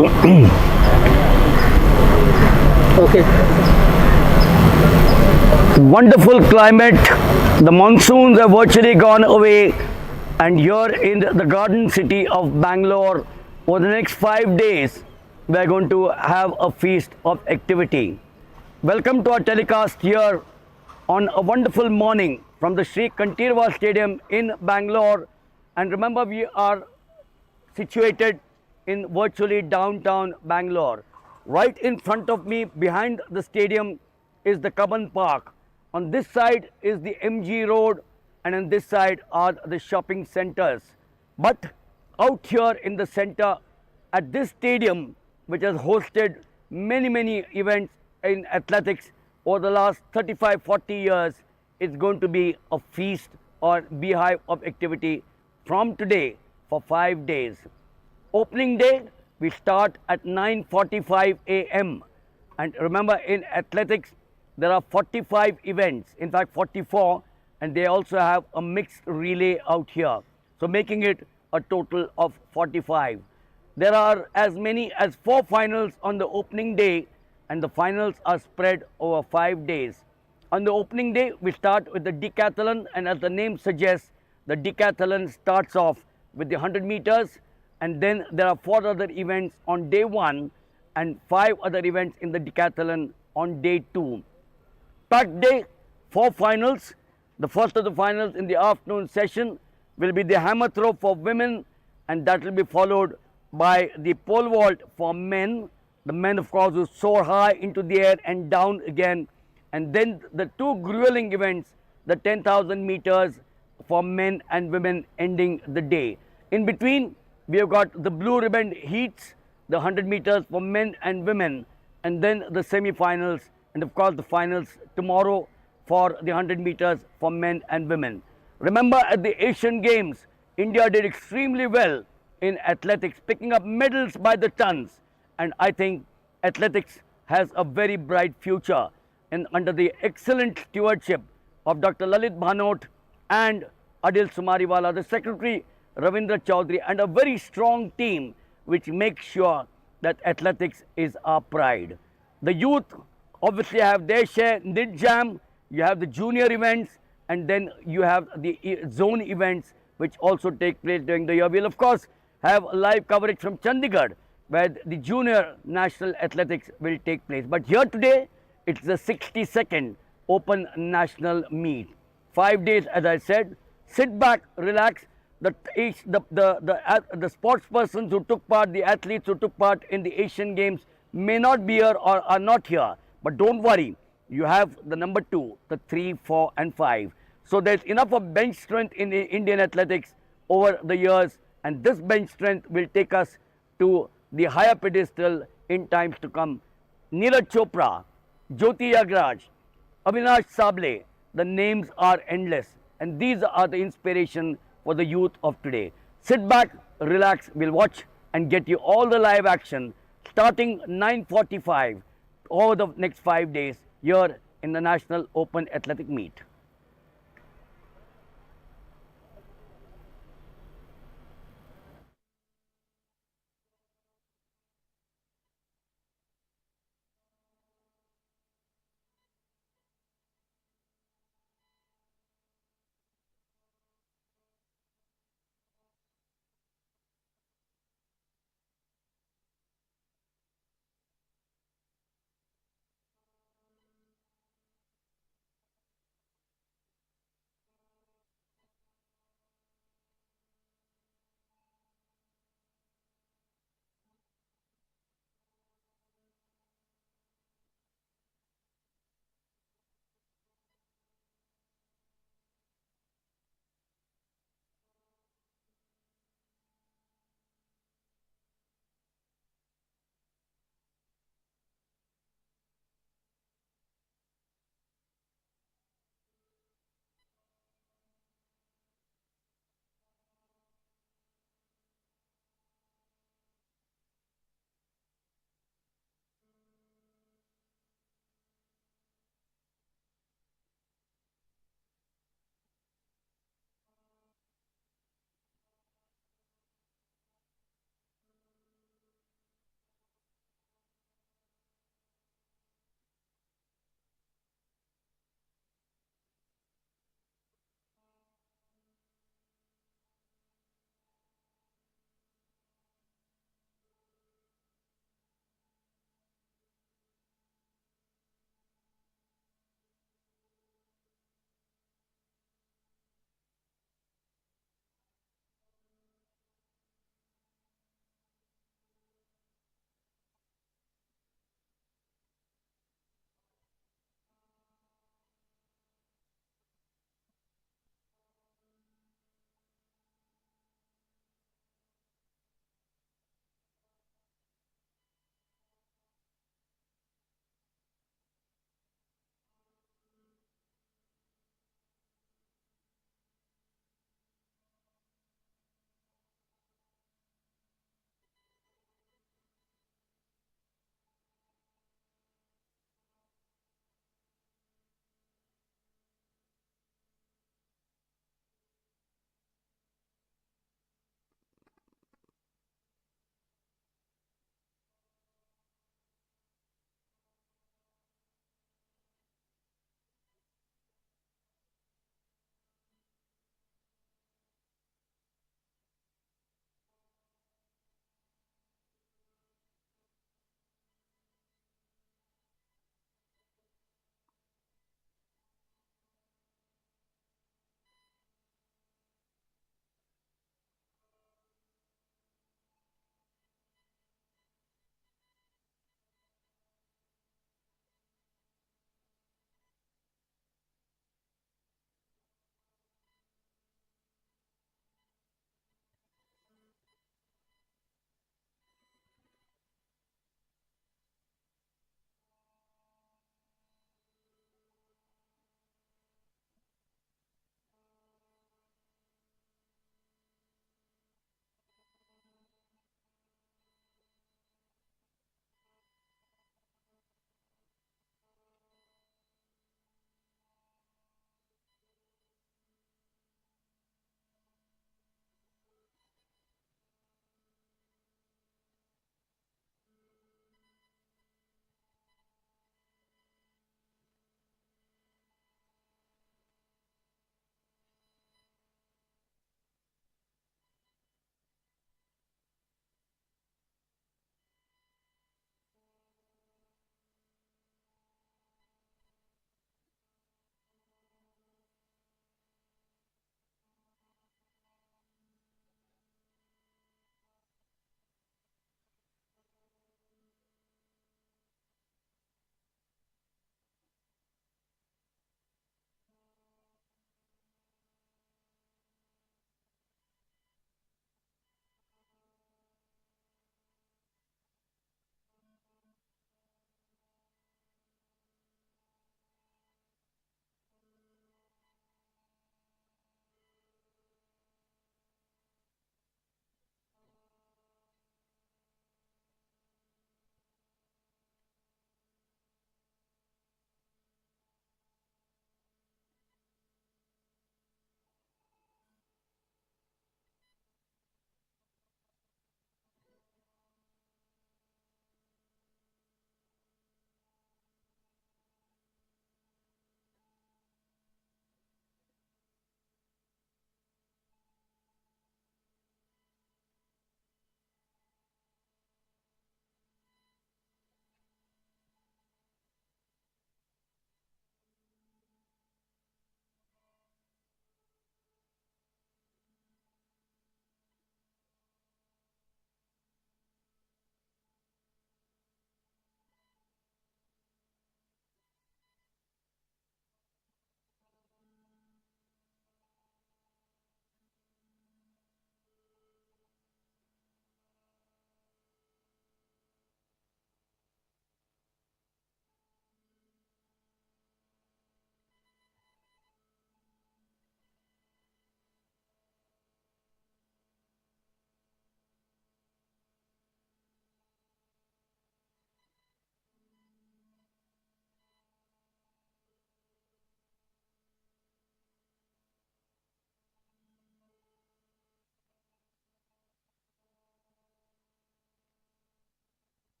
Okay. Wonderful climate. The monsoons have virtually gone away, and here in the garden city of Bangalore, for the next 5 days, we are going to have a feast of activity. Welcome to our telecast here on a wonderful morning from the Sri Kantirwa Stadium in Bangalore. And remember, we are situated in virtually downtown Bangalore. Right in front of me, behind the stadium, is the Kaban Park. On this side is the MG Road, and on this side are the shopping centers. But out here in the center, at this stadium, which has hosted many events in athletics over the last 35-40 years, it's going to be a feast or beehive of activity from today for 5 days. Opening day, we start at 9:45 a.m. And remember, in athletics, there are 45 events, in fact 44, and they also have a mixed relay out here. So making it a total of 45. There are as many as 4 finals on the opening day, and the finals are spread over 5 days. On the opening day, we start with the Decathlon, and as the name suggests, the Decathlon starts off with the 100 meters, and then there are 4 other events on day 1 and 5 other events in the Decathlon on day 2. Packed day, 4 finals. The first of the finals in the afternoon session will be the hammer throw for women, and that will be followed by the pole vault for men. The men, of course, will soar high into the air and down again. And then the 2 grueling events, the 10,000 meters for men and women, ending the day. In between, we have got the blue ribbon heats, the 100 meters for men and women, and then the semi-finals, and of course the finals tomorrow for the 100 meters for men and women. Remember, at the Asian Games, India did extremely well in athletics, picking up medals by the tons, and I think athletics has a very bright future, and under the excellent stewardship of Dr. Lalit Bhanot and Adil Sumariwala, the Secretary Ravindra Chaudhary, and a very strong team which makes sure that athletics is our pride. The youth obviously have their share, Nid Jam, you have the junior events, and then you have the zone events which also take place during the year. We'll of course have live coverage from Chandigarh, where the junior national athletics will take place. But here today, it's the 62nd Open National Meet. 5 days, as I said. Sit back, relax. The sports persons who took part, the athletes who took part in the Asian Games may not be here or are not here. But don't worry, you have the number 2, the 3, 4 and 5. So there's enough of bench strength in Indian athletics over the years, and this bench strength will take us to the higher pedestal in times to come. Neeraj Chopra, Jyoti Yagraj, Avinash Sable, the names are endless, and these are the inspiration for the youth of today. Sit back, relax, we'll watch and get you all the live action starting 9:45 over the next 5 days here in the National Open Athletic Meet.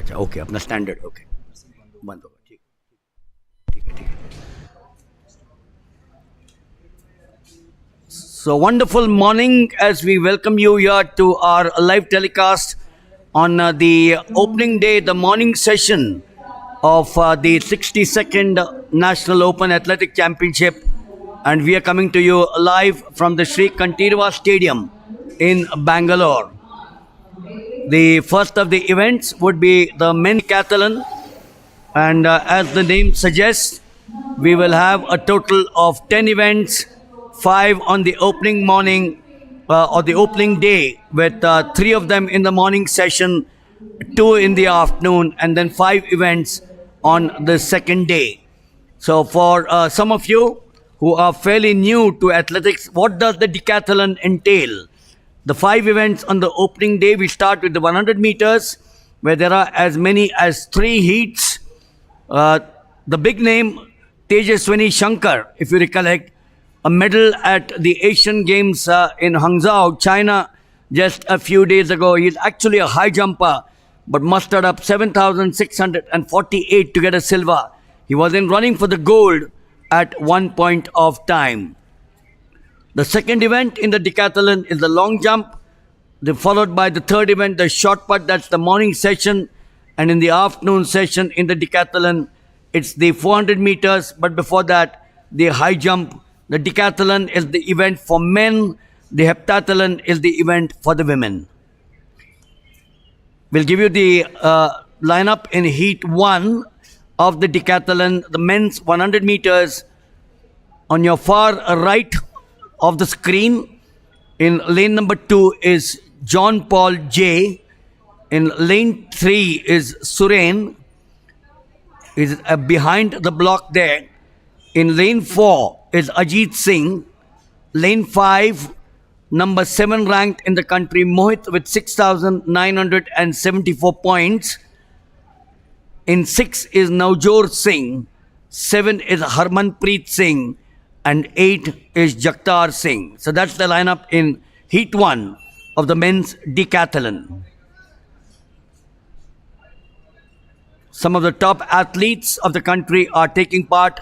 अच्छा okay अपना standard okay बंद होगा ठीक ठीक है ठीक है So wonderful morning as we welcome you here to our live telecast on the opening day, the morning session of the 62nd National Open Athletic Championship. And we are coming to you live from the Sri Kantirva Stadium in Bangalore. The first of the events would be the men's decathlon, and as the name suggests, we will have a total of 10 events, 5 on the opening morning or the opening day, with 3 of them in the morning session, 2 in the afternoon, and then 5 events on the second day. So, for some of you who are fairly new to athletics, what does the decathlon entail? The 5 events on the opening day, we start with the 100 meters, where there are as many as 3 heats. Uh, the big name, Tejaswini Shankar, if you recollect, a medal at the Asian Games in Hangzhou, China, just a few days ago. He's actually a high jumper, but mustered up 7,648 to get a silver. He was in running for the gold at one point of time. The second event in the decathlon is the long jump, followed by the third event, the short put. That's the morning session. And in the afternoon session in the decathlon, it's the 400 meters. But before that, the high jump. The decathlon is the event for men. The heptathlon is the event for the women. We'll give you the lineup in heat 1 of the decathlon, the men's 100 meters. On your far right of the screen, in lane number 2 is John Paul J. In lane 3 is Suren, is behind the block there. In lane 4 is Ajit Singh. Lane 5, number 7 ranked in the country, Mohit with 6,974 points. In 6 is Navjot Singh. 7 is Harmanpreet Singh. And 8 is Jagtar Singh. So that's the lineup in Heat 1 of the men's decathlon. Some of the top athletes of the country are taking part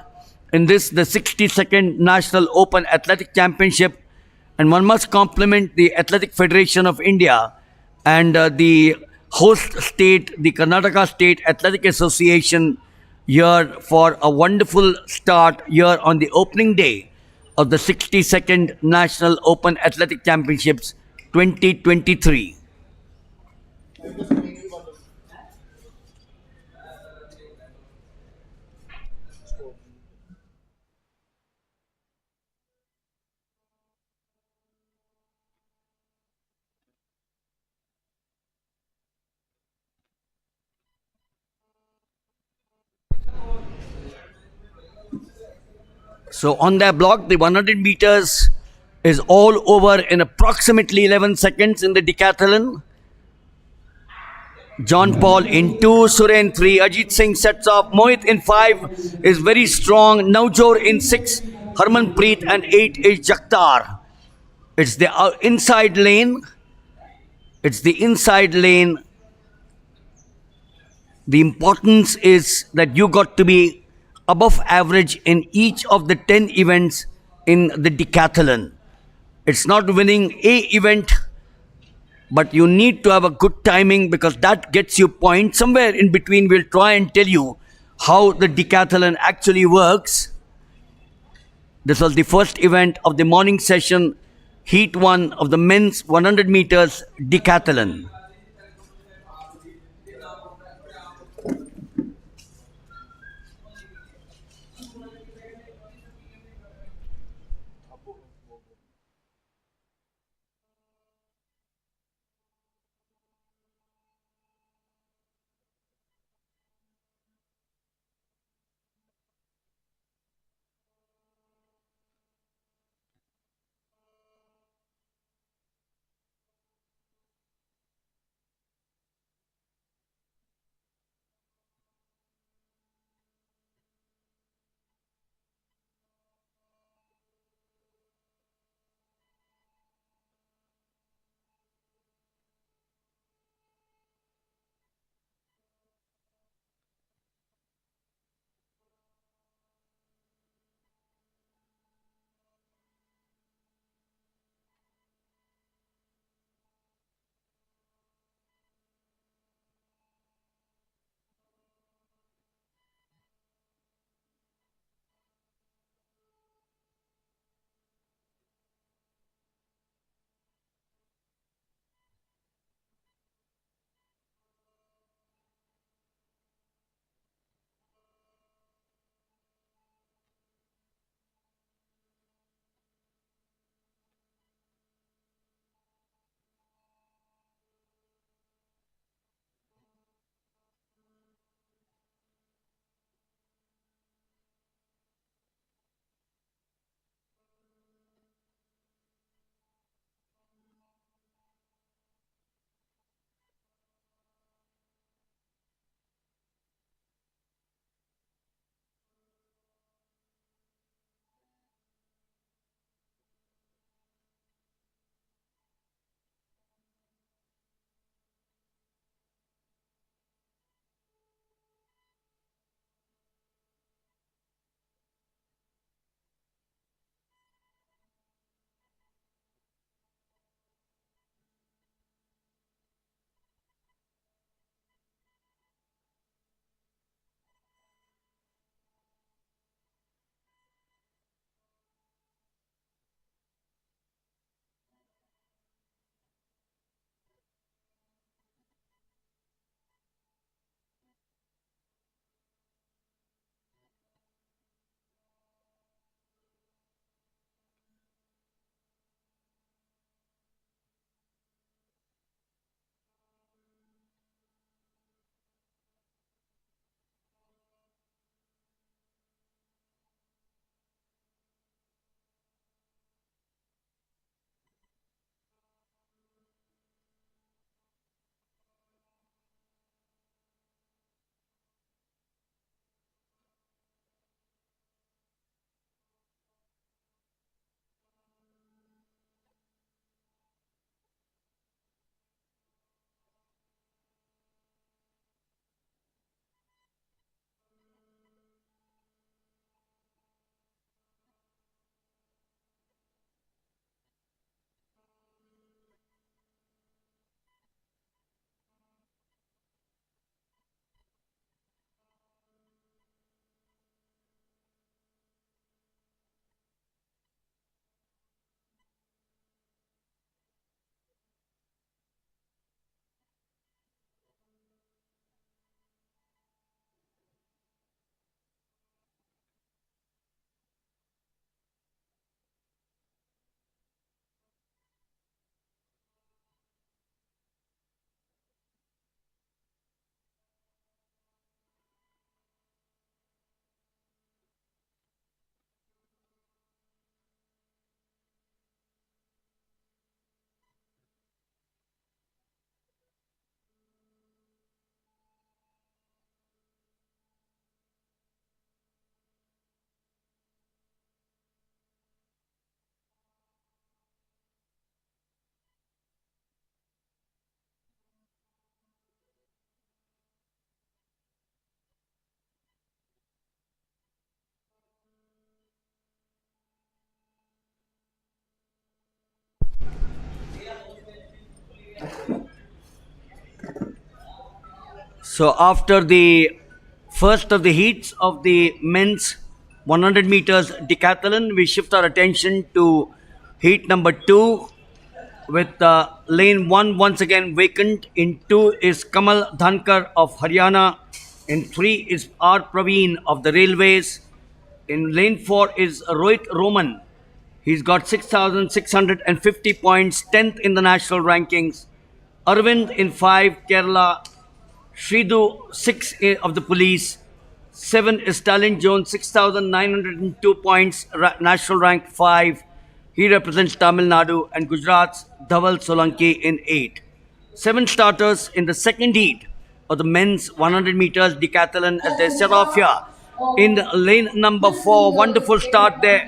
in this, the 62nd National Open Athletic Championship. And one must compliment the Athletic Federation of India and the host state, the Karnataka State Athletic Association, here for a wonderful start here on the opening day of the 62nd National Open Athletic Championships 2023. So on their block, the 100 meters is all over in approximately 11 seconds in the decathlon. John Paul in 2, Suren 3, Ajit Singh sets off, Mohit in 5 is very strong, Navjot in 6, Harmanpreet, and 8 is Jagtar. It's the inside lane. It's the inside lane. The importance is that you got to be above average in each of the 10 events in the decathlon. It's not winning a event, but you need to have a good timing because that gets you points. Somewhere in between, we'll try and tell you how the decathlon actually works. This was the first event of the morning session, Heat 1 of the men's 100 meters decathlon. So after the first of the heats of the men's 100 meters decathlon, we shift our attention to heat number 2 with lane 1 once again vacant. In 2 is Kamal Dhankar of Haryana. In 3 is R. Praveen of the Railways. In lane 4 is Rohit Roman. He's got 6,650 points, 10th in the national rankings. Arvind in 5, Kerala. Shridu, 6 of the police. 7 is Stalin Jones, 6,902 points, national rank 5. He represents Tamil Nadu, and Gujarat's Dhaval Solanki in 8. 7 starters in the second heat of the men's 100 meters decathlon as they set off here. In lane number 4, wonderful start there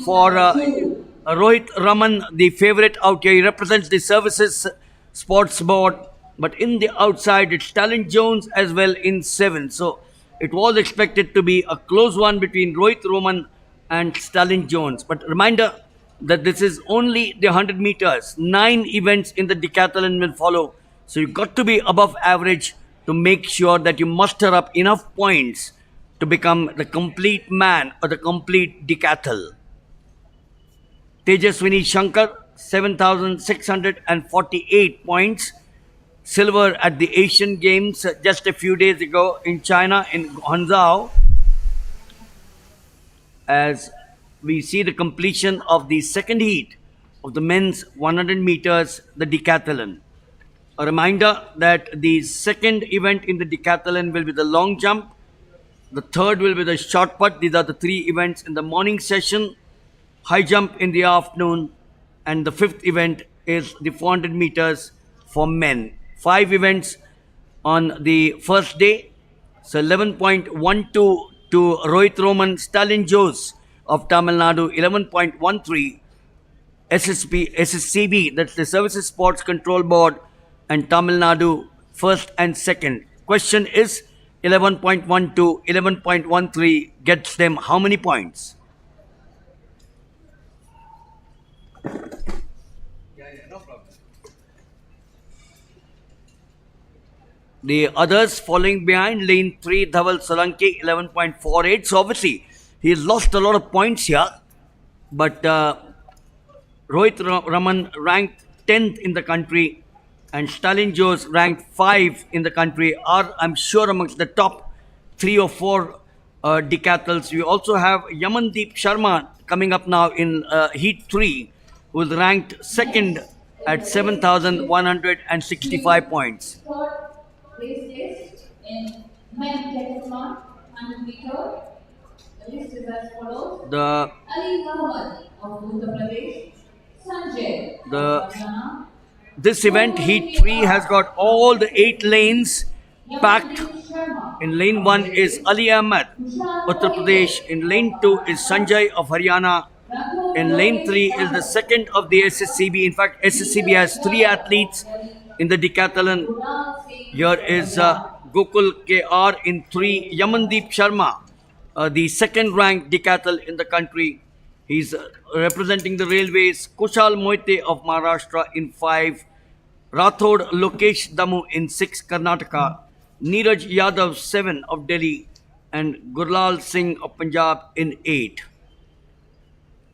for Rohit Raman, the favorite out here. He represents the Services Sports Board. But in the outside, it's Stalin Jones as well in 7. So it was expected to be a close one between Rohit Roman and Stalin Jones. But reminder that this is only the 100 meters. 9 events in the decathlon will follow. So you've got to be above average to make sure that you muster up enough points to become the complete man or the complete decathlon. Tejaswini Shankar, 7,648 points. Silver at the Asian Games just a few days ago in China, in Guangzhou. As we see the completion of the second heat of the men's 100 meters, the decathlon. A reminder that the second event in the decathlon will be the long jump. The third will be the short put. These are the 3 events in the morning session. High jump in the afternoon. And the 5th event is the 400 meters for men. 5 events on the first day. So 11.12 to Rohit Roman, Stalin Jones of Tamil Nadu, 11.13 SSCB, that's the Services Sports Control Board, and Tamil Nadu first and second. Question is 11.12, 11.13 gets them how many points? The others following behind, lane 3, Dhaval Solanki, 11.48. So obviously, he's lost a lot of points here. But Rohit Raman ranked 10th in the country, and Stalin Jones ranked 5 in the country, are, I'm sure, amongst the top 3 or 4 decathlons. We also have Yamandeep Sharma coming up now in Heat 3, who is ranked 2nd at 7,165 points. Place list in men decathlon 100 meter. The list is as follows. Ali Muhammad of Uttar Pradesh, Sanjay of Haryana. This event, Heat 3, has got all the 8 lanes packed. In lane 1 is Ali Ahmed, Uttar Pradesh. In lane 2 is Sanjay of Haryana. In lane 3 is the second of the SSCB. In fact, SSCB has 3 athletes in the decathlon. Here is Gokul KR in 3. Yamandeep Sharma, the second ranked decathlon in the country. He's representing the Railways. Kushal Moite of Maharashtra in 5. Rathod Lokesh Damu in 6, Karnataka. Neeraj Yadav, 7 of Delhi. And Gurlal Singh of Punjab in 8.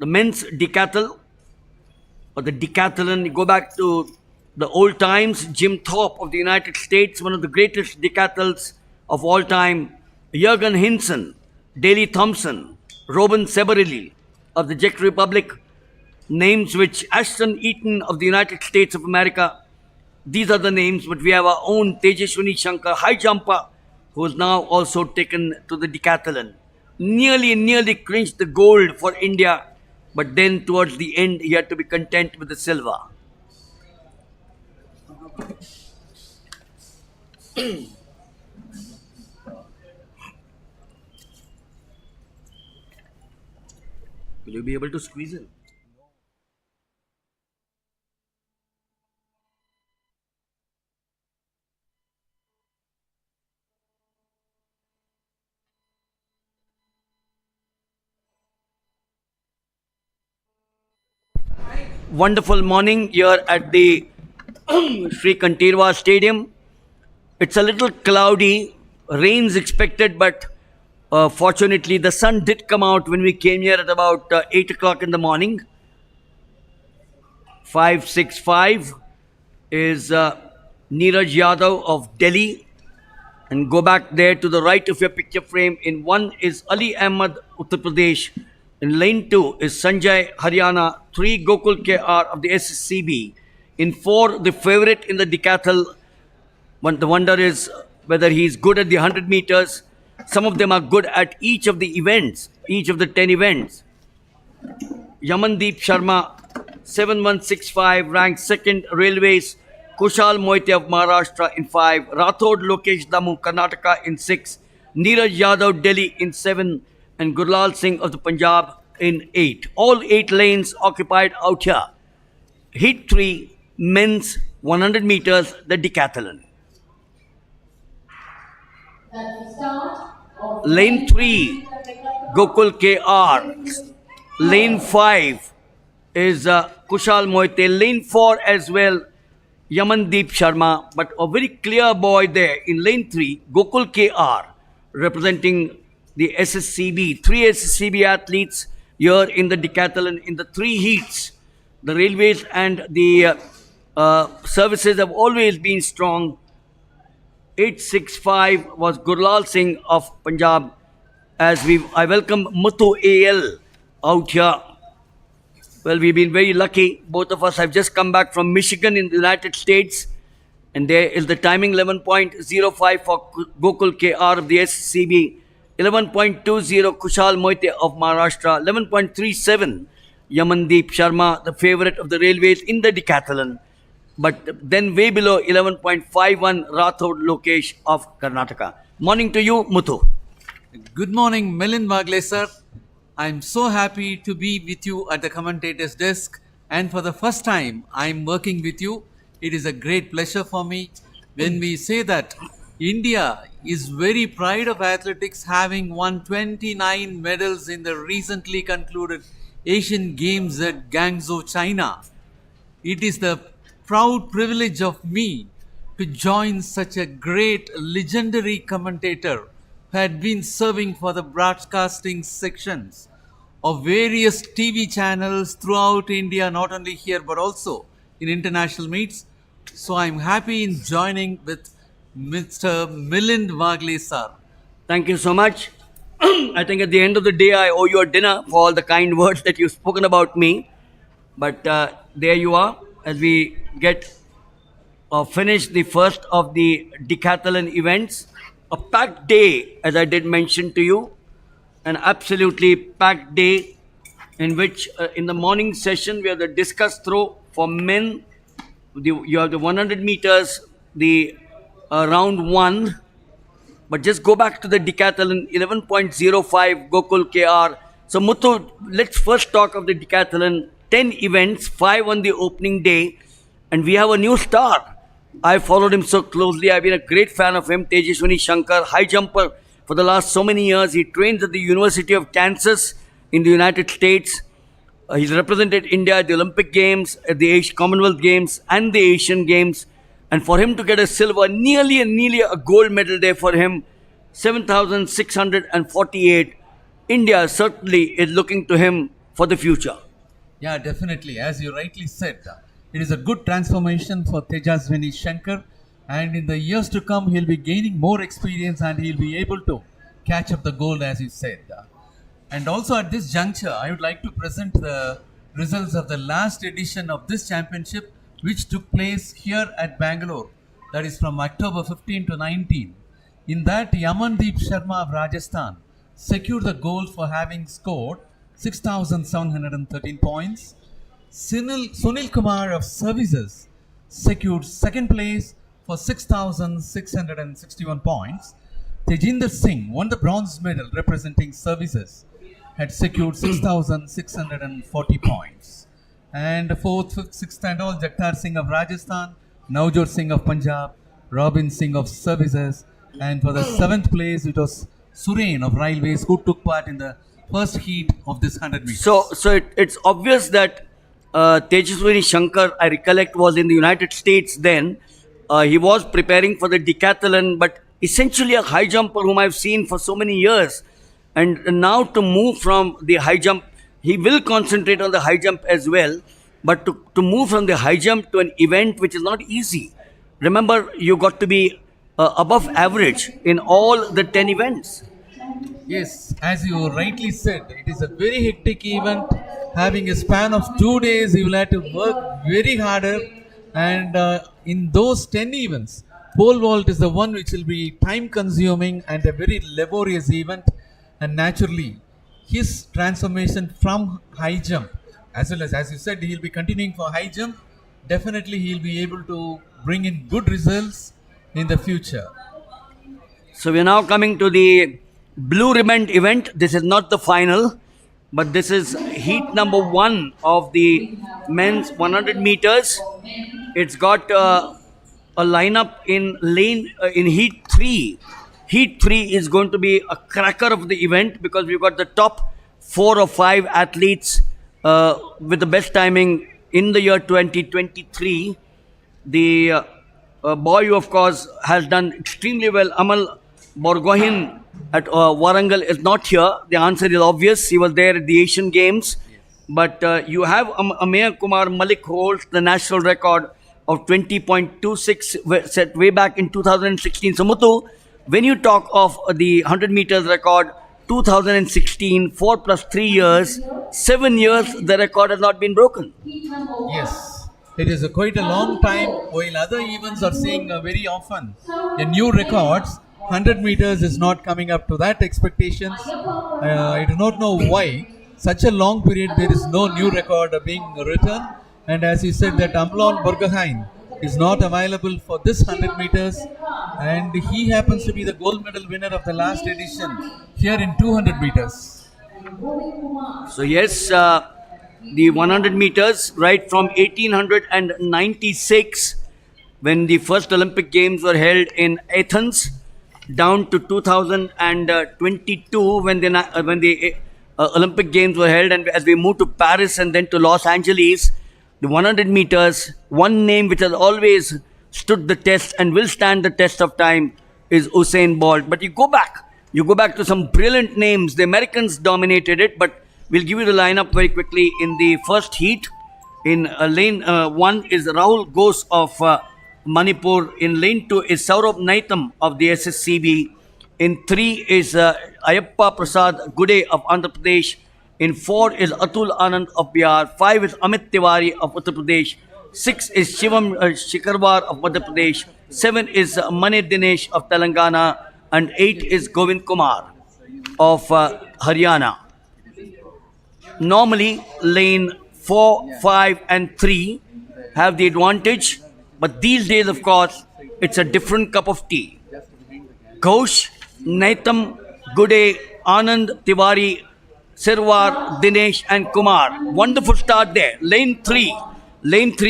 The men's decathlon, or the decathlon, you go back to the old times. Jim Thorpe of the United States, one of the greatest decathlons of all time. Jürgen Hinson, Daley Thompson, Robin Sebarelli of the Czech Republic. Names which Ashton Eaton of the United States of America. These are the names, but we have our own Tejaswini Shankar, high jumper, who is now also taken to the decathlon. Nearly clinched the gold for India, but then towards the end he had to be content with the silver. Will you be able to squeeze in? Wonderful morning here at the Sri Kantirwa Stadium. It's a little cloudy, rain's expected, but fortunately the sun did come out when we came here at about 8 o'clock in the morning. 565 is Neeraj Yadav of Delhi. And go back there to the right of your picture frame. In 1 is Ali Ahmed, Uttar Pradesh. In lane 2 is Sanjay, Haryana. 3, Gokul KR of the SSCB. In 4, the favorite in the decathlon. The wonder is whether he's good at the 100 meters. Some of them are good at each of the events, each of the 10 events. Yamandeep Sharma, 7165, ranked second. Railways, Kushal Moite of Maharashtra in 5. Rathod Lokesh Damu, Karnataka in 6. Neeraj Yadav, Delhi in 7. And Gurlal Singh of the Punjab in 8. All 8 lanes occupied out here. Heat 3, men's 100 meters, the decathlon. That's the start of Lane 3, Gokul KR. Lane 5 is Kushal Moite. Lane 4 as well, Yamandeep Sharma. But a very clear boy there in lane 3, Gokul KR, representing the SSCB. 3 SSCB athletes here in the decathlon in the 3 heats. The railways and the services have always been strong. 865 was Gurlal Singh of Punjab. I welcome Muthu AL out here. Well, we've been very lucky. Both of us have just come back from Michigan in the United States. And there is the timing 11.05 for Gokul KR of the SCB, 11.20 Kushal Moite of Maharashtra, 11.37 Yamandeep Sharma, the favorite of the railways in the decathlon. But then way below, 11.51 Rathod Lokesh of Karnataka. Morning to you, Muthu. Good morning, Milind Wagle sir. I'm so happy to be with you at the commentator's desk, and for the first time I'm working with you. It is a great pleasure for me. When we say that India is very proud of athletics, having won 29 medals in the recently concluded Asian Games at Guangzhou, China, it is the proud privilege of me to join such a great legendary commentator who had been serving for the broadcasting sections of various TV channels throughout India, not only here but also in international meets. So I'm happy in joining with Mr. Milind Wagle sir. Thank you so much. I think at the end of the day, I owe you a dinner for all the kind words that you've spoken about me. But there you are, as we get finish the first of the decathlon events. A packed day, as I did mention to you, an absolutely packed day in which in the morning session we have the discus throw for men. You have the 100 meters, the round 1. But just go back to the decathlon, 11.05 Gokul KR. So Muthu, let's first talk of the decathlon. 10 events, 5 on the opening day, and we have a new star. I followed him so closely. I've been a great fan of him, Tejaswini Shankar, high jumper for the last so many years. He trains at the University of Kansas in the United States. He's represented India at the Olympic Games, at the Commonwealth Games, and the Asian Games. And for him to get a silver, nearly a gold medal there for him, 7,648. India certainly is looking to him for the future. Yeah, definitely. As you rightly said, it is a good transformation for Tejaswini Shankar, and in the years to come, he'll be gaining more experience and he'll be able to catch up the gold, as you said. And also at this juncture, I would like to present the results of the last edition of this championship, which took place here at Bangalore. That is from October 15 to 19. In that, Yamandeep Sharma of Rajasthan secured the gold for having scored 6,713 points. Sunil Kumar of Services secured second place for 6,661 points. Tejinder Singh won the bronze medal representing Services, had secured 6,640 points. And the fourth, fifth, sixth and all, Jaktar Singh of Rajasthan, Navjot Singh of Punjab, Robin Singh of Services, and for the seventh place it was Surain of Railways, who took part in the first heat of this 100 meters. So it's obvious that Tejaswini Shankar, I recollect, was in the United States then, He was preparing for the decathlon, but essentially a high jumper whom I've seen for so many years. And now to move from the high jump, he will concentrate on the high jump as well. But to move from the high jump to an event which is not easy. Remember, you got to be above average in all the 10 events. Yes, as you rightly said, it is a very hectic event. Having a span of 2 days, you will have to work very harder. And in those 10 events, pole vault is the one which will be time consuming and a very laborious event. And naturally, his transformation from high jump, as well as you said, he'll be continuing for high jump. Definitely, he'll be able to bring in good results in the future. So we are now coming to the blue ribbon event. This is not the final, but this is heat number 1 of the men's 100 meters. It's got a lineup in in heat 3. Heat 3 is going to be a cracker of the event because we've got the top 4 or 5 athletes with the best timing in the year 2023. The boy who, of course, has done extremely well, Amal Borgohin at Warangal, is not here. The answer is obvious. He was there at the Asian Games. But you have Ameya Kumar Malik holds the national record of 20.26 set way back in 2016. So Muthu, when you talk of the 100 meters record, 2016, 4 plus 3 years, 7 years, the record has not been broken. Yes, it is quite a long time. While other events are seeing very often a new records, 100 meters is not coming up to that expectations. I do not know why. Such a long period, there is no new record being written. And as you said, that Amlon Burgahain is not available for this 100 meters. And he happens to be the gold medal winner of the last edition here in 200 meters. So yes, the 100 meters, right from 1896, when the first Olympic Games were held in Athens, down to 2022 when the Olympic Games were held, and as we moved to Paris and then to Los Angeles, the 100 meters, one name which has always stood the test and will stand the test of time is Usain Bolt. But you go back to some brilliant names. The Americans dominated it, but we'll give you the lineup very quickly. In the first heat, in lane 1 is Rahul Ghose of Manipur. In lane 2 is Saurabh Naitham of the SSCB. In 3 is Ayappa Prasad Gude of Andhra Pradesh. In 4 is Atul Anand of Bihar. 5 is Amit Tiwari of Uttar Pradesh. 6 is Shivam Shikarwar of Madhya Pradesh. 7 is Mane Dinesh of Telangana. And 8 is Govind Kumar of Haryana. Normally, lane 4, 5 and 3 have the advantage. But these days, of course, it's a different cup of tea. Ghosh, Naitham, Gude, Anand, Tiwari, Sirwar, Dinesh and Kumar. Wonderful start there. Lane 3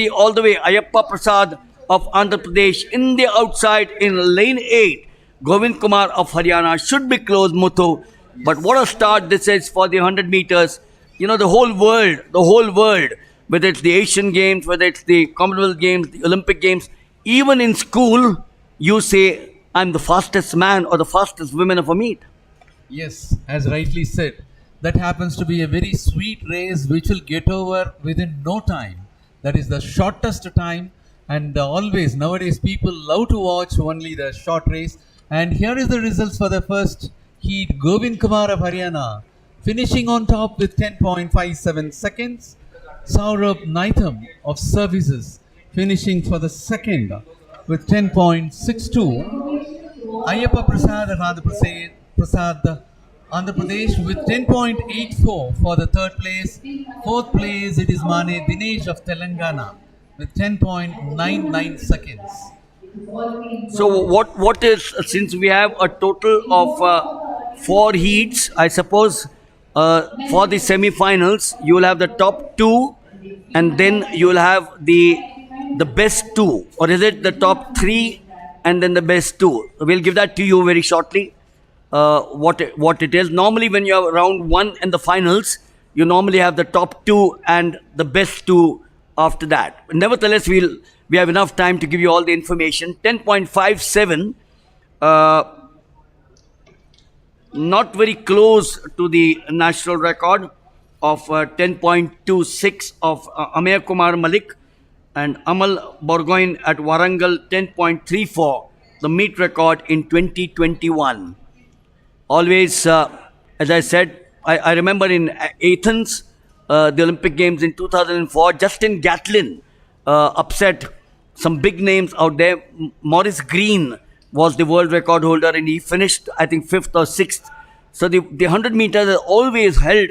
all the way. Ayappa Prasad of Andhra Pradesh. In the outside, in lane 8, Govind Kumar of Haryana. Should be close, Muthu. But what a start this is for the 100 meters. You know, the whole world, whether it's the Asian Games, whether it's the Commonwealth Games, the Olympic Games, even in school, you say, I'm the fastest man or the fastest woman of a meet. Yes, as rightly said, that happens to be a very sweet race which will get over within no time. That is the shortest time, and always nowadays people love to watch only the short race. And here is the results for the first heat. Govind Kumar of Haryana finishing on top with 10.57 seconds. Saurabh Naitham of Services finishing for the second with 10.62. Ayappa Prasad of Andhra Pradesh with 10.84 for the third place. Fourth place, it is Mane Dinesh of Telangana with 10.99 seconds. So what is, since we have a total of 4 heats, I suppose for the semi-finals, you will have the top 2 and then you will have the best 2, or is it the top 3 and then the best 2? We'll give that to you very shortly. What it is. Normally, when you have round 1 and the finals, you normally have the top 2 and the best 2 after that. Nevertheless, we'll we have enough time to give you all the information. 10.57, not very close to the national record of 10.26 of Amir Kumar Malik, and Amal Burgoyne at Warangal 10.34, the meet record in 2021. Always, as I said, I remember in Athens, the Olympic Games in 2004, Justin Gatlin upset some big names out there. Maurice Green was the world record holder and he finished, I think, 5th or 6th. So the 100 meters has always held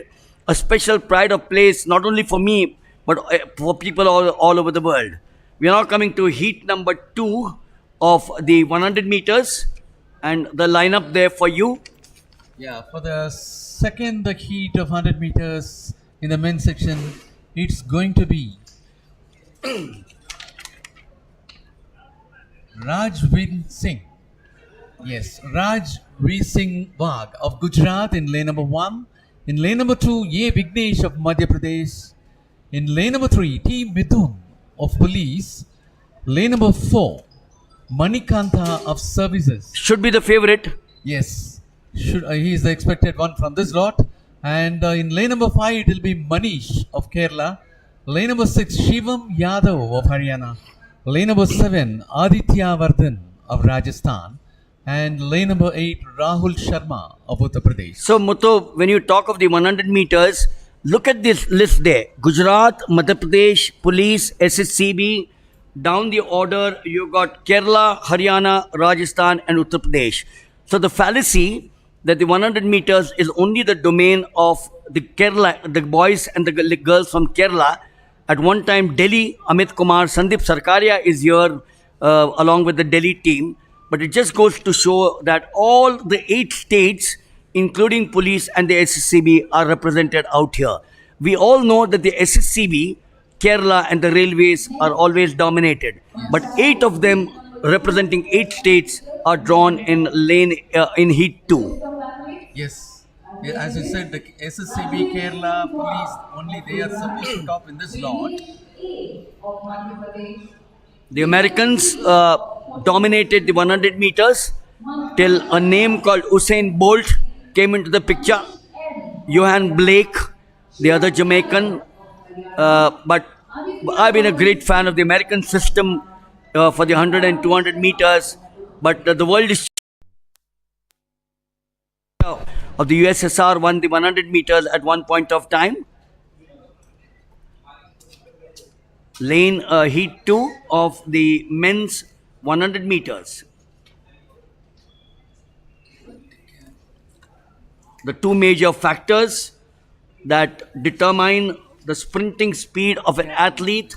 a special pride of place, not only for me, but for people all over the world. We are now coming to heat number 2 of the 100 meters, and the lineup there for you. Yeah, for the second heat of 100 meters in the men's section, it's going to be Rajveer Singh. Yes, Rajveer Singh Wagh of Gujarat in lane number 1. In lane number 2, A. Vignesh of Madhya Pradesh. In lane number 3, T. Mithun of Police. Lane number 4, Manikanta of Services. Should be the favorite. Yes, he is the expected one from this lot. And in lane number 5, it will be Manish of Kerala. Lane number 6, Shivam Yadav of Haryana. Lane number 7, Aditya Vardhan of Rajasthan. And lane number 8, Rahul Sharma of Uttar Pradesh. So, Muthu, when you talk of the 100 meters, look at this list there. Gujarat, Madhya Pradesh, Police, SSCB. Down the order, you got Kerala, Haryana, Rajasthan and Uttar Pradesh. So the fallacy that the 100 meters is only the domain of the Kerala, the boys and the girls from Kerala. At one time, Delhi, Amit Kumar, Sandeep Sarkaria is here along with the Delhi team. But it just goes to show that all the 8 states, including Police and the SSCB, are represented out here. We all know that the SSCB, Kerala and the railways are always dominated. But 8 of them, representing 8 states, are drawn in in heat 2. Yes. Yeah, as you said, the SSCB, Kerala, Police, only they are supposed to top in this lot. The Americans dominated the 100 meters till a name called Usain Bolt came into the picture. Johan Blake, the other Jamaican. But I've been a great fan of the American system for the 100 and 200 meters. But the world is of the USSR won the 100 meters at one point of time. Lane heat 2 of the men's 100 meters. The 2 major factors that determine the sprinting speed of an athlete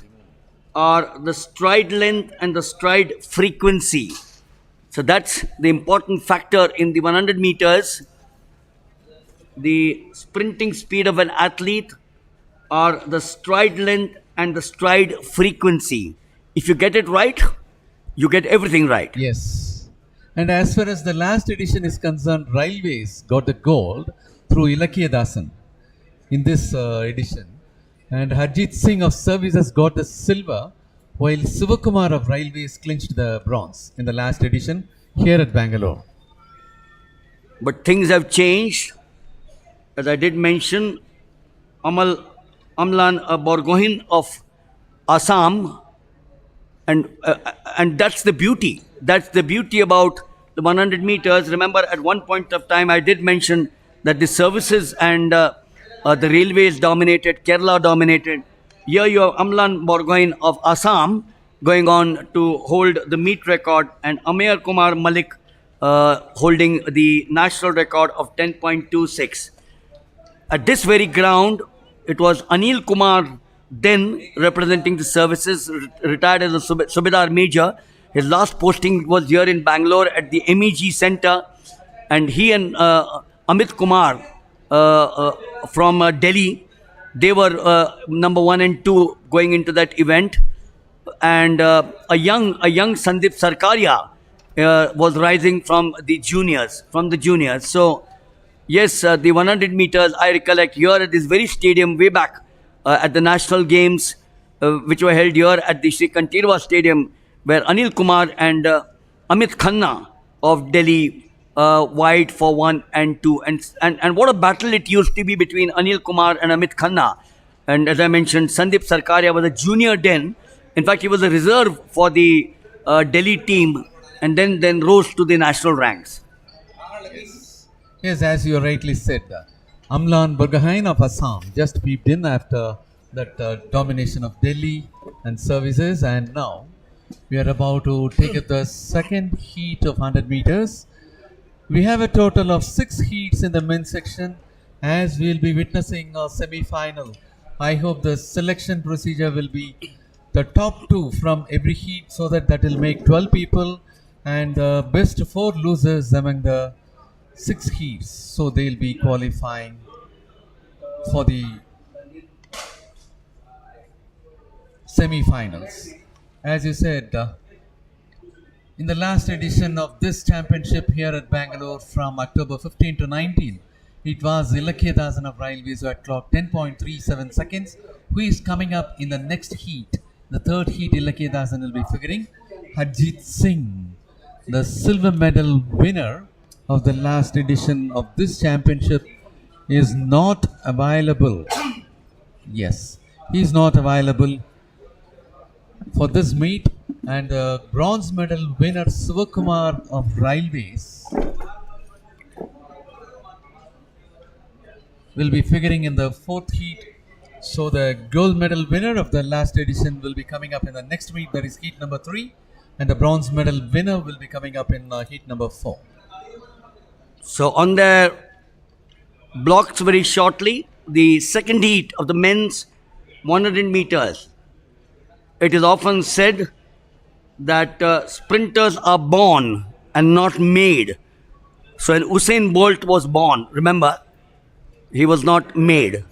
are the stride length and the stride frequency. So that's the important factor in the 100 meters. The sprinting speed of an athlete are the stride length and the stride frequency. If you get it right, you get everything right. Yes. And as far as the last edition is concerned, Railways got the gold through Ilakya Dasan in this edition. And Harjit Singh of Services got the silver, while Sivakumar of Railways clinched the bronze in the last edition here at Bangalore. But things have changed. As I did mention, Amlan Burgoyne of Assam, and that's the beauty. That's the beauty about the 100 meters. Remember, at one point of time, I did mention that the services and the railways dominated, Kerala dominated. Here you have Amlan Burgoyne of Assam going on to hold the meet record, and Amir Kumar Malik holding the national record of 10.26. At this very ground, it was Anil Kumar, then representing the services, retired as a Subedar Major. His last posting was here in Bangalore at the MEG Center, and he and Amit Kumar from Delhi, they were number 1 and 2 going into that event. And a young Sandeep Sarkaria was rising from the juniors. So yes, the 100 meters, I recollect here at this very stadium way back at the National Games, which were held here at the Sri Kantirwa Stadium, where Anil Kumar and Amit Khanna of Delhi vied for 1 and 2. And what a battle it used to be between Anil Kumar and Amit Khanna. And as I mentioned, Sandeep Sarkaria was a junior then. In fact, he was a reserve for the Delhi team and then rose to the national ranks. Yes, as you rightly said, Amlan Burgohain of Assam just peeped in after that domination of Delhi and services, and now we are about to take up the second heat of 100 meters. We have a total of 6 heats in the men's section, as we'll be witnessing a semi-final. I hope the selection procedure will be the top 2 from every heat, so that will make 12 people, and the best 4 losers among the 6 heats. So they'll be qualifying for the semi-finals. As you said, in the last edition of this championship here at Bangalore from October 15 to 19, it was Ilakhyadasan of Railways who had clocked 10.37 seconds, who is coming up in the next heat. The third heat, Ilakhyadasan will be figuring. Harjit Singh, the silver medal winner of the last edition of this championship, is not available. Yes, he is not available for this meet, and bronze medal winner Sivakumar of Railways will be figuring in the fourth heat. So the gold medal winner of the last edition will be coming up in the next meet, that is heat number 3, and the bronze medal winner will be coming up in heat number 4. So on their blocks very shortly, the second heat of the men's 100 meters. It is often said that sprinters are born and not made. So when Usain Bolt was born, remember, he was not made.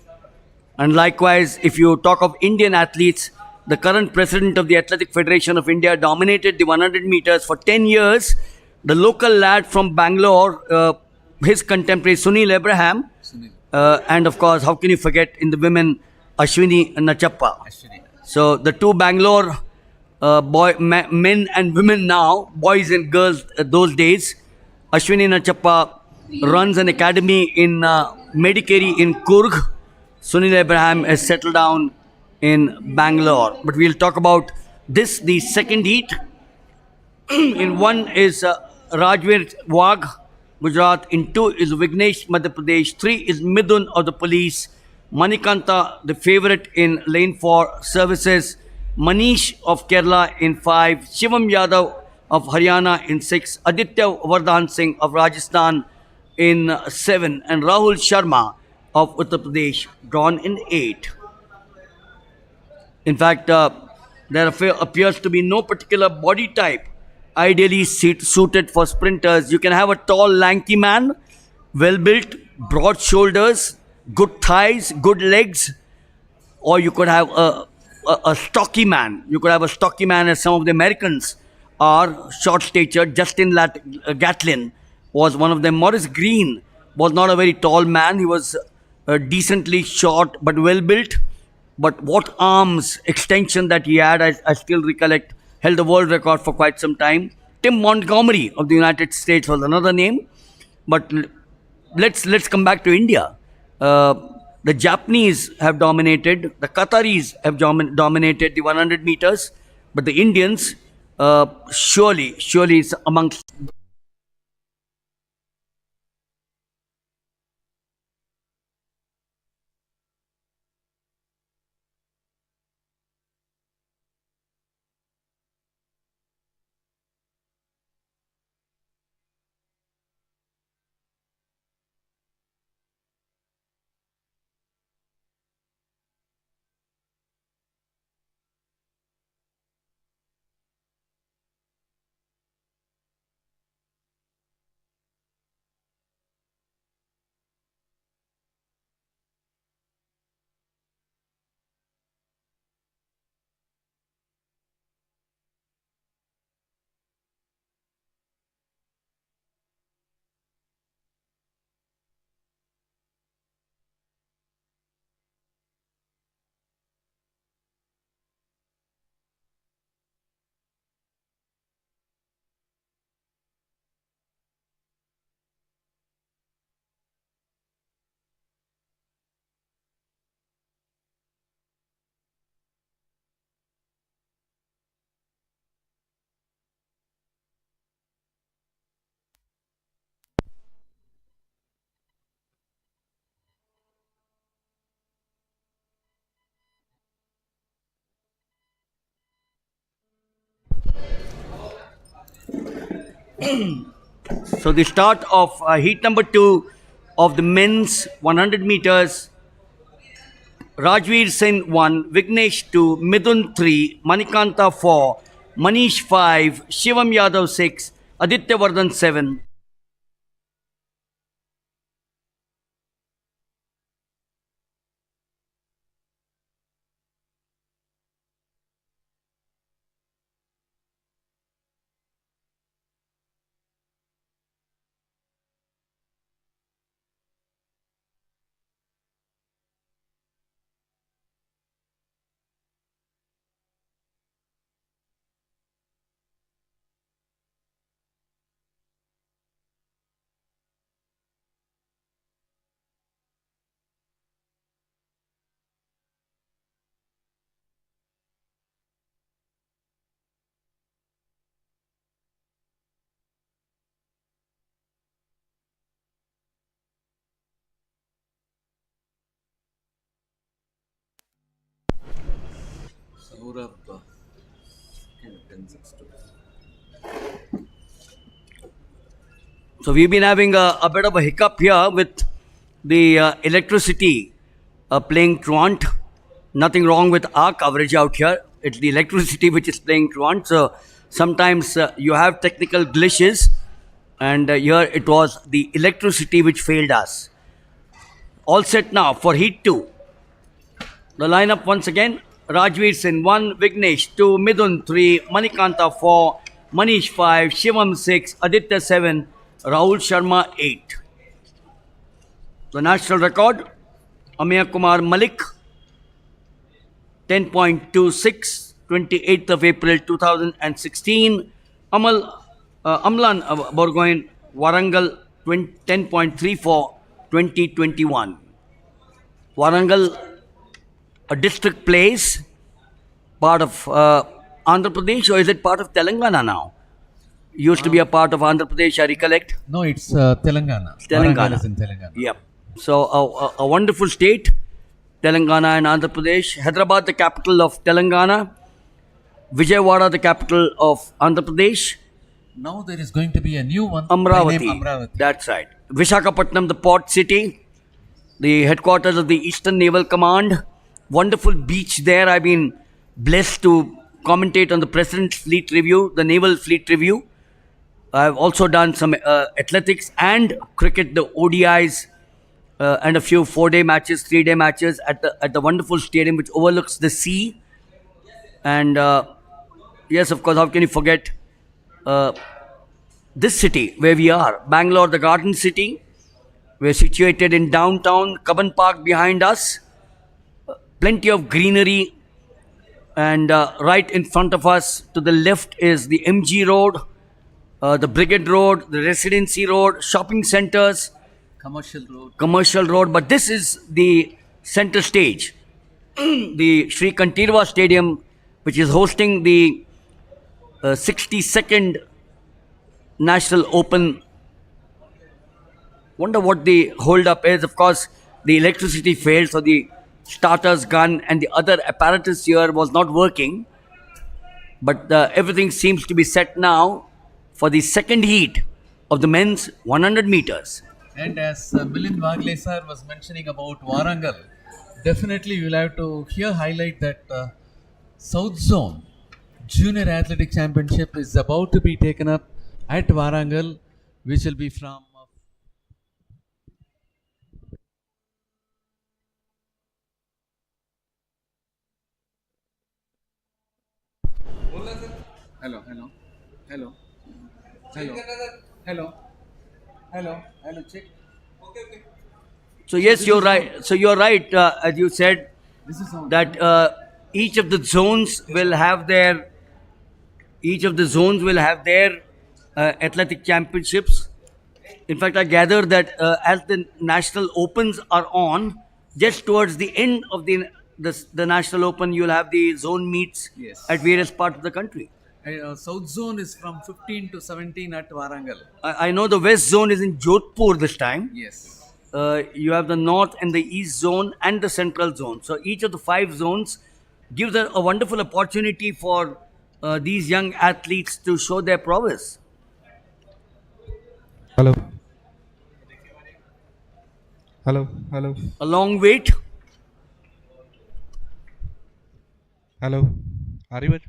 And likewise, if you talk of Indian athletes, the current president of the Athletic Federation of India dominated the 100 meters for 10 years. The local lad from Bangalore, his contemporary Sunil Abraham, and of course, how can you forget in the women, Ashwini Nachappa. So the two Bangalore men and women now, boys and girls those days, Ashwini Nachappa runs an academy in Medicary in Kurg. Sunil Abraham has settled down in Bangalore. But we'll talk about this, the second heat. In one is Rajveer Wagh, Gujarat. In 2 is Vignesh, Madhya Pradesh. 3 is Midun of the police. Manikanta, the favorite in lane 4 services. Manish of Kerala in 5. Shivam Yadav of Haryana in 6. Aditya Vardhan Singh of Rajasthan in 7. And Rahul Sharma of Uttar Pradesh drawn in 8. In fact, there appears to be no particular body type ideally suited for sprinters. You can have a tall, lanky man, well built, broad shoulders, good thighs, good legs, or you could have a stocky man. You could have a stocky man, as some of the Americans are short statured. Gatlin was one of them. Maurice Green was not a very tall man. He was decently short but well built. But what arms extension that he had, I still recollect, held the world record for quite some time. Tim Montgomery of the United States was another name. But let's come back to India. The Japanese have dominated, the Qataris have dominated the 100 meters, but the Indians surely is amongst So the start of heat number 2 of the men's 100 meters. Rajveer Singh 1, Vignesh 2, Midun 3, Manikanta 4, Manish 5, Shivam Yadav 6, Aditya Vardhan 7. So we've been having a bit of a hiccup here with the electricity playing truant. Nothing wrong with our coverage out here. It's the electricity which is playing truant. So sometimes you have technical glitches, and here it was the electricity which failed us. All set now for heat 2. The lineup once again: Rajveer Singh 1, Vignesh 2, Midun 3, Manikanta 4, Manish 5, Shivam 6, Aditya 7, Rahul Sharma 8. The national record: Ameya Kumar Malik 10.26, 28th of April 2016. Amlan Borgoin Warangal 10.34, 2021. Warangal, a district place, part of Andhra Pradesh, or is it part of Telangana now? Used to be a part of Andhra Pradesh, I recollect. No, it's Telangana. Telangana. Warangal is in Telangana. Yep. So a wonderful state, Telangana and Andhra Pradesh. Hyderabad, the capital of Telangana. Vijayawada, the capital of Andhra Pradesh. Now there is going to be a new one. Amravati. By name Amravati. That's right. Visakhapatnam, the port city, the headquarters of the Eastern Naval Command. Wonderful beach there. I've been blessed to commentate on the President's Fleet Review, the Naval Fleet Review. I've also done some athletics and cricket, the ODIs, and a few 4-day matches, 3-day matches at the wonderful stadium which overlooks the sea. And yes, of course, how can you forget this city where we are, Bangalore, the Garden City. We're situated in downtown, Cubbon Park behind us. Plenty of greenery, and right in front of us to the left is the MG Road, the Brigade Road, the Residency Road, shopping centers, Commercial Road. But this is the center stage, the Sri Kantirwa Stadium, which is hosting the 62nd National Open. Wonder what the hold up is. Of course, the electricity failed, so the starter's gun and the other apparatus here was not working. But everything seems to be set now for the second heat of the men's 100 meters. And as Milind Wagle sir was mentioning about Warangal, definitely you will have to here highlight that South Zone Junior Athletic Championship is about to be taken up at Warangal, which will be from hello, check. So yes, you're right. So you're right, as you said, that each of the zones will have their athletic championships. In fact, I gather that as the national opens are on, just towards the end of the national open, you'll have the zone meets Yes. at various parts of the country. South Zone is from 15 to 17 at Warangal. I know the west zone is in Jodhpur this time. Yes. You have the north and the east zone and the central zone. So each of the 5 zones gives a wonderful opportunity for these young athletes to show their prowess. Hello. Hello. Hello. A long wait. Hello. Are you it?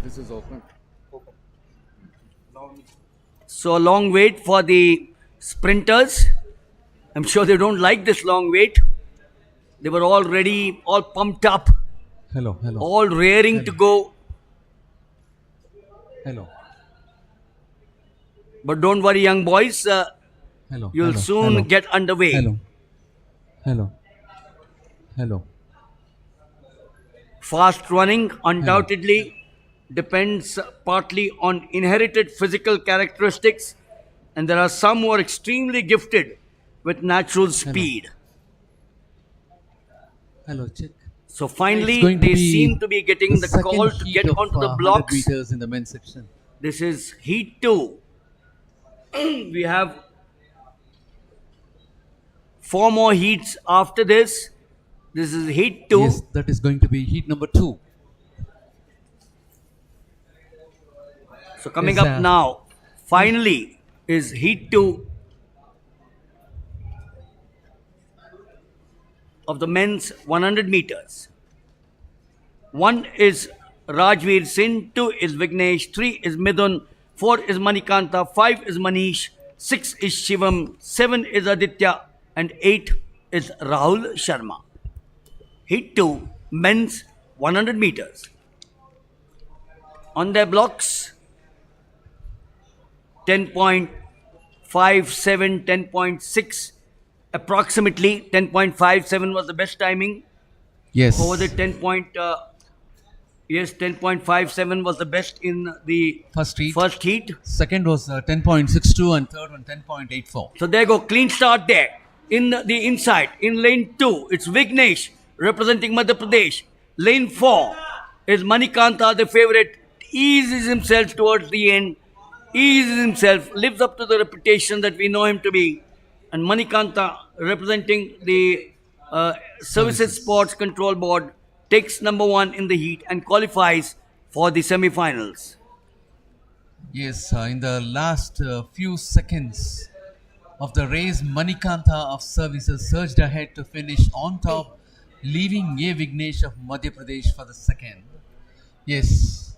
This is open. So a long wait for the sprinters. I'm sure they don't like this long wait. They were all ready, all pumped up, Hello. Hello. all raring to go. Hello. But don't worry, young boys, Hello. you'll hello, soon hello, get underway. Hello. Hello. Hello. Fast running undoubtedly depends partly on inherited physical characteristics, and there are some who are extremely gifted with natural speed. Hello. Check. So It's finally, going to they be seem to be getting the second call to heat get of, onto the 100 blocks. meters in the men's section. This is heat 2. We have 4 more heats after this. This is heat 2. Yes, that is going to be heat number 2. So coming Yes, up now, finally, is heat 2 of the men's 100 meters. 1 is Rajveer Singh, 2 is Vignesh, 3 is Midun, 4 is Manikanta, 5 is Manish, 6 is Shivam, 7 is Aditya, and 8 is Rahul Sharma. Heat 2, men's 100 meters. On their blocks, 10.57, 10.6, approximately 10.57 was the best timing. Yes. Over the 10.57 was the best in the First heat. first heat. Second was 10.62 and third one 10.84. So there you go, clean start there. In the inside, in lane 2, it's Vignesh representing Madhya Pradesh. Lane 4 is Manikanta, the favorite, eases himself towards the end, eases himself, lives up to the reputation that we know him to be. And Manikanta, representing the Services Sports Control Board, takes number 1 in the heat and qualifies for the semi-finals. Yes, in the last few seconds of the race, Manikanta of Services surged ahead to finish on top, leaving A. Vignesh of Madhya Pradesh for the second. Yes.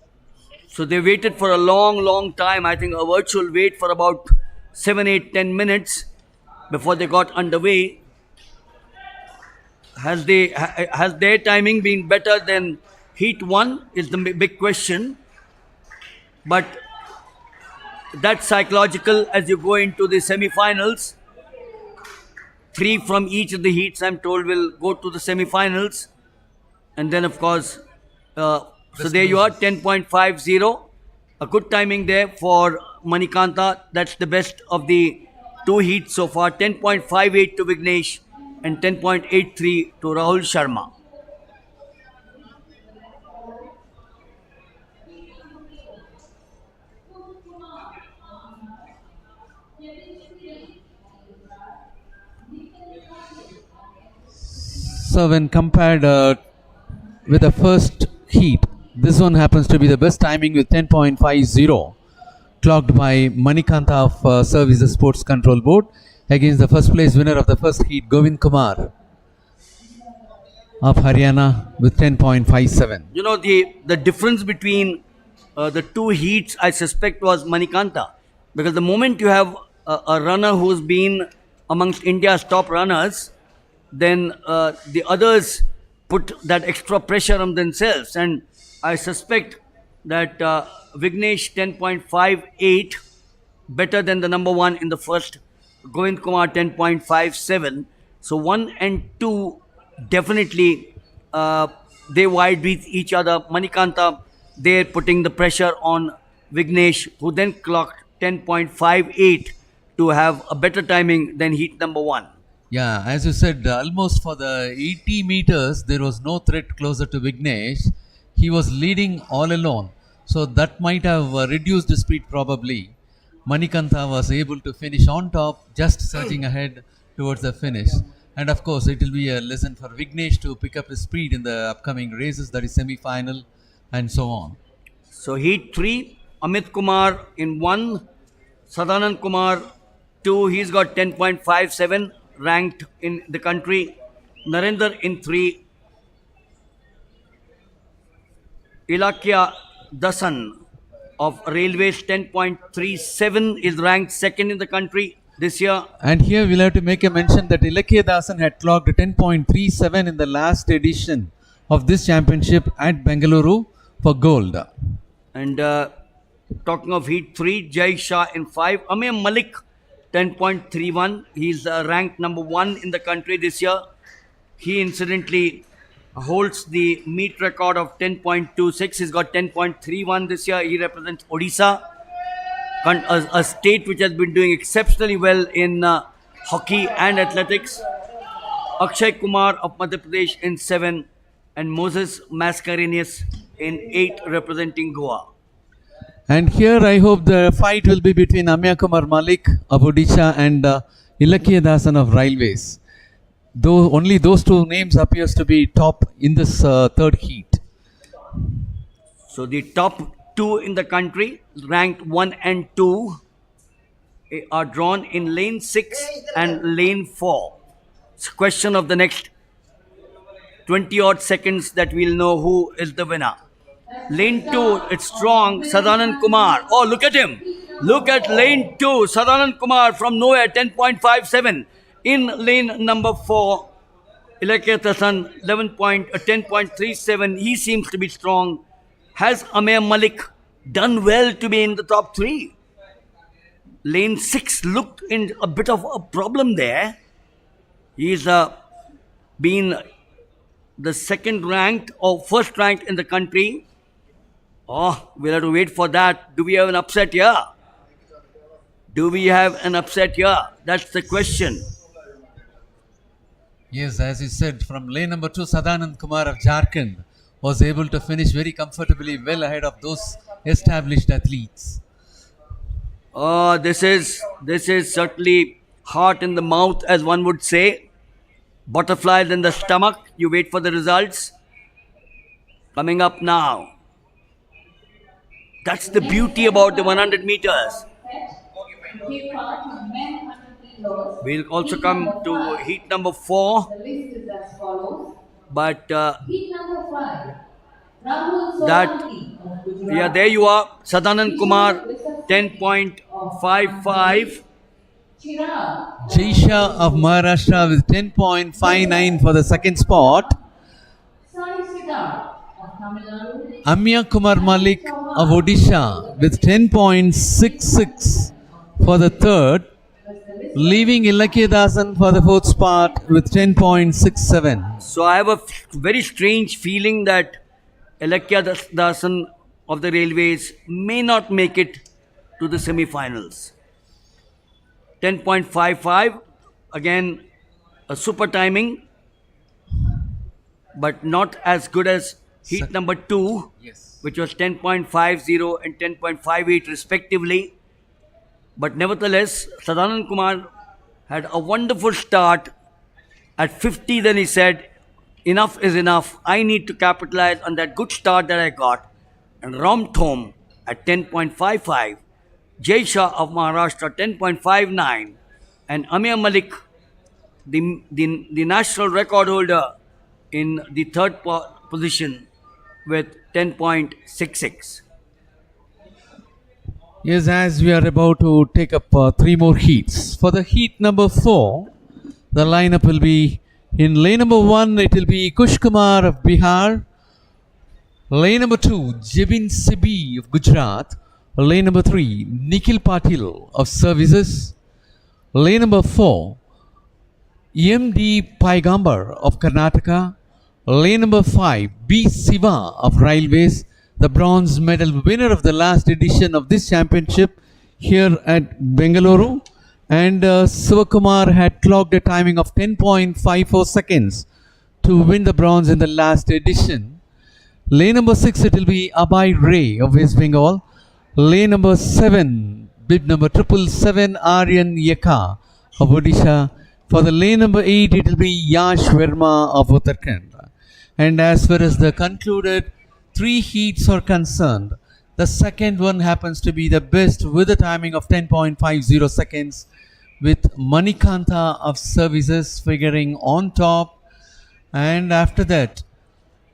So they waited for a long, long time. I think a virtual wait for about 7, 8, 10 minutes before they got underway. Has their timing been better than Heat 1 is the big question. But that's psychological as you go into the semi-finals. 3 from each of the heats, I'm told, will go to the semi-finals. And then, of course, so there you are, 10.50. A good timing there for Manikanta. That's the best of the 2 heats so far. 10.58 to Vignesh and 10.83 to Rahul Sharma. So when compared with the first heat, this one happens to be the best timing with 10.50, clocked by Manikanta of Services Sports Control Board against the first place winner of the first heat, Govind Kumar of Haryana with 10.57. You know, the difference between the 2 heats, I suspect, was Manikanta. Because the moment you have a runner who's been amongst India's top runners, then the others put that extra pressure on themselves. And I suspect that Vignesh 10.58, better than the number 1 in the first, Govind Kumar 10.57. So 1 and 2 definitely they wide with each other. Manikanta there putting the pressure on Vignesh, who then clocked 10.58 to have a better timing than heat number 1. Yeah, as you said, almost for the 80 meters, there was no threat closer to Vignesh. He was leading all alone. So that might have reduced the speed probably. Manikanta was able to finish on top, just surging ahead towards the finish. And of course, it will be a lesson for Vignesh to pick up his speed in the upcoming races, that is semi-final and so on. So heat 3, Amit Kumar in 1, Sadanand Kumar 2, he's got 10.57 ranked in the country. Narendra in 3, Ilakya Dasan of Railways 10.37 is ranked second in the country this year. And here we'll have to make a mention that Ilakya Dasan had clocked 10.37 in the last edition of this championship at Bengaluru for gold. And talking of Heat 3, Jai Shah in 5, Amir Malik 10.31, he's ranked number 1 in the country this year. He incidentally holds the meet record of 10.26. He's got 10.31 this year. He represents Odisha, a state which has been doing exceptionally well in hockey and athletics. Akshay Kumar of Madhya Pradesh in 7, and Moses Mascarenhas in 8, representing Goa. And here I hope the fight will be between Amya Kumar Malik of Odisha and Ilakya Dasan of Railways. Though only those two names appears to be top in this third heat. So the top 2 in the country, ranked 1 and 2, are drawn in lane 6 and lane 4. It's a question of the next 20 odd seconds that we'll know who is the winner. Lane 2, it's strong, Sadanand Kumar. Oh, look at him. Look at lane 2, Sadanand Kumar from nowhere, 10.57. In lane number 4, Ilakya Dasan, 10.37. He seems to be strong. Has Amir Malik done well to be in the top 3? Lane 6 looked in a bit of a problem there. He's been the second ranked or first ranked in the country. Oh, we'll have to wait for that. Do we have an upset here? Do we have an upset here? That's the question. Yes, as you said, from lane number 2, Sadanand Kumar of Jharkhand was able to finish very comfortably, well ahead of those established athletes. Oh, this is certainly heart in the mouth, as one would say. Butterflies in the stomach. You wait for the results. Coming up now. That's the beauty about the 100 meters. Take part in men 100 meters. We'll also come to heat number 4. The list is as follows. But Heat number 5. Rahul that, Solanki of Gujarat. yeah, there you are. Sadanand Kumar, 10.55. Chirag. Jaisha of Maharashtra with 10.59 for the second spot. Sai Siddharth of Tamil Nadu. Amya Kumar Malik of Odisha with 10.66 for the third, leaving Ilakya Dasan for the fourth spot with 10.67. So I have a very strange feeling that Ilakya Dasan of the Railways may not make it to the semi-finals. 10.55, again a super timing, but not as good as heat number 2, Yes. which was 10.50 and 10.58 respectively. But nevertheless, Sadanand Kumar had a wonderful start. At 50, then he said, enough is enough. I need to capitalize on that good start that I got. And romped home at 10.55. Jai Shah of Maharashtra, 10.59. And Amir Malik, the national record holder, in the third position with 10.66. Yes, as we are about to take up 3 more heats. For the heat number 4, the lineup will be in lane number 1, it will be Kush Kumar of Bihar. Lane number 2, Jebin Sibi of Gujarat. Lane number 3, Nikhil Patil of Services. Lane number 4, EMD Paigambar of Karnataka. Lane number 5, B. Siva of Railways, the bronze medal winner of the last edition of this championship here at Bengaluru. And Sivakumar had clocked a timing of 10.54 seconds to win the bronze in the last edition. Lane number 6, it will be Abhay Ray of West Bengal. Lane number 7, bib number 777, Aryan Yeka of Odisha. For the lane number 8, it will be Yash Verma of Uttarakhand. And as far as the concluded 3 heats are concerned, The second one happens to be the best with a timing of 10.50 seconds, with Manikanta of Services figuring on top. And after that,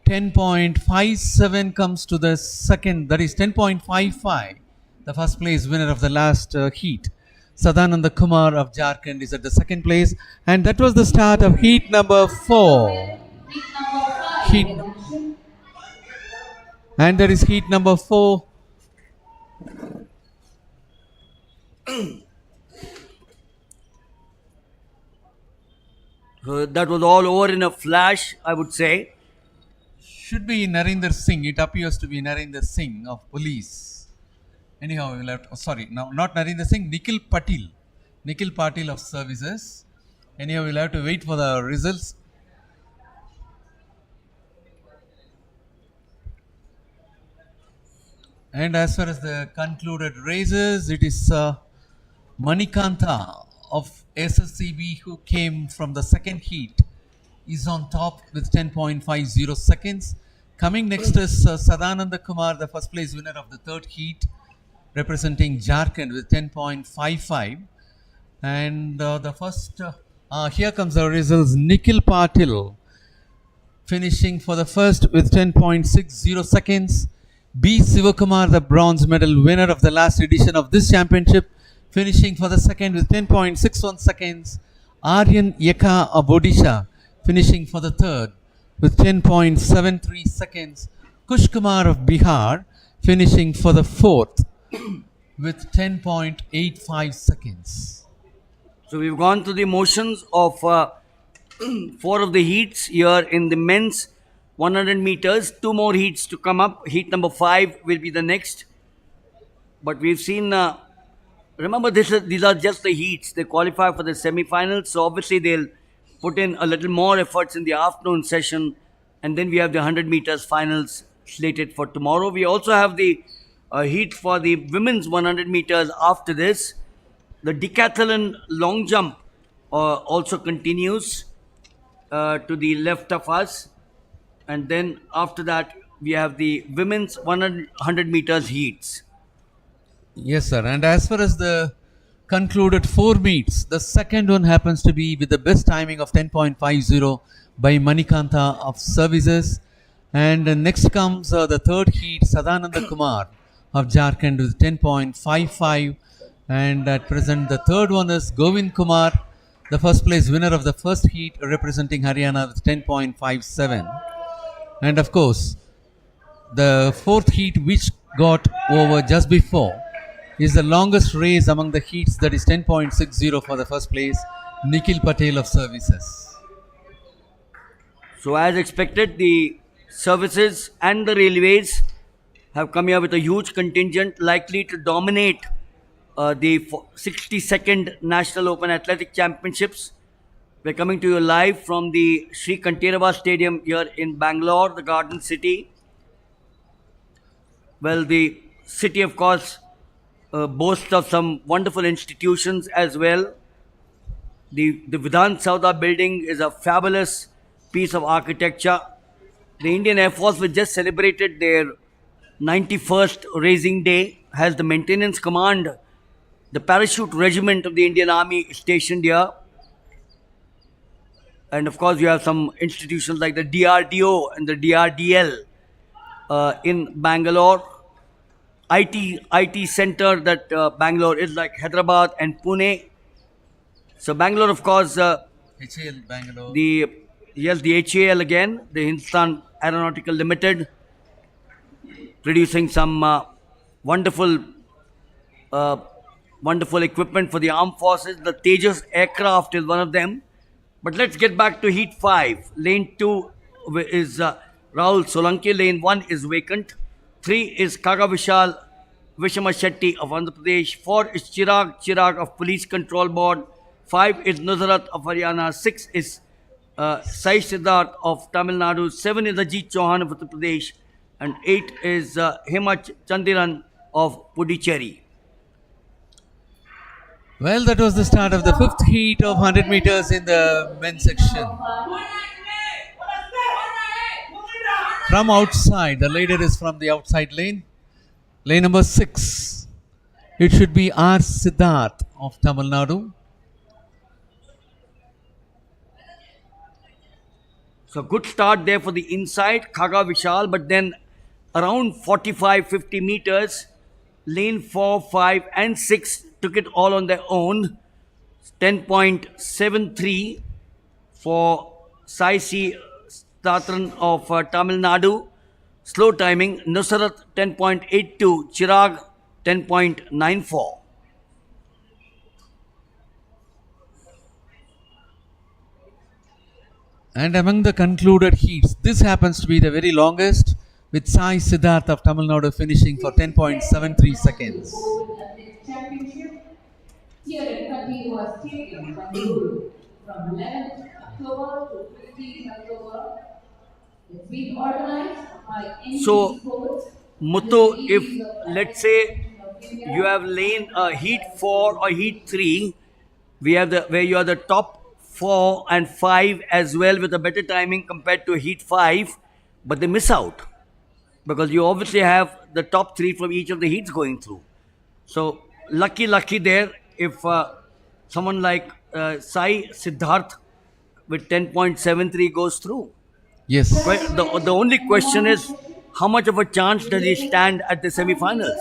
10.57 comes to the second, that is 10.55. The first place winner of the last heat, Sadananda Kumar of Jharkhand, is at the second place. And that was the start of heat number 4. Heat number 5. Heat, and there is heat number 4. That was all over in a flash, I would say. Should be Narendra Singh. It appears to be Narendra Singh of police. Anyhow, we'll have to, sorry, no, not Narendra Singh, Nikhil Patil. Nikhil Patil of Services. Anyhow, we'll have to wait for the results. And as far as the concluded races, it is Manikanta of SSCB, who came from the second heat, is on top with 10.50 seconds. Coming next is Sadananda Kumar, the first place winner of the third heat, representing Jharkhand with 10.55. And the first, here comes the results. Nikhil Patil finishing for the first with 10.60 seconds. B. Sivakumar, the bronze medal winner of the last edition of this championship, finishing for the second with 10.61 seconds. Aryan Yeka of Odisha finishing for the third with 10.73 seconds. Kush Kumar of Bihar finishing for the fourth with 10.85 seconds. So we've gone through the motions of 4 of the heats here in the men's 100 meters. 2 more heats to come up. Heat number 5 will be the next. But we've seen, remember these are just the heats. They qualify for the semi-finals. So obviously they'll put in a little more efforts in the afternoon session. And then we have the 100 meters finals slated for tomorrow. We also have the heat for the women's 100 meters after this. The decathlon long jump also continues to the left of us. And then after that, we have the women's 100 meters heats. Yes, sir. And as far as the concluded 4 meets, the second one happens to be with the best timing of 10.50 by Manikanta of Services. And next comes the third heat, Sadananda Kumar of Jharkhand with 10.55. And at present, the third one is Govind Kumar, the first place winner of the first heat, representing Haryana with 10.57. And of course, the fourth heat, which got over just before, is the longest race among the heats, that is 10.60 for the first place, Nikhil Patel of Services. So as expected, the services and the railways have come here with a huge contingent likely to dominate the 62nd National Open Athletic Championships. We're coming to you live from the Sri Kanterava Stadium here in Bangalore, the Garden City. Well, the city, of course, boasts of some wonderful institutions as well. The Vidhan Sauda building is a fabulous piece of architecture. The Indian Air Force, which just celebrated their 91st Raising Day, has the maintenance command. The parachute regiment of the Indian Army is stationed here. And of course, you have some institutions like the DRDO and the DRDL in Bangalore. IT center that Bangalore is like Hyderabad and Pune. So Bangalore, of course, HAL Bangalore. the HAL again, the Hindustan Aeronautical Limited, producing some wonderful equipment for the armed forces. The Tejas aircraft is one of them. But let's get back to Heat 5. Lane 2 is Rahul Solanki. Lane 1 is vacant. 3 is Kaga Vishal Vishama Shetty of Andhra Pradesh. 4 is Chirag of Police Control Board. 5 is Nuzrat of Haryana. 6 is Sai Siddharth of Tamil Nadu. 7 is Ajit Chauhan of Uttar Pradesh. And 8 is Hemant Chandiran of Puducherry. Well, that was the start of the fifth heat of 100 meters in the men's section. From outside, the leader is from the outside lane. Lane number 6. It should be R. Siddharth of Tamil Nadu. So good start there for the inside, Khaga Vishal, but then around 45-50 meters, lane 4, 5 and 6 took it all on their own. 10.73 for Sai C. Statran of Tamil Nadu. Slow timing, Nusrat 10.82, Chirag 10.94. And among the concluded heats, this happens to be the very longest, with Sai Siddharth of Tamil Nadu finishing for 10.73 seconds. Gold Athletics Championship here at Kandiwa Stadium, Bangalore, from 11th October to 15th October. It's been organized by NG So, Sports. Muthu, if let's say you have lane heat 4 or heat 3, we have the where you are the top 4 and 5 as well with a better timing compared to heat 5, but they miss out because you obviously have the top 3 from each of the heats going through. So lucky there if someone like Sai Siddharth with 10.73 goes through. Yes. The only question is how much of a chance does he stand at the semi-finals?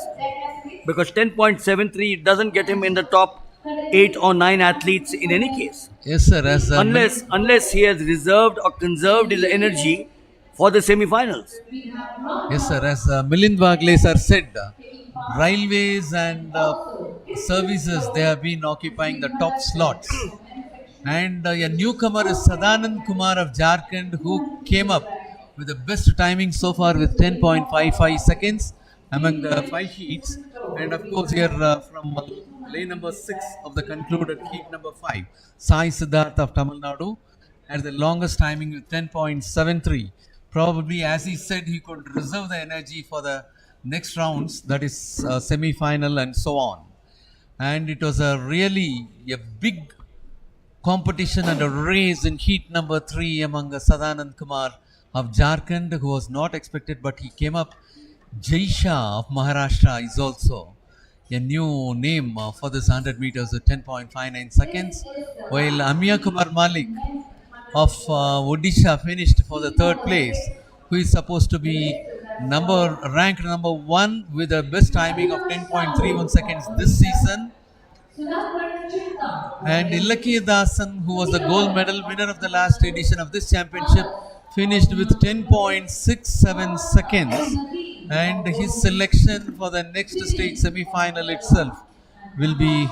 Because 10.73 doesn't get him in the top 8 or 9 athletes in any case. Yes, sir. As Unless he has reserved or conserved his energy for the semi-finals. Yes, sir. As Milind Wagle sir said, railways and services, they have been occupying the top slots. And a newcomer is Sadanand Kumar of Jharkhand, who came up with the best timing so far with 10.55 seconds among the 5 heats. And of course, here from lane number 6 of the concluded heat number 5, Sai Siddharth of Tamil Nadu had the longest timing with 10.73. Probably, as he said, he could reserve the energy for the next rounds, that is semi-final and so on. And it was a really a big competition and a race in heat number 3 among Sadanand Kumar of Jharkhand, who was not expected, but he came up. Jaisha of Maharashtra is also a new name for this 100 meters at 10.59 seconds, while Amia Kumar Malik of Odisha finished for the 3rd place, who is supposed to be ranked number 1 with the best timing of 10.31 seconds this season. And Ilaki Dasan, who was the gold medal winner of the last edition of this championship, finished with 10.67 seconds. And his selection for the next stage semi-final itself will be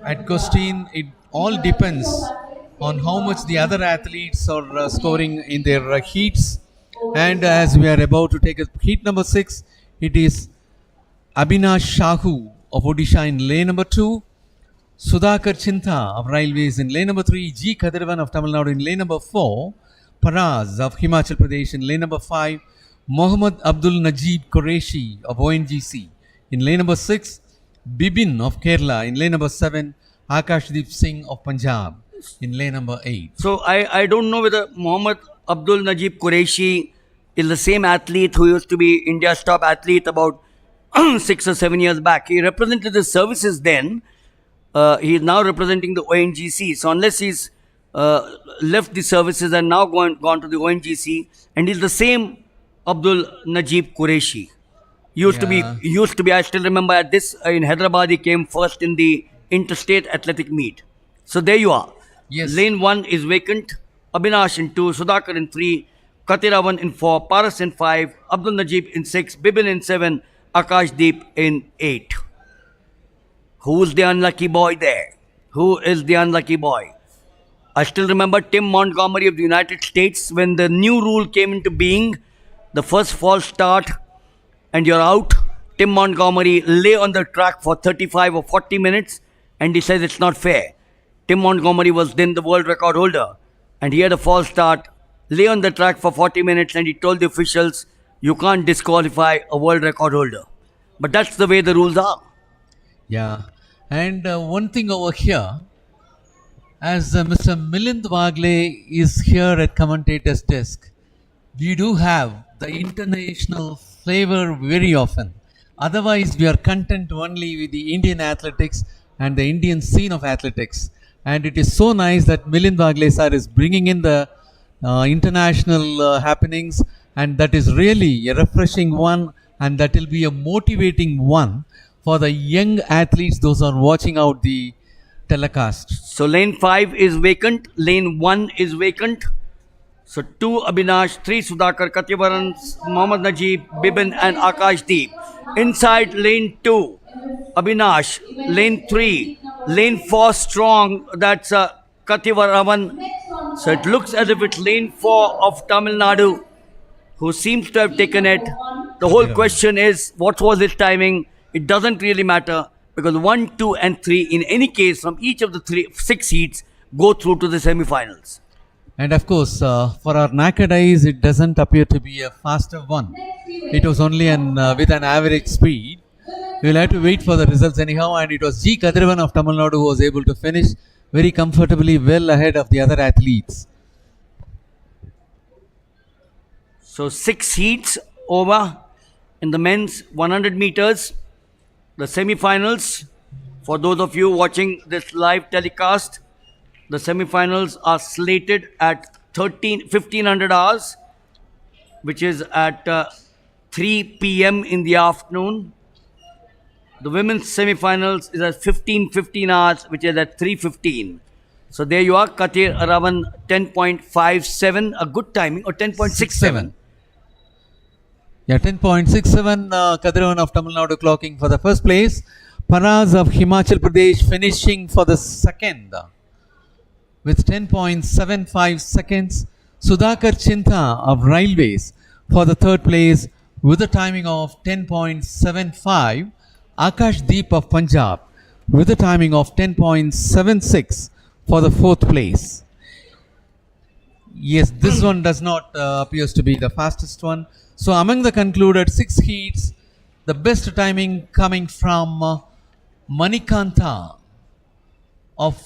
at question. It all depends on how much the other athletes are scoring in their heats. And as we are about to take heat number 6, it is Abhinash Shahu of Odisha in lane number 2, Sudhakar Chinta of Railways in lane number 3, G. Kadirvan of Tamil Nadu in lane number 4, Paraz of Himachal Pradesh in lane number 5, Mohammad Abdul Najib Qureshi of ONGC in lane number 6, Bibin of Kerala in lane number 7, Akashdeep Singh of Punjab in lane number 8. So I don't know whether Mohammad Abdul Najib Qureshi is the same athlete who used to be India's top athlete about 6 or 7 years back. He represented the services then. He is now representing the ONGC. So unless he's left the services and now gone to the ONGC, and he's the same Abdul Najib Qureshi. Used to be. I still remember at this in Hyderabad he came first in the interstate athletic meet. So there you are. Yes. Lane 1 is vacant. Abhinash in 2, Sudhakar in 3, Katiravan in 4, Paras in 5, Abdul Najib in 6, Bibin in 7, Akashdeep in 8. Who's the unlucky boy there? Who is the unlucky boy? I still remember Tim Montgomery of the United States when the new rule came into being, the first false start and you're out. Tim Montgomery lay on the track for 35 or 40 minutes and he says it's not fair. Tim Montgomery was then the world record holder and he had a false start, lay on the track for 40 minutes and he told the officials, you can't disqualify a world record holder. But that's the way the rules are. Yeah. And one thing over here, as Mr. Milind Wagle is here at commentator's desk, we do have the international flavor very often. Otherwise, we are content only with the Indian athletics and the Indian scene of athletics. And it is so nice that Milind Wagle sir is bringing in the international happenings, and that is really a refreshing one, and that will be a motivating one for the young athletes, those who are watching out the telecast. So lane 5 is vacant, lane 1 is vacant. So 2 Abhinash, 3 Sudhakar, Kativaran, Mohammad Najib, Bibin and Akash Deep. Inside lane 2, Abhinash, lane 3, lane 4 strong, that's Kativaraman. So it looks as if it's lane 4 of Tamil Nadu who seems to have taken it. The whole question is, what was his timing? It doesn't really matter because 1, 2 and 3 in any case from each of the 6 heats go through to the semi-finals. And of course, for our naked eyes, it doesn't appear to be a faster one. It was only with an average speed. We will have to wait for the results anyhow. And it was G. Kadrivan of Tamil Nadu who was able to finish very comfortably, well ahead of the other athletes. So 6 heats over in the men's 100 meters, the semi-finals. For those of you watching this live telecast, the semi-finals are slated at 1500 hours, which is at 3 p.m. in the afternoon. The women's semi-finals is at 15 hours, which is at 3:15. So there you are, Katir Ravan 10.57, a good timing, or 10.67. Yeah, 10.67, Kadiravan of Tamil Nadu clocking for the first place. Paraz of Himachal Pradesh finishing for the second with 10.75 seconds. Sudhakar Chinta of Railways for the third place with a timing of 10.75. Akash Deep of Punjab with a timing of 10.76 for the fourth place. Yes, this one does not appears to be the fastest one. So among the concluded 6 heats, the best timing coming from Manikanta of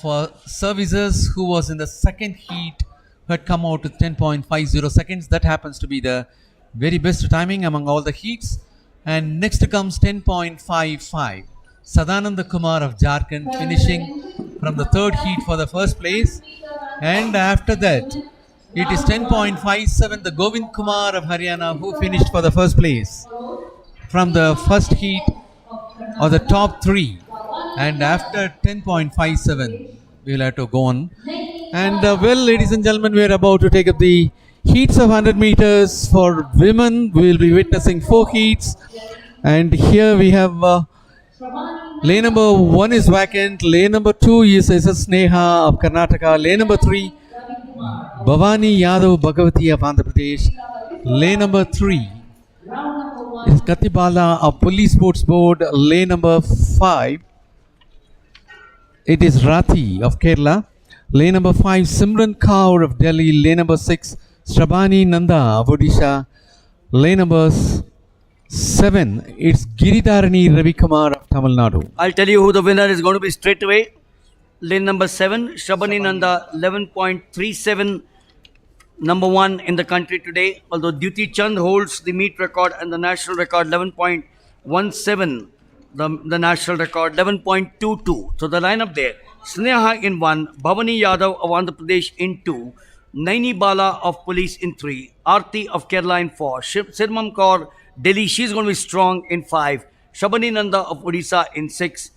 services, who was in the second heat, who had come out with 10.50 seconds. That happens to be the very best timing among all the heats. And next comes 10.55. Sadananda Kumar of Jharkhand finishing from the third heat for the first place. And after that, it is 10.57, the Govind Kumar of Haryana, who finished for the first place from the first heat, or the top 3. And after 10.57, we will have to go on. And well, ladies and gentlemen, we are about to take up the heats of 100 meters. For women, we will be witnessing 4 heats. And here we have lane number 1 is vacant, lane number 2 is SS Sneha of Karnataka, lane number 3 Bhavani Yadav Bhagavati of Andhra Pradesh, lane number 3 is Katibala of Police Sports Board, lane number 5 it is Rathi of Kerala, lane number 5 Simran Kaur of Delhi, lane number 6 Shrabani Nanda of Odisha, lane number 7 it's Giridharani Ravi Kumar of Tamil Nadu. I'll tell you who the winner is going to be straight away. Lane number 7, Shabani Nanda, 11.37, number 1 in the country today. Although Duty Chand holds the meet record and the national record, 11.17, the national record, 11.22. So the lineup there, Sneha in 1, Bhavani Yadav of Andhra Pradesh in 2, Naini Bala of Police in 3, Aarti of Kerala in 4, Sirmam Kaur, Delhi, she's going to be strong in 5, Shabani Nanda of Odisha in 6,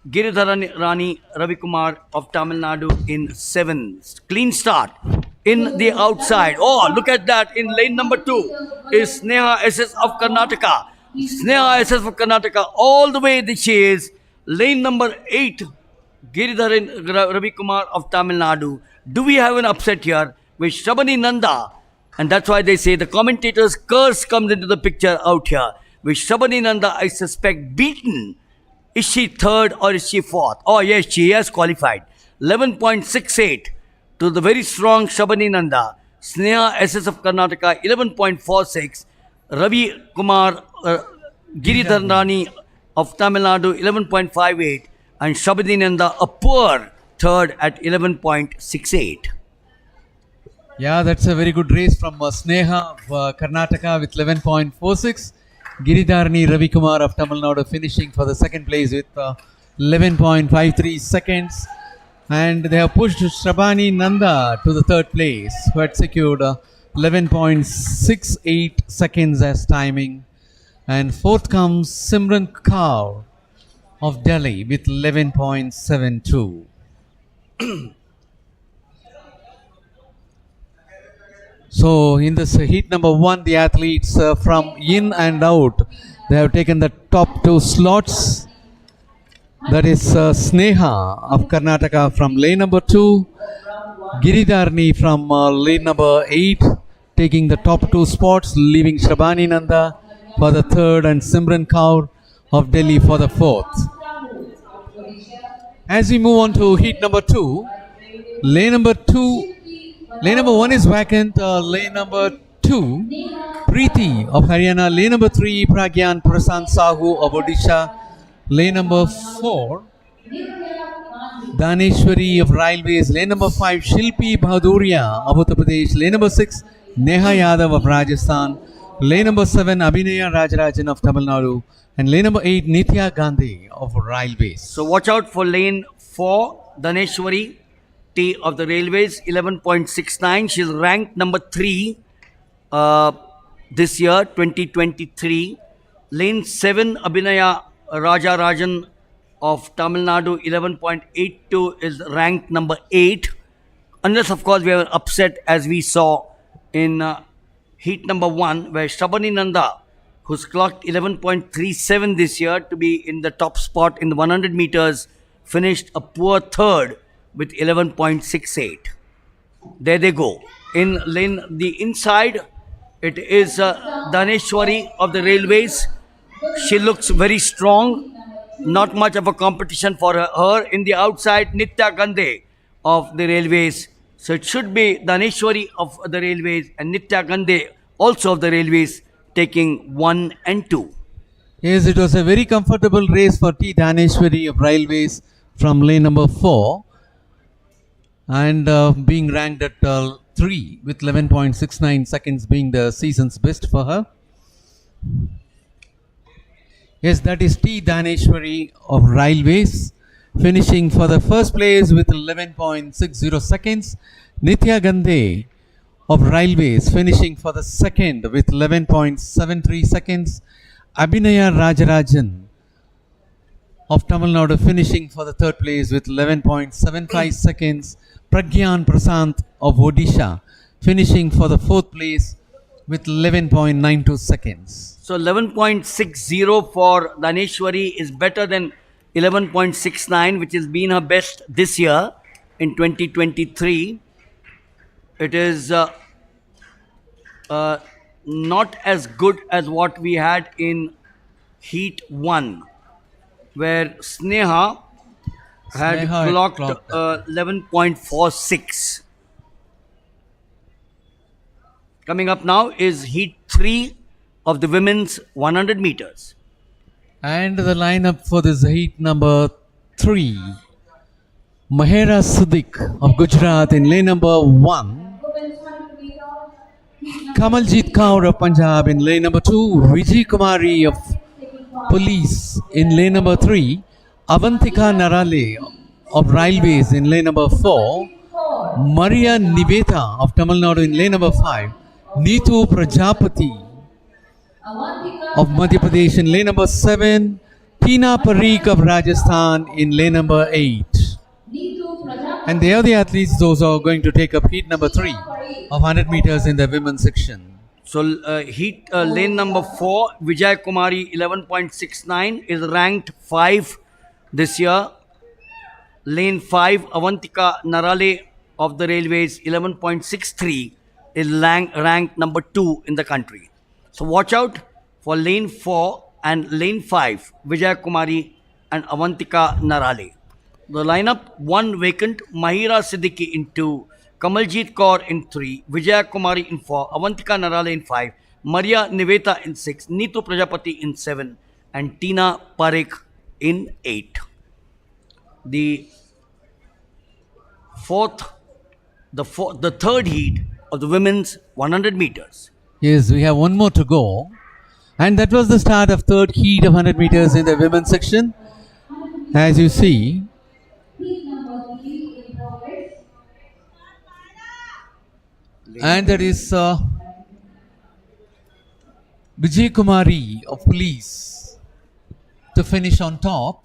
Giridharani Ravi Kumar of Tamil Nadu in 7. Clean start in the outside. Oh, look at that. In lane number 2 is Sneha SS of Karnataka. Sneha SS of Karnataka all the way she is. Lane number 8, Giridharan Ravi Kumar of Tamil Nadu. Do we have an upset here with Shabani Nanda? And that's why they say the commentator's curse comes into the picture out here. With Shabani Nanda, I suspect, beaten. Is she third or is she fourth? Oh yes, she has qualified. 11.68 to the very strong Shabani Nanda. Sneha SS of Karnataka, 11.46. Ravi Kumar Giridharani of Tamil Nadu, 11.58. And Shabani Nanda, a poor third at 11.68. Yeah, that's a very good race from Sneha of Karnataka with 11.46. Giridharani Ravikumar of Tamil Nadu finishing for the second place with 11.53 seconds. And they have pushed Shrabani Nanda to the third place, who had secured 11.68 seconds as timing. And fourth comes Simran Kaur of Delhi with 11.72. So in this heat number 1, the athletes from in and out, they have taken the top 2 slots. That is Sneha of Karnataka from lane number 2, Giridharani from lane number 8, taking the top 2 spots, leaving Shrabani Nanda for the third and Simran Kaur of Delhi for the fourth. As we move on to heat number 2, lane number 1 is vacant, lane number 2, Preeti of Haryana, lane number 3, Pragyan Prasant Sahu of Odisha, lane number 4, Daneshwari of Railways, lane number 5, Shilpi Bhaduria of Uttar Pradesh, lane number 6, Neha Yadav of Rajasthan, lane number 7, Abhinaya Rajarajan of Tamil Nadu, and lane number 8, Nitya Gandhi of Railways. So watch out for lane 4, Daneshwari T of the Railways, 11.69. She's ranked number 3 this year, 2023. Lane 7, Abhinaya Rajarajan of Tamil Nadu, 11.82, is ranked number 8. Unless, of course, we were upset as we saw in heat number 1, where Shrabani Nanda, who's clocked 11.37 this year to be in the top spot in the 100 meters, finished a poor third with 11.68. There they go. In lane the inside, it is Daneshwari of the Railways. She looks very strong. Not much of a competition for her. In the outside, Nitya Gandhi of the Railways. So it should be Daneshwari of the Railways and Nitya Gandhi also of the Railways taking 1 and 2. Yes, it was a very comfortable race for T. Daneshwari of Railways from lane number 4 and being ranked at 3 with 11.69 seconds being the season's best for her. Yes, that is T. Daneshwari of Railways finishing for the first place with 11.60 seconds. Nitya Gandhi of Railways finishing for the second with 11.73 seconds. Abhinaya Rajarajan of Tamil Nadu finishing for the third place with 11.75 seconds. Pragyan Prasant of Odisha finishing for the fourth place with 11.92 seconds. So 11.60 for Daneshwari is better than 11.69, which has been her best this year in 2023. It is not as good as what we had in heat 1, where Sneha had Sneha had clocked clocked 11.46. Coming up now is heat 3 of the women's 100 meters. And the lineup for this heat number 3, Mahera Siddiq of Gujarat in lane number 1, Kamaljit Kaur of Punjab in lane number 2, Vijay Kumari of Police in lane number 3, Avantika Narale of Railways in lane number 4, Maria Niveta of Tamil Nadu in lane number 5, Neetu Prajapati of Madhya Pradesh in lane number 7, Tina Parikh of Rajasthan in lane number 8. And they are the athletes, those are going to take up heat number 3 of 100 meters in the women's section. So lane number 4, Vijay Kumari 11.69 is ranked 5 this year. Lane 5, Avantika Narale of the Railways 11.63 is ranked number 2 in the country. So watch out for lane 4 and lane 5, Vijay Kumari and Avantika Narale. The lineup: 1 vacant, Mahira Siddiqui in 2, Kamaljit Kaur in 3, Vijay Kumari in 4, Avantika Narale in 5, Maria Niveta in 6, Neetu Prajapati in 7, and Tina Parikh in 8. The third heat of the women's 100 meters. Yes, we have one more to go. And that was the start of third heat of 100 meters in the women's section. As you see, Heat number 3 in progress. and there is Vijay Kumari of police to finish on top.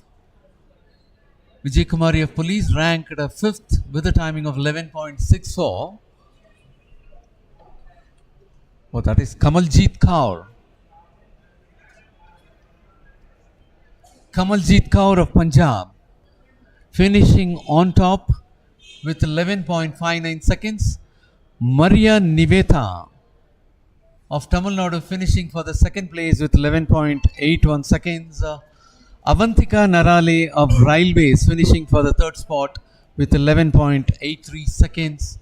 Vijay Kumari of police ranked 5th with a timing of 11.64. Oh, that is Kamaljeet Kaur. Kamaljeet Kaur of Punjab finishing on top with 11.59 seconds. Maria Niveta of Tamil Nadu finishing for the second place with 11.81 seconds. Avantika Narale of Railways finishing for the third spot with 11.83 seconds.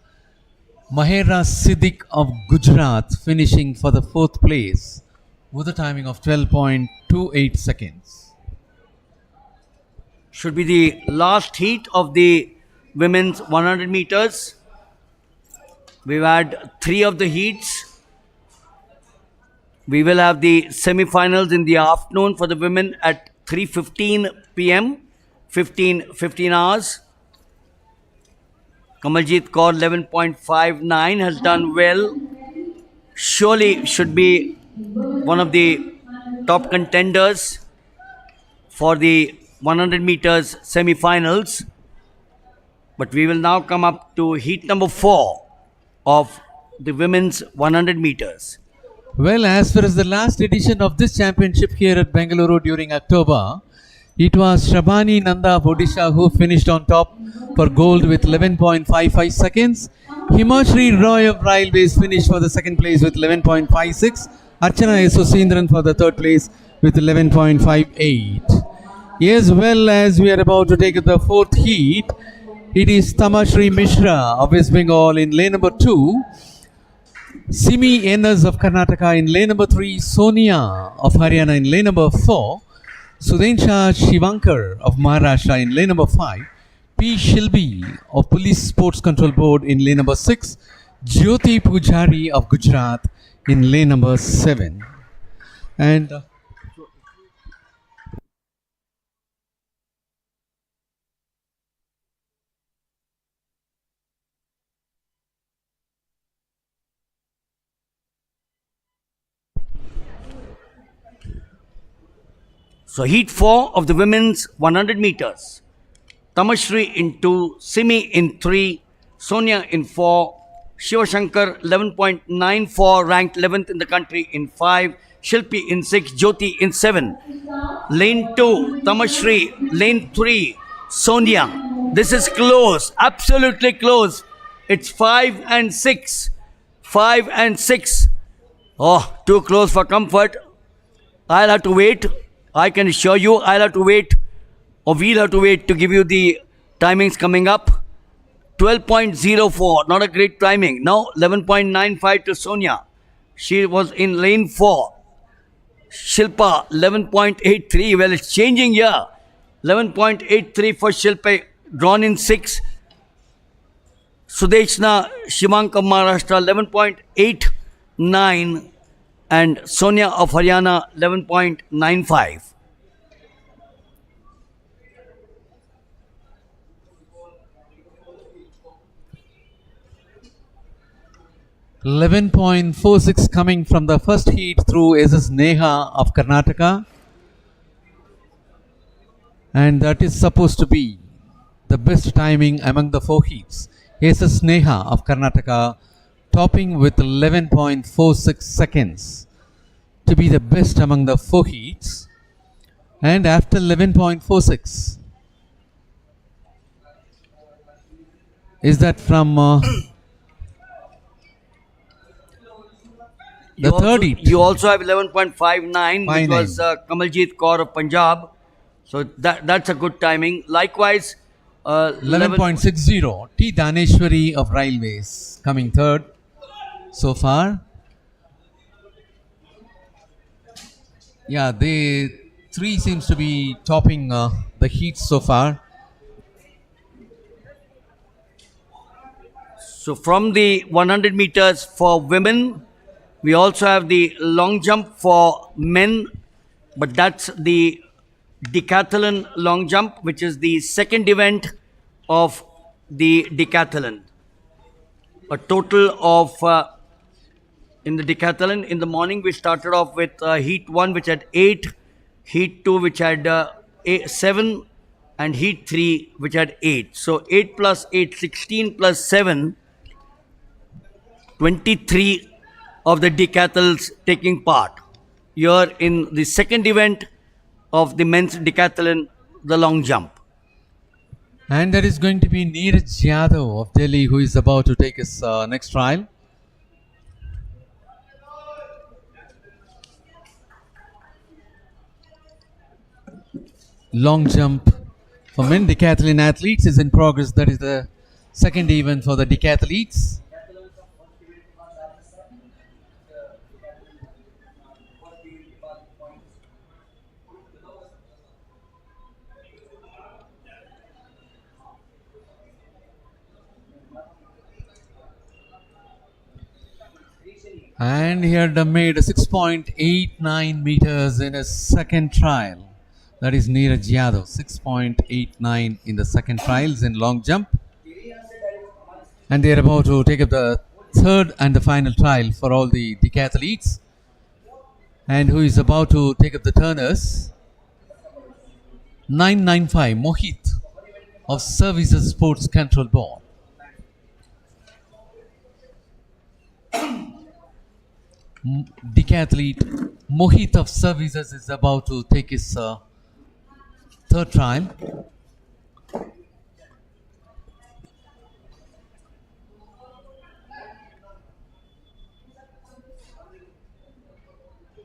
Mahera Siddiq of Gujarat finishing for the fourth place with a timing of 12.28 seconds. Should be the last heat of the women's 100 meters. We've had 3 of the heats. We will have the semi-finals in the afternoon for the women at 3:15 p.m. 15 hours. Kamaljeet Kaur 11.59 has done well. Surely should be one of the top contenders for the 100 meters semi-finals. But we will now come up to heat number 4 of the women's 100 meters. Well, as far as the last edition of this championship here at Bengaluru during October, it was Shabani Nanda of Odisha who finished on top for gold with 11.55 seconds. Himashri Roy of Railways finished for the second place with 11.56. Archana Yasosindran for the third place with 11.58. As well as we are about to take the fourth heat, it is Tamashri Mishra of West Bengal in lane number 2. Simi Enas of Karnataka in lane number 3, Sonia of Haryana in lane number 4, Sudensha Shivankar of Maharashtra in lane number 5, P. Shilby of Police Sports Control Board in lane number 6, Jyoti Pujari of Gujarat in lane number 7. And So heat 4 of the women's 100 meters. Tamashri in 2, Simi in 3, Sonia in 4, Shivashankar 11.94 ranked 11th in the country in 5, Shilpi in 6, Jyoti in 7. Lane 2, Tamashri. Lane 3, Sonia. This is close, absolutely close. It's 5 and 6. 5 and 6. Oh, too close for comfort. I'll have to wait. I can assure you I'll have to wait, or we'll have to wait to give you the timings coming up. 12.04, not a great timing. Now 11.95 to Sonia. She was in lane 4. Shilpa 11.83. Well, it's changing here. 11.83 for Shilpa, drawn in 6. Sudeshna Shivank of Maharashtra 11.89. And Sonia of Haryana 11.95. 11.46 coming from the first heat through SS Neha of Karnataka. And that is supposed to be the best timing among the 4 heats. SS Neha of Karnataka topping with 11.46 seconds to be the best among the 4 heats. And after 11.46 is that from the third heat. You also have 11.59, which was Kamaljeet Kaur of Punjab. So that's a good timing. Likewise, 11.60 T. Daneshwari of Railways coming third so far. Yeah, the 3 seems to be topping the heats so far. So from the 100 meters for women, We also have the long jump for men, but that's the decathlon long jump, which is the second event of the decathlon. A total of in the decathlon in the morning we started off with heat 1 which had 8, heat 2 which had 7, and heat 3 which had 8. So 8 plus 8, 16 plus 7, 23 of the decathlons taking part here in the second event of the men's decathlon, the long jump. And there is going to be Neeraj Yadav of Delhi who is about to take his next trial. Long jump for men decathlon athletes is in progress. That is the second event for the decathletes. And he had made 6.89 meters in his second trial. That is Neeraj Yadav, 6.89 in the second trials in long jump. And they are about to take up the third and the final trial for all the decathletes. And who is about to take up the turners? 995 Mohit of Services Sports Control Board. Decathlete Mohit of Services is about to take his third trial.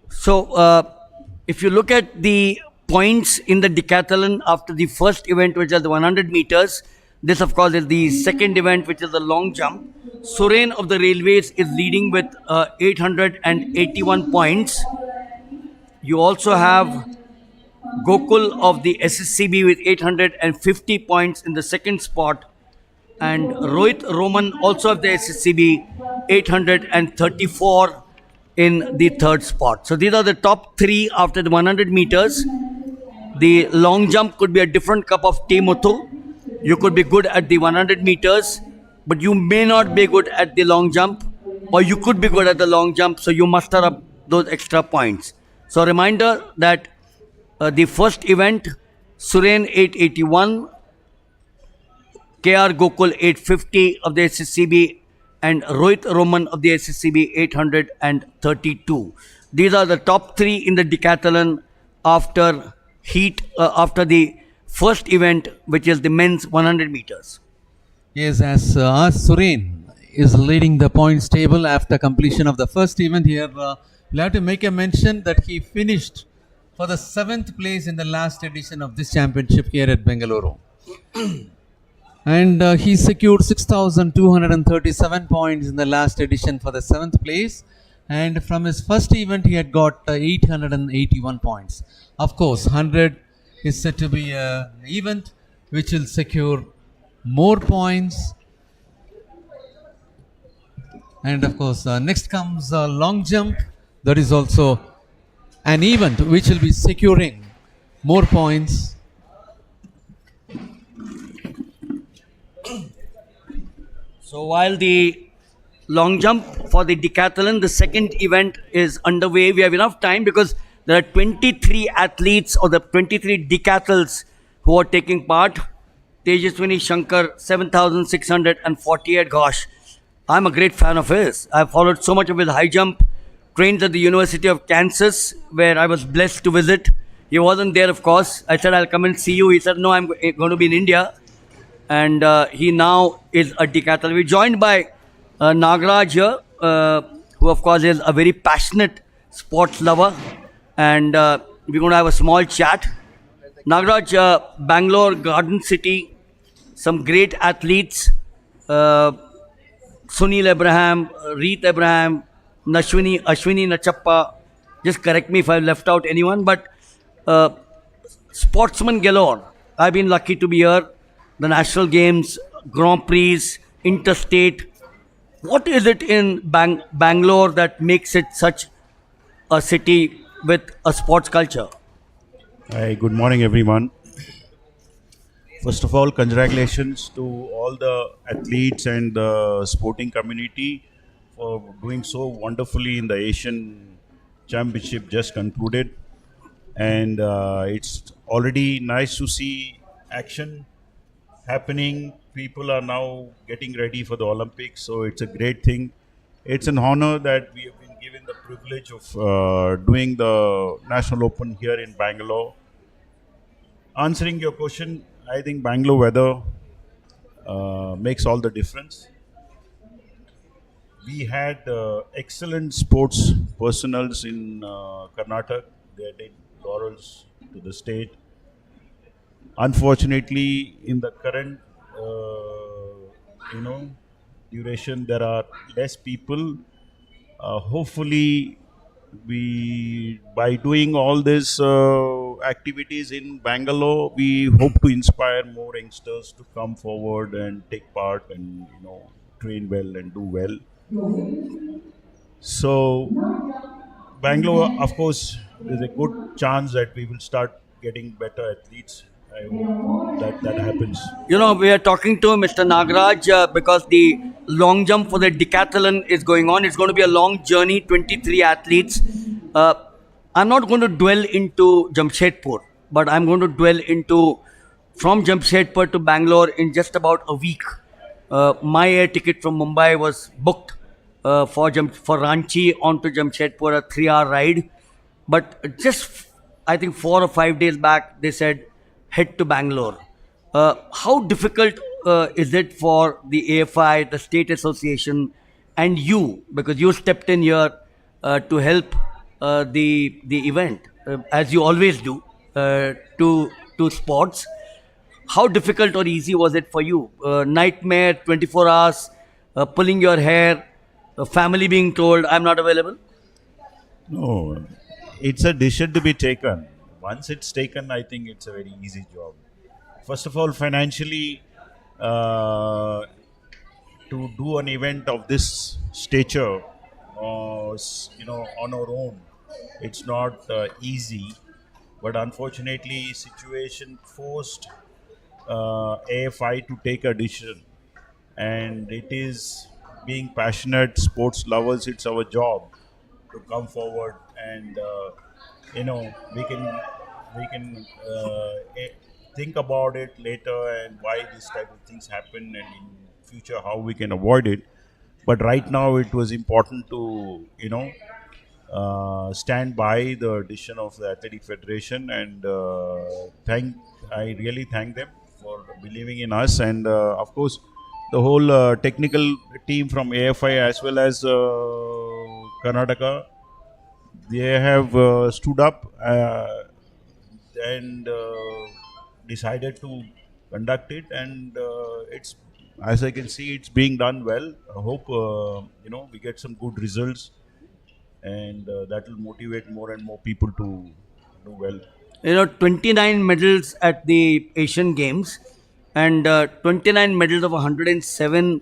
So, if you look at the points in the decathlon after the first event, which is the 100 meters, this of course is the second event, which is the long jump. Suren of the Railways is leading with 881 points. You also have Gokul of the SSCB with 850 points in the second spot, and Rohit Roman also of the SSCB 834 in the third spot. So these are the top three after the 100 meters. The long jump could be a different cup of tea muthu. You could be good at the 100 meters, but you may not be good at the long jump, or you could be good at the long jump, so you muster up those extra points. So a reminder that the first event, Suren 881, KR Gokul 850 of the SSCB, and Rohit Roman of the SSCB 832. These are the top three in the decathlon after after the first event, which is the men's 100 meters. Yes, as Suren is leading the points table after completion of the first event here, we'll have to make a mention that he finished for the 7th place in the last edition of this championship here at Bengaluru. And he secured 6,237 points in the last edition for the 7th place. And from his first event, he had got 881 points. Of course, 100 is said to be an event which will secure more points. And of course, next comes long jump. That is also an event which will be securing more points. So while the long jump for the decathlon, the second event is underway, we have enough time because there are 23 athletes or the 23 decathletes who are taking part. Tejaswini Shankar, 7,648. Gosh, I'm a great fan of his. I've followed so much of his high jump, trained at the University of Kansas, where I was blessed to visit. He wasn't there, of course. I said, I'll come and see you. He said, no, I'm going to be in India. And he now is a decathlete. We're joined by Nagaraj here, who of course is a very passionate sports lover, and we're going to have a small chat. Nagaraj, Bangalore, Garden City, some great athletes, Sunil Abraham, Reet Abraham, Ashwini Nachappa. Just correct me if I left out anyone, but sportsman galore. I've been lucky to be here. The national games, Grand Prix, interstate, What is it in Bangalore that makes it such a city with a sports culture? Hi, good morning, everyone. First of all, congratulations to all the athletes and the sporting community for doing so wonderfully in the Asian Championship just concluded. And it's already nice to see action happening. People are now getting ready for the Olympics, so it's a great thing. It's an honor that we have been given the privilege of doing the National Open here in Bangalore. Answering your question, I think Bangalore weather makes all the difference. We had excellent sports personals in Karnataka. They did laurels to the state. Unfortunately, in the current, you know, duration, there are less people. Hopefully, we by doing all these activities in Bangalore, we hope to inspire more youngsters to come forward and take part and train well and do well. So Bangalore, of course, there's a good chance that we will start getting better athletes. I hope that happens. We are talking to Mr. Nagaraj because the long jump for the decathlon is going on. It's going to be a long journey, 23 athletes. Uh, I'm not going to dwell into Jamshedpur, but I'm going to dwell into from Jamshedpur to Bangalore in just about a week. My air ticket from Mumbai was booked for Ranchi onto Jamshedpur, a 3 hour ride. But just, I think, 4 or 5 days back, they said head to Bangalore. How difficult is it for the AFI, the state association, and you, because you stepped in here to help the event, as you always do, to sports? How difficult or easy was it for you? Nightmare, 24 hours, pulling your hair, family being told, I'm not available? No, it's a decision to be taken. Once it's taken, I think it's a very easy job. First of all, financially, uh, to do an event of this stature, on our own, it's not easy. But unfortunately, situation forced AFI to take a decision, and it is being passionate sports lovers. It's our job to come forward and we can think about it later and why this type of things happen and in future how we can avoid it. But right now it was important to stand by the decision of the athletic federation, and thank I really thank them for believing in us, and of course the whole technical team from AFI as well as Karnataka. They have stood up and decided to conduct it, and it's, as I can see, it's being done well. I hope we get some good results, and that will motivate more and more people to do well. 29 medals at the Asian Games and 29 medals of 107.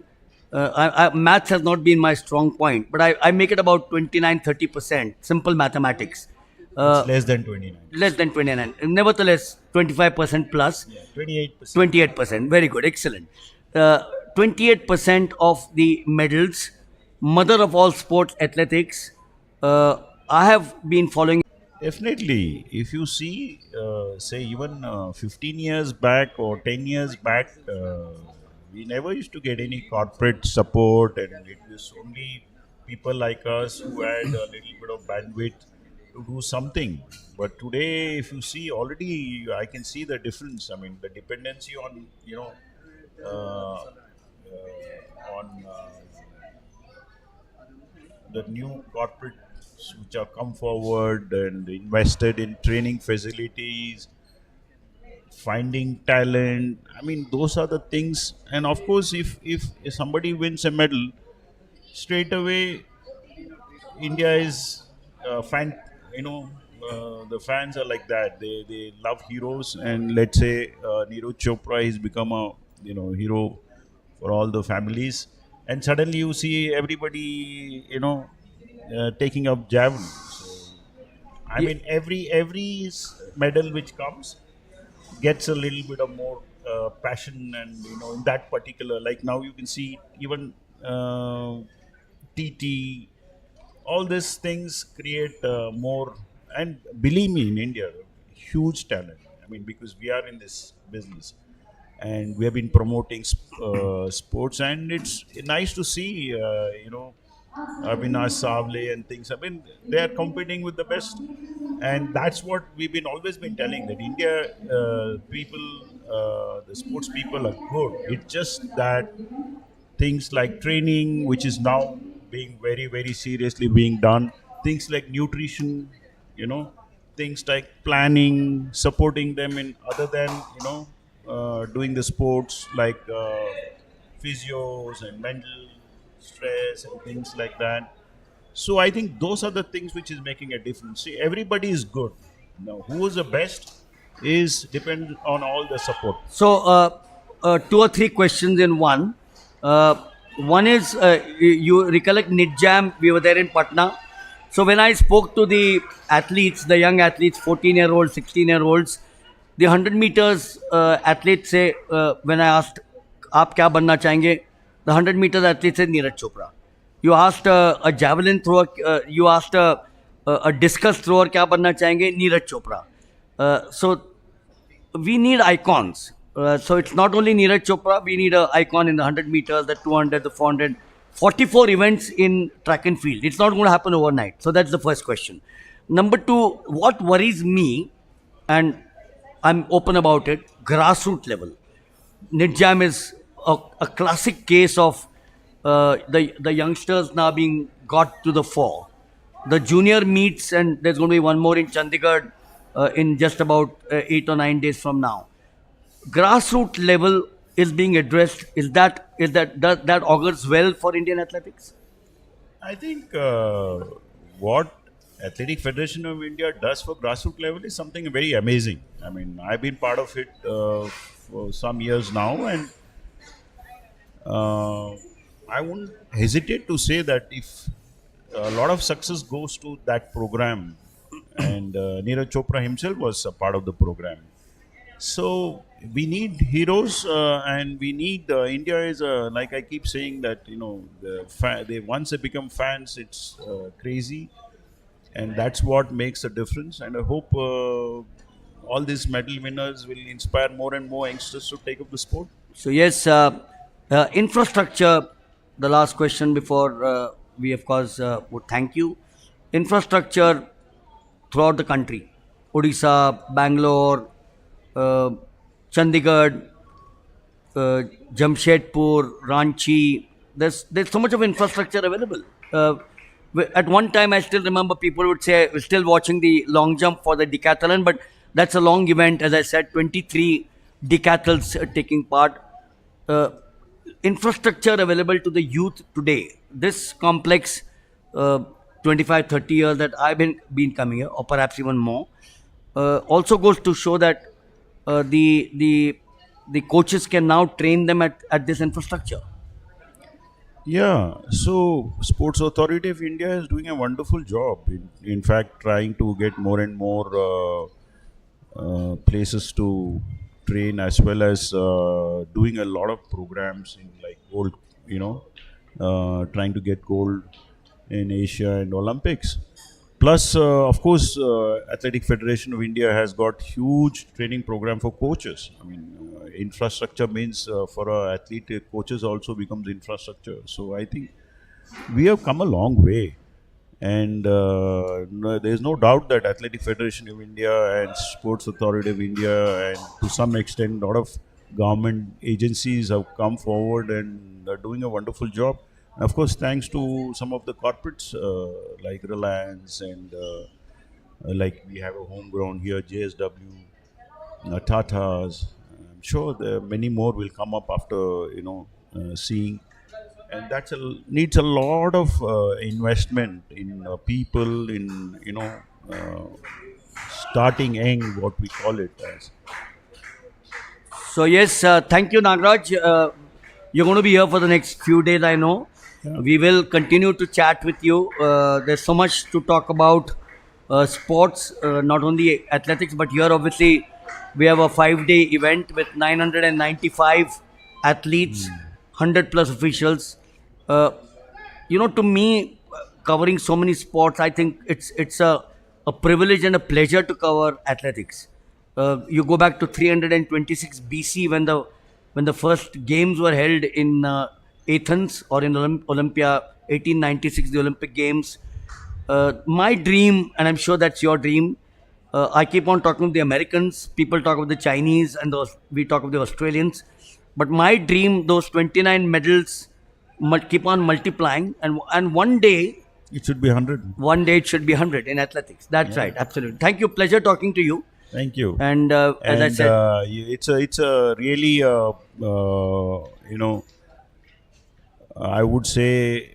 Maths has not been my strong point, but I make it about 29-30%. Simple mathematics. It's Uh, less than 29. Less than 29. Nevertheless, 25% plus. Yeah, 28%. 28%. Very good. Excellent. 28% of the medals, mother of all sports athletics. I have been following. Definitely. If you see, say, even 15 years back or 10 years back, we never used to get any corporate support, and it was only people like us who had a little bit of bandwidth to do something. But today, if you see, already I can see the difference. I mean, the dependency on, on the new corporates which have come forward and invested in training facilities, finding talent. I mean, those are the things. And of course, if somebody wins a medal, straight away India is fan. You know, the fans are like that. They love heroes, and let's say Neeraj Chopra has become a hero for all the families. and suddenly you see everybody, taking up javelin. So, I Ye- mean, every medal which comes gets a little bit of more passion, and in that particular, like now you can see even TT, all these things create more. And believe me, in India, huge talent. I mean, because we are in this business and we have been promoting sports, and it's nice to see, Avinash Savle and things. I mean, they are competing with the best, and that's what we've been always been telling, that India people, the sports people are good. It's just that things like training, which is now being very, very seriously being done, things like nutrition, you know, things like planning, supporting them in other than, doing the sports like physios and mental stress and things like that. So I think those are the things which is making a difference. See, everybody is good. Now, who is the best is depend on all the support. So, two or three questions in one. One is, you recollect Nidjam, we were there in Patna. So, when I spoke to the athletes, the young athletes, 14-year-olds, 16-year-olds, the 100 meters athletes say, when I asked, आप क्या बनना चाहेंगे? The 100 meters athlete said Neeraj Chopra. You asked a javelin thrower, you asked a discus thrower, क्या बनना चाहेंगे? Neeraj Chopra. So we need icons. So it's not only Neeraj Chopra, we need an icon in the 100 meters, the 200, the 400. 44 events in track and field. It's not going to happen overnight. So that's the first question. Number two, what worries me, and I'm open about it, grassroots level. Nidjam is a classic case of the youngsters now being got to the fore. The junior meets, and there's going to be one more in Chandigarh in just about 8 or 9 days from now. Grassroots level is being addressed. That augurs well for Indian athletics? I think what Athletic Federation of India does for grassroots level is something very amazing. I mean, I've been part of it for some years now, and uh, I wouldn't hesitate to say that if a lot of success goes to that program, and Neeraj Chopra himself was a part of the program. So we need heroes, and we need India is like I keep saying that they once they become fans, it's crazy, and that's what makes a difference. And I hope all these medal winners will inspire more and more youngsters to take up the sport. So yes, infrastructure. The last question before we, of course, would thank you. Infrastructure throughout the country, Odisha, Bangalore, uh, Chandigarh, uh, Jamshedpur, Ranchi. There's so much of infrastructure available. At one time, I still remember people would say, "We're still watching the long jump for the Decathlon," but that's a long event. As I said, 23 decathletes taking part. Uh, Infrastructure available to the youth today. This complex, uh, 25, 30 years that I've been coming here, or perhaps even more, also goes to show that the coaches can now train them at this infrastructure. Yeah, so Sports Authority of India is doing a wonderful job. In fact, trying to get more and more places to train, as well as doing a lot of programs in like gold, trying to get gold in Asia and Olympics. Plus, of course, Athletic Federation of India has got huge training program for coaches. I mean, infrastructure means for a athlete, coaches also becomes infrastructure. So I think we have come a long way, and no, there is no doubt that Athletic Federation of India and Sports Authority of India, and to some extent, a lot of government agencies have come forward and are doing a wonderful job. And of course, thanks to some of the corporates like Reliance, and like we have a home ground here, JSW, Tatas. I'm sure there many more will come up after seeing, and needs a lot of investment in people, in uh, starting young, what we call it as. So yes, thank you, Nagraj. You're going to be here for the next few days, I know. Yeah. We will continue to chat with you. There's so much to talk about sports, not only athletics, but here obviously we have a 5-day event with 995 athletes, 100 plus officials. Uh, to me, covering so many sports, I think it's a privilege and a pleasure to cover athletics. You go back to 326 BC when the first games were held in Athens or in Olympia, 1896, the Olympic Games. My dream, and I'm sure that's your dream. I keep on talking to the Americans. People talk about the Chinese, and we talk of the Australians. But my dream, those 29 medals, keep on multiplying, and It should be 100. one day it should be 100 in athletics. That's right, absolutely. Thank you. Pleasure talking to you. Thank you. And as I said, It's a really I would say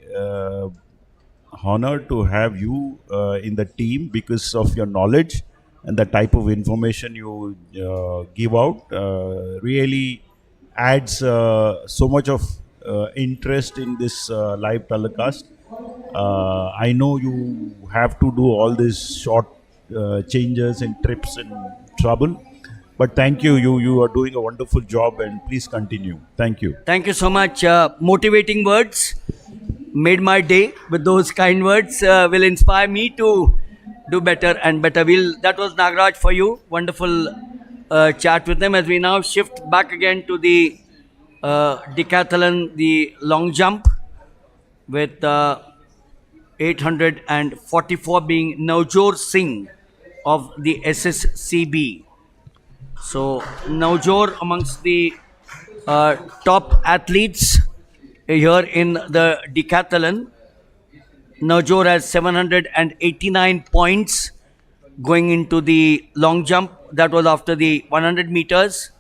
honor to have you in the team because of your knowledge and the type of information you give out. Really adds so much of interest in this live telecast. I know you have to do all these short changes and trips and trouble, but thank you. You are doing a wonderful job, and please continue. Thank you. thank you so much. Motivating words made my day. With those kind words, will inspire me to do better and better. That was Nagraj for you. Wonderful chat with them as we now shift back again to the decathlon, the long jump with 844 being Navjot Singh of the SSCB. So Navjot amongst the top athletes here in the decathlon. Navjot has 789 points going into the long jump. That was after the 100 meters.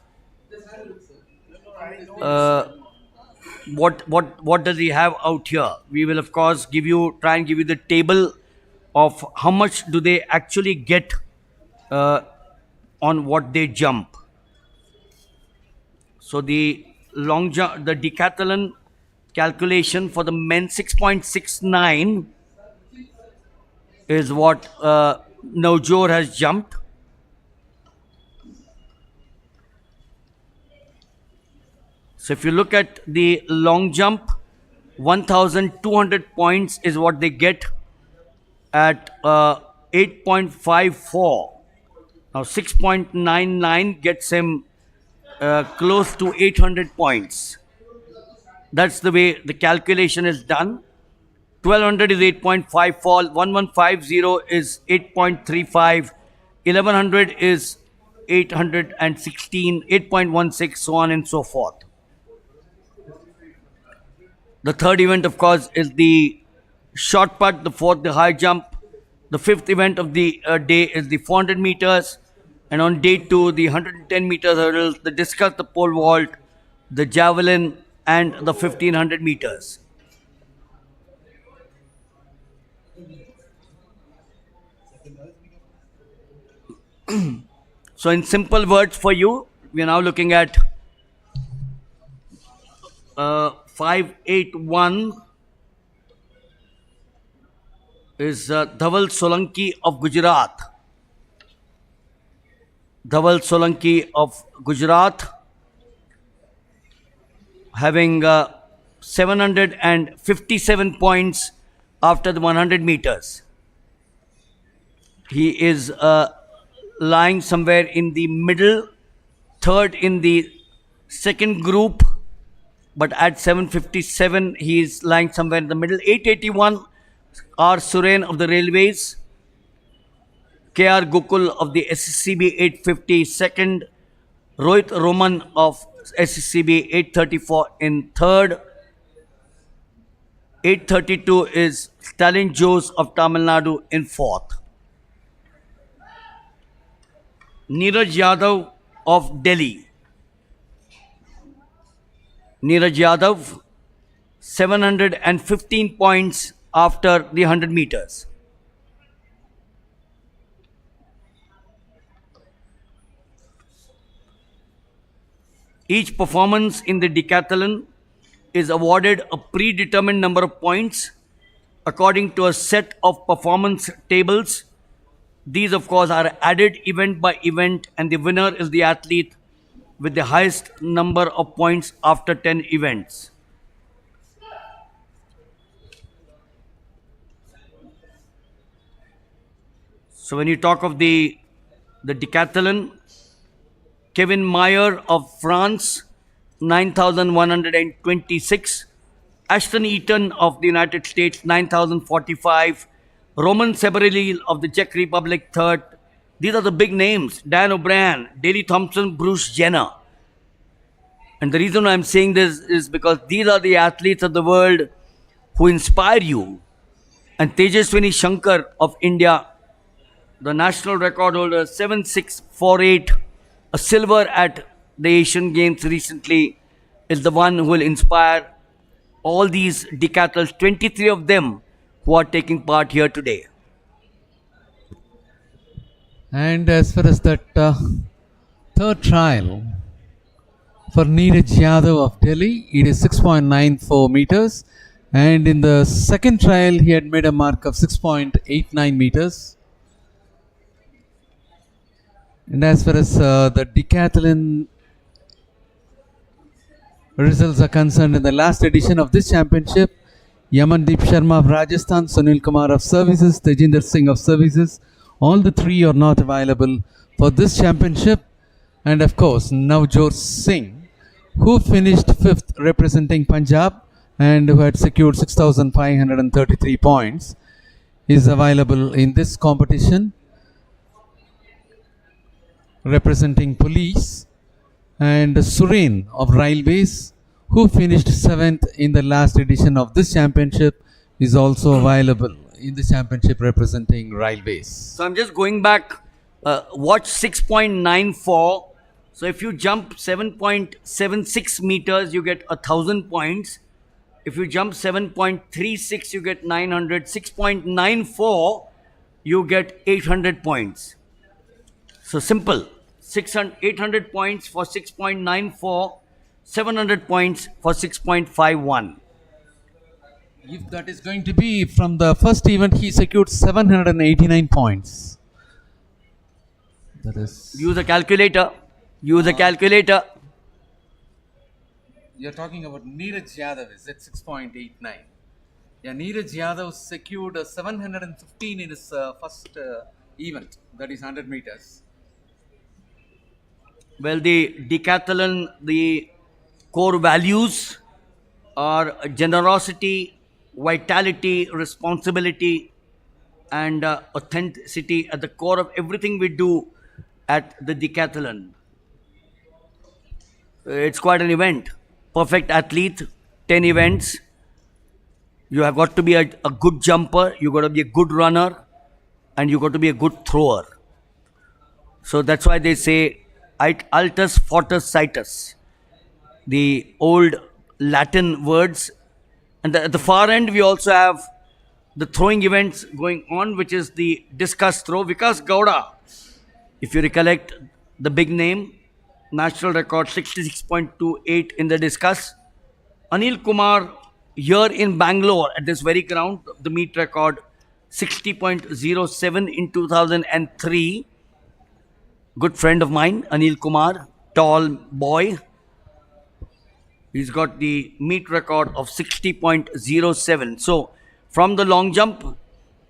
What does he have out here? We will of course try and give you the table of how much do they actually get on what they jump. So the long jump, the decathlon calculation for the men 6.69 is what Navjot has jumped. So if you look at the long jump, 1,200 points is what they get at 8.54. Now 6.99 gets him close to 800 points. That's the way the calculation is done. 1200 is 8.54, 1150 is 8.35, 1100 is 816, 8.16, so on and so forth. The third event, of course, is the short put, the fourth, the high jump. The fifth event of the day is the 400 meters. And on day 2, the 110 meters hurdles, the discus, the pole vault, the javelin, and the 1500 meters. So in simple words for you, we are now looking at 581 is Dhaval Solanki of Gujarat. Dhaval Solanki of Gujarat having 757 points after the 100 meters. He is lying somewhere in the middle, third in the second group, but at 757 he is lying somewhere in the middle. 881 R. Suren of the Railways, K.R. Gokul of the SSCB 850 second, Rohit Roman of SSCB 834 in third, 832 is Stalin Jose of Tamil Nadu in fourth. Neeraj Yadav of Delhi. Neeraj Yadav, 715 points after the 100 meters. Each performance in the decathlon is awarded a predetermined number of points according to a set of performance tables. These, of course, are added event by event, and the winner is the athlete with the highest number of points after 10 events. So when you talk of the decathlon, Kevin Mayer of France, 9,126. Ashton Eaton of the United States, 9,045. Roman Sebrelil of the Czech Republic, third. These are the big names. Dan O'Brien, Daley Thompson, Bruce Jenner. And the reason I'm saying this is because these are the athletes of the world who inspire you. And Tejaswini Shankar of India, the national record holder, 7648, a silver at the Asian Games recently, is the one who will inspire all these decathlons, 23 of them who are taking part here today. And as far as that third trial for Neeraj Yadav of Delhi, it is 6.94 meters. And in the second trial, he had made a mark of 6.89 meters. And as far as the decathlon results are concerned, in the last edition of this championship, Yamandeep Sharma of Rajasthan, Sunil Kumar of Services, Tejinder Singh of Services, all the three are not available for this championship. And of course, Navjot Singh, who finished 5th representing Punjab and who had secured 6,533 points, is available in this competition representing police. And Suren of Railways, who finished 7th in the last edition of this championship, is also available in the championship representing Railways. So I'm just going back, watch 6.94. So if you jump 7.76 meters, you get 1,000 points. If you jump 7.36, you get 900. 6.94, you get 800 points. So simple. 800 points for 6.94, 700 points for 6.51. If that is going to be from the first event, he secured 789 points. That is. Use a calculator. Use a calculator. You're talking about Neeraj Yadav, is it 6.89? Yeah, Neeraj Yadav secured 715 in his first event, that is 100 meters. Well, the decathlon, the core values are generosity, vitality, responsibility, and authenticity at the core of everything we do at the decathlon. It's quite an event. Perfect athlete, 10 events. You have got to be a good jumper, you've got to be a good runner, and you've got to be a good thrower. So that's why they say altus fortus situs, the old Latin words. And at the far end, we also have the throwing events going on, which is the discus throw. Vikas Gowda, if you recollect the big name, national record 66.28 in the discus. Anil Kumar here in Bangalore at this very ground, the meet record 60.07 in 2003. Good friend of mine, Anil Kumar, tall boy. He's got the meet record of 60.07. So from the long jump,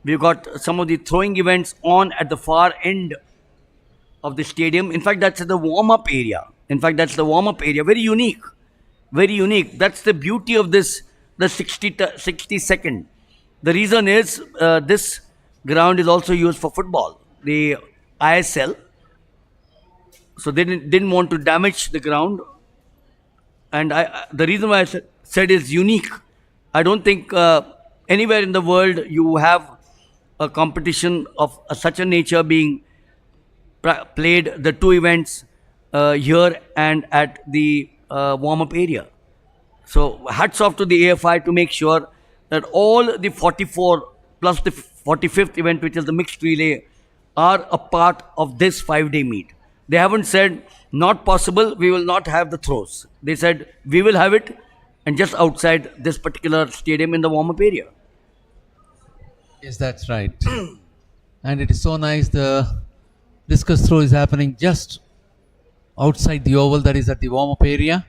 we've got some of the throwing events on at the far end of the stadium. In fact, that's the warm-up area. Very unique. Very unique. That's the beauty of this, the 60 second. The reason is this ground is also used for football. The ISL. So they didn't want to damage the ground. And the reason why I said is unique. I don't think anywhere in the world you have a competition of such a nature being played, the two events here and at the warm-up area. So hats off to the AFI to make sure that all the 44 plus the 45th event, which is the mixed relay, are a part of this 5-day meet. They haven't said, not possible, we will not have the throws. They said, we will have it, and just outside this particular stadium in the warm-up area. Yes, that's right. And it is so nice. The discus throw is happening just outside the oval, that is at the warm up area.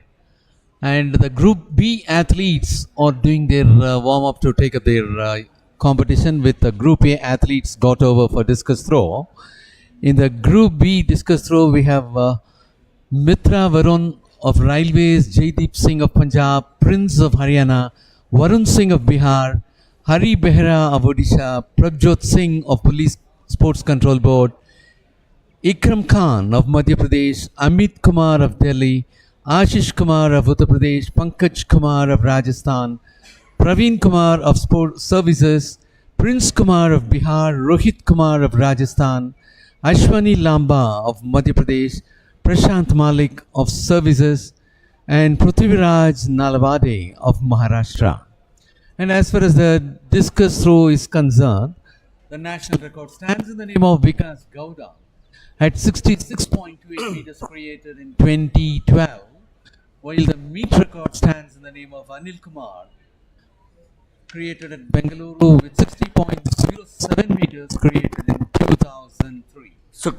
And the Group B athletes are doing their warm up to take up their competition, with the Group A athletes got over for discus throw. In the Group B discus throw, we have Mitra Varun of Railways, Jaideep Singh of Punjab, Prince of Haryana, Varun Singh of Bihar, Hari Behra of Odisha, Prabjot Singh of Police Sports Control Board, Ikram Khan of Madhya Pradesh, Amit Kumar of Delhi, Ashish Kumar of Uttar Pradesh, Pankaj Kumar of Rajasthan, Praveen Kumar of Sport Services, Prince Kumar of Bihar, Rohit Kumar of Rajasthan, Ashwani Lamba of Madhya Pradesh, Prashant Malik of Services, and Prithviraj Nalawade of Maharashtra. And as far as the discus throw is concerned, the national record stands in the name of Vikas Gowda at 66.28 meters created in 2012, while the meet record stands in the name of Anil Kumar, created at Bengaluru with 60.07 meters created in 2003. So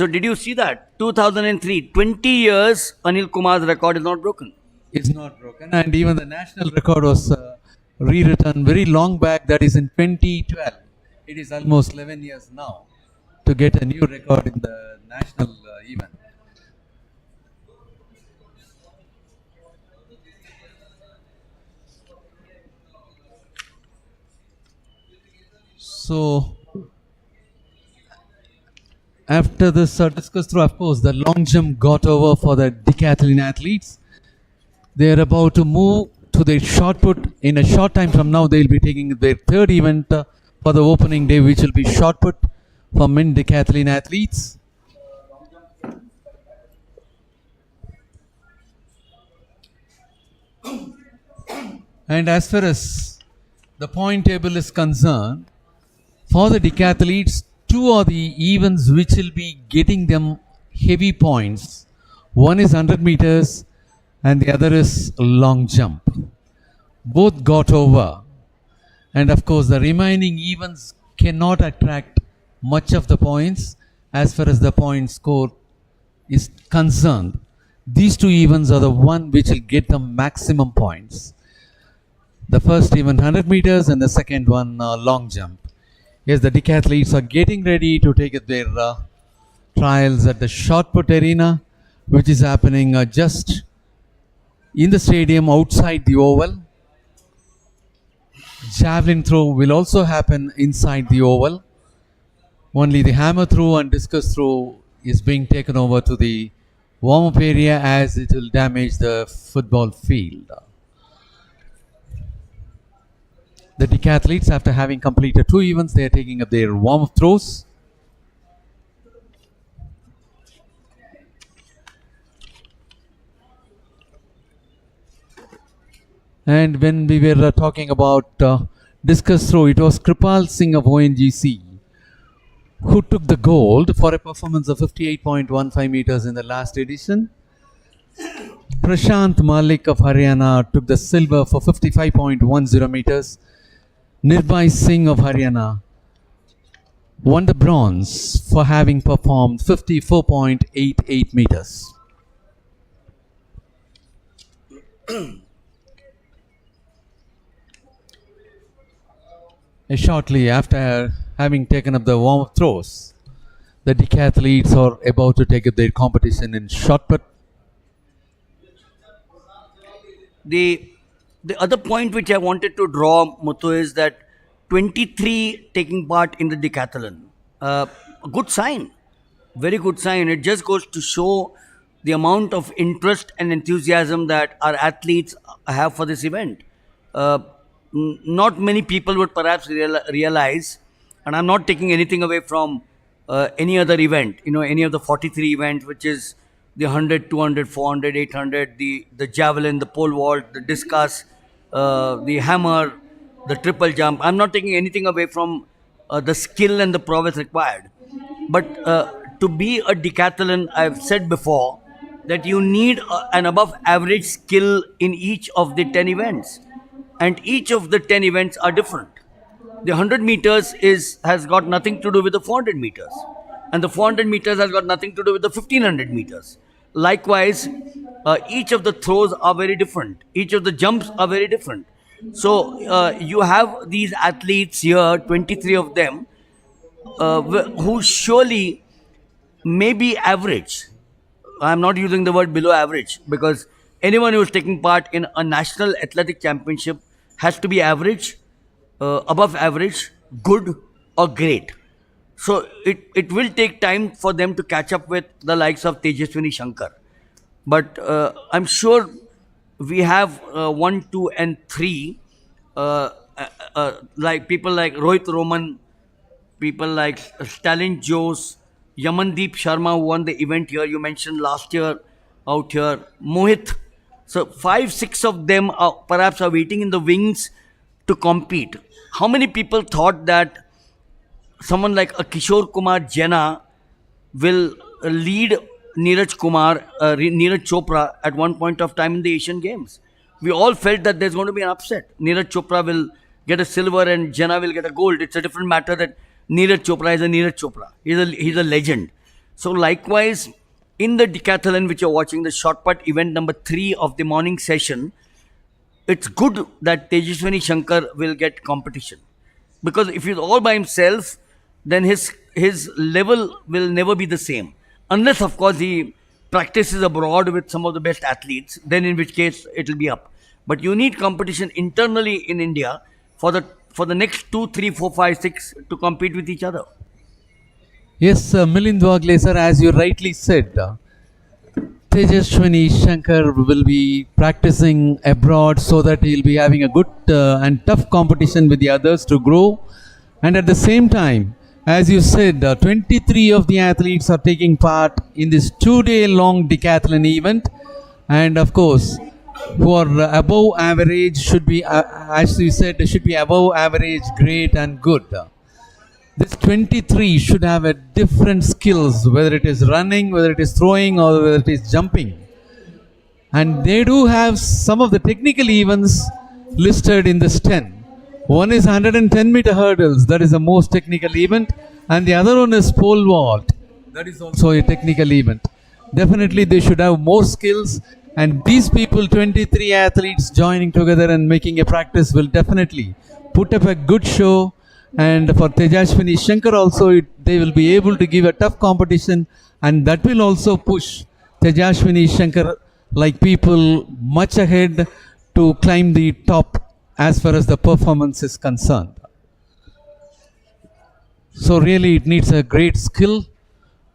did you see that? 2003, 20 years, Anil Kumar's record is not broken. It's not broken, and even the national record was rewritten very long back, that is in 2012. It is almost 11 years now to get a new record in the national event. So after this discus throw, of course, the long jump got over for the decathlon athletes. They are about to move to their shot put. In a short time from now, they will be taking their third event for the opening day, which will be shot put for men decathlon athletes. And as far as the point table is concerned, for the decathletes, two are the events which will be getting them heavy points. One is 100 meters and the other is long jump. Both got over. And of course, the remaining events cannot attract much of the points as far as the point score is concerned. These two events are the one which will get the maximum points. The first event 100 meters and the second one long jump. Yes, the decathletes are getting ready to take their trials at the shot put arena, which is happening just in the stadium outside the oval. Javelin throw will also happen inside the oval. Only the hammer throw and discus throw is being taken over to the warm-up area, as it will damage the football field. The decathletes, after having completed two events, they are taking up their warm-up throws. And when we were talking about discus throw, it was Kripal Singh of ONGC who took the gold for a performance of 58.15 meters in the last edition. Prashant Malik of Haryana took the silver for 55.10 meters. Nirbhai Singh of Haryana won the bronze for having performed 54.88 meters. Shortly after having taken up the warm-up throws, the decathletes are about to take up their competition in shot put. The other point which I wanted to draw, Muthu, is that 23 taking part in the decathlon. A good sign, very good sign. It just goes to show the amount of interest and enthusiasm that our athletes have for this event. Not many people would perhaps realize, and I'm not taking anything away from any other event, any of the 43 events, which is the 100, 200, 400, 800, the javelin, the pole vault, the discus, the hammer, the triple jump. I'm not taking anything away from the skill and the prowess required. But to be a decathlon, I've said before, that you need an above average skill in each of the 10 events, and each of the 10 events are different. The 100 meters has got nothing to do with the 400 meters, and the 400 meters has got nothing to do with the 1500 meters. Likewise, each of the throws are very different, each of the jumps are very different. So you have these athletes here, 23 of them, who surely may be average. I'm not using the word below average, because anyone who is taking part in a national athletic championship has to be average, above average, good, or great. So it will take time for them to catch up with the likes of Tejaswini Shankar. But I'm sure we have 1, 2, and 3, like people like Rohit Roman, people like Stalin Jose, Yamandeep Sharma, who won the event here, you mentioned last year out here, Mohit. So 5, 6 of them are perhaps are waiting in the wings to compete. How many people thought that someone like a Kishore Kumar Jena will lead Neeraj Chopra at one point of time in the Asian Games? We all felt that there's going to be an upset. Neeraj Chopra will get a silver and Jena will get a gold. It's a different matter that Neeraj Chopra is a Neeraj Chopra. He's a legend. So likewise, in the decathlon which you're watching, the shot put event number 3 of the morning session, it's good that Tejaswini Shankar will get competition. Because if he's all by himself, then his level will never be the same. Unless, of course, he practices abroad with some of the best athletes, then in which case it will be up. But you need competition internally in India for the next 2, 3, 4, 5, 6 to compete with each other. Yes, Milind Wagle, sir, as you rightly said, Tejaswini Shankar will be practicing abroad so that he'll be having a good and tough competition with the others to grow. And at the same time, as you said, 23 of the athletes are taking part in this 2-day long decathlon event. And of course, who are above average should be, as you said, should be above average, great and good. This 23 should have a different skills, whether it is running, whether it is throwing, or whether it is jumping. And they do have some of the technical events listed in this 10. One is 110 meter hurdles, that is the most technical event, and the other one is pole vault, that is also a technical event. Definitely they should have more skills, and these people, 23 athletes joining together and making a practice, will definitely put up a good show. And for Tejaswini Shankar also, they will be able to give a tough competition, and that will also push Tejaswini Shankar like people much ahead to climb the top as far as the performance is concerned. So really it needs a great skill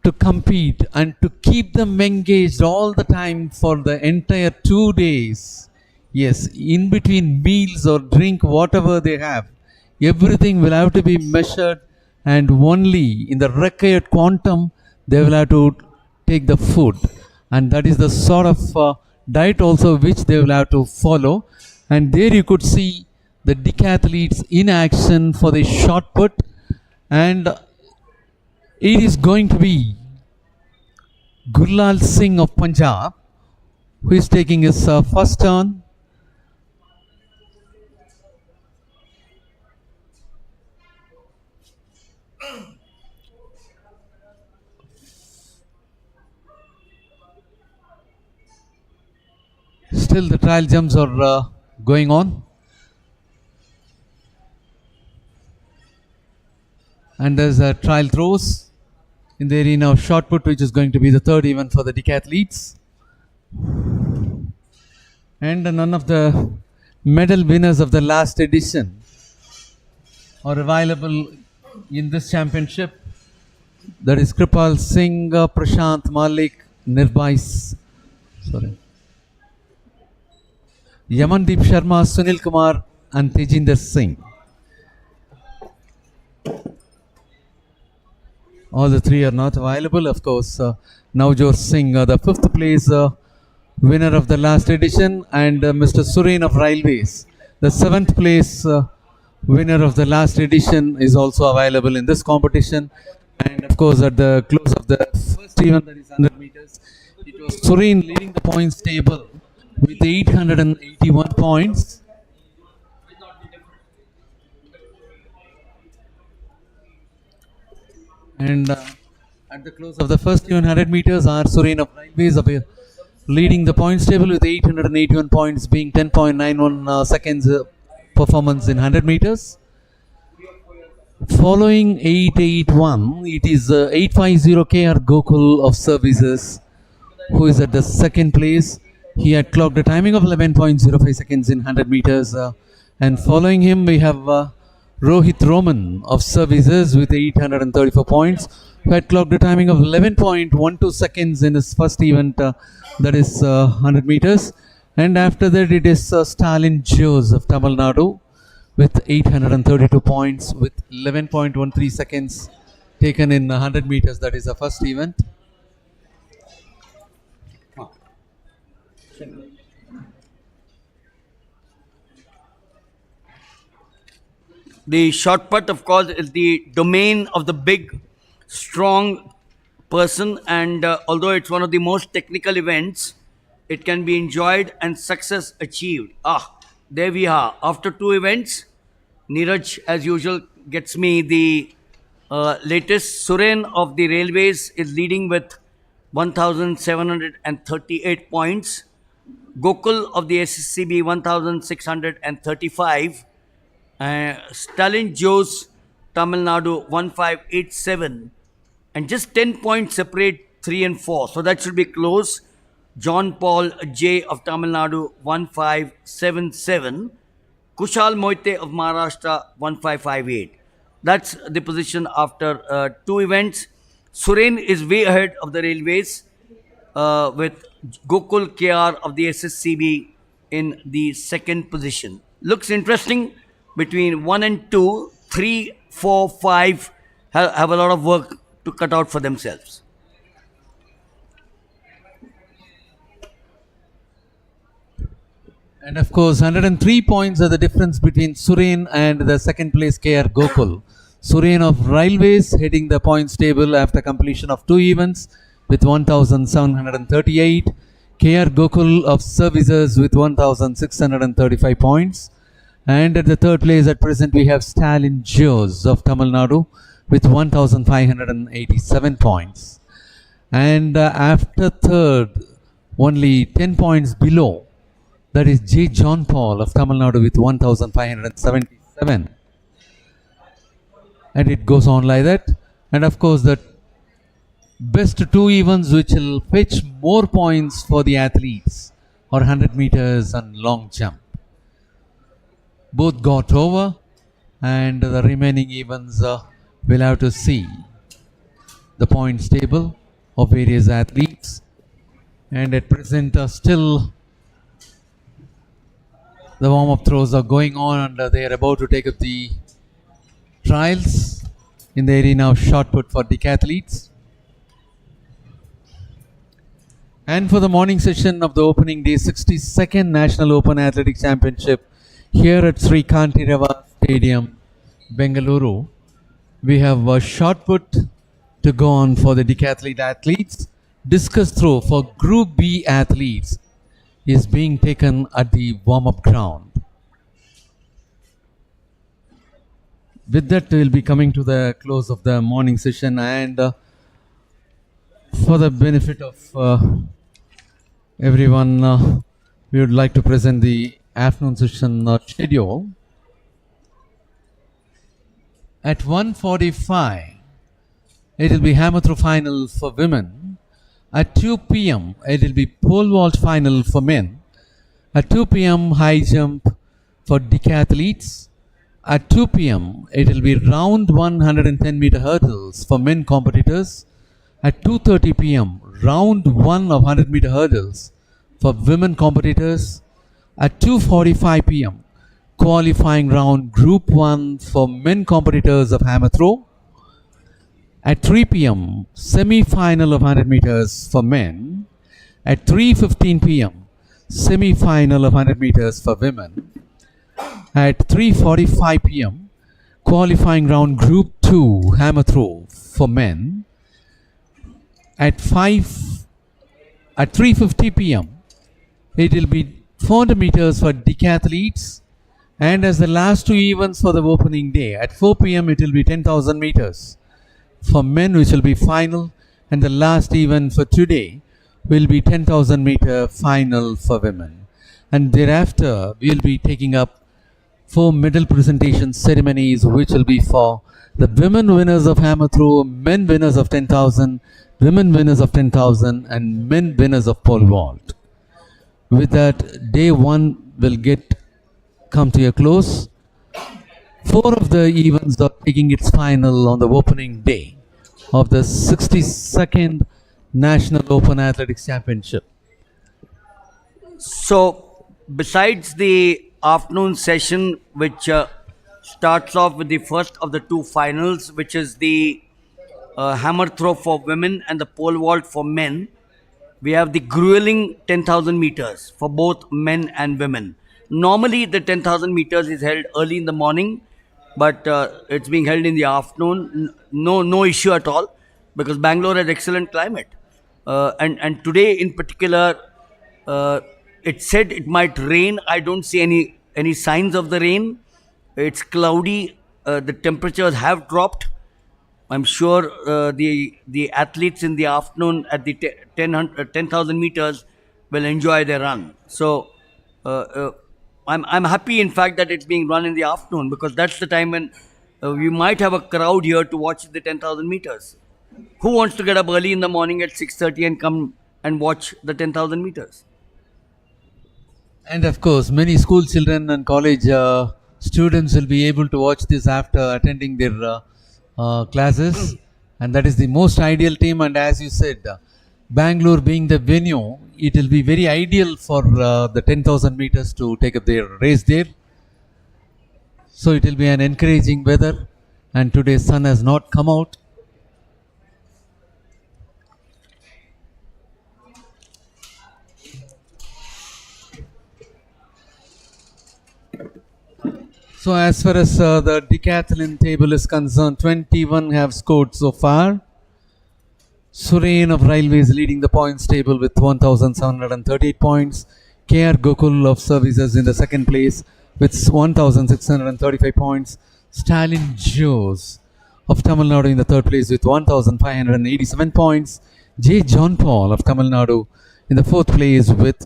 to compete and to keep them engaged all the time for the entire 2 days. Yes, in between meals or drink, whatever they have, everything will have to be measured, and only in the required quantum they will have to take the food. And that is the sort of diet also which they will have to follow. And there you could see the decathletes in action for the shot put, and it is going to be Gurlal Singh of Punjab who is taking his first turn. Still the trial jumps are going on. And there's a trial throws in the arena of shot put, which is going to be the third event for the decathletes. And none of the medal winners of the last edition are available in this championship. That is Kripal Singh, Prashant Malik, Nirbhai, Yamandeep Sharma, Sunil Kumar, and Tejinder Singh. All the three are not available. Of course, Navjot Singh, the 5th place winner of the last edition, and Mr. Suren of Railways, the 7th place winner of the last edition, is also available in this competition. And of course, at the close of the first event, that is 100 meters, It was Surin leading the points table with 881 points. And at the close of the first 100 meters, our Surin of Railways leading the points table with 881 points, being 10.91 seconds performance in 100 meters. Following 881, it is 850 KR Gokul of Services, who is at the second place. He had clocked a timing of 11.05 seconds in 100 meters. And following him, we have Rohit Roman of Services with 834 points, who had clocked a timing of 11.12 seconds in his first event, that is 100 meters. And after that, it is Stalin Jose of Tamil Nadu with 832 points with 11.13 seconds taken in 100 meters. That is the first event. The shot put, of course, is the domain of the big, strong person, and although it's one of the most technical events, it can be enjoyed and success achieved. There we are. After two events, Neeraj, as usual, gets me the latest. Suren of the Railways is leading with 1,738 points. Gokul of the SSCB 1,635. Stalin Jose, Tamil Nadu 1,587. And just 10 points separate 3 and 4. So that should be close. John Paul J of Tamil Nadu 1,577. Kushal Moite of Maharashtra 1,558. That's the position after two events. Suren is way ahead of the Railways with Gokul KR of the SSCB in the second position. Looks interesting between 1 and 2, 3, 4, 5 have a lot of work to cut out for themselves. And of course, 103 points are the difference between Suren and the second place KR Gokul. Suren of Railways heading the points table after completion of two events with 1,738. KR Gokul of Services with 1,635 points. And at the third place at present we have Stalin Jose of Tamil Nadu with 1,587 points. And after third, only 10 points below, that is J. John Paul of Tamil Nadu with 1,577. And it goes on like that. And of course, the best two events which will fetch more points for the athletes are 100 meters and long jump. Both got over, and the remaining events will have to see the points table of various athletes. And at present, still the warm-up throws are going on, and they are about to take up the trials in the arena of shot put for decathletes. And for the morning session of the opening day 62nd National Open Athletics Championship here at Sri Kantirava Stadium, Bengaluru, we have a shot put to go on for the decathlete athletes. Discus throw for Group B athletes is being taken at the warm-up ground. With that, we will be coming to the close of the morning session, and for the benefit of everyone, we would like to present the afternoon session schedule. At 1:45, it will be hammer throw final for women. At 2 p.m., it will be pole vault final for men. At 2 p.m., high jump for decathletes. At 2 p.m., it will be round 110-meter hurdles for men competitors. At 2:30 p.m., round 1 of 100-meter hurdles for women competitors. At 2:45 p.m., qualifying round Group 1 for men competitors of hammer throw. At 3 p.m., semi-final of 100 meters for men. At 3:15 p.m., semi-final of 100 meters for women. At 3:45 p.m., qualifying round Group 2 hammer throw for men. At 5 At 3:50 p.m., it will be 400 meters for decathletes, and as the last two events for the opening day, at 4 p.m. it will be 10,000 meters for men, which will be final, and the last event for today will be 10,000 meter final for women. And thereafter, we will be taking up 4 medal presentation ceremonies, which will be for the women winners of hammer throw, men winners of 10,000, women winners of 10,000, and men winners of pole vault. With that, day 1 will come to a close. 4 of the events are taking its final on the opening day of the 62nd National Open Athletics Championship. So, besides the afternoon session, which starts off with the first of the 2 finals, which is the hammer throw for women and the pole vault for men, we have the grueling 10,000 meters for both men and women. Normally, the 10,000 meters is held early in the morning, but it's being held in the afternoon. No issue at all, because Bangalore has excellent climate. And today in particular, it said it might rain. I don't see any signs of the rain. It's cloudy. The temperatures have dropped. I'm sure the athletes in the afternoon at the 10,000 meters will enjoy their run. So I'm happy, in fact, that it's being run in the afternoon, because that's the time when we might have a crowd here to watch the 10,000 meters. Who wants to get up early in the morning at 6:30 and come and watch the 10,000 meters? And of course, many school children and college students will be able to watch this after attending their classes, and that is the most ideal team. And as you said, Bangalore being the venue, it will be very ideal for the 10,000 meters to take up their race there. So it will be an encouraging weather, and today's sun has not come out. So as far as the decathlon table is concerned, 21 have scored so far. Surain of Railways leading the points table with 1,738 points. KR Gokul of Services in the second place with 1,635 points. Stalin Jose of Tamil Nadu in the third place with 1,587 points. J. John Paul of Tamil Nadu in the fourth place with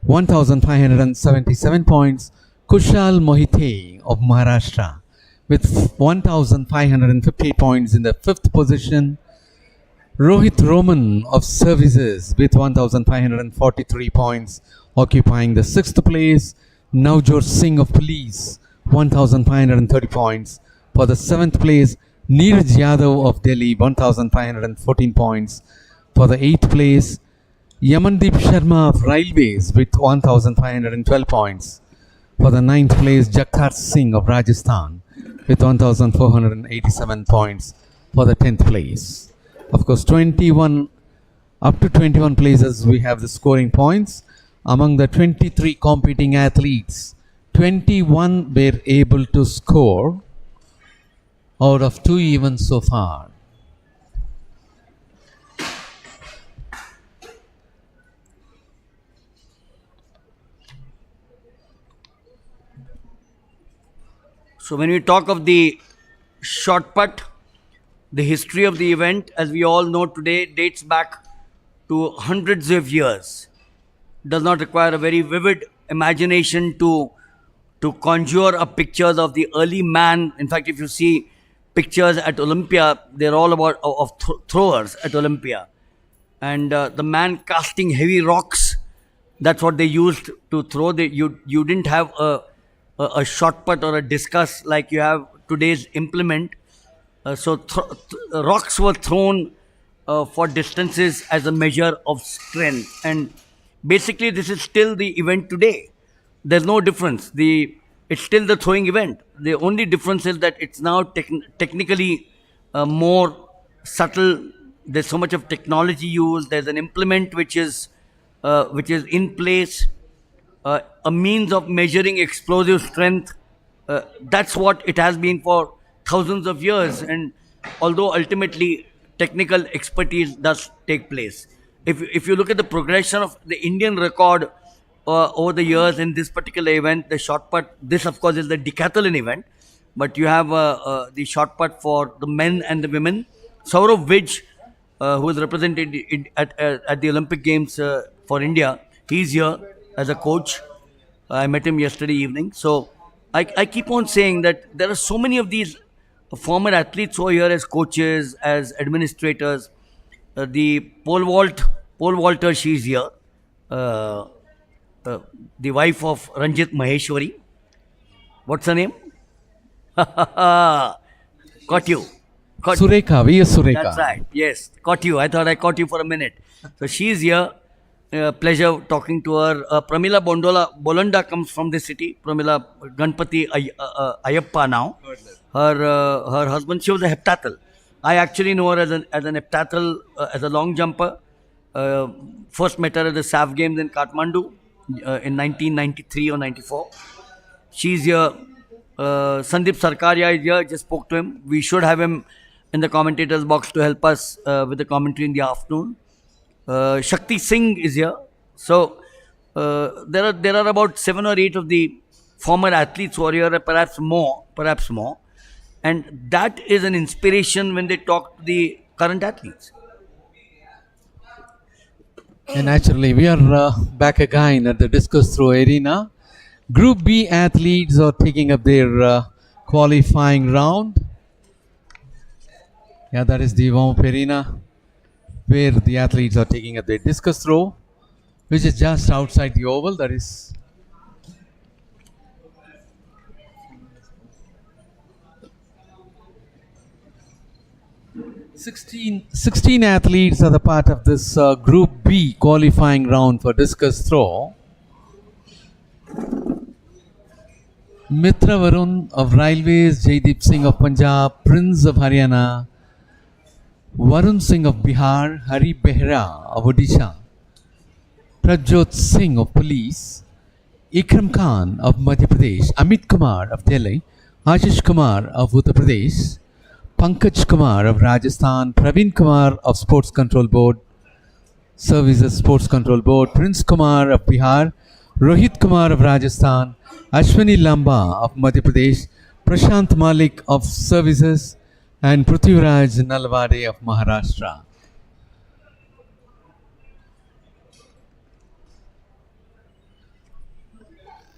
1,577 points. Kushal Mohite of Maharashtra with 1,550 points in the fifth position. Rohit Roman of Services with 1,543 points occupying the sixth place. Navjot Singh of Police 1,530 points for the seventh place. Neeraj Yadav of Delhi 1,514 points for the eighth place. Yamandeep Sharma of Railways with 1,512 points. For the ninth place, Jakhar Singh of Rajasthan with 1,487 points for the 10th place. Of course, 21 up to 21 places we have the scoring points. Among the 23 competing athletes, 21 were able to score out of 2 events so far. So when we talk of the shot put, the history of the event, as we all know today, dates back to hundreds of years. Does not require a very vivid imagination to conjure up pictures of the early man. In fact, if you see pictures at Olympia, they're all about of throwers at Olympia. And the man casting heavy rocks, that's what they used to throw. You didn't have a shot put or a discus like you have today's implement. So rocks were thrown for distances as a measure of strength. And basically, this is still the event today. There's no difference. It's still the throwing event. The only difference is that it's now technically more subtle. There's so much of technology used. There's an implement which is in place. A means of measuring explosive strength. That's what it has been for thousands of years. And although ultimately technical expertise does take place, if you look at the progression of the Indian record over the years in this particular event, the shot put, this of course is the decathlon event, but you have the shot put for the men and the women. Saurav Vij, who is represented at the Olympic Games for India, he's here as a coach. I met him yesterday evening. So I keep on saying that there are so many of these former athletes who are here as coaches, as administrators. The pole vaulter, she's here. Uh, the wife of Ranjit Maheshwari. What's her name? Caught you. Caught you. Sureka, V.S. Sureka. That's right. Yes, caught you. I thought I caught you for a minute. So she's here. Pleasure talking to her. Pramila Bolanda comes from this city. Pramila Ganpati Ayappa now. Her husband, she was a heptathlete. I actually know her as an heptathlete, as a long jumper. First met her at the SAF Games in Kathmandu in 1993 or 94. She's here. Sandeep Sarkaria is here. Just spoke to him. We should have him in the commentators box to help us with the commentary in the afternoon. Shakti Singh is here. So there are about 7 or 8 of the former athletes who are here, perhaps more, and that is an inspiration when they talk to the current athletes. And naturally, we are back again at the discus throw arena. Group B athletes are taking up their qualifying round. Yeah, that is the warm-up arena where the athletes are taking up their discus throw, which is just outside the oval. That is 16 athletes are the part of this Group B qualifying round for discus throw. Mitra Varun of Railways, Jaideep Singh of Punjab, Prince of Haryana, Varun Singh of Bihar, Hari Behra of Odisha, Prajjot Singh of Police, Ikram Khan of Madhya Pradesh, Amit Kumar of Delhi, Ashish Kumar of Uttar Pradesh, Pankaj Kumar of Rajasthan, Praveen Kumar of Sports Control Board, Services Sports Control Board, Prince Kumar of Bihar, Rohit Kumar of Rajasthan, Ashwini Lamba of Madhya Pradesh, Prashant Malik of Services, and Prithviraj Nalwade of Maharashtra.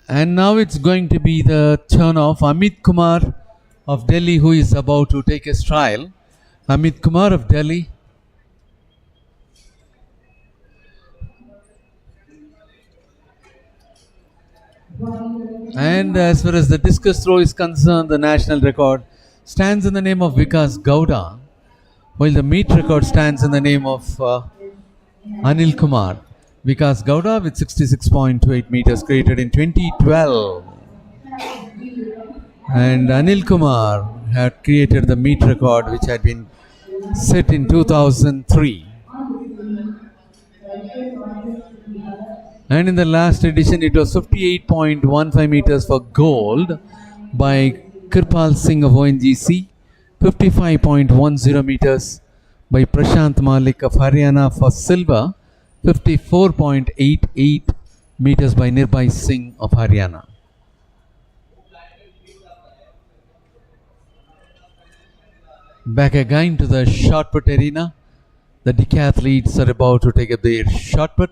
And now it's going to be the turn of Amit Kumar of Delhi, who is about to take his trial. Amit Kumar of Delhi. And as far as the discus throw is concerned, the national record stands in the name of Vikas Gowda, while the meet record stands in the name of Anil Kumar. Vikas Gowda with 66.28 meters created in 2012. And Anil Kumar had created the meet record which had been set in 2003. And in the last edition it was 58.15 meters for gold by Kirpal Singh of ONGC, 55.10 meters by Prashant Malik of Haryana for silver, 54.88 meters by Nirbhai Singh of Haryana. Back again to the shot put arena. The decathletes are about to take up their shot put.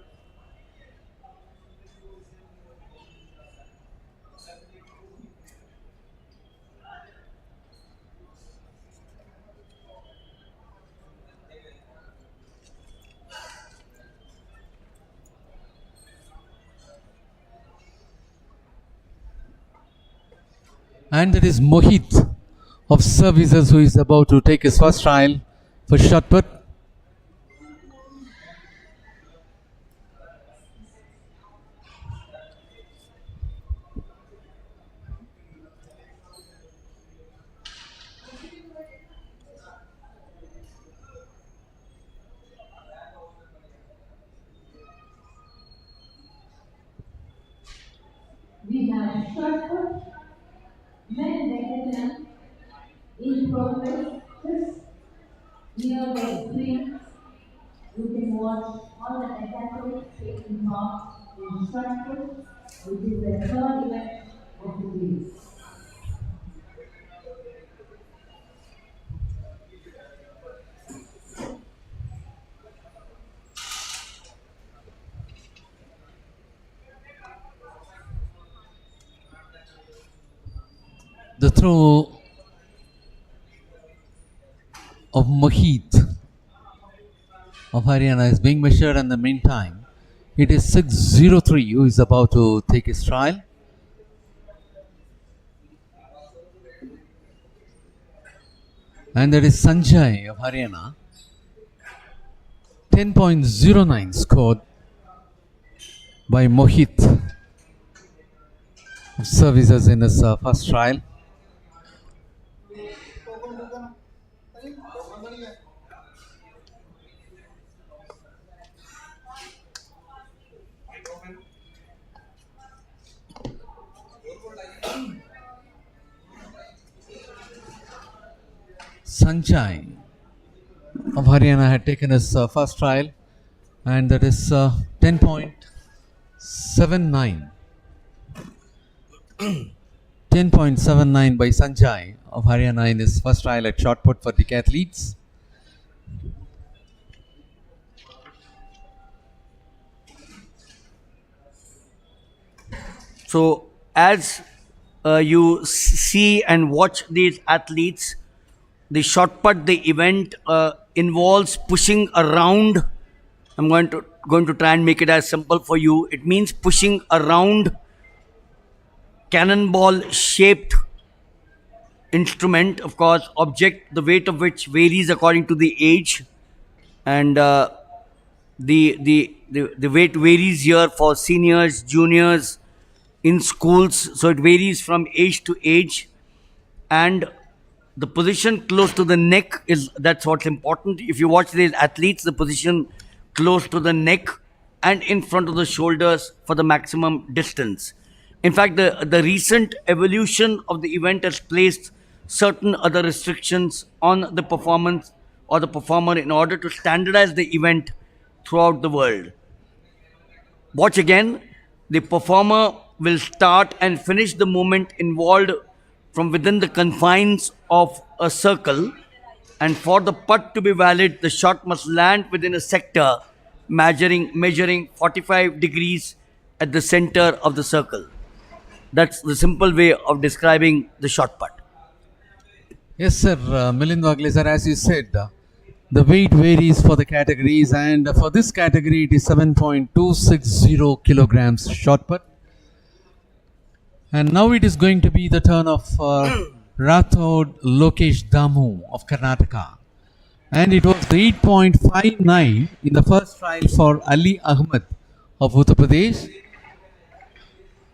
And that is Mohit of Services, who is about to take his first trial for shot put. We have short put, men Decathlon in progress, just near the screen. You can watch inform the instructors, which is the third event of the day. The throw of Mohit of Haryana is being measured, and the meantime it is 6:03 who is about to take his trial. And that is Sanjay of Haryana. 10.09 scored by Mohit of services in his first trial. Sanjay of Haryana had taken his first trial, and that is 10.79. 10.79 by Sanjay of Haryana in his first trial at shot put for decathletes. So, as you see and watch these athletes, the shot put, the event involves pushing around. I'm going to try and make it as simple for you. It means pushing around cannonball shaped instrument, of course, object, the weight of which varies according to the age, and the weight varies here for seniors, juniors, in schools, so it varies from age to age. And the position close to the neck that's what's important. If you watch these athletes, the position close to the neck and in front of the shoulders for the maximum distance. In fact, the recent evolution of the event has placed certain other restrictions on the performance or the performer in order to standardize the event throughout the world. Watch again. The performer will start and finish the movement involved from within the confines of a circle, and for the putt to be valid, the shot must land within a sector measuring 45 degrees at the center of the circle. That's the simple way of describing the shot put. Yes, sir. Milind Wagle, sir, as you said, the weight varies for the categories, and for this category it is 7.260 kilograms shot put. And now it is going to be the turn of Rathod Lokesh Damu of Karnataka. And it was 8.59 in the first trial for Ali Ahmed of Uttar Pradesh.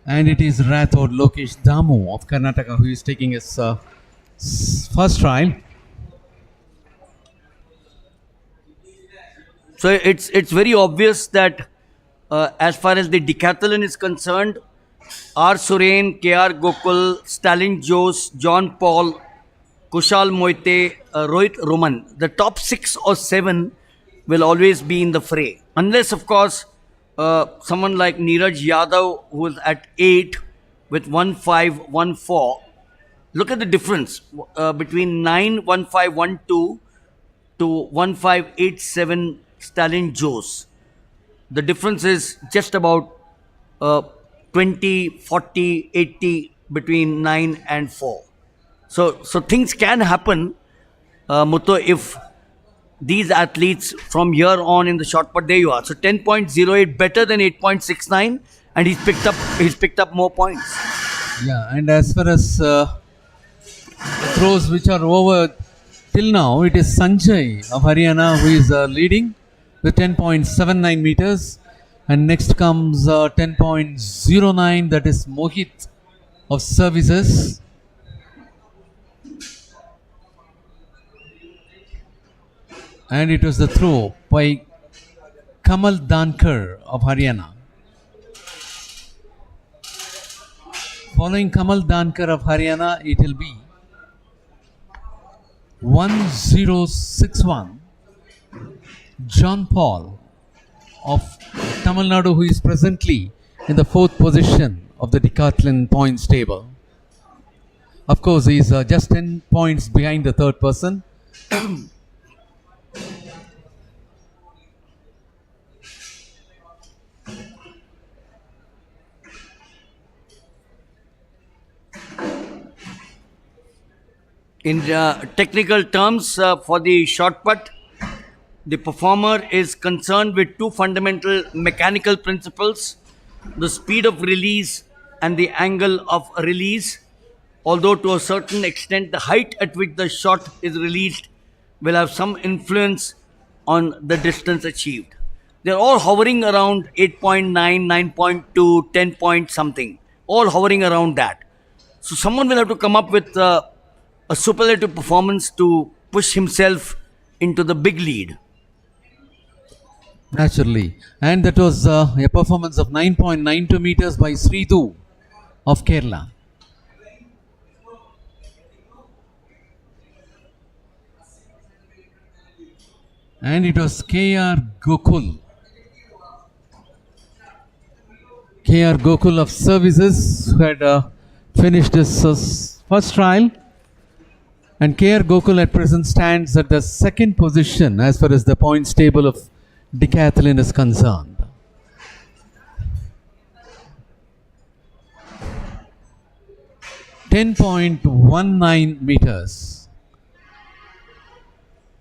And it is Rathod Lokesh Damu of Karnataka who is taking his first trial. So it's very obvious that as far as the decathlon is concerned, R. Suren, K.R. Gokul, Stalin Jose, John Paul, Kushal Moite, Rohit Roman, the top 6 or 7 will always be in the fray. Unless, of course, someone like Neeraj Yadav, who is at 8 with 1514. Look at the difference between 91512 to 1587 Stalin Jose. The difference is just about 20, 40, 80 between 9 and 4. So things can happen, Muthu, if these athletes from here on in the shot put, there you are. So 10.08 better than 8.69, and he's picked up more points. Yeah, and as far as throws which are over till now, it is Sanjay of Haryana who is leading with 10.79 meters. And next comes 10.09, that is Mohit of services. And it was the throw by Kamal Dankar of Haryana. Following Kamal Dankar of Haryana, it will be 1061 John Paul of Tamil Nadu, who is presently in the 4th position of the Decathlon points table. Of course, he is just 10 points behind the third person. In technical terms, for the shot put, the performer is concerned with two fundamental mechanical principles: the speed of release and the angle of release. Although, to a certain extent, the height at which the shot is released will have some influence on the distance achieved. They're all hovering around 8.9, 9.2, 10 point something, all hovering around that. So, someone will have to come up with a superlative performance to push himself into the big lead. Naturally. And that was a performance of 9.92 meters by Sridhu of Kerala. And it was K.R. Gokul. K.R. Gokul of Services, who had finished his first trial. And K.R. Gokul at present stands at the second position as far as the points table of Decathlon is concerned. .19 meters.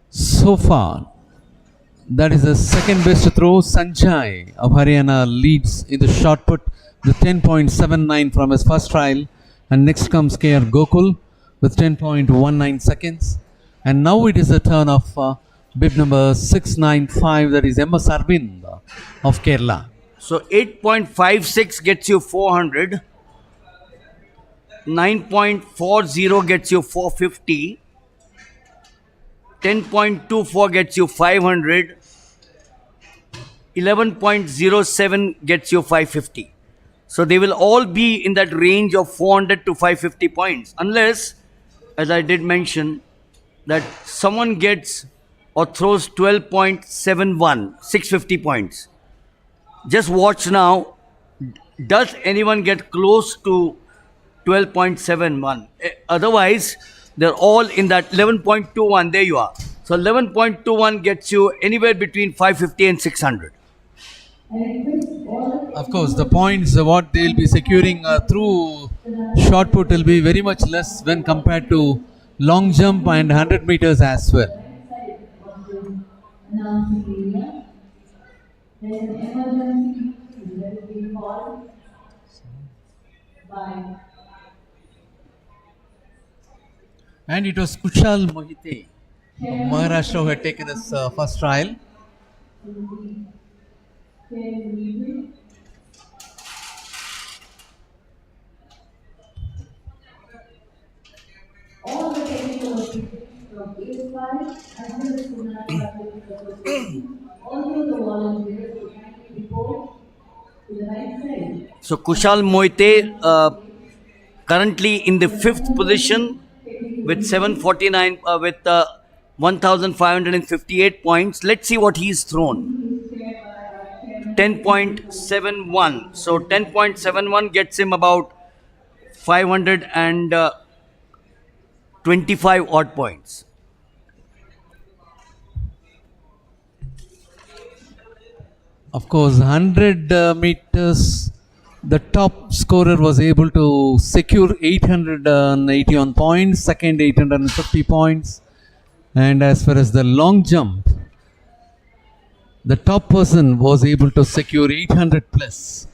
So far, that is the second best throw. Sanjay of Haryana leads in the shot put with 10.79 from his first trial. And next comes K.R. Gokul with 10.19 seconds. And now it is the turn of bib number 695, that is MS Arvind of Kerala. So 8.56 gets you 400, 9.40 gets you 450, 10.24 gets you 500, 11.07 gets you 550. So they will all be in that range of 400 to 550 points, unless, as I did mention, that someone gets or throws 12.71, 650 points. Just watch now. Does anyone get close to 12.71? Otherwise, they're all in that 11.21. There you are. So 11.21 gets you anywhere between 550 and 600. Of course, the points what they will be securing through shot put will be very much less when compared to long jump and 100 meters as well. There's an emergency that is being called by. And it was Kushal Mohite of Maharashtra who had taken his first trial. All the technical assistance from ASY as well as Pune also the volunteers who kindly report to the right side. So Kushal Moite currently in the 5th position with 749 with 1,558 points. Let's see what he's thrown. 10.71. So 10.71 gets him about 525 odd points. Of course, 100 meters, the top scorer was able to secure 881 points, second 850 points. And as far as the long jump, the top person was able to secure 800 plus.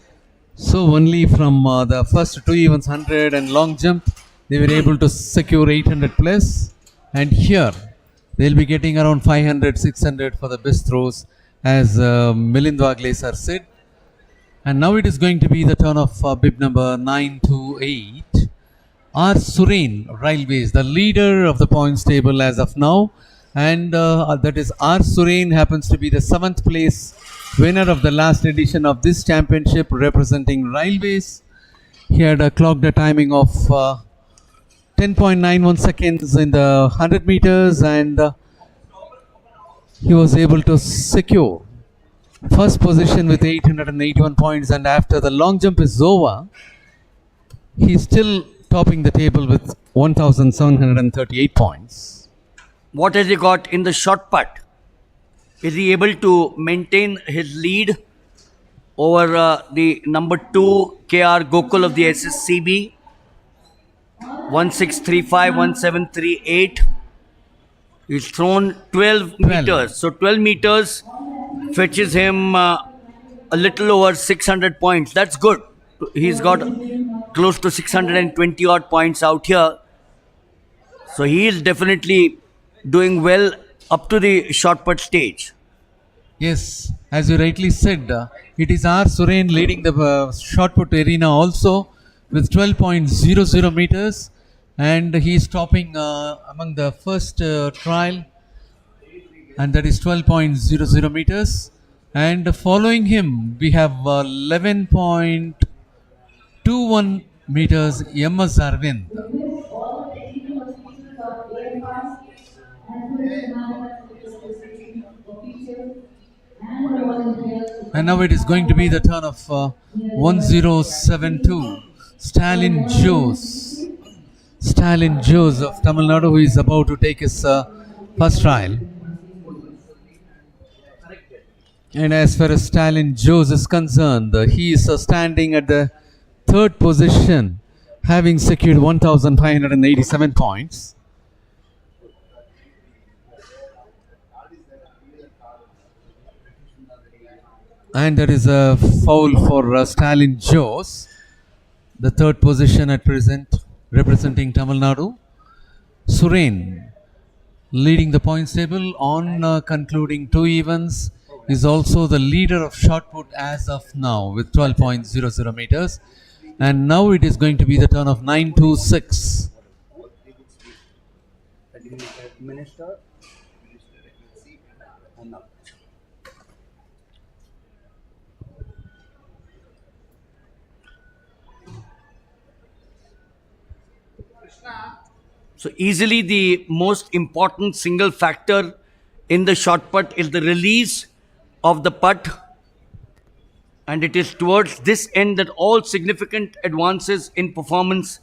So only from the first two events, 100 and long jump, they were able to secure 800 plus. And here, they'll be getting around 500, 600 for the best throws, as Milind Waglesar said. And now it is going to be the turn of bib number 928. R. Suren Railways, the leader of the points table as of now. And that is R. Suren happens to be the 7th place winner of the last edition of this championship representing Railways. He had clocked a timing of 10.91 seconds in the 100 meters and he was able to secure first position with 881 points, and after the long jump is over, he's still topping the table with 1,738 points. What has he got in the short putt? Is he able to maintain his lead over the number 2 KR Gokul of the SSCB? 1635, 1738. He's thrown 12 meters. So 12 meters fetches him a little over 600 points. That's good. He's got close to 620 odd points out here. So he is definitely doing well up to the short put stage. Yes, as you rightly said, it is R. Suren leading the shot put arena also with 12.00 meters, and he is topping among the first trial, and that is 12.00 meters. And following him, we have 11.21 meters MS Arvind. And now it is going to be the turn of 1072 Stalin Jose. Stalin Jose of Tamil Nadu, who is about to take his first trial. And as far as Stalin Jose is concerned, he is standing at the third position, having secured 1,587 points. And there is a foul for Stalin Jose, the third position at present, representing Tamil Nadu. Suren, leading the points table on concluding 2 events, is also the leader of shot put as of now with 12.00 meters. And now it is going to be the turn of 926. Minister. So easily the most important single factor in the shot put is the release of the putt, and it is towards this end that all significant advances in performance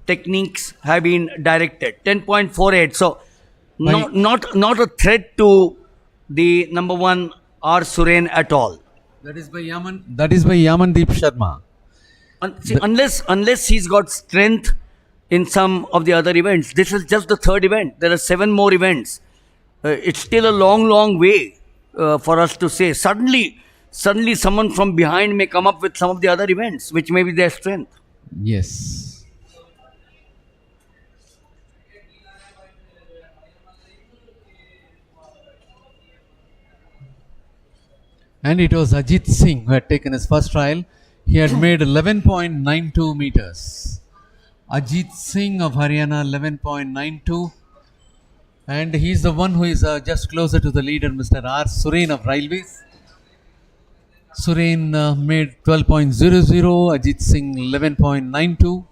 techniques have been directed. 10.48. So not a threat to the number 1 R. Suren at all. That is by Yamandeep Sharma. Unless he's got strength in some of the other events. This is just the third event. There are 7 more events. It's still a long way for us to say. Suddenly someone from behind may come up with some of the other events, which may be their strength. Yes. And it was Ajit Singh who had taken his first trial. He had made 11.92 meters. Ajit Singh of Haryana, 11.92. And he's the one who is just closer to the leader, Mr. R. Suren of Railways. Suren made 12.00, Ajit Singh 11.92.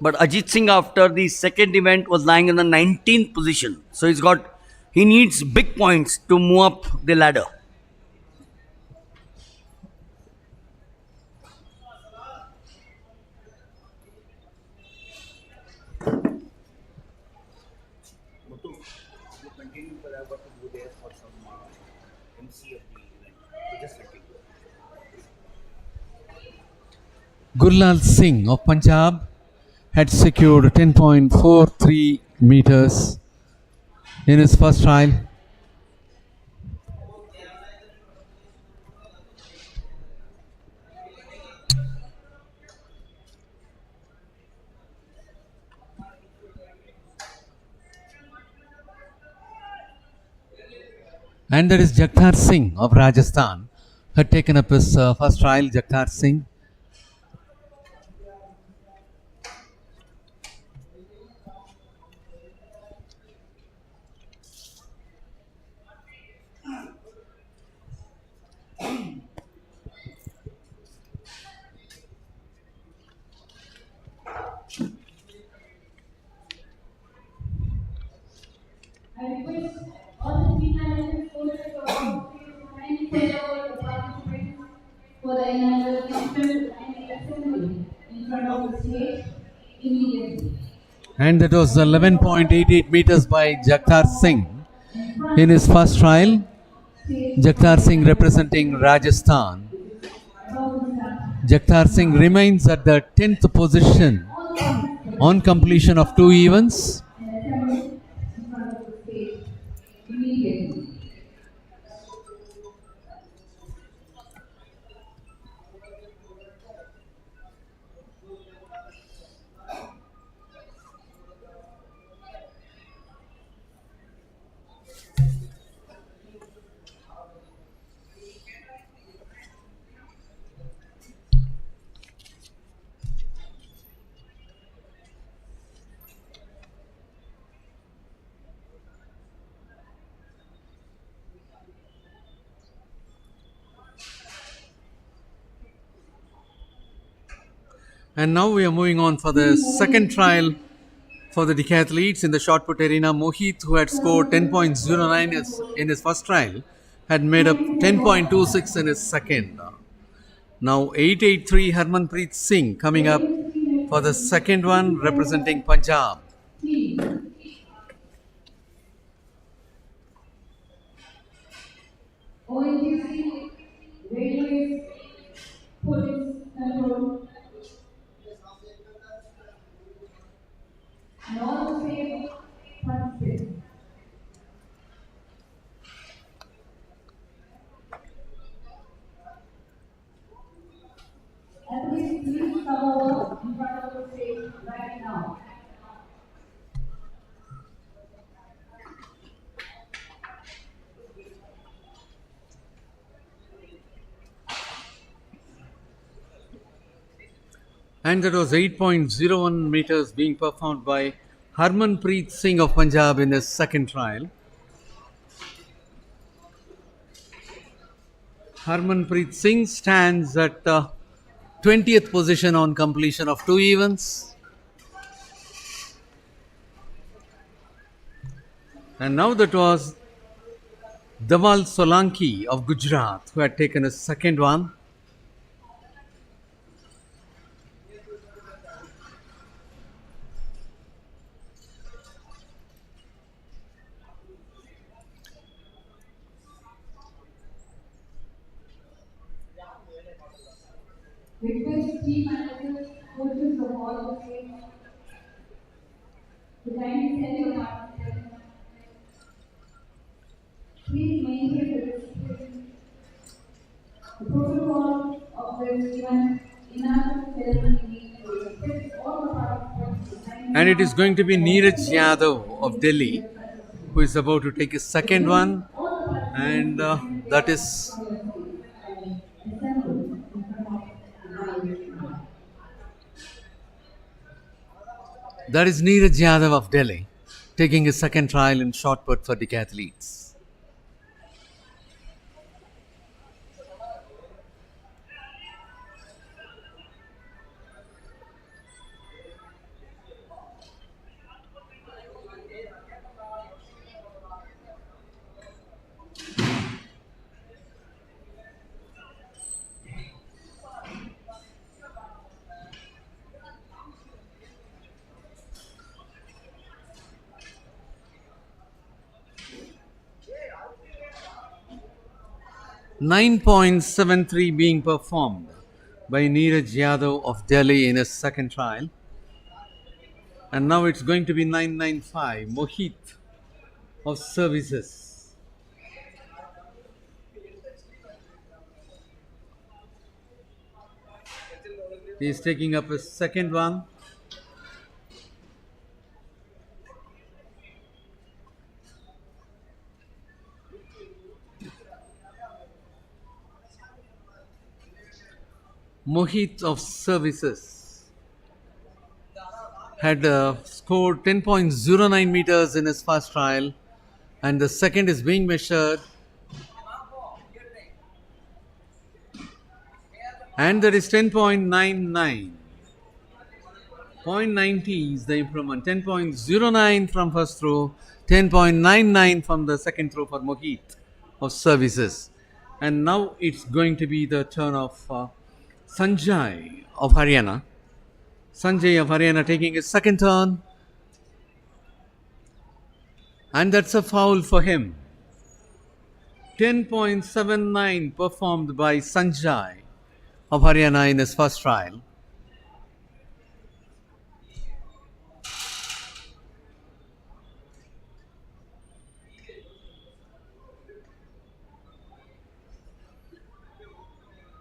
But Ajit Singh after the second event was lying in the 19th position. So he needs big points to move up the ladder. Gurlal Singh of Punjab had secured 10.43 meters in his first trial. And there is Jagtar Singh of Rajasthan, had taken up his first trial. Jagtar Singh. front of the stage immediately. And that was 11.88 meters by Jagtar Singh in his first trial. Jagtar Singh representing Rajasthan. Jagtar Singh remains at the 10th position on completion of 2 events. In front of the stage immediately. And now we are moving on for the second trial for the decathletes in the shot put arena. Mohit, who had scored 10.09 in his first trial, had made up 10.26 in his second. Now 883 Harmanpreet Singh coming up for the second one representing Punjab. ONGC, railways, police, control, and all the same participants. At least please come over in front of the stage right now. And that was 8.01 meters being performed by Harmanpreet Singh of Punjab in his second trial. Harmanpreet Singh stands at 20th position on completion of 2 events. And now that was Dhaval Solanki of Gujarat who had taken his second one. Request team managers, coaches of all the same to kindly send your participants. Please maintain the discipline. The protocol of this event in our ceremony needs to respect all the participants. And it is going to be Neeraj Yadav of Delhi who is about to take his second one. And that is Neeraj Yadav of Delhi taking his second trial in shot put for decathletes. .73 being performed by Neeraj Yadav of Delhi in his second trial. And now it's going to be 995 Mohit of Services. He is taking up his second one. Mohit of Services had scored 10.09 meters in his first trial, and the second is being measured, and that is 10.99. 0.90 is the improvement. 10.09 from first throw, 10.99 from the second throw for Mohit of Services. And now it's going to be the turn of Sanjay of Haryana. Sanjay of Haryana taking his second turn. And that's a foul for him. 10.79 performed by Sanjay of Haryana in his first trial.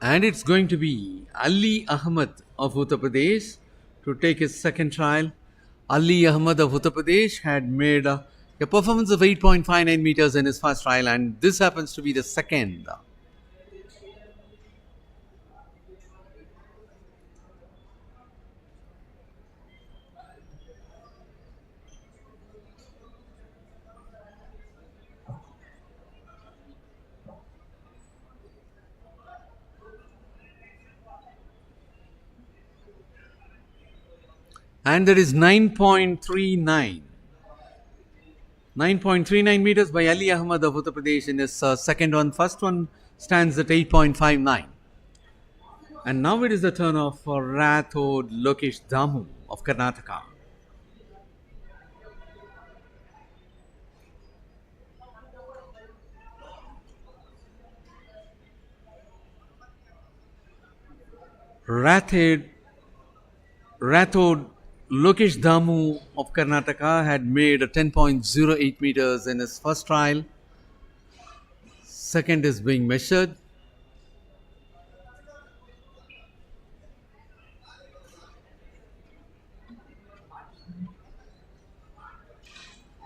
And it's going to be Ali Ahmed of Uttar Pradesh to take his second trial. Ali Ahmed of Uttar Pradesh had made a performance of 8.59 meters in his first trial, and this happens to be the second. And there is 9.39 meters by Ali Ahmed of Uttar Pradesh in his second one. First one stands at 8.59. And now it is the turn of Rathod Lokesh Damu of Karnataka. Rathod Lokesh Damu of Karnataka had made a 10.08 meters in his first trial. Second is being measured.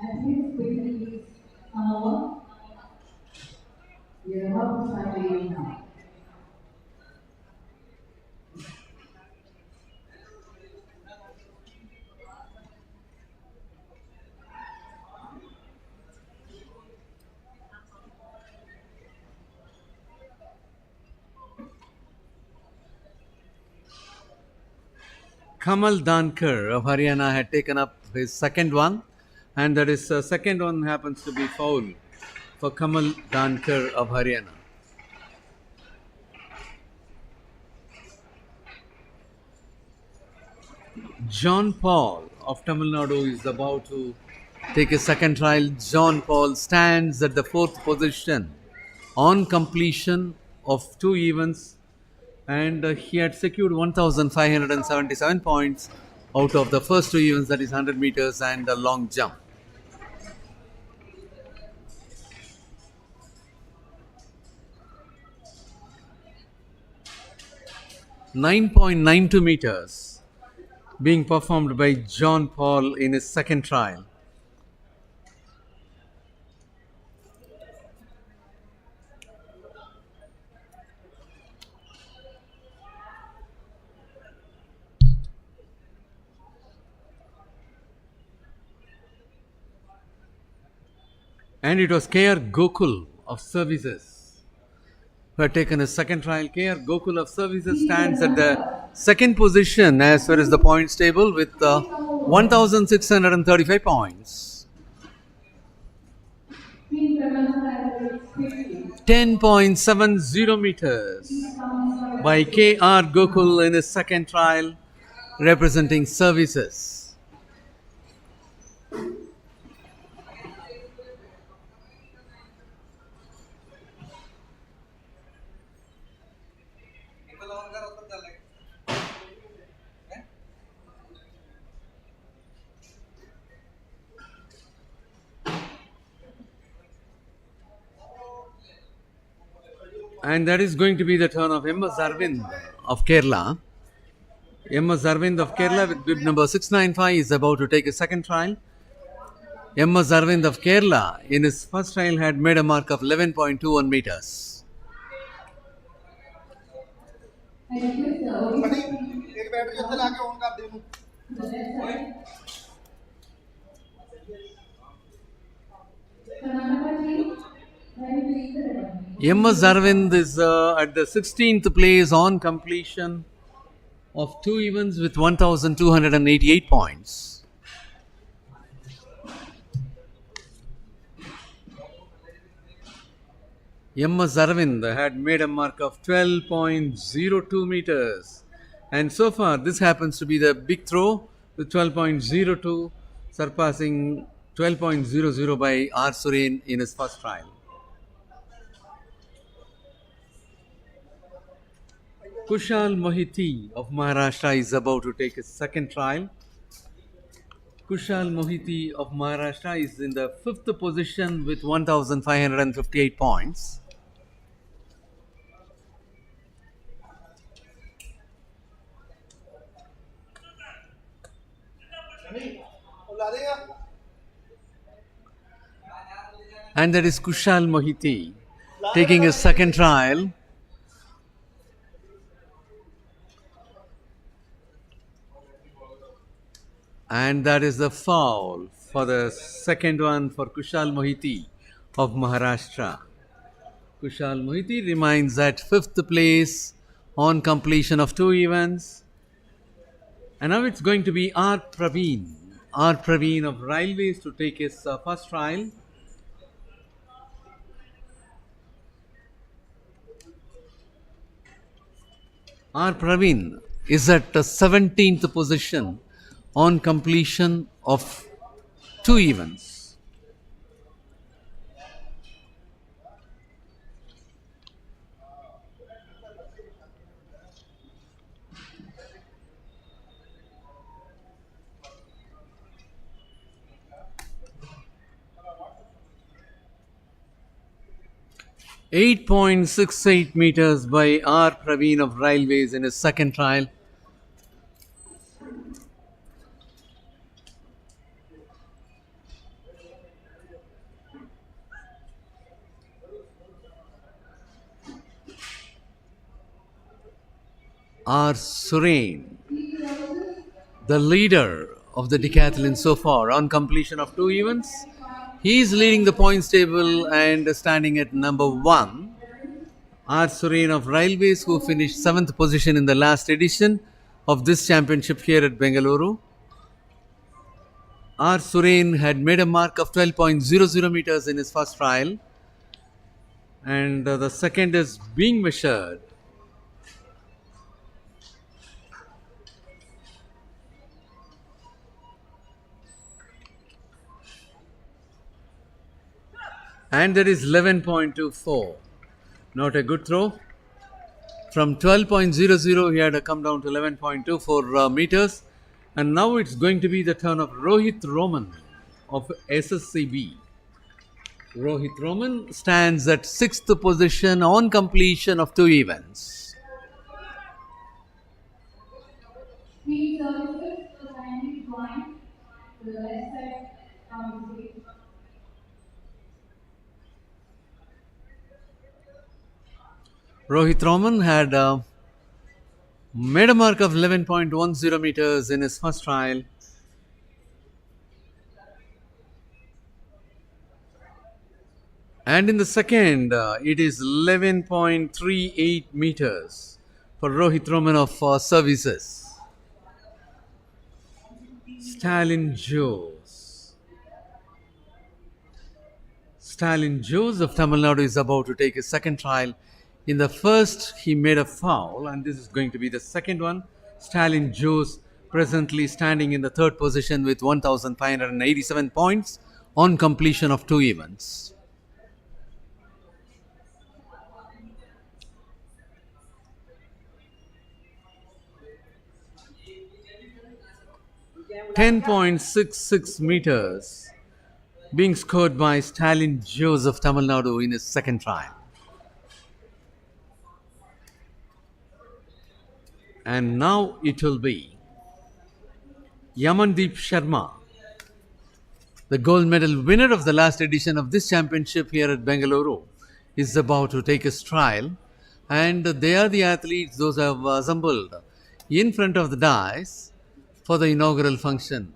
Athletes quickly come over. We are about to start reading now. Kamal Dankar of Haryana had taken up his second one, and that is second one happens to be foul for Kamal Dankar of Haryana. John Paul of Tamil Nadu is about to take his second trial. John Paul stands at the fourth position on completion of two events, and he had secured 1,577 points out of the first two events, that is 100 meters and a long jump. .92 meters being performed by John Paul in his second trial. And it was KR Gokul of Services who had taken his second trial. KR Gokul of Services stands at the second position as far as the points table with 1,635 points. 10.70 meters by KR Gokul in his second trial, representing Services. And that is going to be the turn of MS Arvind of Kerala. MS Arvind of Kerala with bib number 695 is about to take a second trial. MS Arvind of Kerala in his first trial had made a mark of 11.21 meters. I request the audience the left side. Karnataka team, very please the red. MS Arvind is at the 16th place on completion of two events with 1,288 points. MS Arvind had made a mark of 12.02 meters And so far, this happens to be the big throw with 12.02, surpassing 12.00 by R. Suren in his first trial. Kushal Mohiti of Maharashtra is about to take his second trial. Kushal Mohiti of Maharashtra is in the 5th position with 1,558 points. And that is Kushal Mohiti taking his second trial. And that is the foul for the second one for Kushal Mohiti of Maharashtra. Kushal Mohiti remains at 5th place on completion of 2 events. And now it's going to be R. Praveen of Railways to take his first trial. R. Praveen is at the 17th position on completion of 2 events. $8.68 by R. Praveen of Railways in his second trial. R. Suren, the leader of the decathlon so far on completion of 2 events. He is leading the points table and standing at number 1. R. Suren of Railways, who finished 7th position in the last edition of this championship here at Bengaluru. R. Suren had made a mark of 12.00 meters in his first trial, and the second is being measured. And there is 11.24. Not a good throw. From 12.00 he had to come down to 11.24 meters. And now it's going to be the turn of Rohit Roman of SSCB. Rohit Roman stands at 6th position on completion of 2 events. Three services to kindly join to the left side from the stage. Rohit Roman had made a mark of 11.10 meters in his first trial. And in the second, it is 11.38 meters for Rohit Roman of Services. Stalin Jose of Tamil Nadu is about to take his second trial. In the first, he made a foul, and this is going to be the second one. Stalin Jose presently standing in the 3rd position with 1,587 points on completion of 2 events. .66 meters being scored by Stalin Jose of Tamil Nadu in his second trial. And now it will be Yamandeep Sharma, the gold medal winner of the last edition of this championship here at Bengaluru, is about to take his trial. And they are the athletes, those who have assembled in front of the dais for the inaugural function.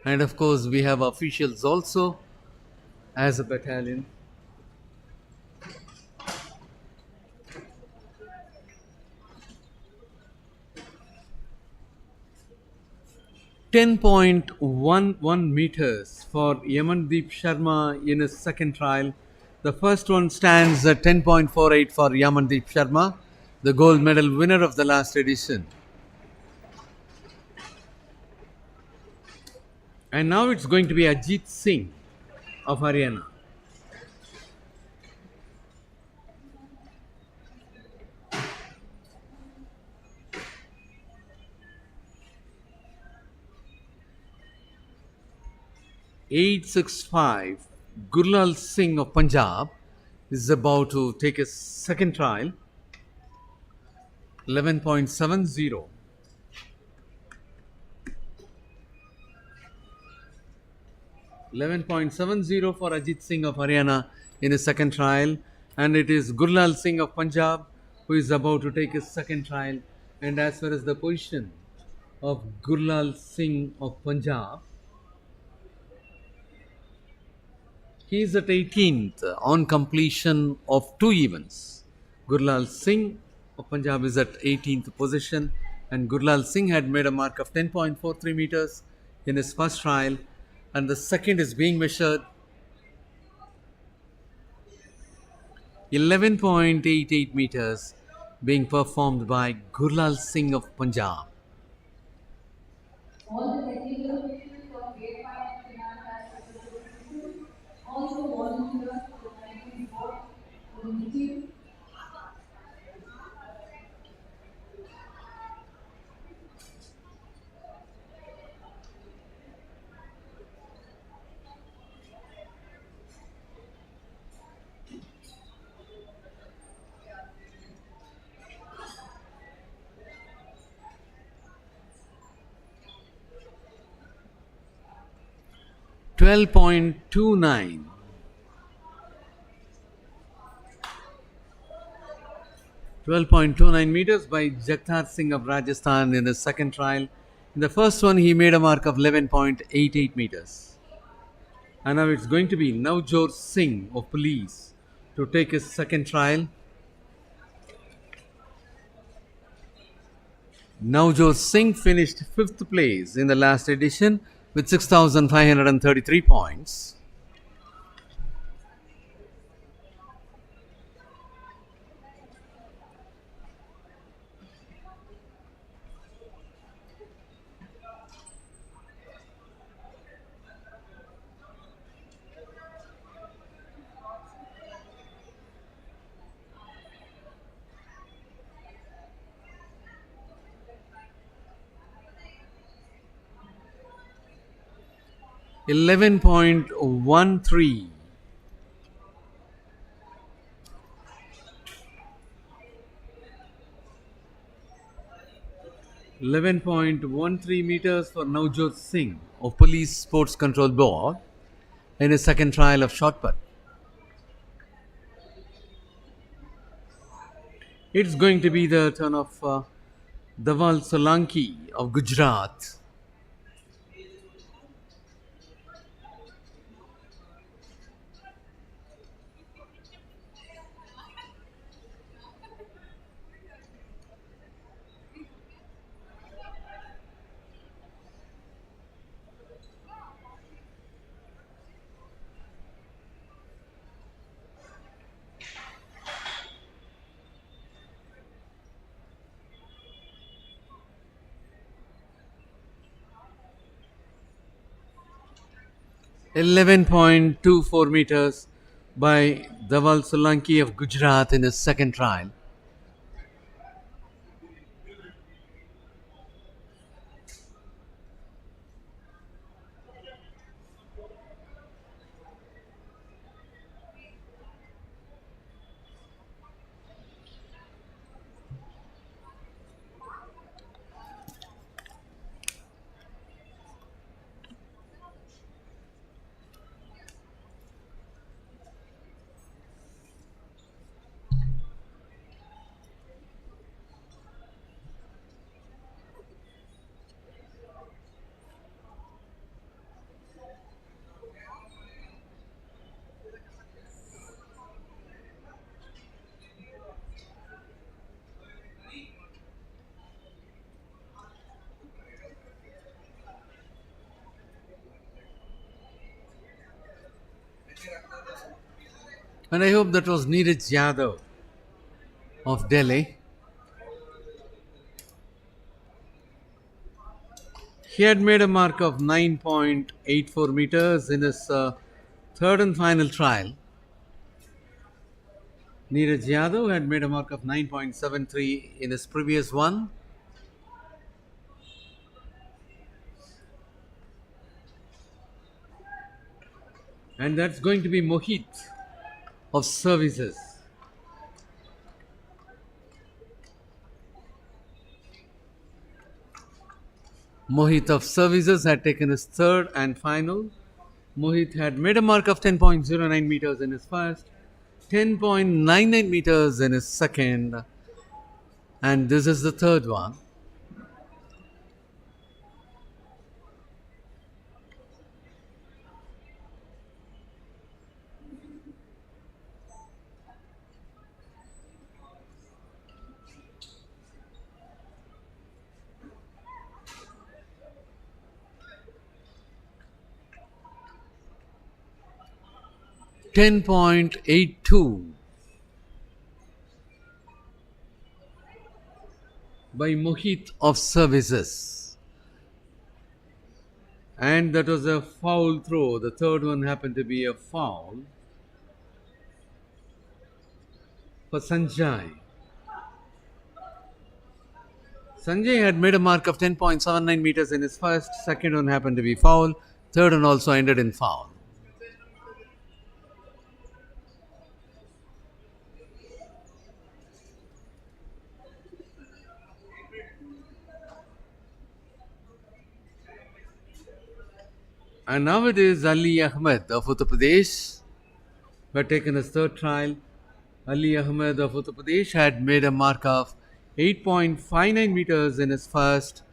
And of course, we have officials also as a battalion. .11 meters for Yamandeep Sharma in his second trial. The first one stands at 10.48 for Yamandeep Sharma, the gold medal winner of the last edition. And now it's going to be Ajit Singh of Haryana. .865 Gurlal Singh of Punjab is about to take a second trial. 11.70. 11.70 for Ajit Singh of Haryana in his second trial, and it is Gurlal Singh of Punjab who is about to take his second trial. And as far as the position of Gurlal Singh of Punjab, he is at 18th on completion of 2 events. Gurlal Singh of Punjab is at 18th position, and Gurlal Singh had made a mark of 10.43 meters in his first trial, and the second is being measured 11.88 meters, being performed by Gurlal Singh of Punjab. All the technical officials of Gateway and Finance Association also volunteers for the board for the meeting. .29. 12.29 meters by Jagtar Singh of Rajasthan in the second trial. In the first one, he made a mark of 11.88 meters. And now it's going to be Navjot Singh of Police to take his second trial. Navjot Singh finished 5th place in the last edition with 6,533 points. .13. 11.13 meters for Navjot Singh of Police Sports Control Board in his second trial of shot put. It's going to be the turn of Dhaval Solanki of Gujarat. .11.24 meters by Dhaval Solanki of Gujarat in his second trial. And I hope that was Neeraj Yadav of Delhi. He had made a mark of 9.84 meters in his third and final trial. Neeraj Yadav had made a mark of 9.73 in his previous one. And that's going to be Mohit of Services. Mohit of Services had taken his third and final. Mohit had made a mark of 10.09 meters in his first, 10.99 meters in his second, and this is the third one. .82 by Mohit of Services, and that was a foul throw. The third one happened to be a foul for Sanjay. Sanjay had made a mark of 10.79 meters in his first, second one happened to be foul, third one also ended in foul. And now it is Ali Ahmed of Uttar Pradesh who had taken his third trial. Ali Ahmed of Uttar Pradesh had made a mark of 8.59 meters in his first,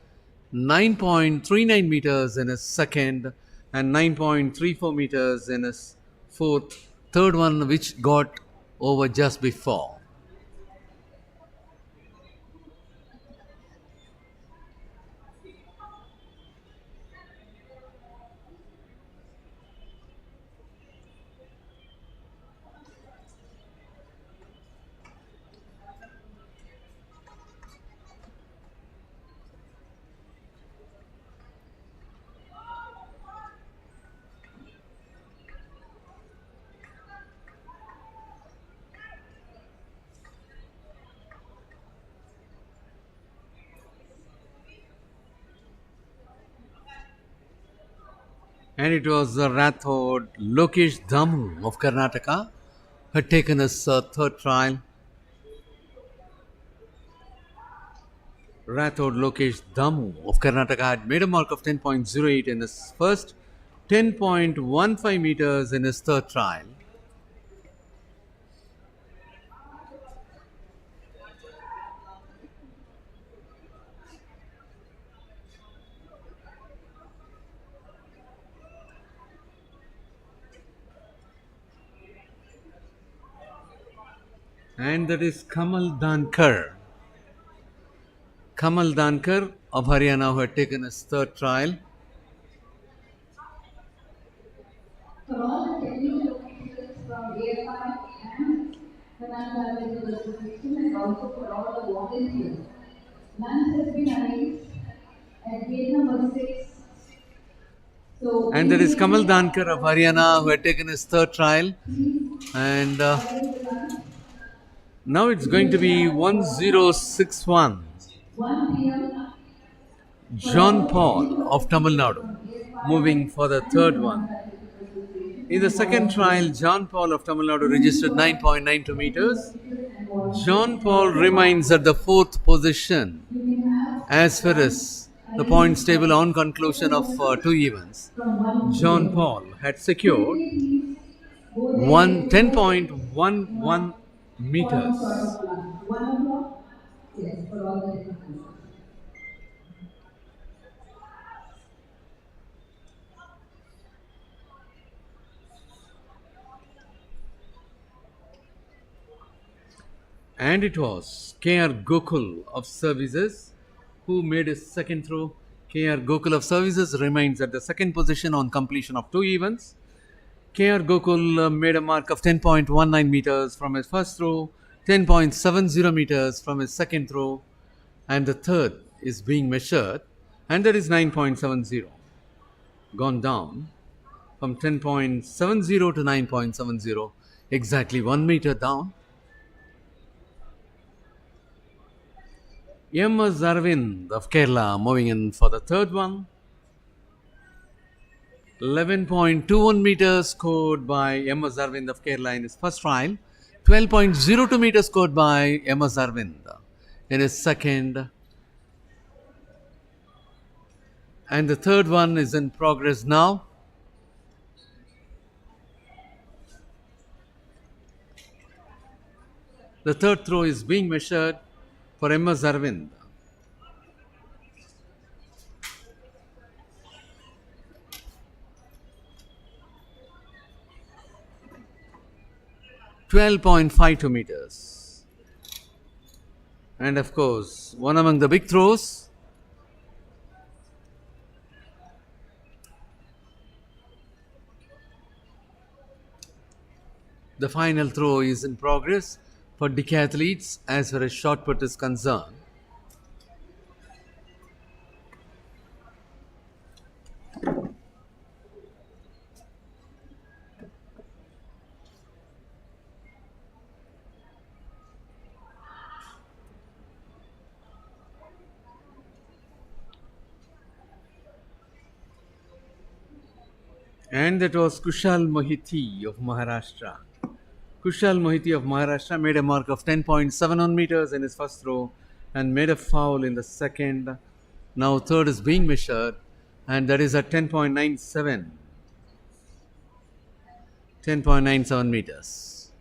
9.39 meters in his second, and 9.34 meters in his fourth, third one which got over just before. And it was Rathod Lokesh Damu of Karnataka who had taken his third trial. Rathod Lokesh Damu of Karnataka had made a mark of 10.08 in his first, 10.15 meters in his third trial. And that is Kamal Dankar. Kamal Dankar of Haryana who had taken his third trial. For all the technical officers from AFI and Karnataka Medical Association and also for all the volunteers. Lunch has been arranged at gate number 6. So And there is Kamal Dankar of Haryana who had taken his third trial. And now it's going to be 1061. 1 p.m. John Paul of Tamil Nadu moving for the third one. In the second trial, John Paul of Tamil Nadu registered 9.92 meters. John Paul remains at the fourth position as far as the points table on conclusion of two events. John Paul had secured 10.11 meters. 1 o'clock? Yes, for all the different. And it was K.R. Gokul of Services who made his second throw. K.R. Gokul of Services remains at the second position on completion of two events. K.R. Gokul made a mark of 10.19 meters from his first throw, 10.70 meters from his second throw, and the third is being measured and that is 9.70, gone down from 10.70 to 9.70, exactly 1 meter down. MS Arvind of Kerala moving in for the third one. 11.21 meters scored by MS Arvind of Kerala in his first trial. 12.02 meters scored by MS Arvind in his second. And the third one is in progress now. The third throw is being measured for MS Arvind. $12.52 meters. And of course, one among the big throws. The final throw is in progress for decathletes as far as shot put is concerned. And that was Kushal Mohiti of Maharashtra. Kushal Mohiti of Maharashtra made a mark of 10.71 meters in his first throw and made a foul in the second. Now third is being measured, and that is at 10.97. 10.97 meters.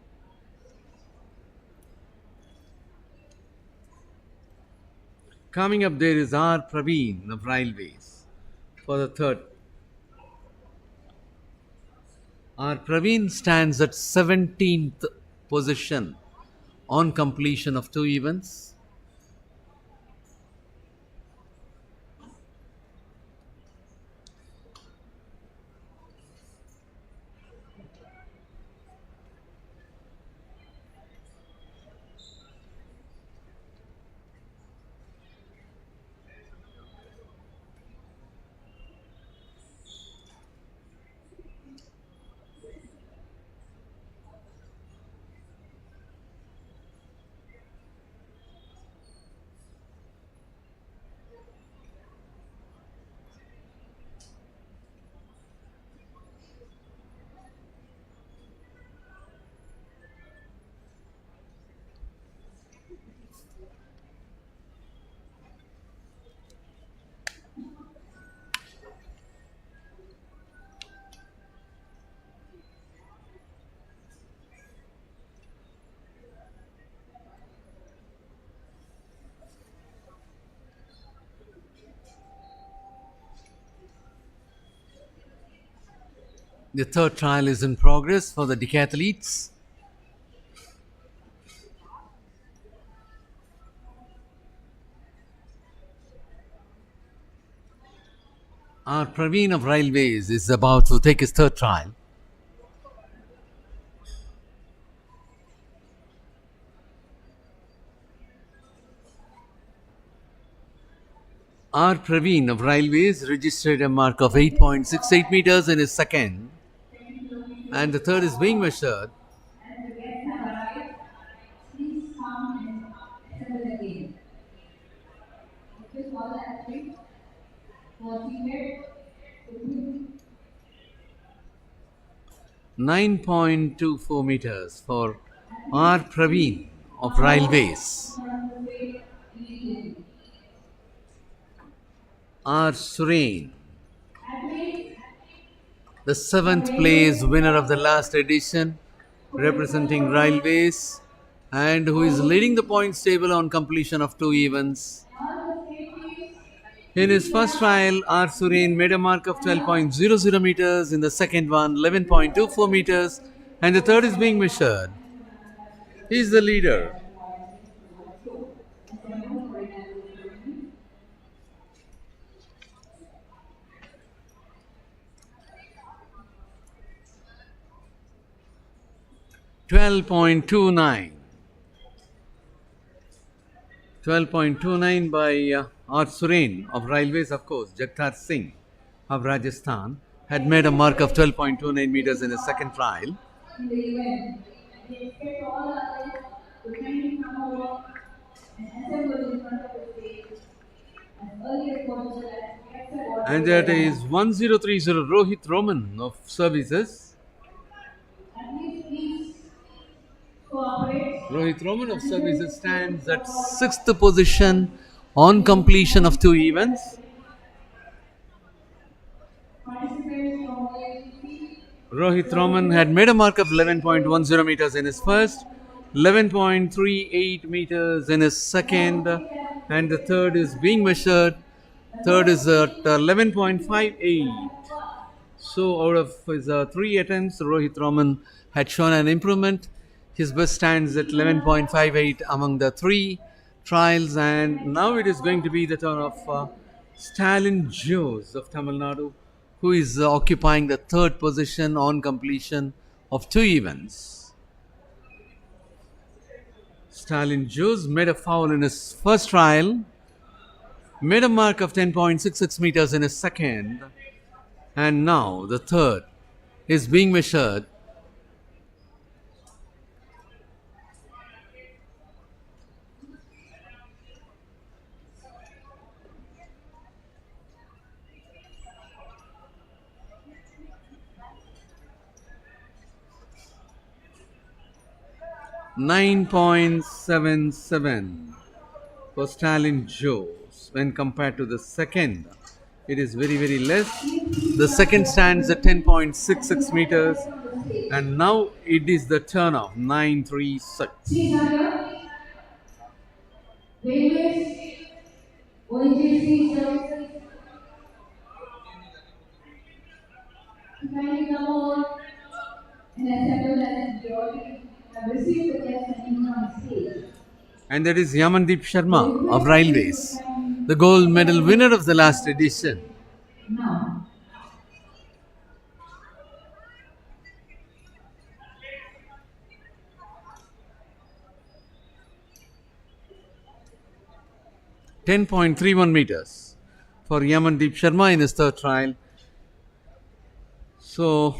Coming up there is R. Praveen of Railways for the third. R. Praveen stands at 17th position on completion of 2 events. The third trial is in progress for the decathletes. R. Praveen of Railways is about to take his third trial. R. Praveen of Railways registered a mark of 8.68 meters in his second, and the third is being measured. And the guests have arrived. Please come and assemble again. Request all the athletes who are seated to move 9.24 meters for R. Praveen of Railways. from the way immediately. R. Surain, Athletes, the 7th place winner of the last edition, representing Railways, and who is leading the points table on completion of 2 events. all the safeties, In his first trial, R. Surain made a mark of 12.00 meters, in the second one 11.24 meters, and the third is being measured. He is the leader. $12.29 by or Suren of Railways, of course, Jagtar Singh of Rajasthan had made a mark of 12.29 meters in his second trial. in the event. We expect all others to kindly come over and assemble in front of the stage as early as possible as extra water. And that is 1030 Rohit Roman of Services. At least please cooperate. Rohit Roman of Services stands at 6th position on completion of 2 events. Participants from OITC, Rohit Roman had made a mark of 11.10 meters in his first, 11.38 meters in his second, and the third is being measured. Third is at 11.58. So, out of his 3 attempts, Rohit Roman had shown an improvement. His best stands at 11.58 among the 3 trials, and now it is going to be the turn of Stalin Jose of Tamil Nadu, who is occupying the 3rd position on completion of 2 events. Stalin Jose made a foul in his first trial, made a mark of 10.66 meters in his second, and now the third is being measured. .77 for Stalin Jose when compared to the second. It is very, very less. The second stands at 10.66 meters, and now it is the turn of 936. 300, Railways, ONGC services, to kindly come over and assemble as we already have received the guests and on stage. And that is Yamandeep Sharma of Railways, the gold medal winner of the last edition. Now, 10.31 meters for Yamandeep Sharma in his third trial. So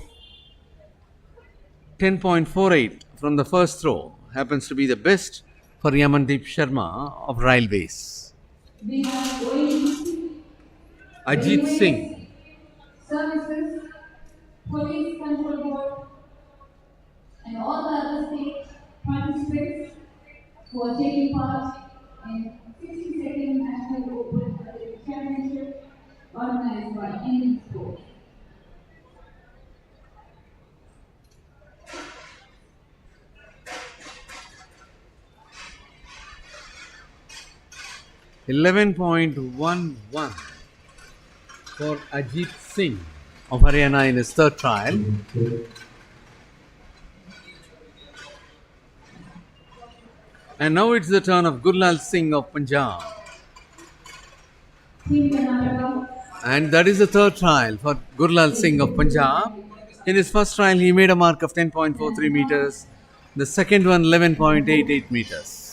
10.48 from the first throw happens to be the best for Yamandeep Sharma of Railways. we have ONGC, Ajit Singh, services, police control board, and all the other state participants who are taking part in 62nd National Open Athletic Championship organized by Indian Sport. .11 for Ajit Singh of Haryana in his third trial. And now it's the turn of Gurlal Singh of Punjab. Team Karnataka, And that is the third trial for Gurlal Singh of Punjab. In his first trial, he made a mark of 10.43 meters. The second one, 11.88 meters.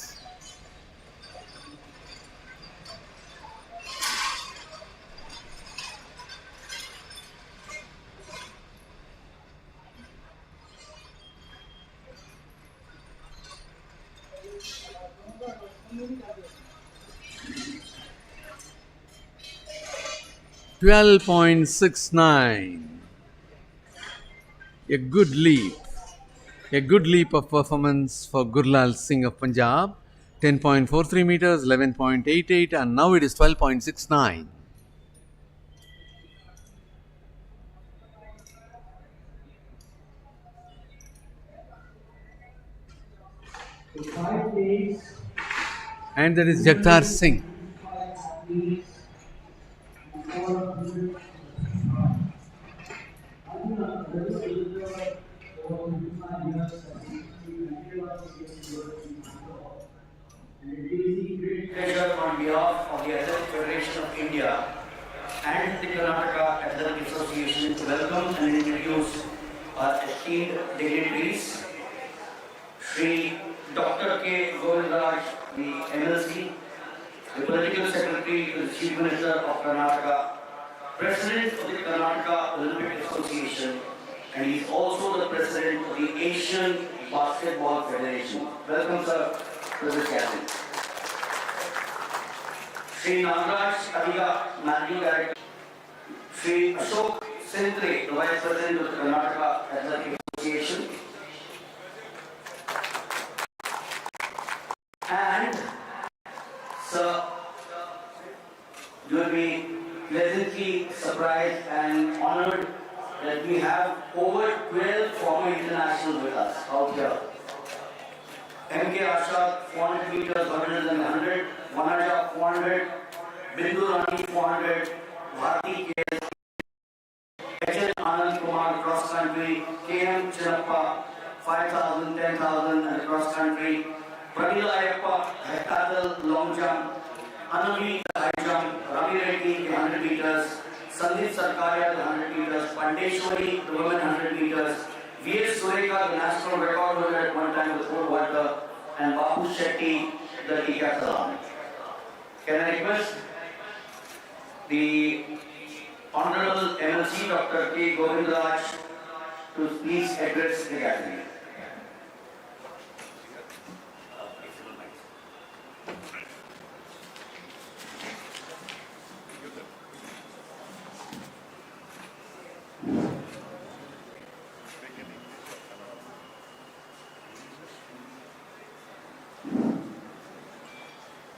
.69. A good leap. A good leap of performance for Gurlal Singh of Punjab. 10.43 meters, 11.88, and now it is 12.69. And there is Jagtar Singh. Pleasure on behalf of the Athletic Federation of India and the Karnataka Athletic Association to welcome and introduce our esteemed dignitaries, Shri Dr. K. Govindaraj, the MLC, the Political Secretary to the Chief Minister of Karnataka, President of the Karnataka Olympic Association, and he is also the President of the Asian Basketball Federation. Welcome, sir, to this gathering. Sri Nagaraj Adiga, Managing Director, Sri Ashok Sintre, the Vice President of the Karnataka Athletic Association, and sir, you will be pleasantly surprised and honored that we have over 12 former internationals with us out here. M.K. Ashad, 400 meters, 100 and 100, Vanaja, 400, Bindu Rani, 400, Bharti K.S., H.N. Anand Kumar, cross country, K.M. Chinappa, 5,000, 10,000 and cross country, Pranila Ayappa, heptathlon, long jump, Anami, the high jump, Ravi Reddy, the 100 meters, Sandeep Sarkaria, the 100 meters, Pandeshwari, the women 100 meters, V.S. Sureka, the national record holder at one time with 4 water, and Babu Shetty, the Decathlon. Can I request the Honorable MLC Dr. K. Govindraj to please address the gathering.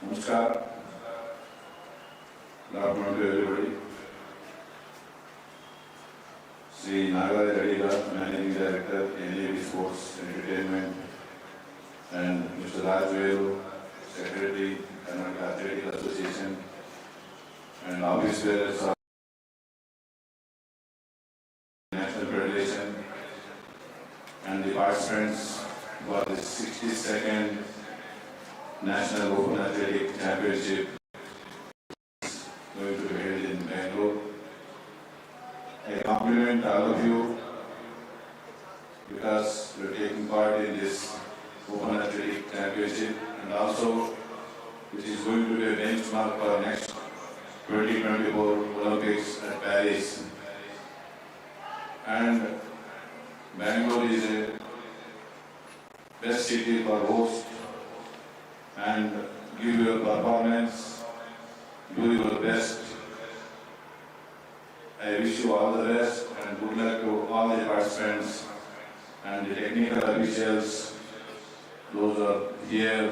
Namaskar. Good afternoon to everybody. Sri Nagaraj Adiga, Managing Director, NAV Sports Entertainment, and Mr. Raj Velu, Secretary, Karnataka Athletic Association, and office bearers of National Federation, and the participants for the 62nd National Open Athletic Championship going to be held in Bangalore. I compliment all of you because you are taking part in this Open Athletic Championship, and also which is going to be a benchmark for next 2024 Olympics at Paris. And Bangalore is a best city for host, and give your performance, do your best. I wish you all the best and good luck to all the participants and the technical officials, those are here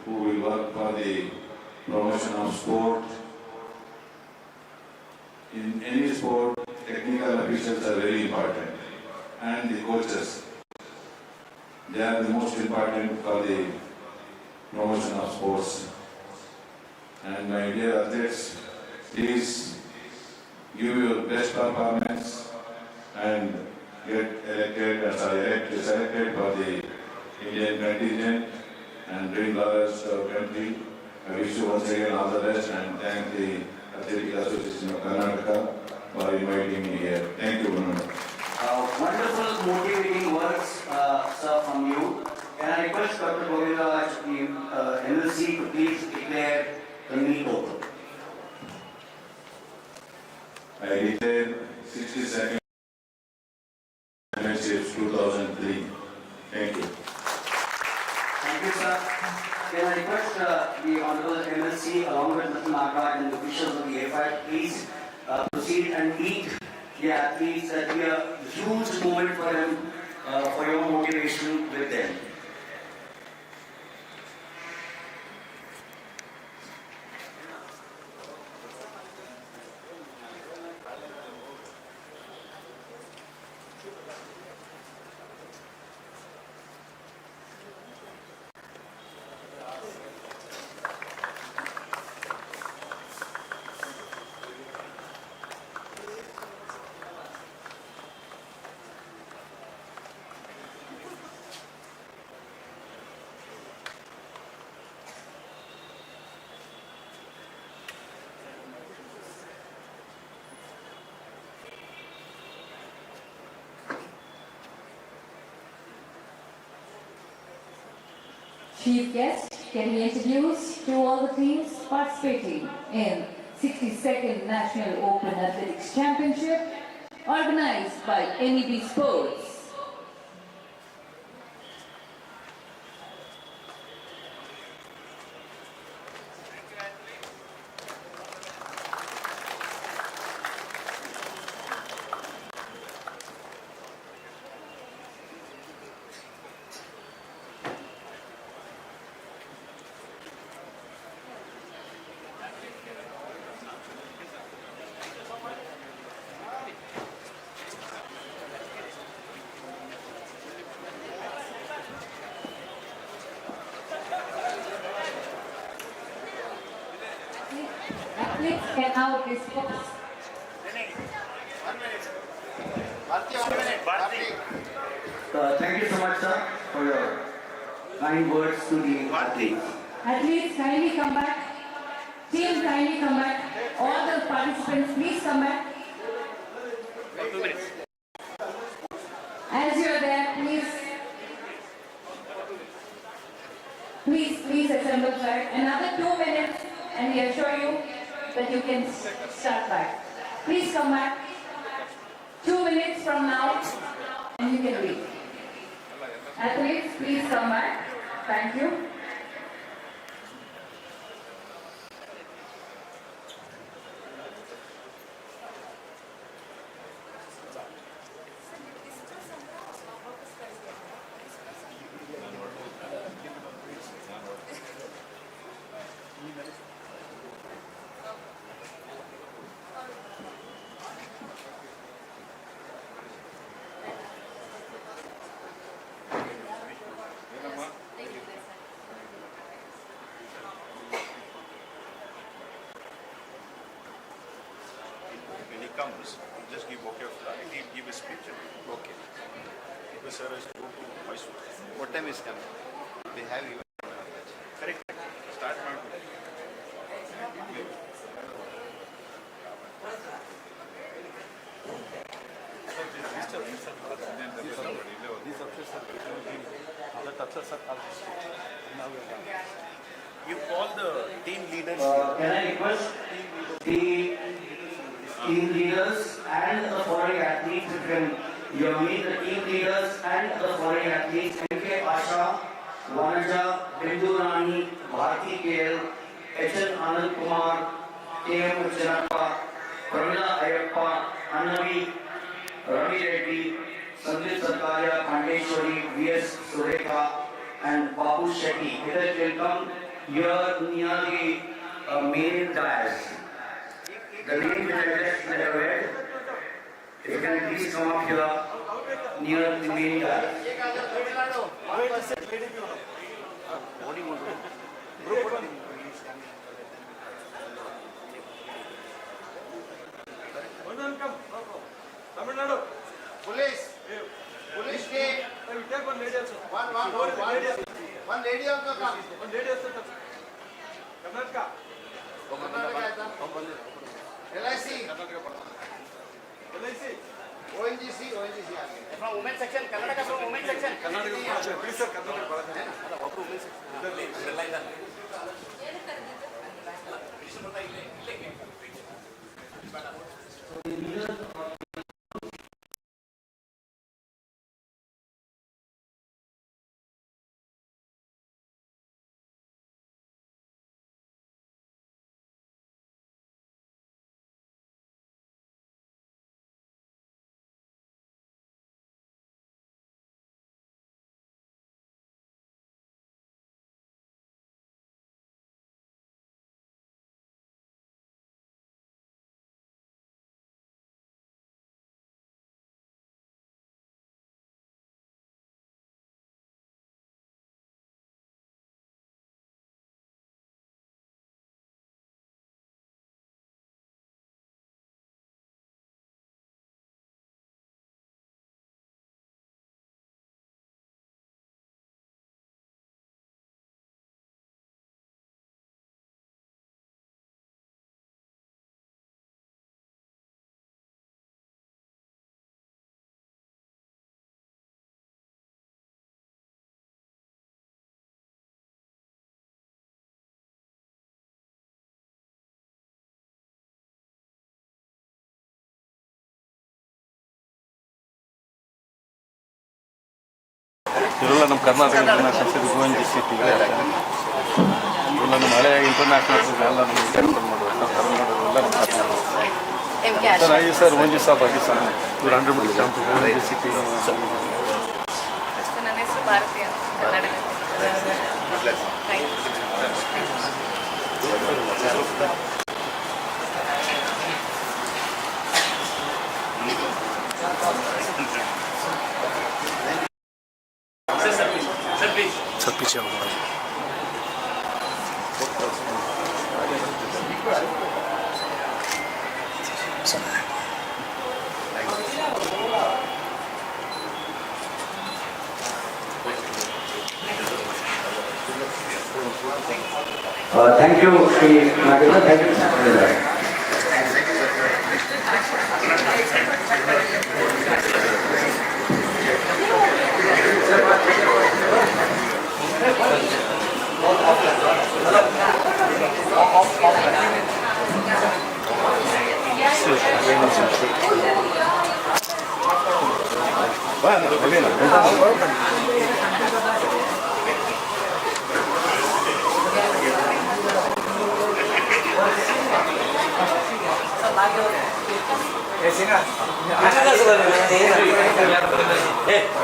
who will work for the promotion of sport. In any sport, technical officials are very important, and the coaches. They are the most important for the promotion of sports. And my dear athletes, please give your best performance and get selected for the Indian contingent and bring colors to our country. I wish you once again all the best and thank the Athletic Association of Karnataka for inviting me here. Thank you, Bruno. Wonderful motivating words, sir, from you. Can I request Dr. Govindraj, the MLC, to please declare the meet open? I declare 62nd Championships 2003. Thank you. Thank you, sir. Can I request the Honorable MLC along with Mr. Nagaraj and the officials of the AFI, please proceed and meet the athletes. That will be a huge moment for them, for your motivation with them. Chief guest Can we introduce to all the teams participating in 62nd National Open Athletics Championship organized by NEB Sports. Athletes can now discuss. Thank you so much, sir, for your kind words to the athletes. Athletes, kindly come back. Team, kindly come back. All the participants, please come back. As you are there, please assemble back. Another 2 minutes, and we assure you that you can start back. Please come back. 2 minutes from now, and you can leave. Athletes, please come back. Thank you. When he comes, just give okay of that. He'll give a speech. Okay. The sir has to go to Mysore. What time is coming? They have even. Correct. Start now. You call the team leaders. Can I request the team leaders and the foreign athletes, you meet the team leaders and the foreign athletes, M.K. Asha, Vanaja, Bindu Rani, Bharti KL, H.N. Anand Kumar, K.M. Chinappa, Pramila Ayappa, Annavi, Ravi Reddy, Sandeep Sarkaria, Khandeshwari, V.S. Sureka, and Babu Shetty. It will come here near the main dais. The name that I just read, if you can please come up here near the main dais. Police take. One lady also come. LIC. ONGC. From women section, Karnataka from women section. Please sir, Karnataka. ಇವರೆಲ್ಲ ನಮ್ಮ Karnataka international city Govinda city ಇವೆಲ್ಲ ನಮ್ಮ ಹಳೆ international ಎಲ್ಲ ನಮ್ಮ cancel ಮಾಡುವ sir ಆಗಿ sir ಒಂಜಿ ಸಾಬ್ ಆಗಿ ಸರ್ ಇವ್ರು 100 ಮೀಟರ್ ಜಂಪ್ ಗೋವಿಂದ ಸಿಟಿ ನನ್ನ ಹೆಸರು ಭಾರತೀಯ ಕನ್ನಡ. सर पीछे हो Thank you, Sri Nagendra. Thank you, Nagendra.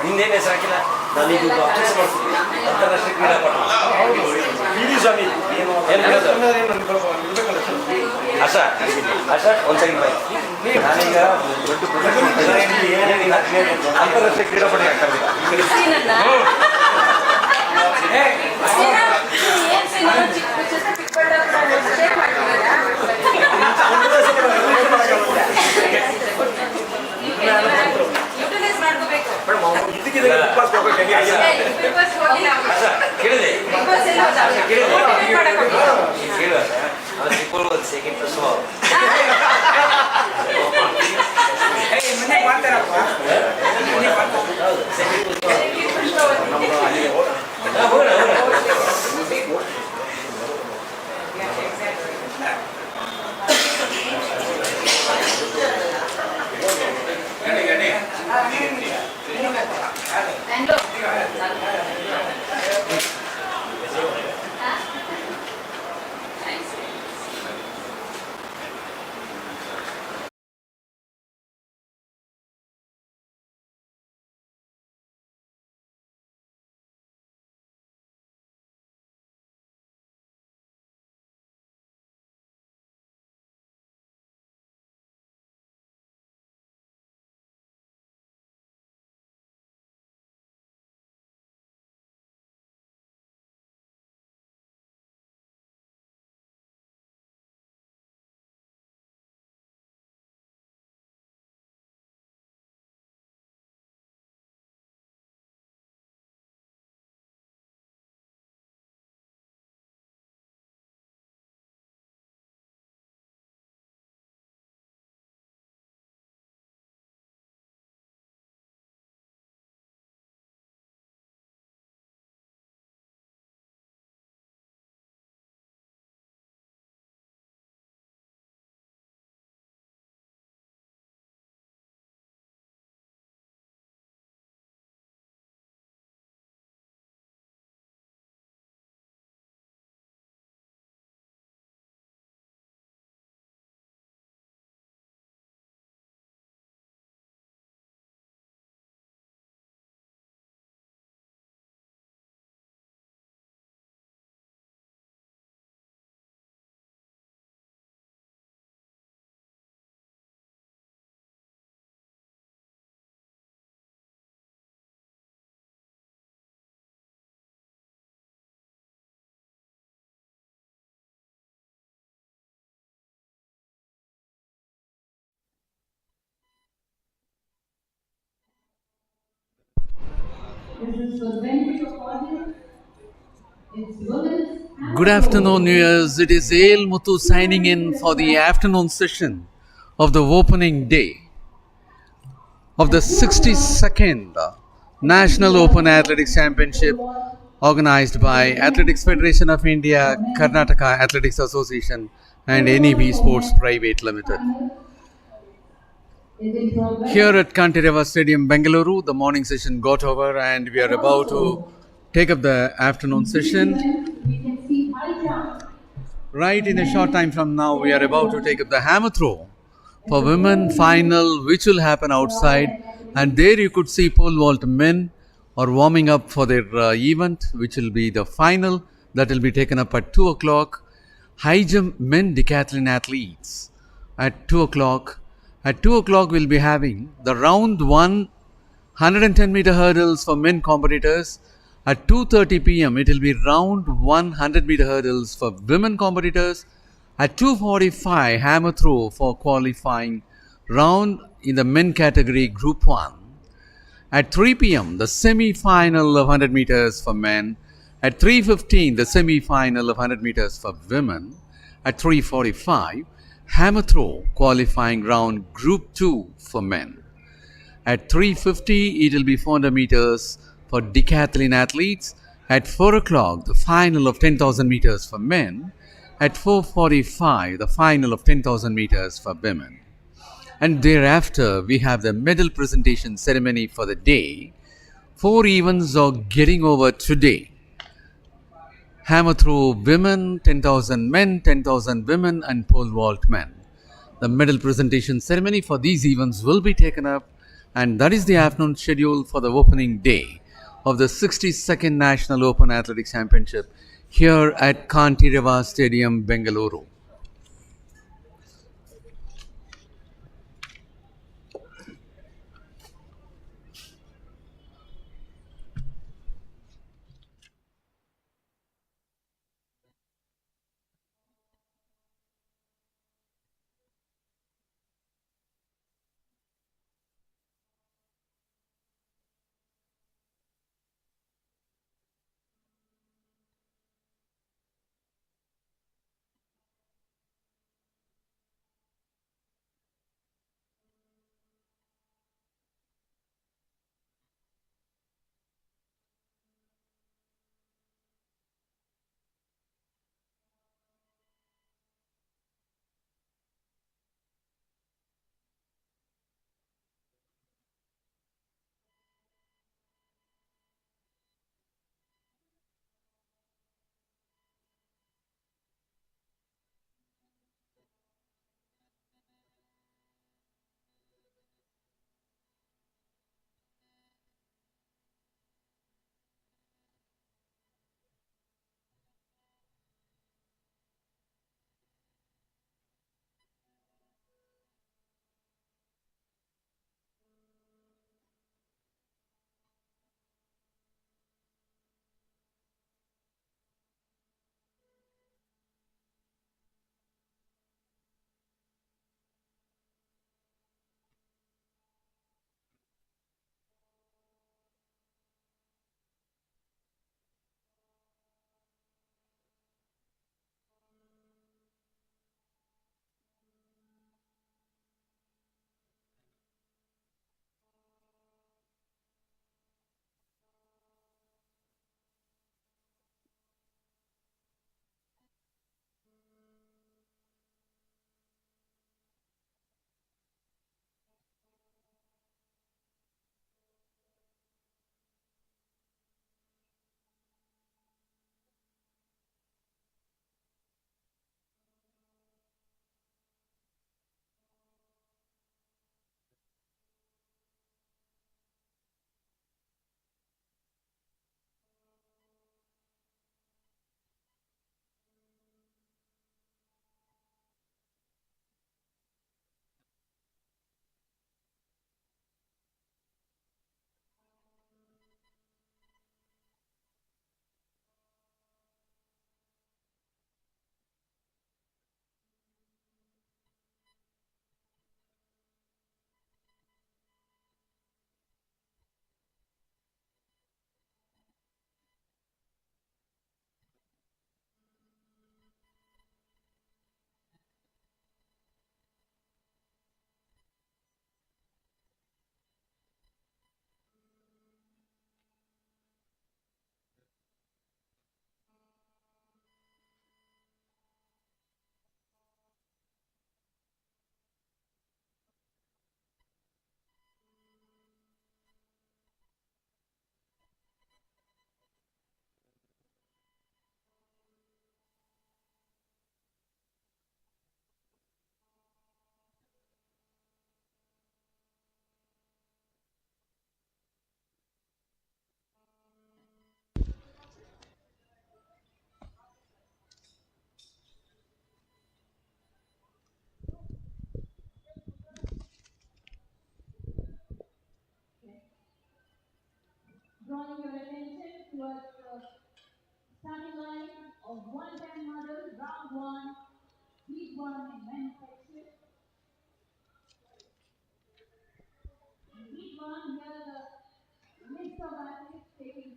ಹಿಂದೇನೆ ಸಾಕಿಲ್ಲ ನಾನು ಇದು ಅಭ್ಯಾಸ ಮಾಡ್ತೀನಿ ಅಂತಾರಾಷ್ಟ್ರೀಯ ಕ್ರೀಡಾಪಟು ಇಡೀ ಸ್ವಾಮಿ ಆಶಾ ಆಶಾ ಒಂದು ಸೆಕೆಂಡ್ ಬಾಯ್ ನಾನೀಗ ಅಂತಾರಾಷ್ಟ್ರೀಯ ಕ್ರೀಡಾಪಟು ಆಗ್ತಾರೆ second Good afternoon, viewers. It is A.L. Muthu signing in for the afternoon session of the opening day of the 62nd National Open Athletics Championship organized by Athletics Federation of India, Karnataka Athletics Association and NEB Sports Private Limited. is in progress. Here at Kantireva Stadium, Bengaluru, the morning session got over and we are about to take up the afternoon session. We can see high jump. Right in a short time from now, we are about to take up the hammer throw for women final, which will happen outside. And there you could see pole vault men are warming up for their event, which will be the final that will be taken up at 2 o'clock. High jump men decathlon athletes at 2 o'clock. At 2 o'clock, we'll be having the round 110-meter hurdles for men competitors. At 2:30 p.m., it will be round 100-meter hurdles for women competitors. At 2:45, hammer throw for qualifying round in the men category Group 1. At 3 p.m., the semi-final of 100 meters for men. At 3:15, the semi-final of 100 meters for women. At 3:45, hammer throw qualifying round Group 2 for men. At 3:50, it will be 400 meters for decathlon athletes. At 4 o'clock, the final of 10,000 meters for men. At 4:45, the final of 10,000 meters for women. And thereafter, we have the medal presentation ceremony for the day. 4 events are getting over today. Hammer throw women, 10,000 men, 10,000 women, and pole vault men. The medal presentation ceremony for these events will be taken up, and that is the afternoon schedule for the opening day of the 62nd National Open Athletics Championship here at Kantireva Stadium, Bengaluru.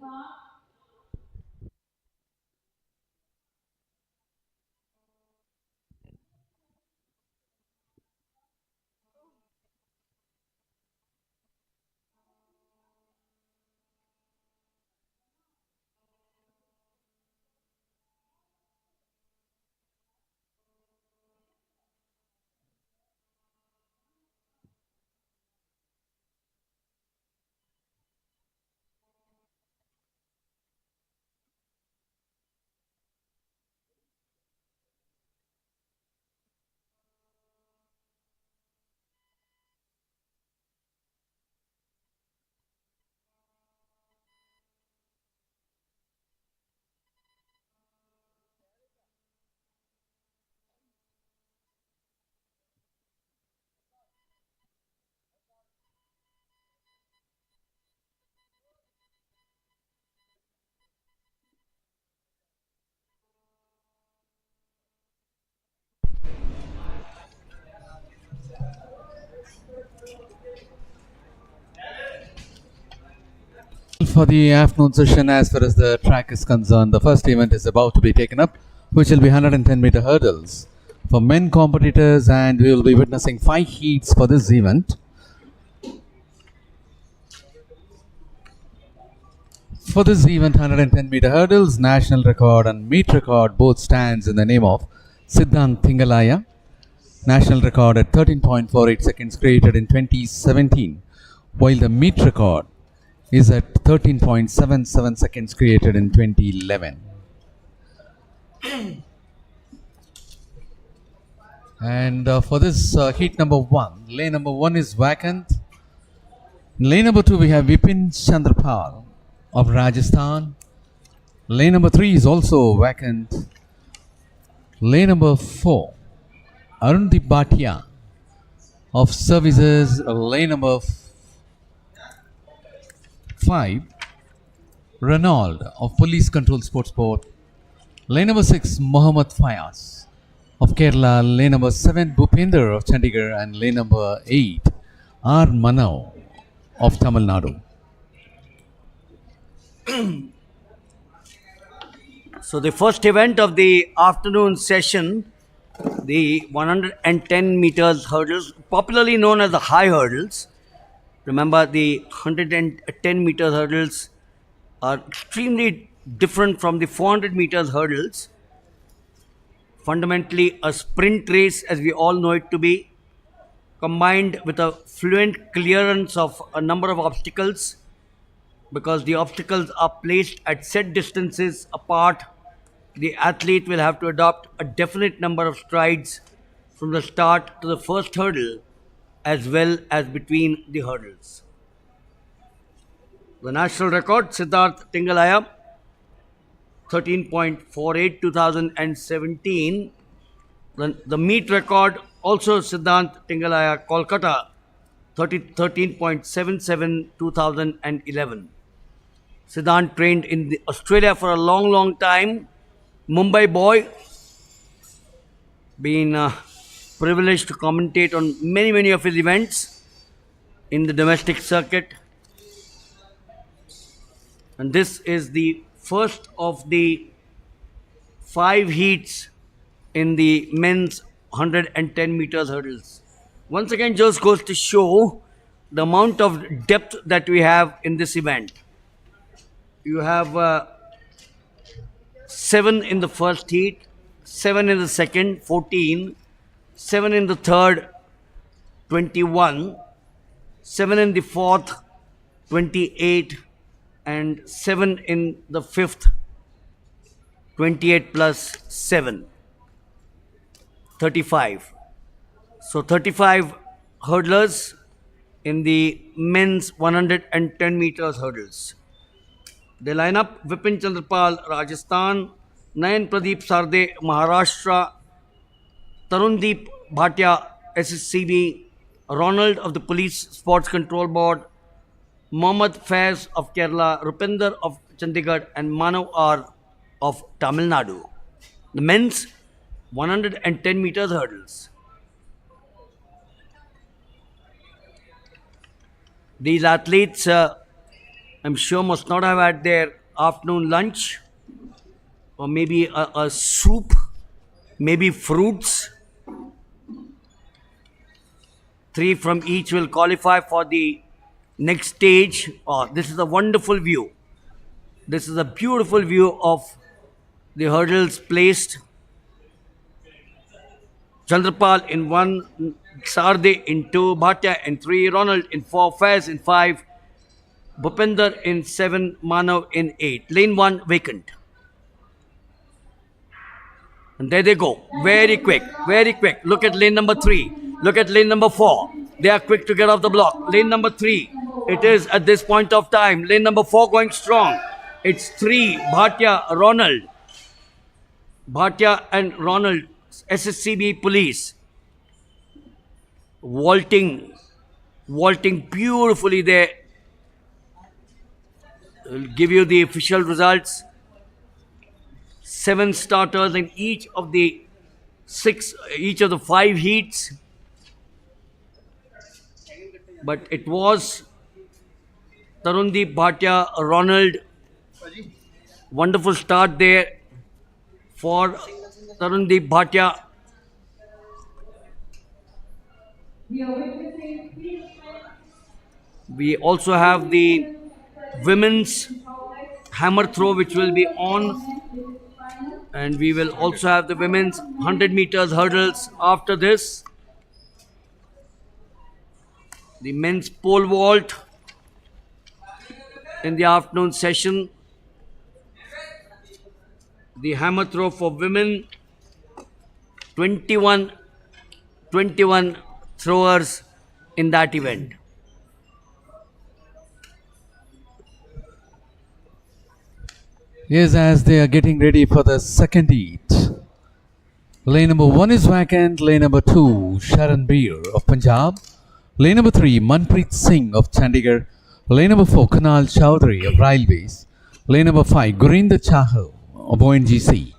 Park. For the afternoon session, as far as the track is concerned, the first event is about to be taken up, which will be 110-meter hurdles for men competitors, and we will be witnessing 5 heats for this event. For this event, 110-meter hurdles, national record and meet record both stands in the name of Siddhant Thingalaya. National record at 13.48 seconds created in 2017, while the meet record is at 13.77 seconds created in 2011. And for this heat number 1, lane number 1 is vacant. In lane number 2 we have Vipin Chandrapal of Rajasthan. Lane number 3 is also vacant. Lane number 4, Arundip Bhatia of Services. Lane number 5, Renault of Police Control Sports Sport. Lane number 6, Mohammad Fayaz of Kerala. Lane number 7, Bhupinder of Chandigarh. And lane number 8, R. Manav of Tamil Nadu. So the first event of the afternoon session, the 110 meters hurdles, popularly known as the high hurdles. Remember, the 110 meters hurdles are extremely different from the 400 meters hurdles. Fundamentally a sprint race, as we all know it to be, combined with a fluent clearance of a number of obstacles, because the obstacles are placed at set distances apart. The athlete will have to adopt a definite number of strides from the start to the first hurdle, as well as between the hurdles. The national record, Siddharth Tingalaya, 13.48, 2017. The meet record, also Siddharth Tingalaya, Kolkata, 13.77, 2011. Siddharth trained in Australia for a long, long time. Mumbai boy, been privileged to commentate on many, many of his events in the domestic circuit. And this is the first of the 5 heats in the men's 110 meters hurdles. Once again, just goes to show the amount of depth that we have in this event. You have 7 in the first heat, 7 in the second, 14, 7 in the third, 21, 7 in the fourth, 28, and 7 in the fifth, 28 plus 7, 35. So 35 hurdlers in the men's 110 meters hurdles. They line up: Vipin Chandrapal, Rajasthan; Nayan Pradeep Sarde, Maharashtra; Tarundeep Bhatia, SSCB; Ronald of the Police Sports Control Board; Mohammad Faiz of Kerala; Rupinder of Chandigarh; and Manav R of Tamil Nadu. The men's 110 meters hurdles. These athletes I'm sure must not have had their afternoon lunch, or maybe a soup, maybe fruits. 3 from each will qualify for the next stage. Oh, this is a wonderful view. This is a beautiful view of the hurdles placed. Chandrapal in 1, Sarde in 2, Bhatia in 3, Ronald in 4, Faiz in 5, Bhupender in 7, Manav in 8. Lane 1 vacant. And there they go. Very quick, very quick. Look at lane number 3. Look at lane number 4. They are quick to get off the block. Lane number 3. It is at this point of time. Lane number 4 going strong. It's 3. Bhatia, Ronald. Bhatia and Ronald. SSCB police. Vaulting beautifully there. I'll give you the official results. 7 starters in each of the 5 heats. But it was Tarundeep Bhatia, Ronald. Wonderful start there for Tarundeep Bhatia. We also have the women's hammer throw, which will be on, and we will also have the women's 100 meters hurdles after this. The men's pole vault in the afternoon session. The hammer throw for women, 21 throwers in that event. Yes, as they are getting ready for the second heat. Lane number 1 is vacant. Lane number 2, Sharan Beer of Punjab. Lane number 3, Manpreet Singh of Chandigarh. Lane number 4, Kunal Chowdhury of Railways. Lane number 5, Gurinder Chahal of ONGC.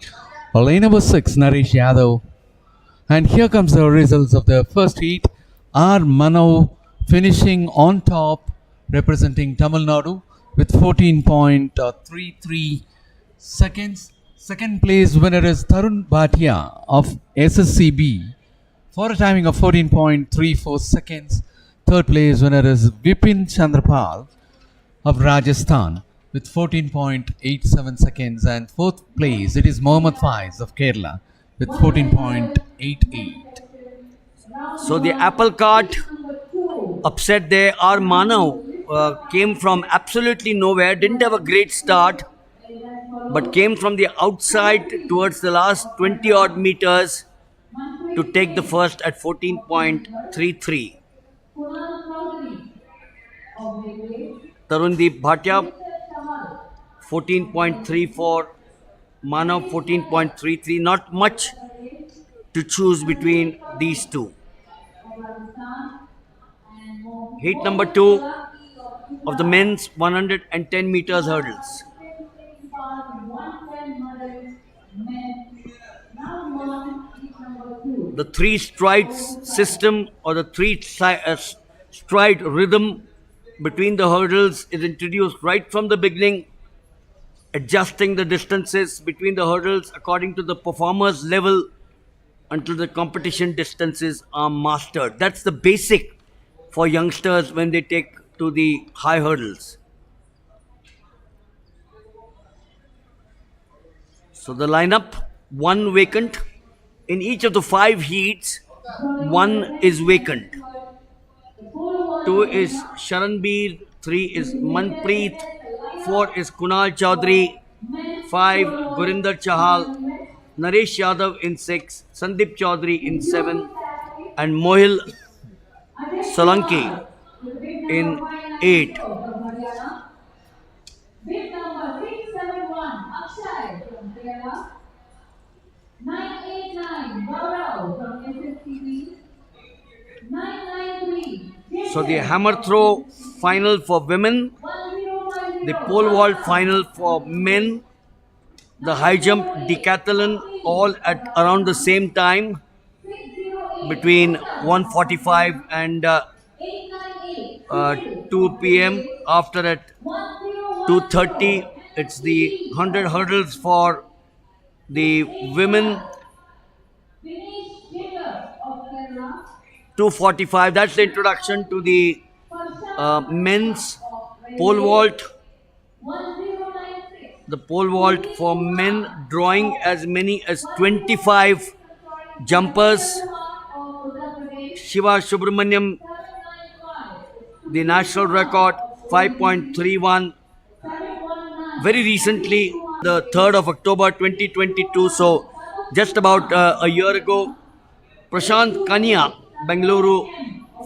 Lane number 6, Naresh Yadav. And here comes the results of the first heat. R. Manav finishing on top, representing Tamil Nadu with 14.33 seconds. Second place winner is Tarun Bhatia of SSCB for a timing of 14.34 seconds. Third place winner is Vipin Chandrapal of Rajasthan with 14.87 seconds. And fourth place, it is Mohammad Faiz of Kerala with 14.88. So the apple cart upset there. Our Manav came from absolutely nowhere, didn't have a great start, but came from the outside towards the last 20 odd meters to take the first at 14.33. Tarundeep Bhatia 14.34, Manav 14.33. Not much to choose between these two. Heat number 2 of the men's 110 meters hurdles. The 3 strides system, or the 3 stride rhythm between the hurdles is introduced right from the beginning, adjusting the distances between the hurdles according to the performer's level until the competition distances are mastered. That's the basic for youngsters when they take to the high hurdles. So the lineup, 1 vacant. In each of the 5 heats, 1 is vacant. 2 is Sharanbir, 3 is Manpreet, 4 is Kunal Chowdhury, 5 Gurinder Chahal, Naresh Yadav in 6, Sandeep Chowdhury in 7, and Mohil Solanki in 8. Bid number 671, Akshay from Kerala. 989, Gaurav from SSTV. 993. So the hammer throw final for women, the pole vault final for men, the high jump decathlon all at around the same time, between 1:45 and 2 p.m. After at 2:30. It's the 100 hurdles for the women. 2:45. That's the introduction to the men's pole vault. The pole vault for men, drawing as many as 25 jumpers. Shiva Subramaniam, the national record, 5.31. Very recently, the 3rd of October 2022, so just about a year ago, Prashant Kania, Bengaluru,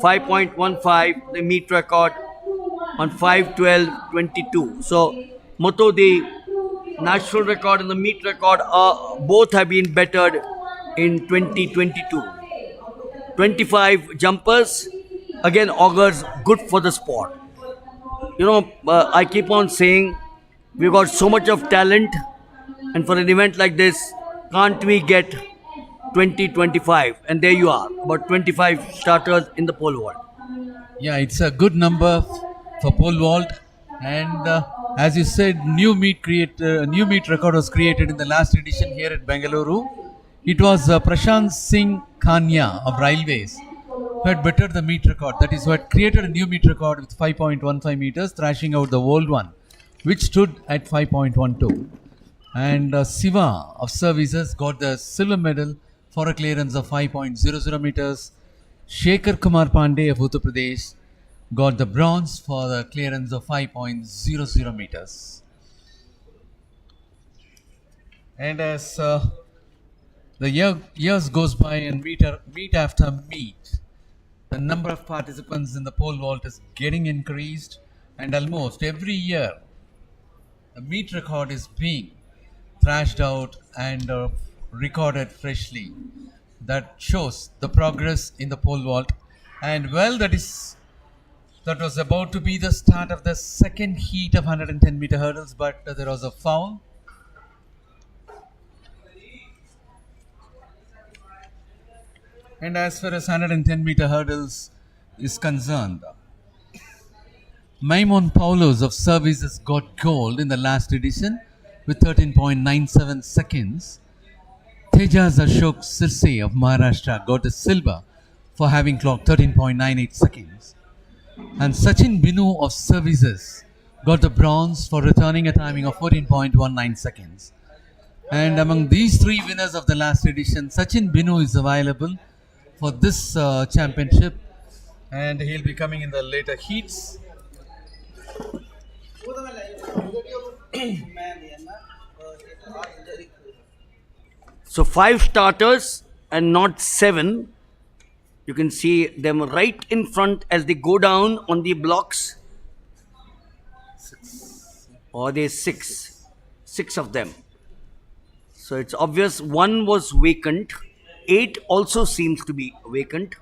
5.15, the meet record on 5:12:22. So, Moto, the national record and the meet record both have been bettered in 2022. 25 jumpers, again augurs good for the sport. I keep on saying we've got so much of talent, and for an event like this, can't we get 20-25? And there you are, about 25 starters in the pole vault. Yeah, it's a good number for pole vault, and as you said, new meet record was created in the last edition here at Bengaluru. It was Prashant Singh Kanya of Railways who had bettered the meet record. That is, who had created a new meet record with 5.15 meters, thrashing out the old one, which stood at 5.12. And Siva of Services got the silver medal for a clearance of 5.00 meters. Shekhar Kumar Pandey of Uttar Pradesh got the bronze for the clearance of 5.00 meters. And as the years goes by and meet after meet, the number of participants in the pole vault is getting increased, and almost every year the meet record is being thrashed out and recorded freshly. That shows the progress in the pole vault. And well, that was about to be the start of the second heat of 110 meter hurdles, but there was a foul. And as far as 110 meter hurdles is concerned, Maimon Paulos of Services got gold in the last edition with 13.97 seconds. Tejas Ashok Sirse of Maharashtra got the silver for having clocked 13.98 seconds. And Sachin Binu of Services got the bronze for returning a timing of 14.19 seconds. And among these three winners of the last edition, Sachin Binu is available for this championship, and he'll be coming in the later heats. So 5 starters and not 7. You can see them right in front as they go down on the blocks. Or there's 6. 6 of them. So it's obvious one was vacant. 8 also seems to be vacant.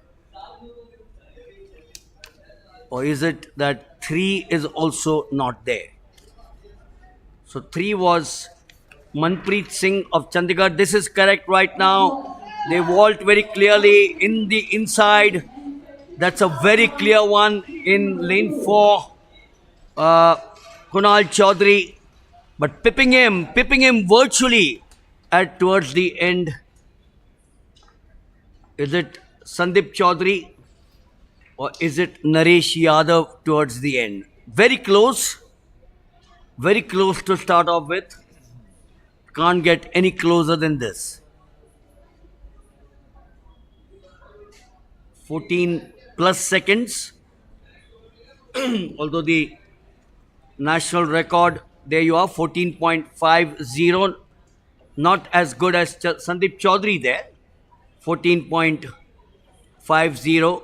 Or is it that 3 is also not there? So 3 was Manpreet Singh of Chandigarh. This is correct right now. They vault very clearly in the inside. That's a very clear one in lane 4. Kunal Chaudhary. But pipping him virtually towards the end. Is it Sandeep Chaudhary or is it Naresh Yadav towards the end? Very close to start off with. Can't get any closer than this. 14 plus seconds. Although the national record, there you are, 14.50. Not as good as Sandeep Chaudhary there. 14.50.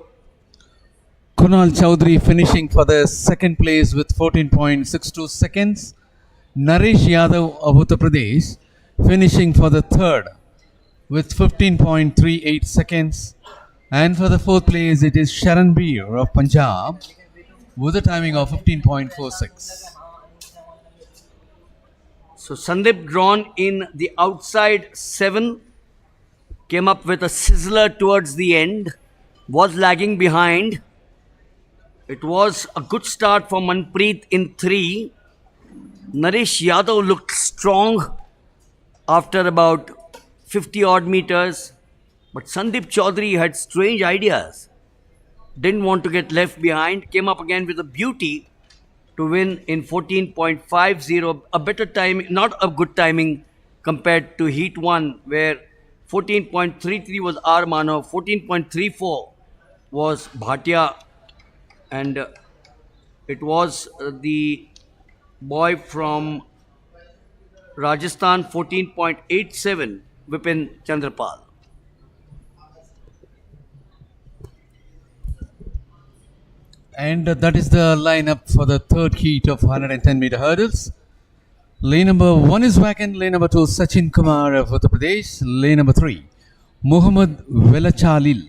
Kunal Chaudhary finishing for the second place with 14.62 seconds. Naresh Yadav of Uttar Pradesh finishing for the third with 15.38 seconds. And for the fourth place, it is Sharanbir of Punjab with a timing of 15.46. So Sandeep drawn in the outside 7. Came up with a sizzler towards the end, was lagging behind. It was a good start for Manpreet in 3. Naresh Yadav looked strong after about 50 odd meters, but Sandeep Chaudhary had strange ideas. Didn't want to get left behind, came up again with a beauty to win in 14.50, a better time, not a good timing compared to Heat 1, where 14.33 was R. Manav, 14.34 was Bhatia, and it was the boy from Rajasthan, 14.87, Vipin Chandrapal. And that is the lineup for the third heat of 110 meter hurdles. Lane number 1 is vacant. Lane number 2, Sachin Kumar of Uttar Pradesh. Lane number 3, Muhammad Velachalil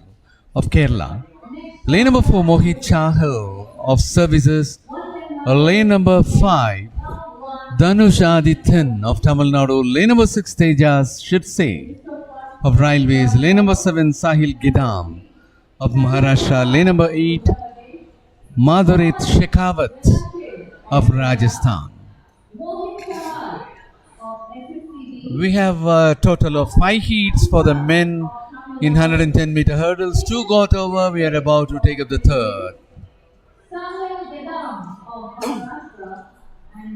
of Kerala. Lane number 4, Mohit Chahal of Services. Lane number 5, Dhanush Adityan of Tamil Nadu. Lane number 6, Tejas Shirse of Railways. Lane number 7, Sahil Gidam of Maharashtra. Lane number 8, Madhurit Shekhawat of Rajasthan. We have a total of 5 heats for the men in 110 meter hurdles. 2 got over. We are about to take up the third.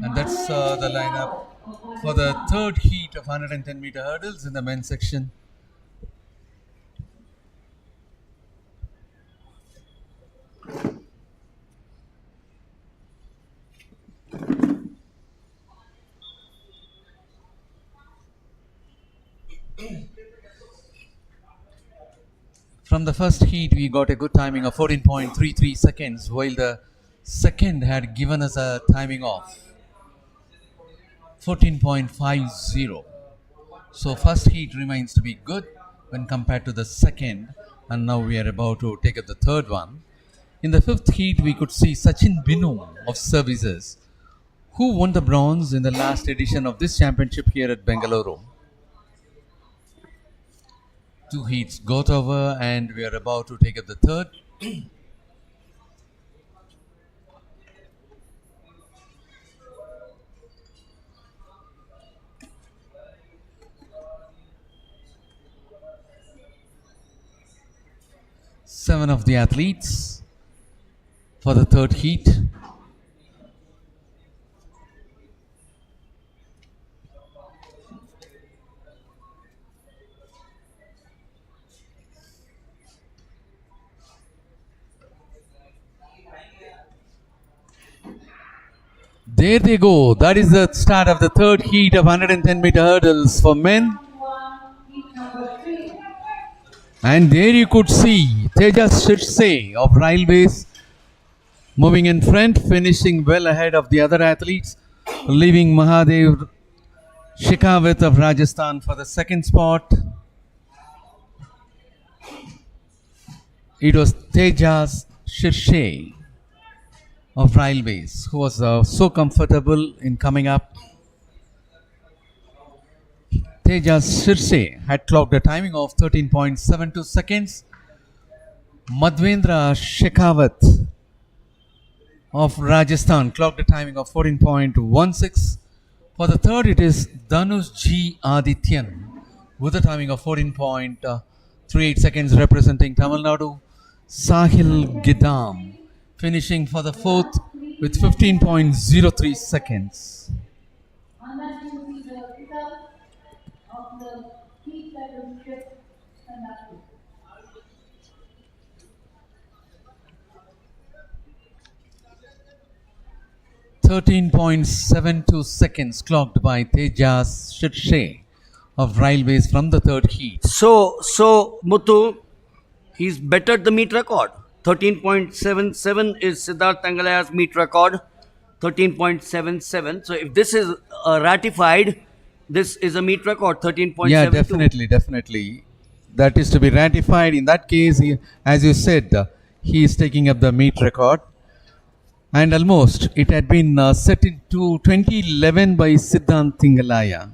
And that's the lineup for the third heat of 110 meter hurdles in the men's section. From the first heat, we got a good timing of 14.33 seconds, while the second had given us a timing of 14.50. So first heat remains to be good when compared to the second, and now we are about to take up the third one. In the fifth heat, we could see Sachin Binu of Services, who won the bronze in the last edition of this championship here at Bengaluru. 2 heats got over, and we are about to take up the third. Seven of the athletes for the third heat. There they go. That is the start of the third heat of 110 meter hurdles for men. And there you could see Tejas Shirse of Railways moving in front, finishing well ahead of the other athletes, leaving Mahadev Shekhawat of Rajasthan for the second spot. It was Tejas Shirse of Railways who was so comfortable in coming up. Tejas Shirse had clocked a timing of 13.72 seconds. Madhvendra Shekhawat of Rajasthan clocked a timing of 14.16. For the third, it is Dhanush G. Adityan with a timing of 14.38 seconds representing Tamil Nadu. Sahil Gidam finishing for the fourth with 15.03 seconds. 13.72 seconds clocked by Tejas Shirse of Railways from the third heat. So Muthu, he's bettered the meet record. 13.77 is Siddharth Tangalaya's meet record. 13.77. So if this is ratified, this is a meet record. 13.72. Yeah, definitely. That is to be ratified. In that case, as you said, he is taking up the meet record. And almost it had been set into 2011 by Siddharth Tangaleya.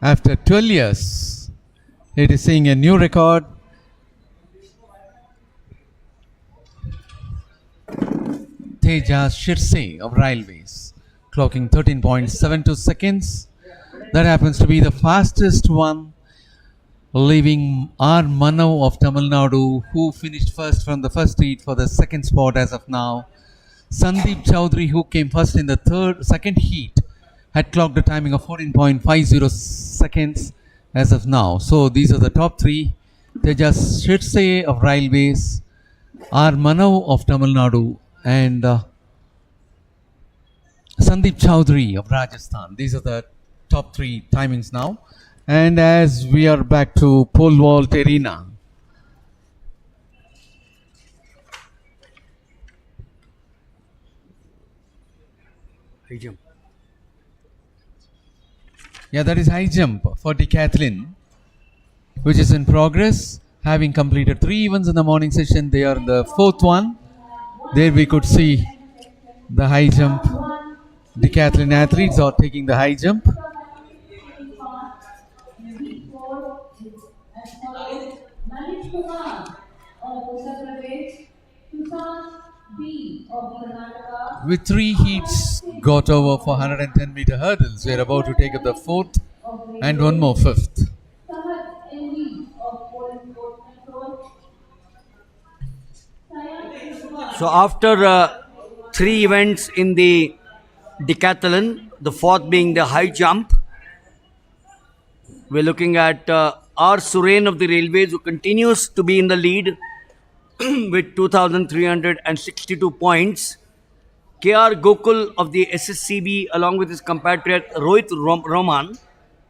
After 12 years, it is seeing a new record. Teja Shirse of Railways, clocking 13.72 seconds. That happens to be the fastest one, leaving R. Manav of Tamil Nadu, who finished first from the first heat for the second spot as of now. Sandeep Chowdhury, who came first in the second heat, had clocked a timing of 14.50 seconds as of now. So these are the top three. Tejas Shirse of Railways, R. Manav of Tamil Nadu, and Sandeep Chowdhury of Rajasthan. These are the top three timings now. And as we are back to pole vault arena, High jump. yeah, that is high jump for Decathlon, which is in progress. Having completed 3 events in the morning session, they are the fourth one. There we could see the high jump. Decathlon athletes are taking the high jump. With 3 heats got over for 110-meter hurdles, we are about to take up the 4th and one more 5th. So after 3 events in the decathlon, the 4th being the high jump, we're looking at R. Suren of the Railways, who continues to be in the lead with 2,362 points. K.R. Gokul of the SSCB, along with his compatriot Rohit Roman.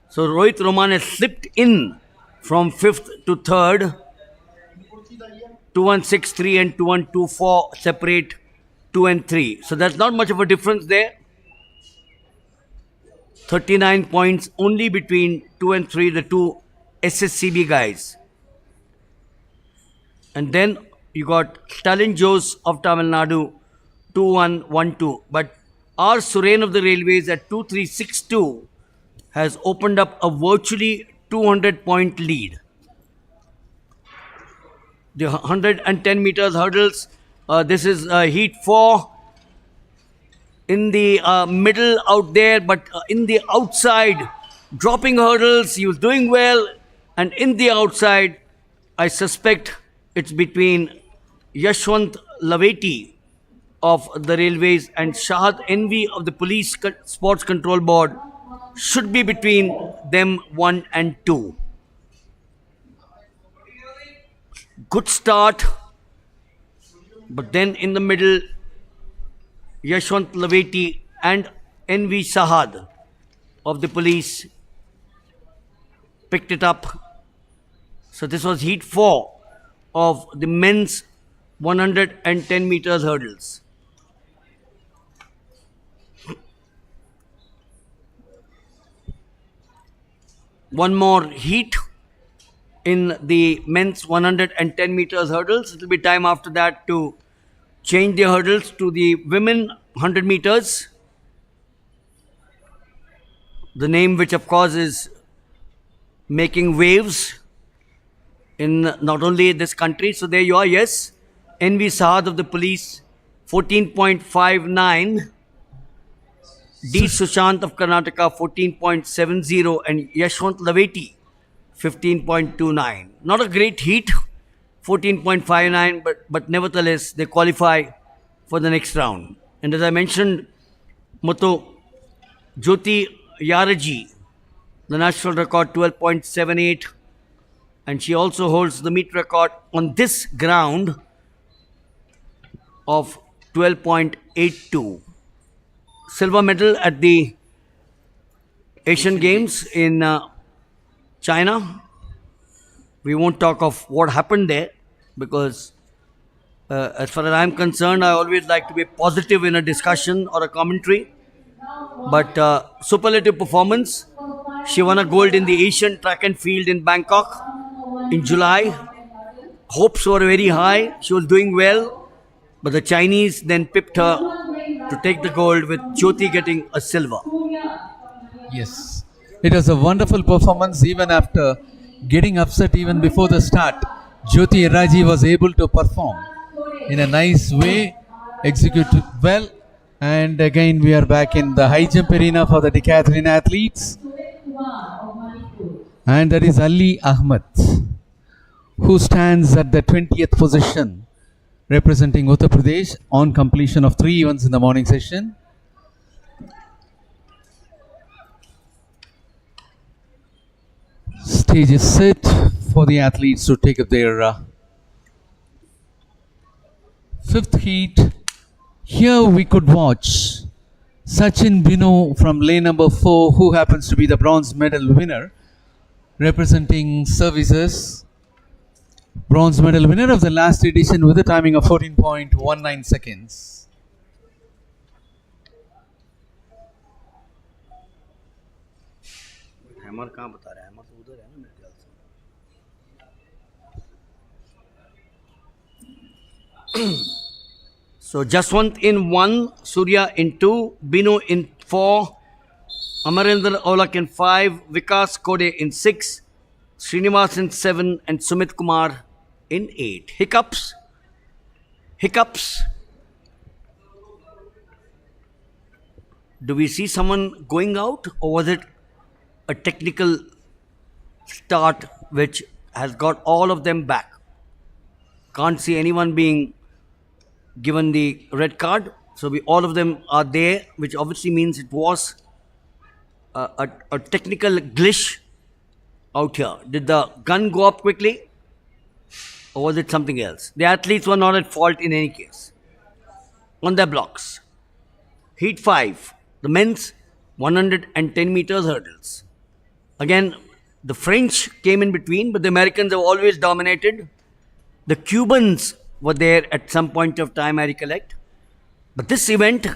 So Rohit Roman has slipped in from 5th to 3rd. 2163 and 2124 separate 2 and 3. So that's not much of a difference there. 39 points only between 2 and 3, the two SSCB guys. And then you got Stalin Jose of Tamil Nadu, 2112. But R. Suren of the Railways at 2362 has opened up a virtually 200-point lead. The 110 meters hurdles, this is heat 4. In the middle out there, but in the outside, dropping hurdles, he was doing well. And in the outside, I suspect it's between Yashwant Laveti of the Railways and Shahad Envy of the Police Sports Control Board. Should be between them 1 and 2. Good start, but then in the middle, Yashwant Laveti and N.V. Sahad of the police picked it up. So this was heat 4 of the men's 110 meters hurdles. One more heat in the men's 110 meters hurdles. It will be time after that to change the hurdles to the women 100 meters. The name which of course is making waves in not only this country. So there you are, yes. N.V. Sahad of the police, 14.59. D. Sushant of Karnataka, 14.70. And Yashwant Laveti, 15.29. Not a great heat, 14.59, but nevertheless, they qualify for the next round. And as I mentioned, Muthu Jyoti Yaraji, the national record, 12.78. And she also holds the meet record on this ground of 12.82. Silver medal at the Asian Games in China. We won't talk of what happened there because as far as I'm concerned, I always like to be positive in a discussion or a commentary. But superlative performance. She won a gold in the Asian track and field in Bangkok in July. Hopes were very high. She was doing well. But the Chinese then pipped her to take the gold, with Jyoti getting a silver. Yes. It was a wonderful performance even after getting upset even before the start. Jyoti Raji was able to perform in a nice way executed well. And again, we are back in the high jump arena for the decathlon athletes. And that is Ali Ahmed, who stands at the 20th position, representing Uttar Pradesh on completion of 3 events in the morning session. Stage is set for the athletes to take up their fifth heat. Here we could watch Sachin Binu from lane number 4, who happens to be the bronze medal winner, representing services. Bronze medal winner of the last edition with a timing of 14.19 seconds. Hammer कहाँ बता रहा है? Hammer तो उधर है ना मेरे ख्याल से. So Jaswant in 1, Surya in 2, Binu in 4, Amarendra Aulak in 5, Vikas Kode in 6, Srinivas in 7, and Sumit Kumar in 8. Hiccups? Hiccups? Do we see someone going out, or was it a technical start which has got all of them back? Can't see anyone being given the red card. So all of them are there, which obviously means it was a technical glitch out here. Did the gun go up quickly, or was it something else? The athletes were not at fault in any case. On their blocks. Heat 5, the men's 110 meters hurdles. Again, the French came in between, but the Americans have always dominated. The Cubans were there at some point of time, I recollect. But this event,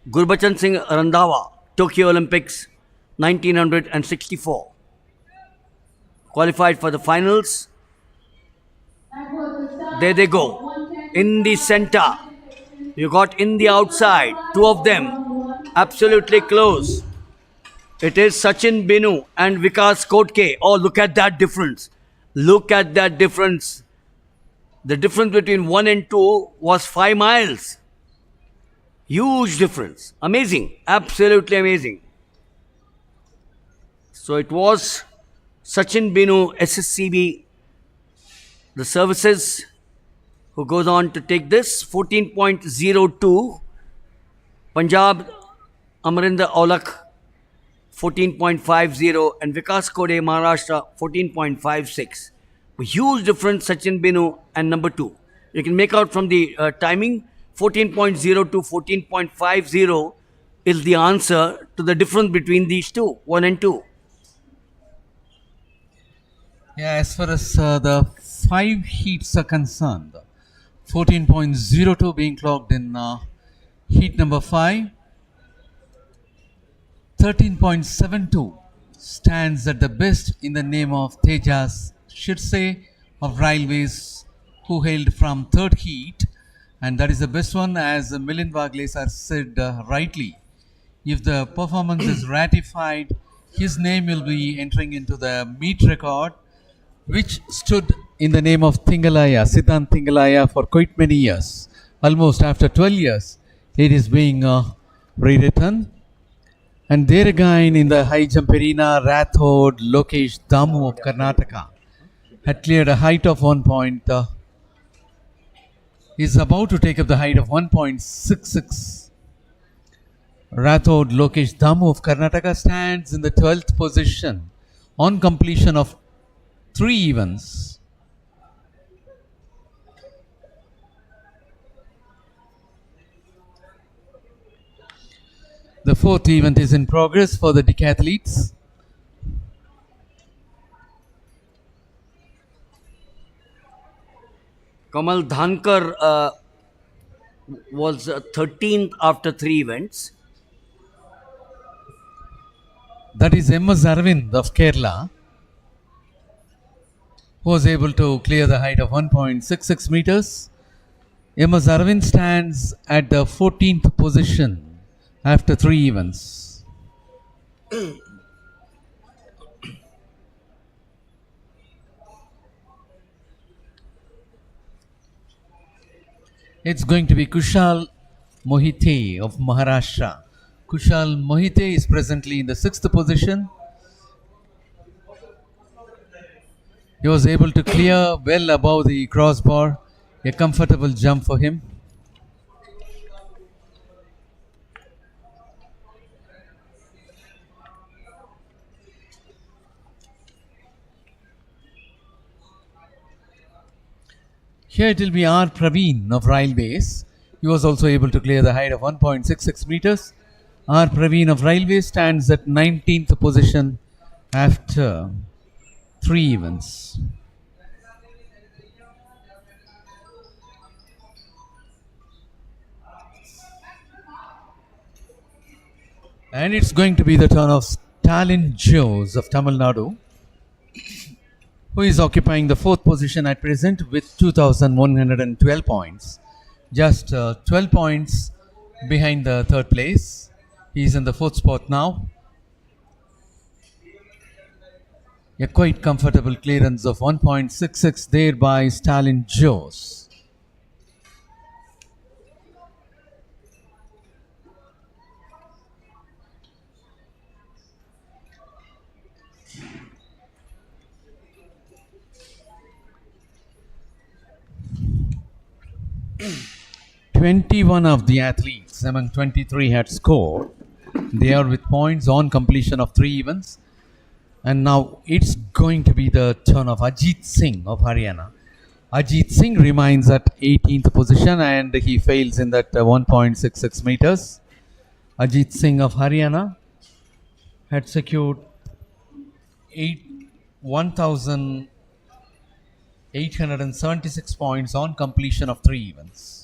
Gurbachan Singh Randhawa, Tokyo Olympics 1964, qualified for the finals. There they go. In the center, you got in the outside, 2 of them, absolutely close. It is Sachin Binu and Vikas Kotke. Oh, look at that difference. Look at that difference. The difference between 1 and 2 was 5 miles. Huge difference. Amazing. Absolutely amazing. So it was Sachin Binu, SSCB, the services, who goes on to take this. 14.02. Punjab, Amarinder Aulak, 14.50, and Vikas Kode, Maharashtra, 14.56. A huge difference, Sachin Binu and number 2. You can make out from the timing, 14.0 to 14.50 is the answer to the difference between these two, 1 and 2. Yeah, as far as the 5 heats are concerned, 14.02 being clocked in heat number 5. 13.72 stands at the best in the name of Tejas Shirse of Railways, who hailed from 3rd heat, and that is the best one, as Milind Vaglesar said rightly. If the performance is ratified, his name will be entering into the meet record, which stood in the name of Thingalaya, Siddhant Thingalaya, for quite many years. Almost after 12 years, it is being rewritten. And there again in the high jump arena, Rathod Lokesh Damu of Karnataka had cleared a height of 1 point. Is about to take up the height of 1.66. Rathod Lokesh Damu of Karnataka stands in the 12th position on completion of 3 events. The 4th event is in progress for the decathletes. Kamal Dhankar was 13th after 3 events. That is MS Arvind of Kerala, who was able to clear the height of 1.66 meters. MS Arvind stands at the 14th position after 3 events. It's going to be Kushal Mohite of Maharashtra. Kushal Mohite is presently in the 6th position. He was able to clear well above the crossbar. A comfortable jump for him. Here it will be R. Praveen of Railways. He was also able to clear the height of 1.66 meters. R. Praveen of Railways stands at 19th position after 3 events. And it's going to be the turn of Stalin Jose of Tamil Nadu, who is occupying the 4th position at present with 2,112 points. Just 12 points behind the 3rd place. He is in the 4th spot now. A quite comfortable clearance of 1.66 there by Stalin Jose. "21 of the athletes among 23 had scored. They are with points on completion of 3 events. And now it's going to be the turn of Ajit Singh of Haryana. Ajit Singh remains at 18th position and he fails in that 1.66 meters. Ajit Singh of Haryana had secured 1,876 points on completion of 3 events.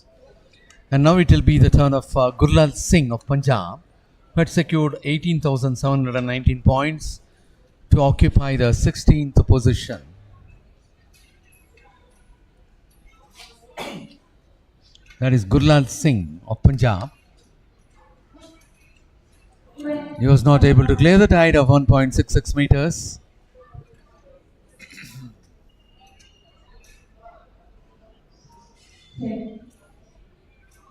And now it will be the turn of Gurlal Singh of Punjab, who had secured 18,719 points to occupy the 16th position. That is Gurlal Singh of Punjab. He was not able to clear the height of 1.66 meters.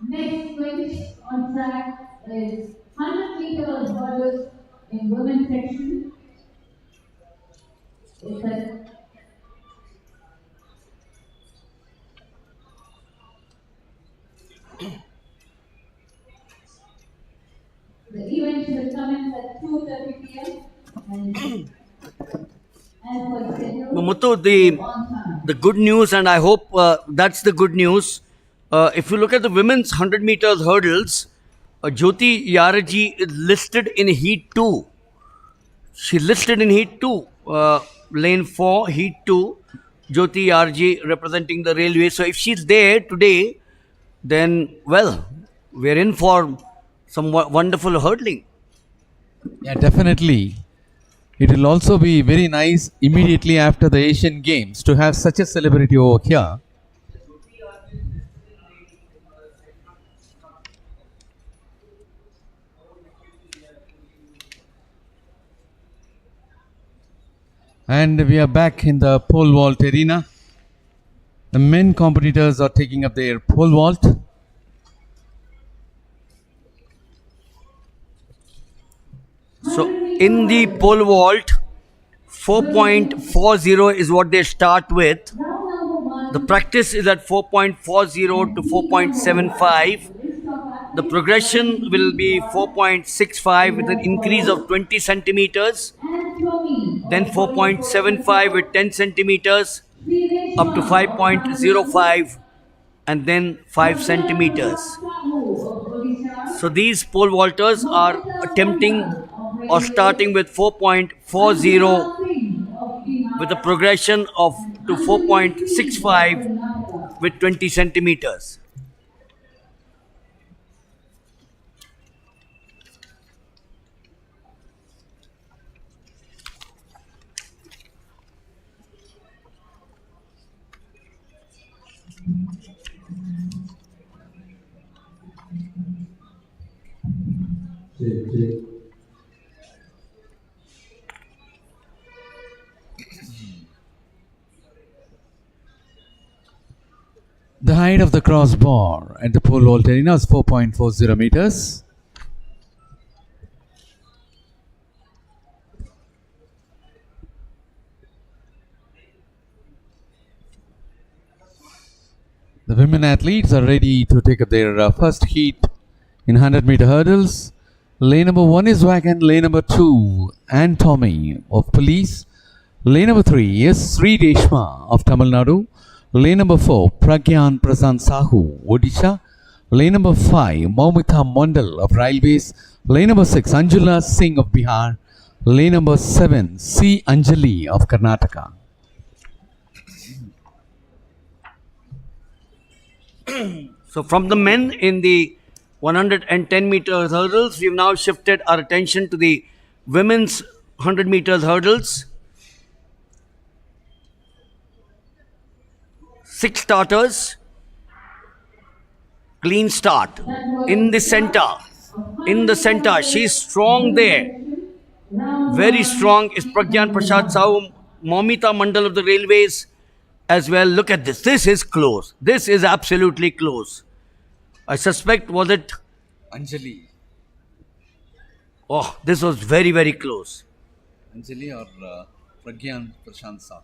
Next switch on track is 100 meters hurdles in women's section. The event will commence at 2:30 p.m. and for schedule Muthu, on time. the good news, and I hope that's the good news. If you look at the women's 100 meters hurdles, Jyoti Yaraji is listed in Heat 2. She listed in Heat 2, lane 4, Heat 2. Jyoti Yaraji representing the railway. So if she's there today, then, well, we're in for some wonderful hurdling. Yeah, definitely. It will also be very nice immediately after the Asian Games to have such a celebrity over here. And we are back in the pole vault arena. The men competitors are taking up their pole vault. So in the pole vault, 4.40 is what they start with. The practice is at 4.40 to 4.75. The progression will be 4.65 with an increase of 20 centimeters. Then 4.75 with 10 centimeters up to 5.05 and then 5 centimeters. So these pole vaulters are attempting or starting with 4.40 with a progression of to 4.65 with 20 centimeters. The height of the crossbar at the pole vault arena is 4.40 meters. The women athletes are ready to take up their first heat in 100-meter hurdles. Lane number 1 is Wagon. Lane number 2, Ann Tommy of Police. Lane number 3 is Sri Reshma of Tamil Nadu. Lane number 4, Pragyan Prasant Sahu, Odisha. Lane number 5, Maumita Mondal of Railways. Lane number 6, Anjula Singh of Bihar. Lane number 7, C. Anjali of Karnataka. So from the men in the 110 meters hurdles, we've now shifted our attention to the women's 100 meters hurdles. 6 starters, clean start, in the center, she's strong there, very strong is Pragyan Prasad Sahu, Maumita Mandal of the Railways as well. Look at this, this is close, this is absolutely close. I suspect, was it Anjali. Oh, this was very, very close. Anjali or Pragyan Prashant Sahu?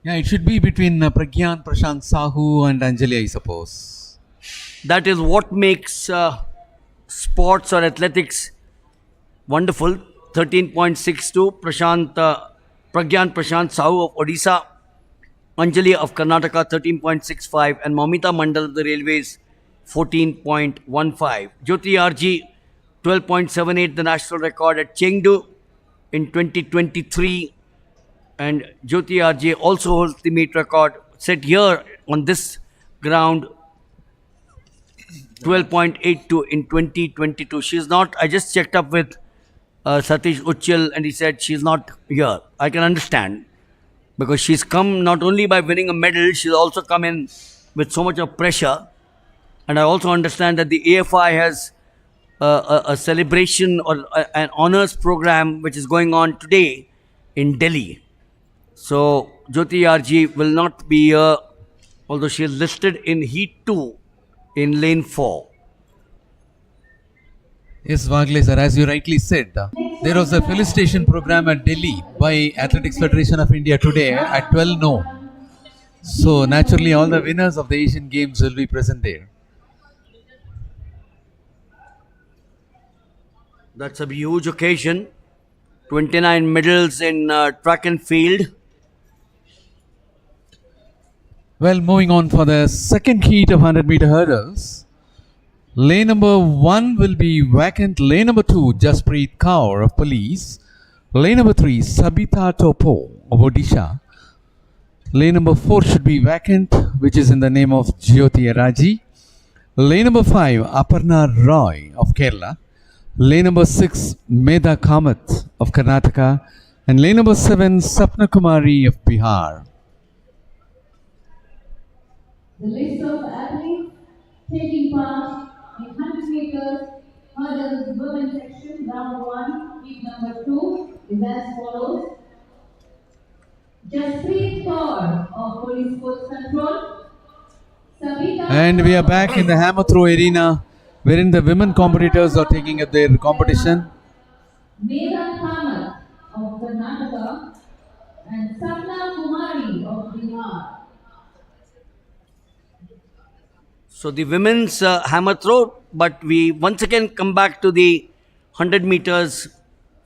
Yeah, it should be between Pragyan Prashant Sahu and Anjali, I suppose. That is what makes sports or athletics wonderful. 13.62, Pragyan Prashant Sahu of Odisha, Anjali of Karnataka 13.65, and Maumita Mandal of the Railways 14.15. Jyoti RG 12.78, the national record at Chengdu in 2023. And Jyoti RG also holds the meet record set here on this ground, 12.82 in 2022. She's not, I just checked up with Satish Uchil and he said she's not here. I can understand because she's come not only by winning a medal, she's also come in with so much of pressure. And I also understand that the AFI has a celebration or an honors program which is going on today in Delhi. So Jyoti RG will not be here, although she is listed in Heat 2 in Lane 4. Yes, Wagle sir, as you rightly said, there was a felicitation program at Delhi by Athletics Federation of India today at 12 noon. So naturally all the winners of the Asian Games will be present there. That's a huge occasion. 29 medals in track and field. Well, moving on for the second heat of 100-meter hurdles. Lane number 1 will be vacant. Lane number 2, Jaspreet Kaur of Police. Lane number 3, Sabita Topo of Odisha. Lane number 4 should be vacant, which is in the name of Jyoti Raji. Lane number 5, Aparna Roy of Kerala. Lane number 6, Medha Kamath of Karnataka. And lane number 7, Sapna Kumari of Bihar. The list of athletes taking part in 100 meters hurdles women's section, round 1, heat number 2 is as follows. Jaspreet Kaur of Police Sports Control. And we are back in the hammer throw arena, wherein the women competitors are taking up their competition. Medha Kamath of Karnataka and Sapna Kumari of Bihar. So the women's hammer throw, but we once again come back to the 100 meters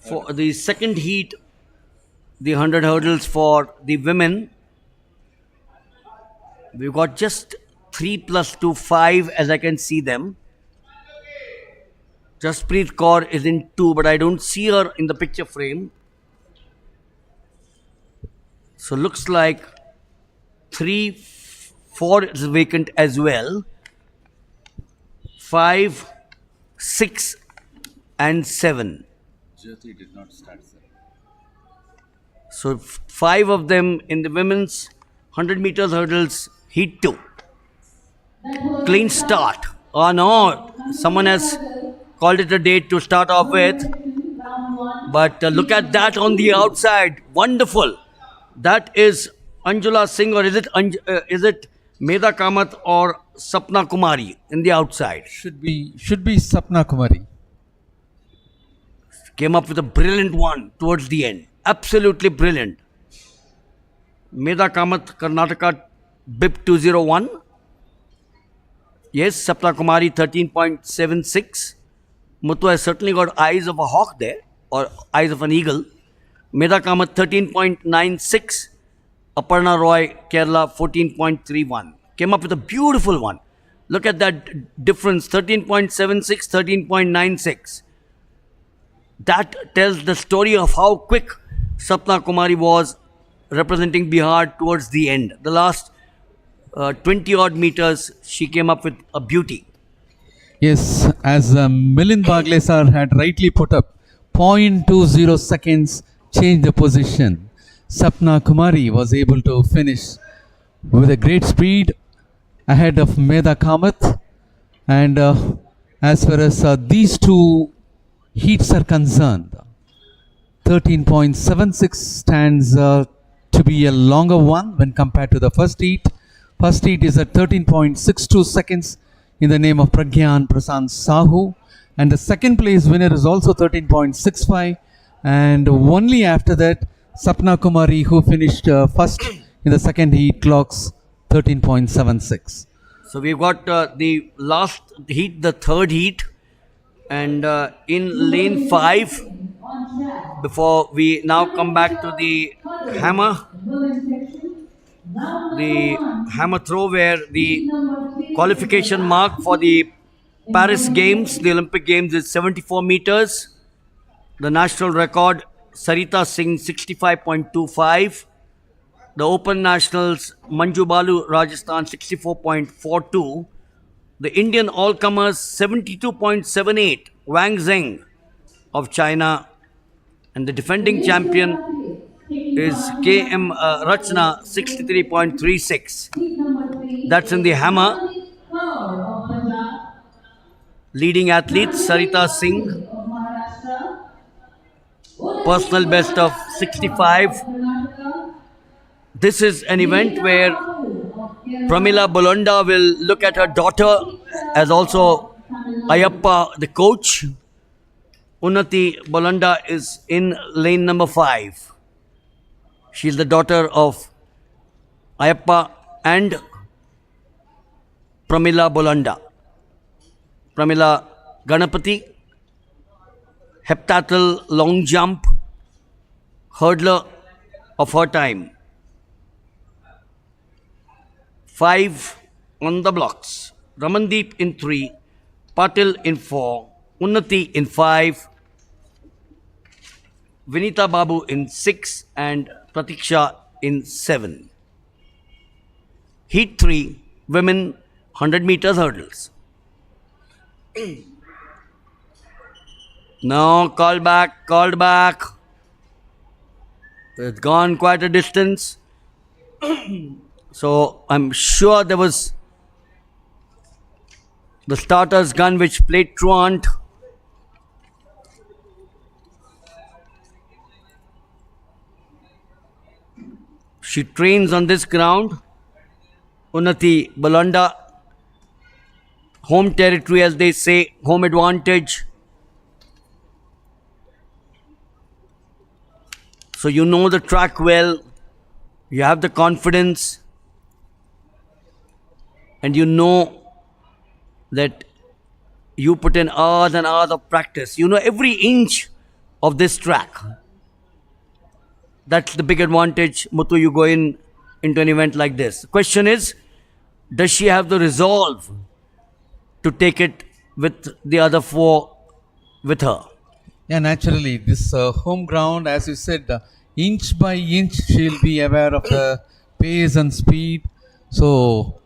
for the second heat, the 100 hurdles for the women. We've got just 3 plus 2, 5 as I can see them. Jaspreet Kaur is in 2, but I don't see her in the picture frame. So looks like 3, 4 is vacant as well. 5, 6 and 7. Jyoti did not start, sir. So 5 of them in the women's 100 meters hurdles, heat 2. Clean start. Oh no, someone has called it a day to start off with. But look at that on the outside. Wonderful. That is Anjula Singh, or is it Medha Kamath or Sapna Kumari in the outside. Should be Sapna Kumari. Came up with a brilliant one towards the end. Absolutely brilliant. Medha Kamath, Karnataka, BIP 201. Yes, Sapna Kumari 13.76. Muthu has certainly got eyes of a hawk there, or eyes of an eagle. Medha Kamath 13.96. Aparna Roy, Kerala 14.31. Came up with a beautiful one. Look at that difference, 13.76, 13.96. That tells the story of how quick Sapna Kumari was representing Bihar towards the end. The last 20 odd meters, she came up with a beauty. Yes, as Milind Bagle sir had rightly put up, 0.20 seconds changed the position. Sapna Kumari was able to finish with a great speed ahead of Medha Kamath. And as far as these two heats are concerned, 13.76 stands to be a longer one when compared to the first heat. First heat is at 13.62 seconds in the name of Pragyan Prasant Sahu. And the second place winner is also 13.65. And only after that, Sapna Kumari, who finished first in the second heat, clocks 13.76. So we've got the last heat, the third heat, and in lane 5, before we now come back to the hammer throw, where the qualification mark for the Paris Games, the Olympic Games, is 74 meters. The national record, Sarita Singh, 65.25. The Open Nationals, Manju Balu, Rajasthan, 64.42. The Indian all-comers, 72.78, Wang Zheng of China. And the defending champion is KM Rachna, 63.36. That's in the hammer. Leading athletes, Sarita Singh, personal best of 65. This is an event where Pramila Bolonda will look at her daughter as also Ayappa, the coach. Unnati Bolonda is in lane number 5. She is the daughter of Ayappa and Pramila Bolonda. Pramila Ganapati, heptathlon long jump hurdler of her time. 5 on the blocks. Ramandeep in 3, Patil in 4, Unnati in 5, Vinita Babu in 6, and Pratiksha in 7. Heat 3, women 100 meters hurdles. No, called back. It's gone quite a distance. So I'm sure there was the starter's gun which played truant. She trains on this ground. Unnati Bolonda, home territory, as they say, home advantage. So you know the track well, you have the confidence, and you know that you put in hours and hours of practice. You know every inch of this track. That's the big advantage, Muthu, you go into an event like this. The question is, does she have the resolve to take it with the other 4 with her? Yeah, naturally, this home ground, as you said, inch by inch, she'll be aware of the pace and speed. So,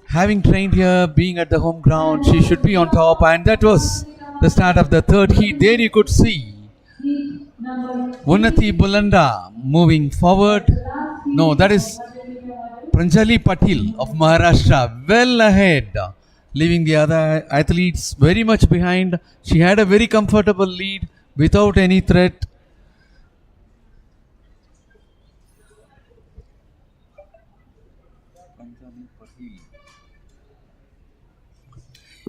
having trained here, being at the home ground, she should be on top. And that was the start of the third heat. There you could see Unnati Bolonda moving forward. No, that is Pranjali Patil of Maharashtra, well ahead, leaving the other athletes very much behind. She had a very comfortable lead without any threat.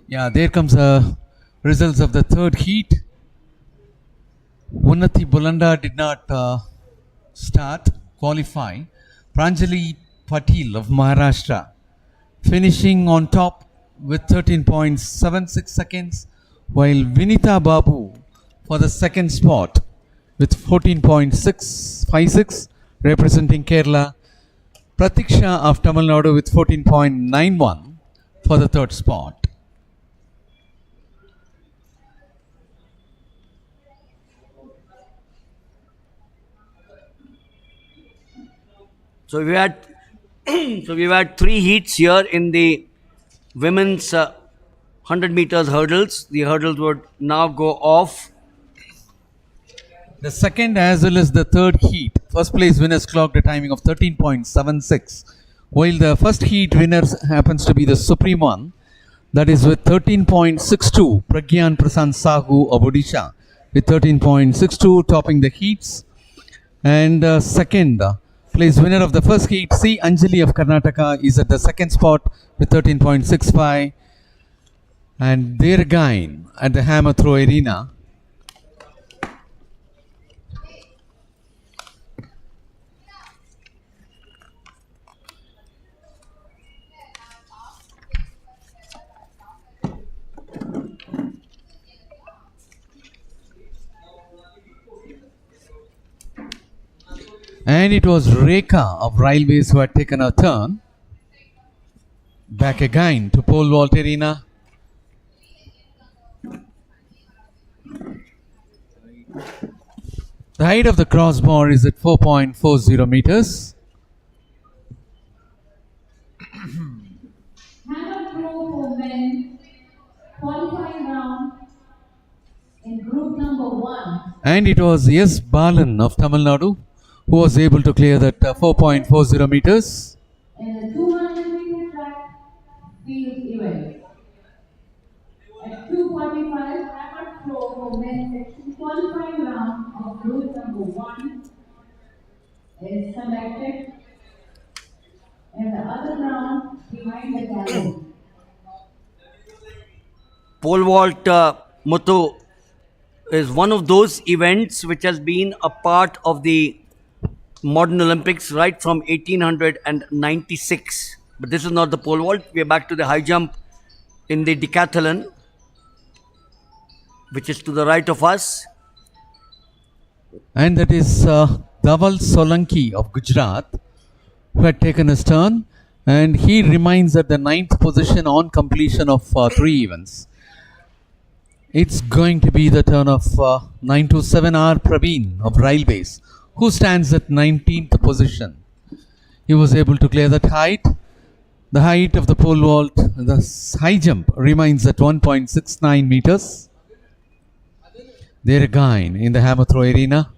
Yeah, there comes the results of the third heat. Unnati Bulanda did not qualify. Pranjali Patil of Maharashtra finishing on top with 13.76 seconds, while Vinita Babu for the second spot with 14.656 representing Kerala. Pratiksha of Tamil Nadu with 14.91 for the third spot. So we had we've had three heats here in the women's 100 meters hurdles. The hurdles would now go off. The second as well as the third heat, first place winners clocked a timing of 13.76, while the first heat winners happens to be the supreme one, that is with 13.62, Pragyan Prasant Sahu of Odisha with 13.62 topping the heats. And second place winner of the first heat, C. Anjali of Karnataka, is at the second spot with 13.65. And there again at the hammer throw arena, and it was Rekha of Railways who had taken a turn. Back again to pole vault arena. The height of the crossbar is at 4.40 meters. Hammer throw for men, qualifying round in group number 1. And it was S. Balan of Tamil Nadu who was able to clear that 4.40 meters. In the 200-meter track field event. At 2:45, hammer throw for men section qualifying round of group number 1 is conducted. And the other round behind the gallery. Pole vault, Muthu, is one of those events which has been a part of the modern Olympics right from 1896. But this is not the pole vault. We are back to the high jump in the Decathlon, which is to the right of us. And that is Dhaval Solanki of Gujarat who had taken his turn, and he remains at the 9th position on completion of 3 events. It's going to be the turn of 927R Praveen of Railways, who stands at 19th position. He was able to clear that height. The height of the pole vault, the high jump, remains at 1.69 meters. There again in the hammer throw arena.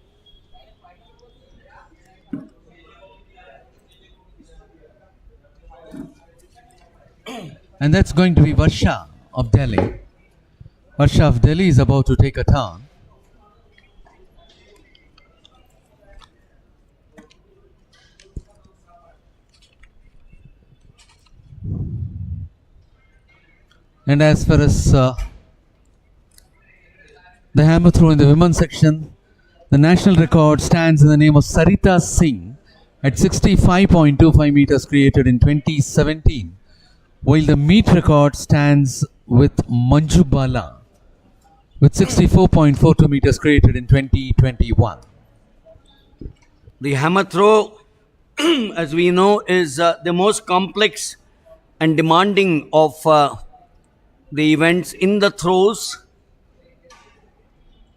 And that's going to be Varsha of Delhi. Varsha of Delhi is about to take a turn. And as far as the hammer throw in the women's section, the national record stands in the name of Sarita Singh at 65.25 meters created in 2017. While the meet record stands with Manju Bala with 64.42 meters created in 2021. The hammer throw, as we know, is the most complex and demanding of the events. In the throws,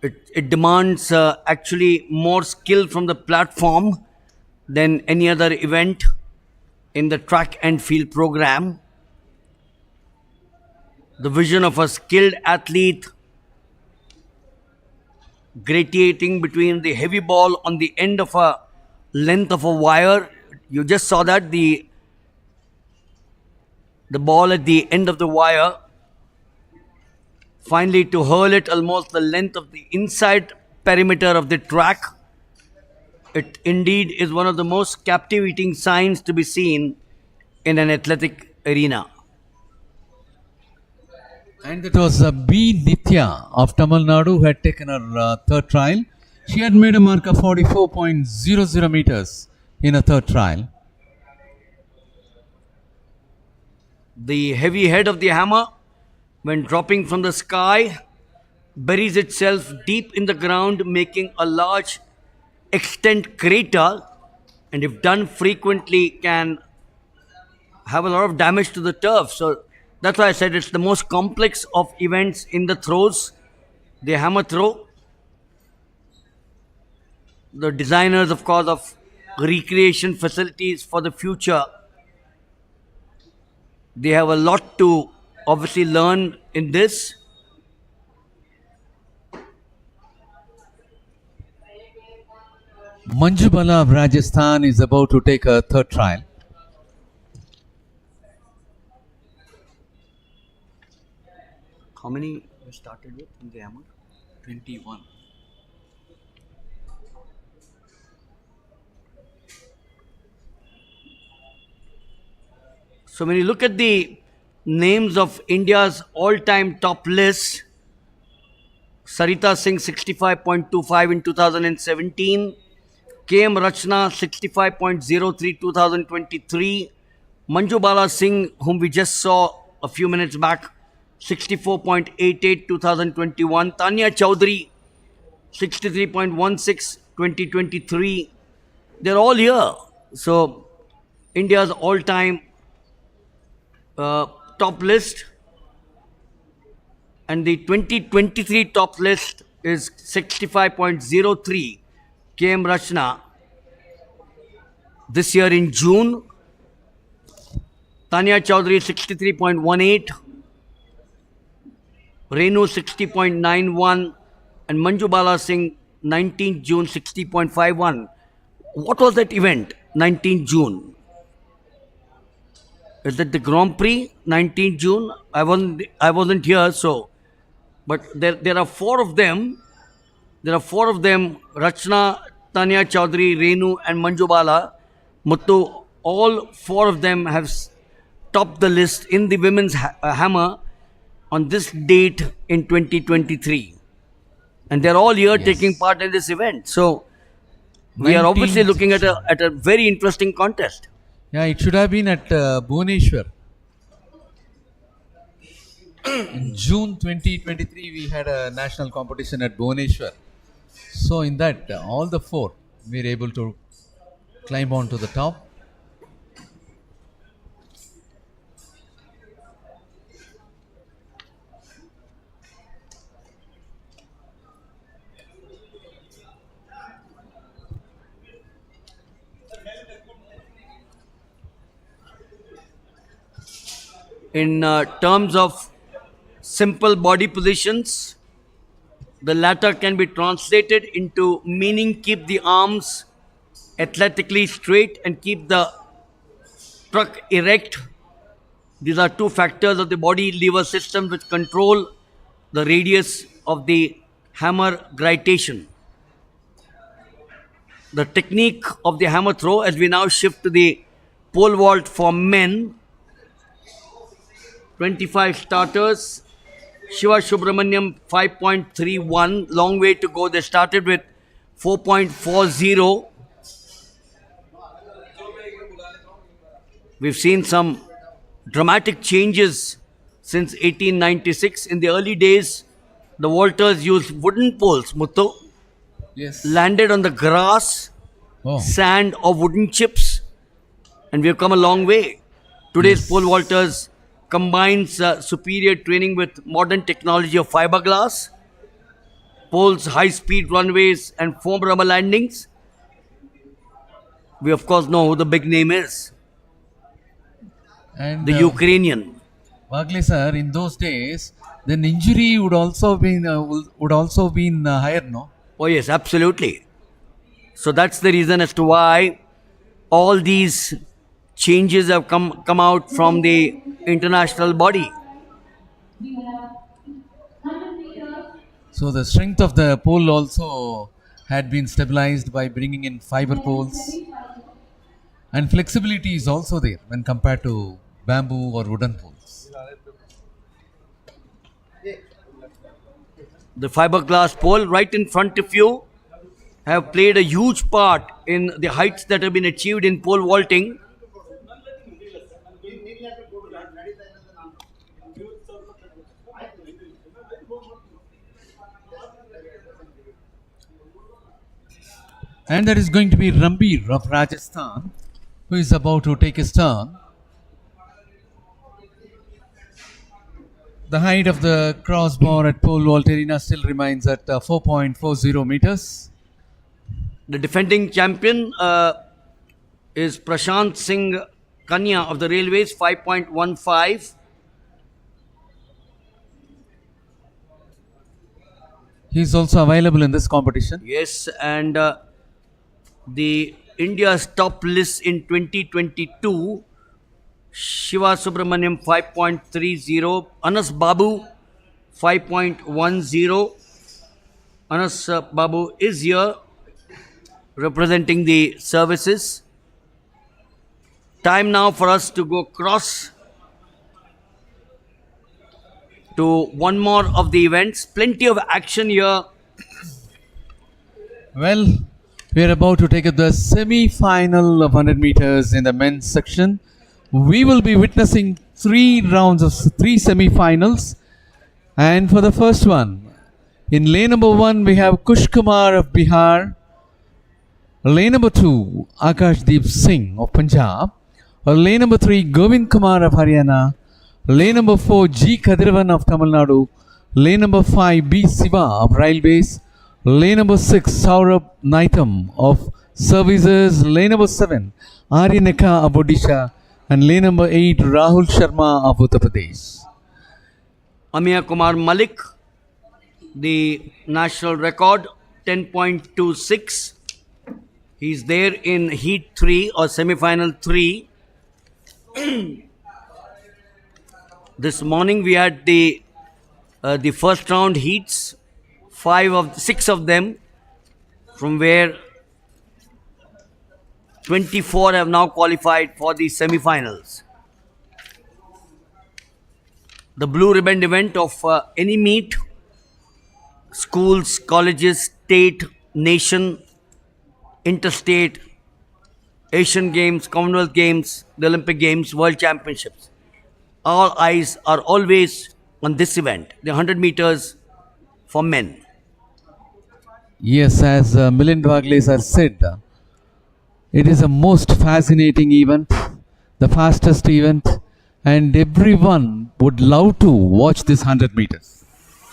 it demands actually more skill from the platform than any other event in the track and field program. The vision of a skilled athlete gradiating between the heavy ball on the end of a length of a wire. You just saw that, the ball at the end of the wire, finally to hurl it almost the length of the inside perimeter of the track. It indeed is one of the most captivating signs to be seen in an athletic arena. And that was B. Nitya of Tamil Nadu who had taken her third trial. She had made a mark of 44.00 meters in a third trial. The heavy head of the hammer, when dropping from the sky, buries itself deep in the ground, making a large extent crater, and if done frequently can have a lot of damage to the turf. So that's why I said it's the most complex of events in the throws, the hammer throw. The designers, of course, of recreation facilities for the future, they have a lot to obviously learn in this. Manjubala of Rajasthan is about to take a third trial. How many we started with in the hammer? 21. So when you look at the names of India's all-time top list, Sarita Singh 65.25 in 2017, KM Rachna 65.03 2023, Manju Bala Singh, whom we just saw a few minutes back, 64.88 2021, Tanya Chowdhury 63.16 2023. They're all here. So India's all-time top list, and the 2023 top list is 65.03 KM Rachna this year in June, Tanya Chowdhury 63.18, Renu 60.91, and Manju Bala Singh 19th June 60.51. What was that event, 19th June? Is that the Grand Prix, 19th June? I wasn't here, so. But there are four of them. There are four of them, Rachna, Tanya Chowdhury, Renu and Manju Bala. Muttu, all four of them have topped the list in the women's hammer on this date in 2023. And they're all here taking part in this event. So we are obviously looking at a very interesting contest. Yeah, it should have been at Bhubaneswar. In June 2023, we had a national competition at Bhubaneswar. So in that, all the four were able to climb on to the top. In terms of simple body positions, the latter can be translated into meaning keep the arms athletically straight and keep the truck erect. These are two factors of the body lever system which control the radius of the hammer gravitation. The technique of the hammer throw, as we now shift to the pole vault for men, 25 starters. Shiva Subramaniam 5.31, long way to go. They started with 4.40. We've seen some dramatic changes since 1896. In the early days, the vaulters used wooden poles, Muttu, Yes. landed on the grass, sand or wooden chips, and we've come a long way. Today's pole vaulters combines superior training with modern technology of fiberglass, poles, high-speed runways, and foam rubber landings. We of course know who the big name is, And the Ukrainian. Wagle sir, in those days, then injury would also been higher, no? Oh yes, absolutely. So that's the reason as to why all these changes have come out from the international body. So the strength of the pole also had been stabilized by bringing in fiber poles, and flexibility is also there when compared to bamboo or wooden poles. The fiberglass pole right in front of you have played a huge part in the heights that have been achieved in pole vaulting. And that is going to be Rambir of Rajasthan, who is about to take his turn. The height of the crossbar at pole vault arena still remains at 4.40 meters. The defending champion is Prashant Singh Kanya of the Railways, 5.15. He is also available in this competition. Yes, and the India's top list in 2022, Shiva Subramaniam 5.30, Anas Babu 5.10. Anas Babu is here representing the services. Time now for us to go cross to one more of the events. Plenty of action here. Well, we are about to take up the semi-final of 100 meters in the men's section. We will be witnessing 3 rounds of 3 semi-finals. And for the first one, in lane number 1, we have Kush Kumar of Bihar. Lane number 2, Akashdeep Singh of Punjab. Lane number 3, Govind Kumar of Haryana. Lane number 4, G. Kadiravan of Tamil Nadu. Lane number 5, B. Siva of Railways. Lane number 6, Saurabh Naitham of Services. Lane number 7, Aryaneka of Odisha. And lane number 8, Rahul Sharma of Uttar Pradesh. Amir Kumar Malik, the national record, 10.26. He's there in Heat 3 or semi-final 3. This morning we had the first round heats, 6 of them, from where 24 have now qualified for the semi-finals. The blue ribbon event of any meet, schools, colleges, state, nation, interstate, Asian Games, Commonwealth Games, the Olympic Games, World Championships. All eyes are always on this event, the 100 meters for men. Yes, as Milind Wagles has said, it is a most fascinating event, the fastest event, and everyone would love to watch this 100 meters.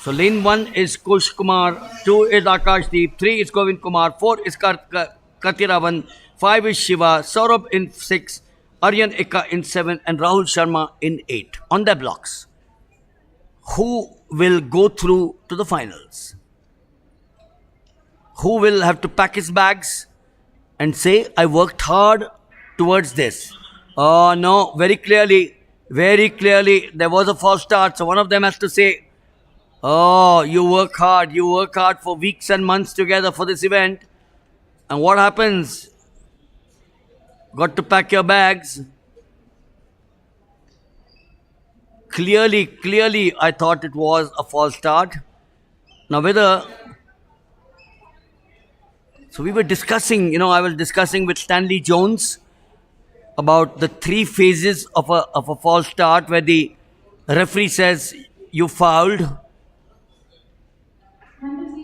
So lane 1 is Kush Kumar, 2 is Akashdeep, 3 is Govind Kumar, 4 is Katiravan, 5 is Shiva, Saurabh in 6, Aryan Eka in 7, and Rahul Sharma in 8 on their blocks. Who will go through to the finals? Who will have to pack his bags and say, I worked hard towards this? Oh no, very clearly, there was a false start. So one of them has to say, oh, you work hard for weeks and months together for this event. And what happens? Got to pack your bags. Clearly, I thought it was a false start. Now whether... So we were discussing, I was discussing with Stanley Jones about the 3 phases of a false start where the referee says you fouled.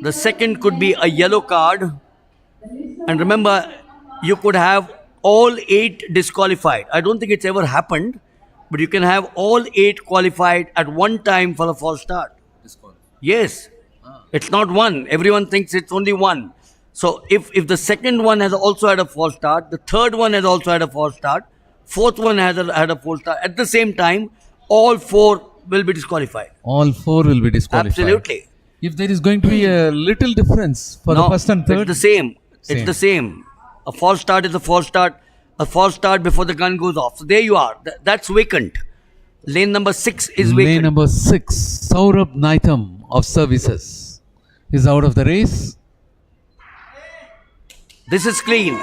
The second could be a yellow card. And remember, you could have all 8 disqualified. I don't think it's ever happened, but you can have all 8 qualified at one time for a false start. Yes. It's not one. Everyone thinks it's only one. So if the second one has also had a false start, the third one has also had a false start, fourth one has had a false start, at the same time, all 4 will be disqualified. All 4 will be disqualified. Absolutely. If there is going to be a little difference for the first and third? It's the same. It's the same. A false start is a false start. A false start before the gun goes off. So there you are. That's vacant. Lane number 6 is vacant. Lane number 6, Saurabh Naitham of Services is out of the race. This is clean.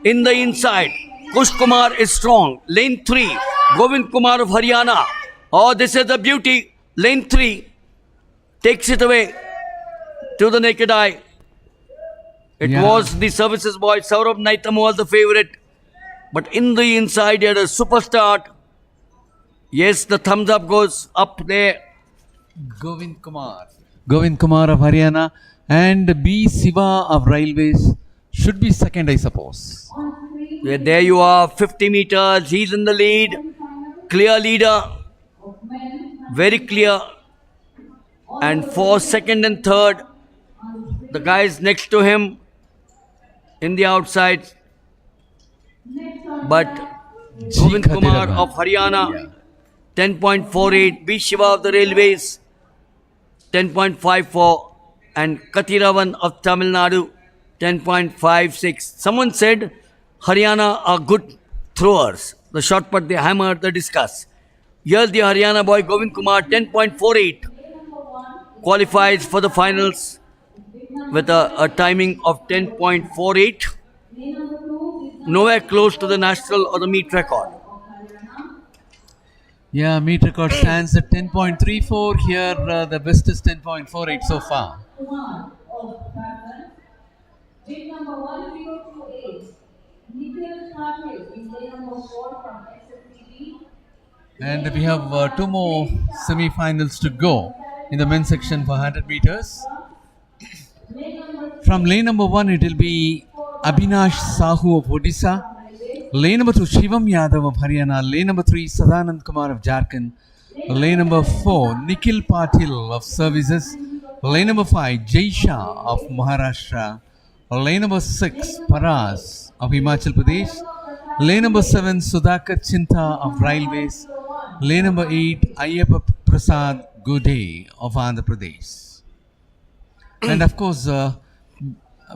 In the inside, Kush Kumar is strong. Lane 3, Govind Kumar of Haryana. Oh, this is the beauty. Lane 3, takes it away to the naked eye. It was the services boy, Saurabh Naitam was the favorite. But in the inside, he had a super start. Yes, the thumbs up goes up there. Govind Kumar. Govind Kumar of Haryana and B. Siva of Railways should be second, I suppose. Yeah, there you are, 50 meters. He's in the lead. Clear leader. Very clear. And for second and third, the guys next to him in the outside. But Govind Kumar of Haryana, 10.48. B. Shiva of the Railways, 10.54. And Kathiravan of Tamil Nadu, 10.56. Someone said Haryana are good throwers. The shot put, they hammer, the discus. Here's the Haryana boy, Govind Kumar, 10.48. Qualifies for the finals with a timing of 10.48. Nowhere close to the national or the meet record. Yeah, meet record stands at 10.34. Here, the best is 10.48 so far. And we have two more semi-finals to go in the men's section for 100 meters. From lane number 1, it will be Abhinash Sahu of Odisha. Lane number 2, Shivam Yadav of Haryana. Lane number 3, Sadanand Kumar of Jharkhand. Lane number 4, Nikhil Patil of Services. Lane number 5, Jai Shah of Maharashtra. Lane number 6, Paras of Himachal Pradesh. Lane number 7, Sudhakar Chinta of Railways. Lane number 8, Ayyappa Prasad Gode of Andhra Pradesh. And of course,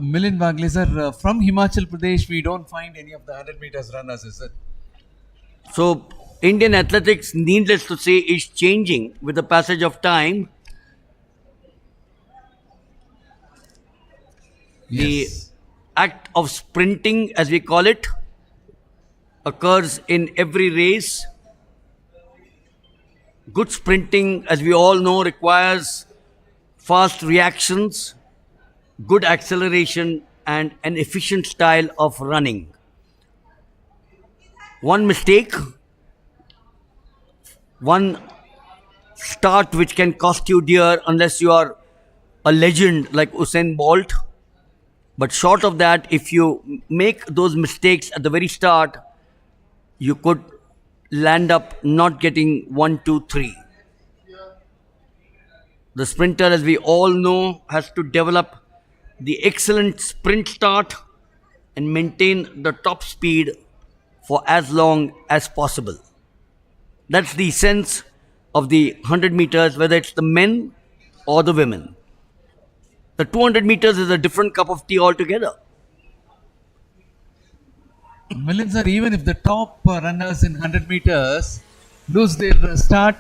Milind Bagle, sir, from Himachal Pradesh, we don't find any of the 100 meters runners, is it? So, Indian athletics, needless to say, is changing with the passage of time. Yes. The act of sprinting, as we call it, occurs in every race. Good sprinting, as we all know, requires fast reactions, good acceleration, and an efficient style of running. One mistake, one start which can cost you dear unless you are a legend like Usain Bolt. But short of that, if you make those mistakes at the very start, you could land up not getting 1, 2, 3. The sprinter, as we all know, has to develop the excellent sprint start and maintain the top speed for as long as possible. That's the sense of the 100 meters, whether it's the men or the women. The 200 meters is a different cup of tea altogether. Milind, sir, even if the top runners in 100 meters lose their start,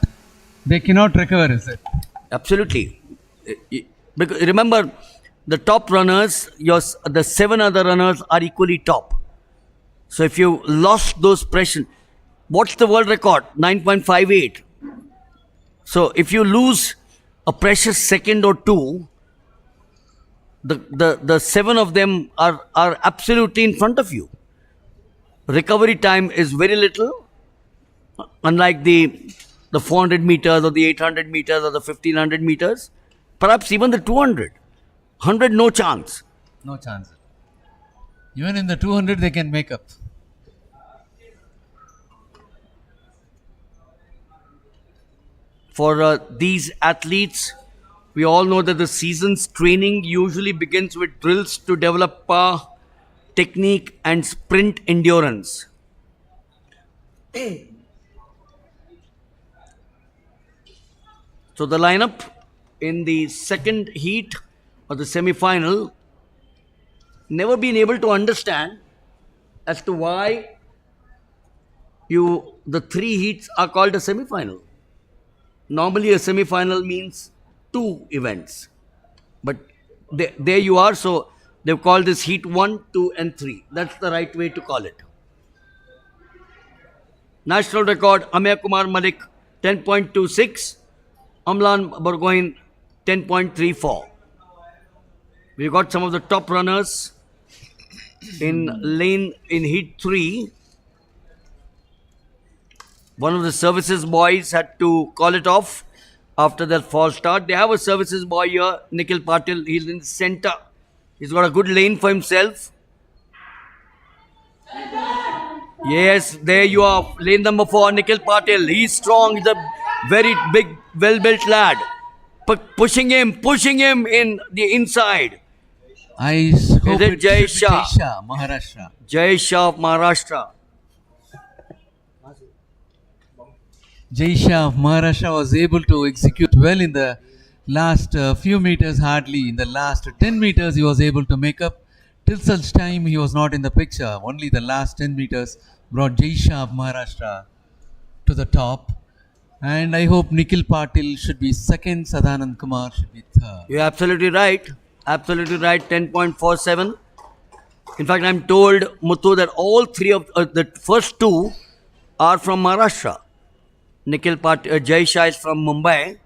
they cannot recover, is it? Absolutely. Because remember, the top runners, the 7 other runners are equally top. So if you lost those pressure, what's the world record? 9.58. So if you lose a precious second or two, the 7 of them are absolutely in front of you. Recovery time is very little, unlike the 400 meters or the 800 meters or the 1500 meters, perhaps even the 200. 100, no chance. No chance. Even in the 200, they can make up. For these athletes, we all know that the season's training usually begins with drills to develop power, technique, and sprint endurance. So the lineup in the second heat or the semi-final, never been able to understand as to why the 3 heats are called a semi-final. Normally a semi-final means 2 events. But there you are, so they've called this heat 1, 2 and 3. That's the right way to call it. National record, Amir Kumar Malik, 10.26. Amlan Burgoyne, 10.34. We've got some of the top runners in heat 3. One of the services boys had to call it off after that false start. They have a services boy here, Nikhil Patil. He's in the center. He's got a good lane for himself. Yes, there you are. Lane number 4, Nikhil Patil. He's strong. He's a very big, well-built lad. Pushing him in the inside. I hope it Jai should be Shah? Jai Shah, Maharashtra. Jai Shah of Maharashtra. Jai Shah of Maharashtra was able to execute well in the last few meters, hardly. In the last 10 meters, he was able to make up. Till such time, he was not in the picture. Only the last 10 meters brought Jai Shah of Maharashtra to the top. And I hope Nikhil Patil should be second, Sadanand Kumar should be third. You're absolutely right. Absolutely right. 10.47. In fact, I'm told, Muthu, that all three of the first two are from Maharashtra. Nikhil Patil, Jai Shah is from Mumbai.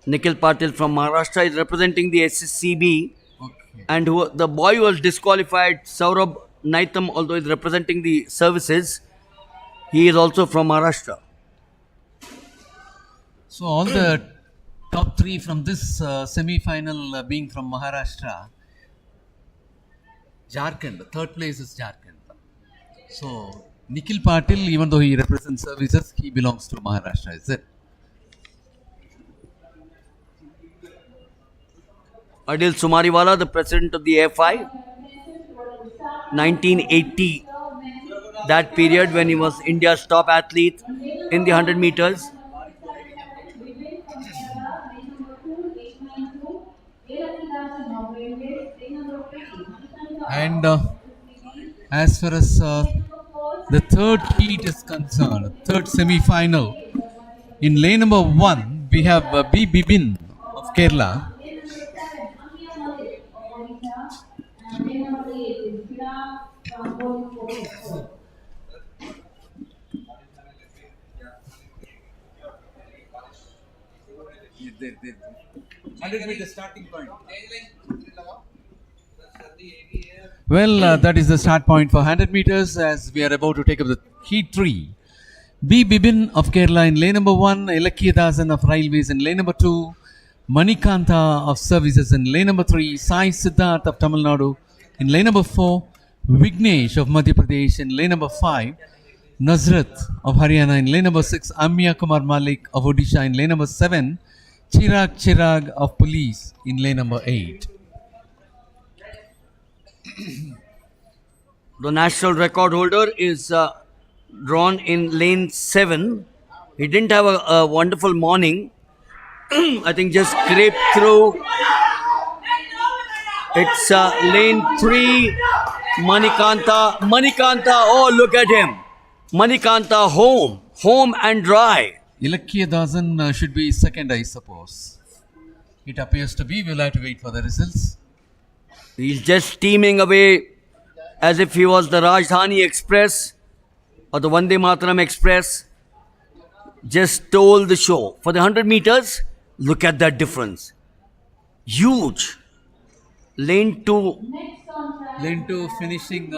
Nikhil Patil from Maharashtra is representing the SSCB. Okay. And the boy who was disqualified, Saurabh Naitam, although is representing the services, he is also from Maharashtra. So all the top 3 from this semi-final being from Maharashtra. Jharkhand, third place is Jharkhand. So Nikhil Patil, even though he represents services, he belongs to Maharashtra, is it? Adil Sumariwala, the president of the AFI, 1980, that period when he was India's top athlete in the 100 meters. And as far as the third heat is concerned, third semi-final, in lane number 1, we have B. Bibin of Kerala. There. 100 meter starting point. Well, that is the start point for 100 meters as we are about to take up the heat 3. B. Bibin of Kerala in lane number 1, Ilakiyadasan of Railways in lane number 2, Manikanta of Services in lane number 3, Sai Siddharth of Tamil Nadu in lane number 4, Vignesh of Madhya Pradesh in lane number 5, Nazrat of Haryana in lane number 6, Amya Kumar Malik of Odisha in lane number 7, Chirag of Police in lane number 8. The national record holder is drawn in lane 7. He didn't have a wonderful morning. I think just scraped through. It's lane 3, Manikanta. Oh, look at him. Manikanta home and dry. Ilakiyadasan should be second, I suppose. It appears to be. We'll have to wait for the results. He's just steaming away as if he was the Rajdhani Express or the Vande Mataram Express. Just stole the show. For the 100 meters, look at that difference. Huge. Lane 2. Lane 2 finishing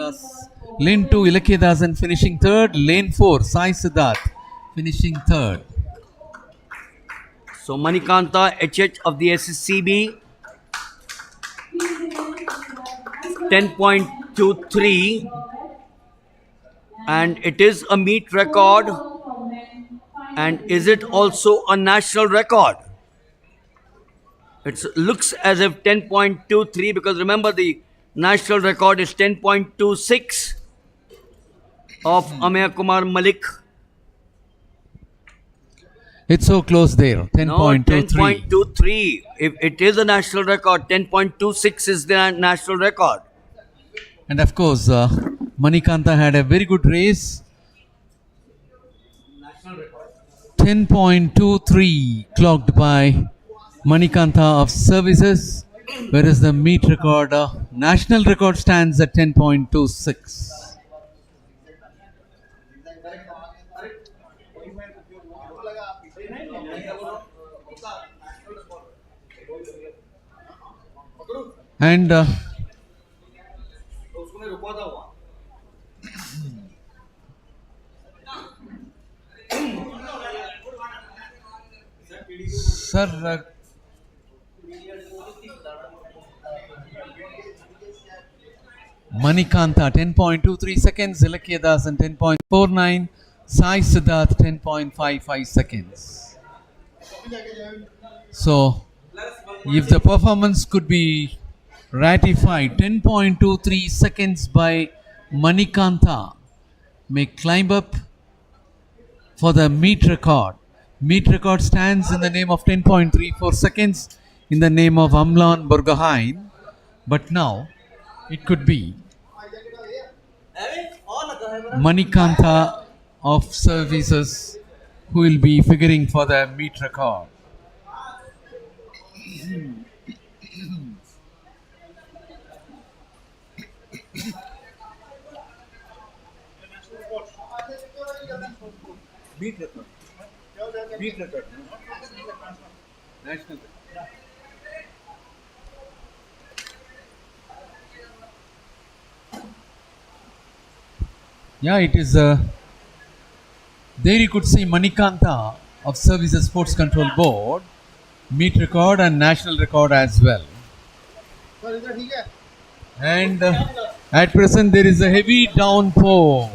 Lane 2 Ilakiyadasan finishing third. Lane 4 Sai Siddharth finishing third. So Manikanta HH of the SSCB 10.23, and it is a meet record. And is it also a national record? It looks as if 10.23, because remember the national record is 10.26 of Amya Kumar Malik. It's so close there. 10.23. No, 10.23. If it is a national record, 10.26 is the national record. And of course, Manikanta had a very good race. 10.23 clocked by Manikanta of Services, whereas the meet record, national record stands at 10.26. And sir, Manikanta 10.23 seconds, Ilakyadas 10.49, Sai Siddharth 10.55 seconds. So, if the performance could be ratified, 10.23 seconds by Manikanta may climb up for the meet record. Meet record stands in the name of 10.34 seconds in the name of Amlan Burgohain, but now it could be Manikanta of services who will be figuring for the meet record. Meet record. Meet record. National. Yeah, it is. There you could see Manikanta of Services Sports Control Board, meet record and national record as well. And at present there is a heavy downpour.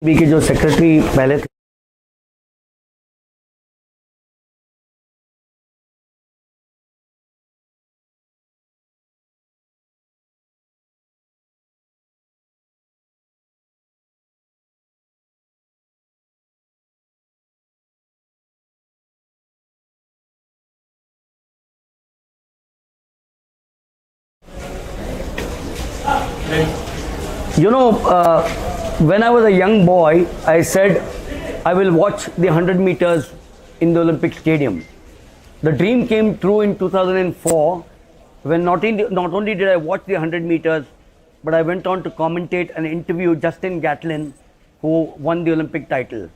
B K जो secretary पहले थे, you know, when I was a young boy, I said I will watch the 100 meters in the Olympic Stadium. The dream came true in 2004 when not only did I watch the 100 meters, but I went on to commentate and interview Justin Gatlin, who won the Olympic title.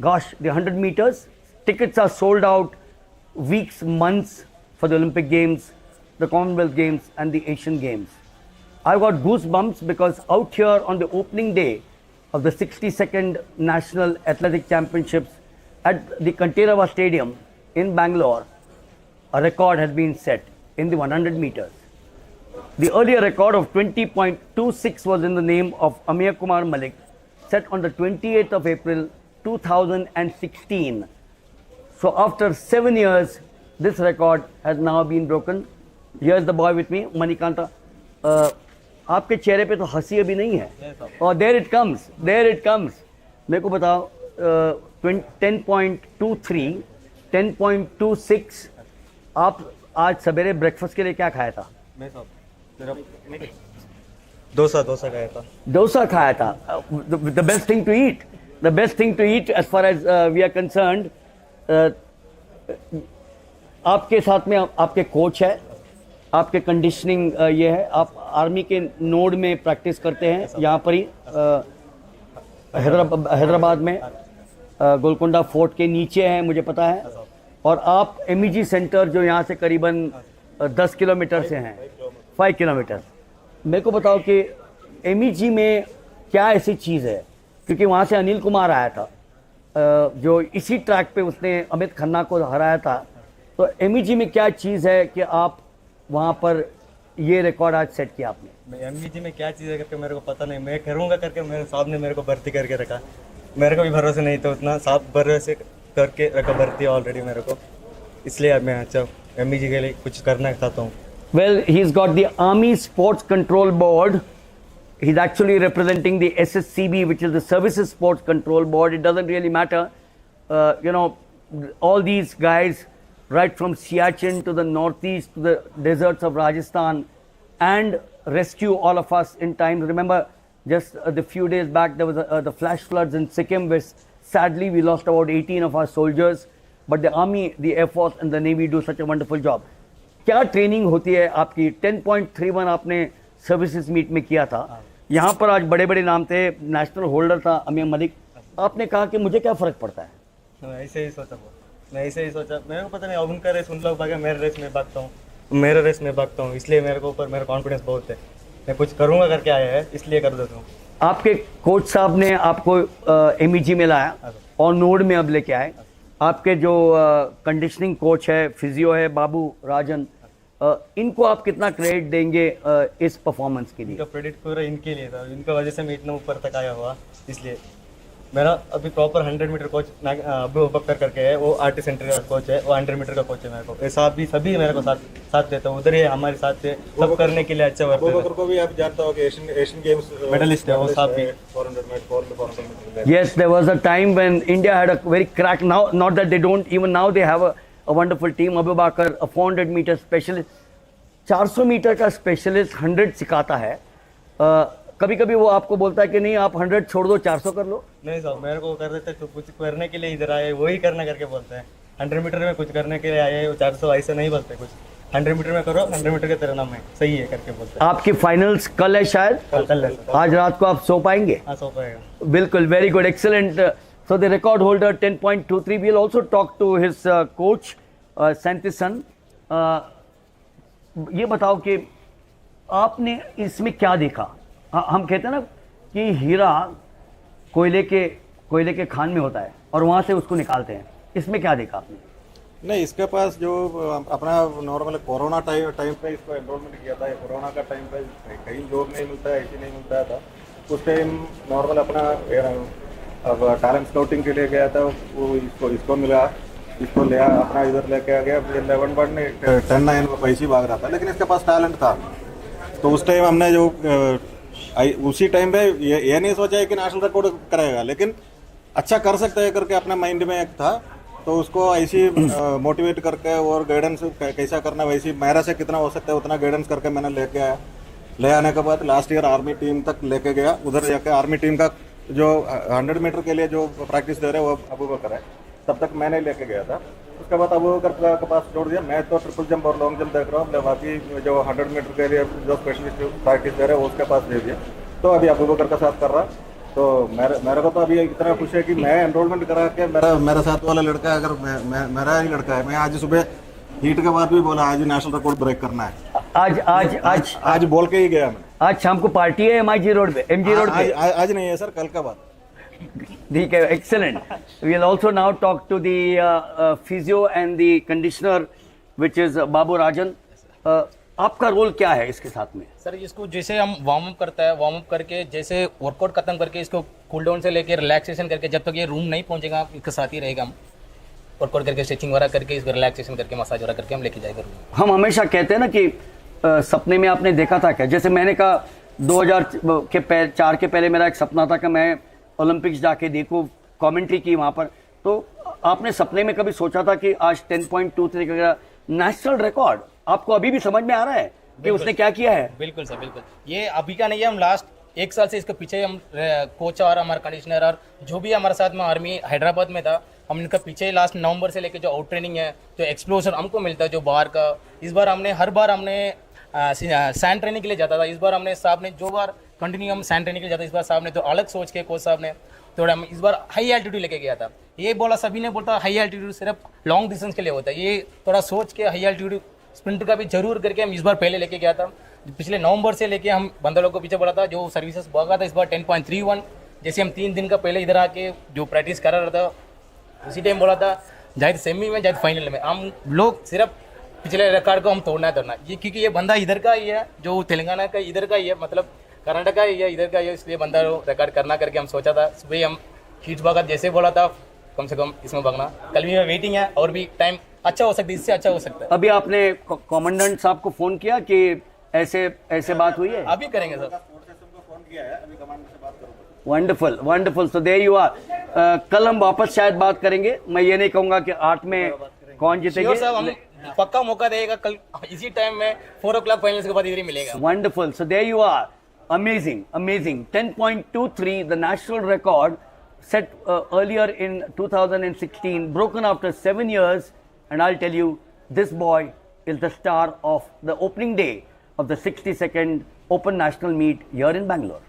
Gosh, the 100 meters, tickets are sold out weeks, months for the Olympic Games, the Commonwealth Games and the Asian Games. I got goosebumps because out here on the opening day of the 62nd National Athletic Championships at the Kanteerava Stadium in Bangalore, a record has been set in the 100 meters. The earlier record of 20.26 was in the name of Amir Kumar Malik, set on the 28th of April 2016. So after 7 years, this record has now been broken. Here's the boy with me, Manikanta. आपके चेहरे पे तो हंसी अभी नहीं है और there it comes मेरे को बताओ 10.23 10.26 आप आज सवेरे ब्रेकफास्ट के लिए क्या खाया था? मैं डोसा खाया था. The best thing to eat as far as we are concerned. आपके साथ में आपके कोच है, आपके कंडीशनिंग ये है, आप आर्मी के नोड में प्रैक्टिस करते हैं यहाँ पर ही हैदराबाद में गोलकोंडा फोर्ट के नीचे हैं मुझे पता है. और आप एमईजी सेंटर जो यहाँ से करीबन 10 किलोमीटर से हैं, 5 किलोमीटर. मेरे को बताओ कि एमईजी में क्या ऐसी चीज़ है, क्योंकि वहाँ से अनिल कुमार आया था जो इसी ट्रैक पे उसने अमित खन्ना को हराया था. तो एमईजी में क्या चीज़ है कि आप वहाँ पर ये रिकॉर्ड आज सेट किया आपने? एमवीजी में क्या चीज़ है करके मेरे को पता नहीं, मैं करूँगा करके मेरे साहब ने मेरे को भर्ती करके रखा. मेरे को भी भरोसा नहीं था उतना, साहब भरोसे करके रखा भर्ती ऑलरेडी मेरे को, इसलिए अब मैं अच्छा एमवीजी के लिए कुछ करना चाहता हूँ. Well, he's got the Army Sports Control Board. He's actually representing the SSCB, which is the Services Sports Control Board. It doesn't really matter. You know, all these guys, right from Siachen to the northeast to the deserts of Rajasthan, and rescue all of us in time. Remember, just the few days back, there was the flash floods in Sikkim, where sadly we lost about 18 of our soldiers. But the Army, the Air Force and the Navy do such a wonderful job. क्या training होती है आपकी? 10.31 आपने services meet में किया था. यहाँ पर आज बड़े बड़े नाम थे, नेशनल होल्डर था अमीर मलिक. आपने कहा कि मुझे क्या फ़र्क पड़ता है? मैं ऐसे ही सोचा मेरे को पता नहीं, अब उनका रेस उन लोग भागे, मेरे रेस में भागता हूँ, इसलिए मेरे को ऊपर मेरा कॉन्फिडेंस बहुत है. मैं कुछ करूँगा करके आया है, इसलिए कर देता हूँ. आपके कोच साहब ने आपको एमईजी में लाया और नोड में अब लेके आए. आपके जो कंडीशनिंग कोच है, फिजियो है बाबू राजन, इनको आप कितना क्रेडिट देंगे इस परफॉर्मेंस के लिए? इनका क्रेडिट पूरा इनके लिए था, इनका वजह से मैं इतना ऊपर तक आया हुआ. इसलिए मेरा अभी प्रॉपर 100 मीटर कोच अबू बकर करके है, वो आर्टिस्ट सेंटर का कोच है, वो 100 मीटर का कोच है. मेरे को ये साहब भी सभी मेरे को साथ देता है, उधर ही हमारे साथ थे, सब करने के लिए अच्छा वर्क है. को भी आप जानता हो कि एशियन गेम्स मेडलिस्ट है वो साहब भी. 400 metre. Yes, there was a time when India had a very crack. Now, not that they don't, even now they have a wonderful team. Abu Bakar, a 400 meter specialist, 400 metre का specialist 100 सिखाता है. कभी कभी वो आपको बोलता है कि नहीं आप 100 छोड़ दो, 400 कर लो. नहीं साहब, मेरे को कर देते तो कुछ करने के लिए इधर आए, वही करना करके बोलते हैं. 100 मीटर में कुछ करने के लिए आए, 400 ऐसे नहीं बोलते कुछ. 100 मीटर में करो, 100 मीटर का तेरा नाम है, सही है करके बोलते हैं. आपकी फाइनल्स कल है शायद? कल है. आज रात को आप सो पाएंगे? हाँ, सो पाएगा. बिल्कुल, very good, excellent. So the record holder 10.23. We will also talk to his coach सैंतिसन. ये बताओ कि आपने इसमें क्या देखा? हम कहते हैं ना कि हीरा कोयले के खान में होता है और वहाँ से उसको निकालते हैं. इसमें क्या देखा आपने? नहीं, इसके पास जो अपना नॉर्मल कोरोना टाइम पे इसको एनरोलमेंट किया था. कोरोना का टाइम पे कहीं जॉब नहीं मिलता है, ऐसी नहीं मिलता था. उस टाइम नॉर्मल अपना अब टैलेंट स्काउटिंग के लिए गया था, वो इसको इसको मिला, इसको ले अपना इधर लेके आ गया। 11 1 10 9 वो पैसे भाग रहा था, लेकिन इसके पास टैलेंट था। तो उस टाइम हमने जो उसी टाइम पे ये नहीं सोचा है कि नेशनल रिकॉर्ड करेगा, लेकिन अच्छा कर सकता है करके अपने माइंड में एक था। तो उसको ऐसी मोटिवेट करके और गाइडेंस कैसा करना, वैसी मेरा से कितना हो सकता है उतना गाइडेंस करके मैंने लेके आया। ले आने के बाद लास्ट ईयर आर्मी टीम तक लेके गया। उधर जाके आर्मी टीम का जो 100 मीटर के लिए जो प्रैक्टिस दे रहे हैं वो अबू बकर है, तब तक मैंने लेके गया था। उसके बाद अबू बकर के पास छोड़ दिया। मैं तो ट्रिपल जंप और लॉन्ग जंप देख रहा हूँ, बाकी जो 100 मीटर के लिए जो स्पेशलिस्ट प्रैक्टिस दे रहे हैं वो उसके पास दे दिया। तो अभी अबू बकर का साथ कर रहा। तो मेरे को तो अभी इतना खुश है कि मैं एनरोलमेंट करा के मेरा साथ वाला लड़का, अगर मेरा ही लड़का है, मैं आज सुबह हीट के बाद भी बोला आज नेशनल रिकॉर्ड ब्रेक करना है। आज बोल के ही गया मैं। आज शाम को पार्टी है MIG रोड पे, MG रोड पे? आज नहीं है सर, कल का बात। ठीक है, excellent. We will also now talk to the physio and the conditioner which is Babu Rajan. आपका रोल क्या है इसके साथ में? सर इसको जैसे हम वार्म अप करता है, वार्म अप करके जैसे वर्कआउट खत्म करके इसको कूल डाउन से लेके रिलैक्सेशन करके जब तक ये रूम नहीं पहुंचेगा इसके साथ ही रहेगा। हम वर्कआउट करके स्ट्रेचिंग वगैरह करके इसको रिलैक्सेशन करके मसाज वगैरह करके हम लेके जाएगा रूम। हम हमेशा कहते हैं ना कि सपने में आपने देखा था क्या? जैसे मैंने कहा 2004 के पहले मेरा एक सपना था कि मैं ओलंपिक्स जाके देखूं, कमेंट्री की वहाँ पर। तो आपने सपने में कभी सोचा था कि आज 10.23 का नेशनल रिकॉर्ड आपको अभी भी समझ में आ रहा है कि उसने क्या किया है? बिल्कुल सर, बिल्कुल। ये अभी का नहीं है, हम लास्ट 1 साल से इसके पीछे हम कोच और हमारा कंडीशनर और जो भी हमारे साथ में आर्मी हैदराबाद में था, हम इनका पीछे लास्ट नवंबर से लेके जो आउट ट्रेनिंग है, जो एक्सप्लोजर हमको मिलता है जो बाहर का। इस बार हमने हर बार हमने सैंड ट्रेनिंग के लिए जाता था। इस बार हमने साहब ने जो बार कंटिन्यू हम सैंड ट्रेनिंग के लिए जाते, इस बार साहब ने तो अलग सोच के कोच साहब ने थोड़ा हम इस बार हाई एल्टीट्यूड लेके गया था। ये बोला, सभी ने बोलता हाई एल्टीट्यूड सिर्फ लॉन्ग डिस्टेंस के लिए होता है, ये थोड़ा सोच के हाई एल्टीट्यूड स्प्रिंट का भी जरूर करके हम इस बार पहले लेके गया था। पिछले नवंबर से लेके हम बंदा लोग को पीछे बोला था, जो सर्विसेज भागा था इस बार 10.31। जैसे हम 3 दिन का पहले इधर आके जो प्रैक्टिस करा रहा था, उसी टाइम बोला था जाए सेमी में जाए फाइनल में हम लोग सिर्फ पिछले रिकॉर्ड को हम तोड़ना है। ये क्योंकि ये बंदा इधर का ही है, जो तेलंगाना का इधर का ही है, मतलब कर्नाटक का ही है, इधर का ही है, इसलिए बंदा रिकॉर्ड करना करके हम सोचा था। सुबह हम हीट भागा, जैसे बोला था कम से कम इसमें भागना। कल भी वेटिंग है और भी टाइम अच्छा हो सकता है, इससे अच्छा हो सकता है। अभी आपने कमांडेंट साहब को फोन किया कि ऐसे बात हुई है? अभी करेंगे sir. Wonderful, wonderful. So there you are. कल हम वापस शायद बात करेंगे। मैं ये नहीं कहूंगा कि 8 में कौन जीतेगा, हम पक्का मौका देगा कल इसी टाइम में 4 o'clock फाइनल्स के बाद इधर ही मिलेगा। Wonderful. So there you are. Amazing, amazing. 10.23, the national record set earlier in 2016, broken after 7 years. And I'll tell you, this boy is the star of the opening day of the 62nd Open National Meet here in Bangalore.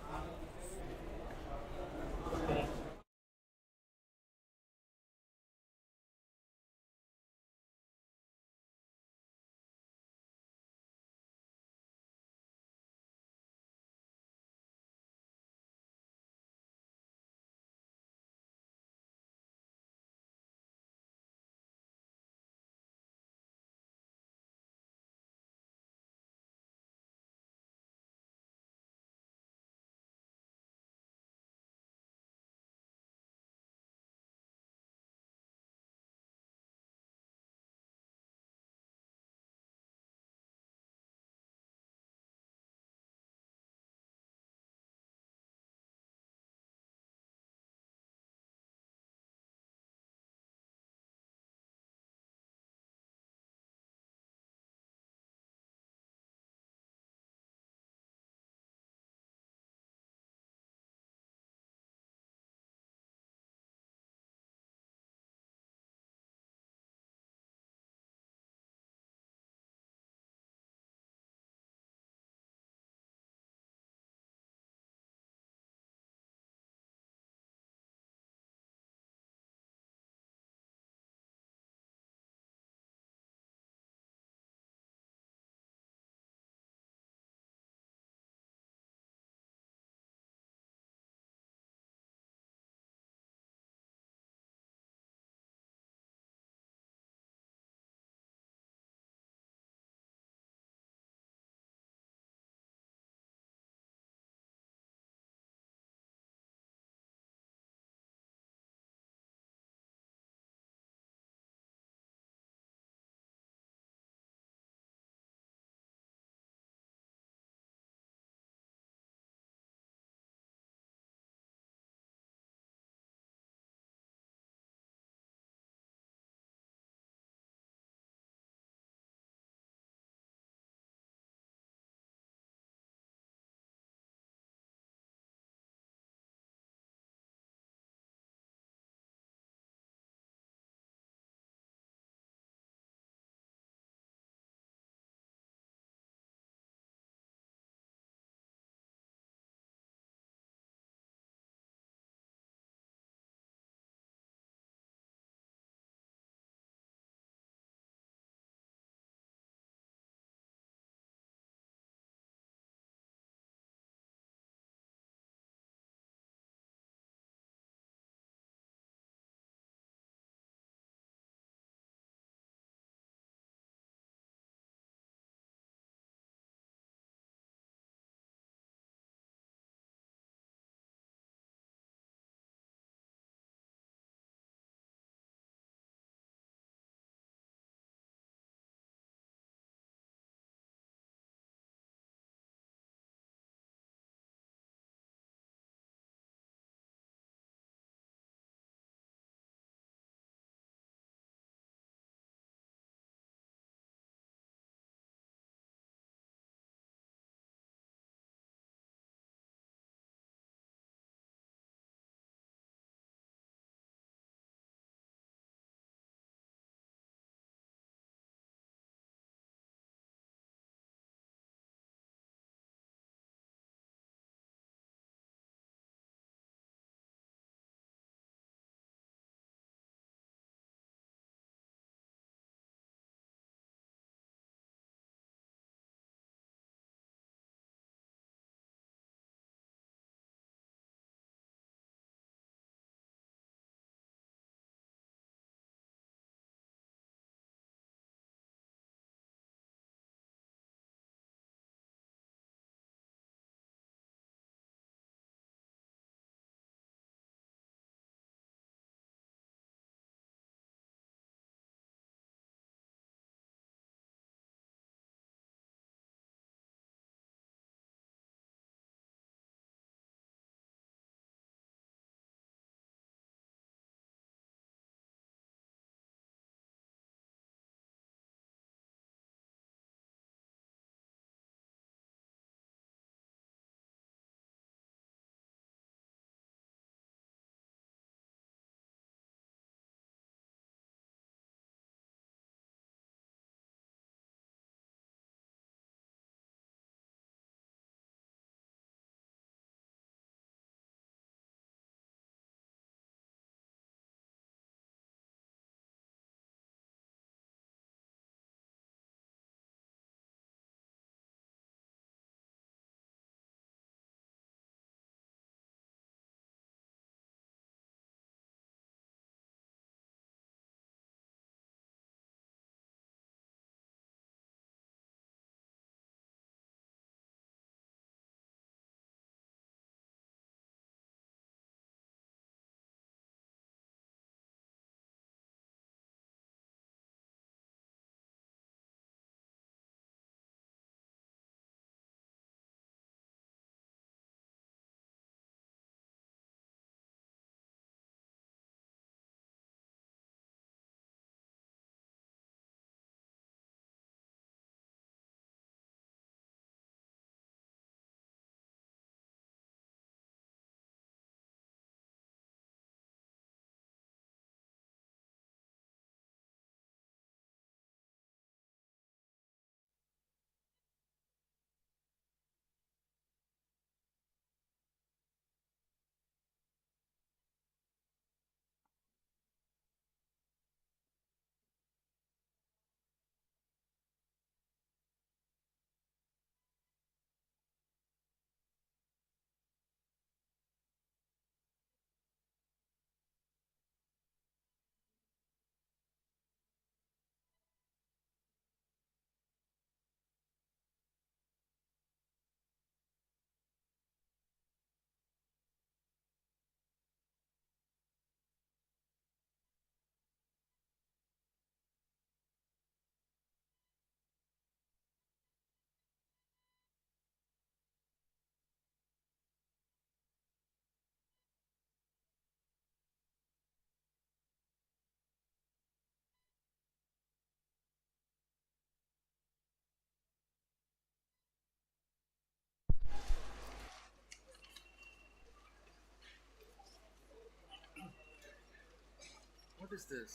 is this?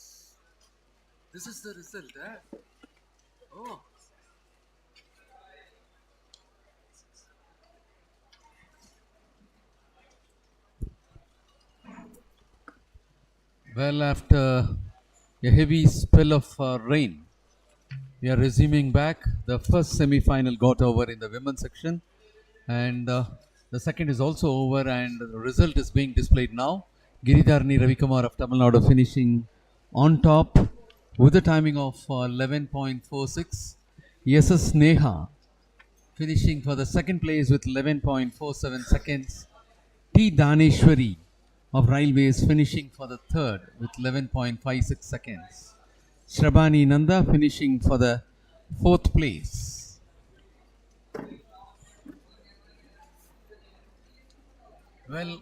This is the result, eh? Oh. Well, after a heavy spell of rain, we are resuming back. The first semi-final got over in the women's section, and the second is also over, and the result is being displayed now. Giridharni Ravikumar of Tamil Nadu finishing on top with a timing of 11.46. SS Neha finishing for the second place with 11.47 seconds. T. Daneshwari of Railways finishing for the third with 11.56 seconds. Shrabani Nanda finishing for the fourth place. Well,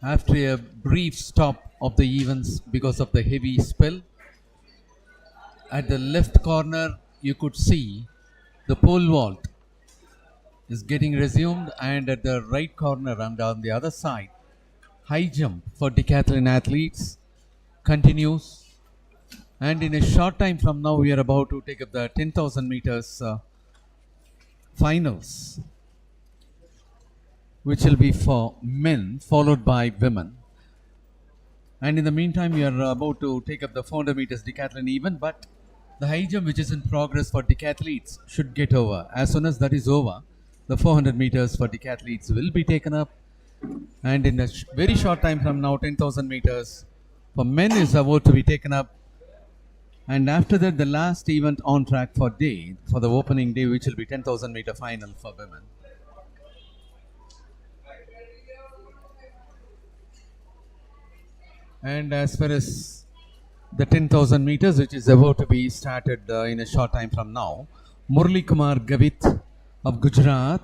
after a brief stop of the events because of the heavy spell, at the left corner you could see the pole vault is getting resumed, and at the right corner and on the other side, high jump for decathlon athletes continues. And in a short time from now, we are about to take up the 10,000 meters finals, which will be for men, followed by women. And in the meantime, we are about to take up the 400 meters decathlon event, but the high jump, which is in progress for decathletes, should get over. As soon as that is over, the 400 meters for decathletes will be taken up. And in a very short time from now, 10,000 meters for men is about to be taken up. And after that, the last event on track for the opening day, which will be 10,000 meter final for women. And as far as the 10,000 meters, which is about to be started in a short time from now, Murli Kumar Gavit of Gujarat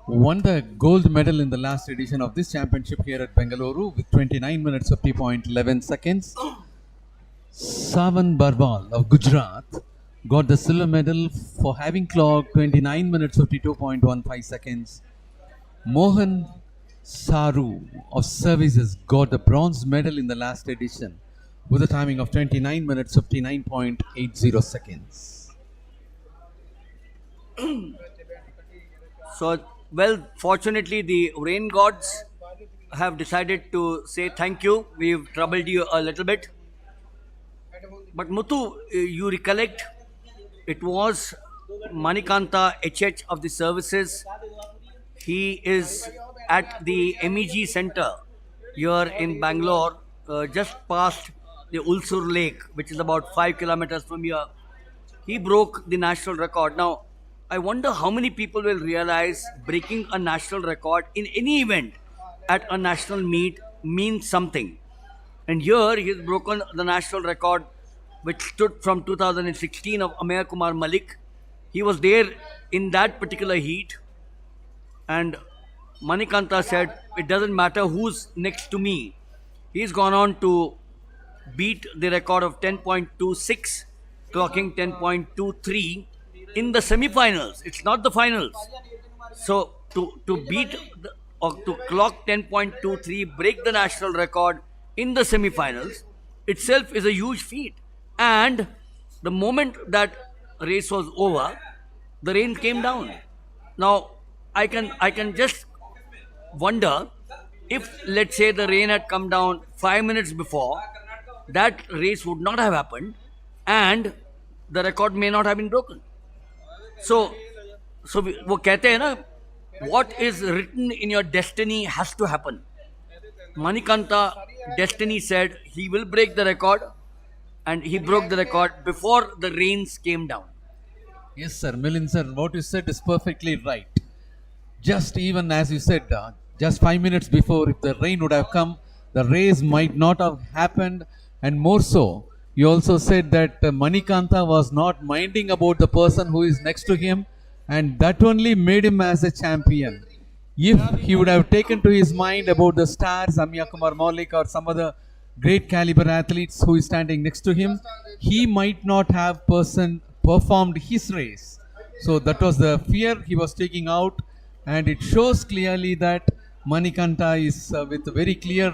won the gold medal in the last edition of this championship here at Bengaluru with 29 minutes 50.11 seconds. Savan Barbal of Gujarat got the silver medal for having clocked 29 minutes 52.15 seconds. Mohan Saru of Services got the bronze medal in the last edition with a timing of 29 minutes 59.80 seconds. So, well, fortunately, the rain gods have decided to say thank you. We've troubled you a little bit. But Muthu, you recollect, it was Manikanta HH of the services. He is at the MEG Center here in Bangalore, just past the Ulsur Lake, which is about 5 kilometers from here. He broke the national record. Now, I wonder how many people will realize breaking a national record in any event at a national meet means something. And here he has broken the national record, which stood from 2016 of Ameya Kumar Malik. He was there in that particular heat, and Manikanta said, it doesn't matter who's next to me. He's gone on to beat the record of 10.26, clocking 10.23 in the semi-finals. It's not the finals. So to beat or to clock 10.23, break the national record in the semi-finals itself is a huge feat. And the moment that race was over, the rain came down. Now I can just wonder if, let's say, the rain had come down 5 minutes before, that race would not have happened and the record may not have been broken. So वो कहते हैं ना, what is written in your destiny has to happen. Manikanta destiny said he will break the record, and he broke the record before the rains came down. Yes, sir. Milind sir, what you said is perfectly right. Just even as you said, just 5 minutes before, if the rain would have come, the race might not have happened. And more so, you also said that Manikanta was not minding about the person who is next to him, and that only made him as a champion. If he would have taken to his mind about the stars, Ameya Kumar Malik or some other great caliber athletes who is standing next to him, he might not have performed his race. So that was the fear he was taking out, and it shows clearly that Manikanta is with very clear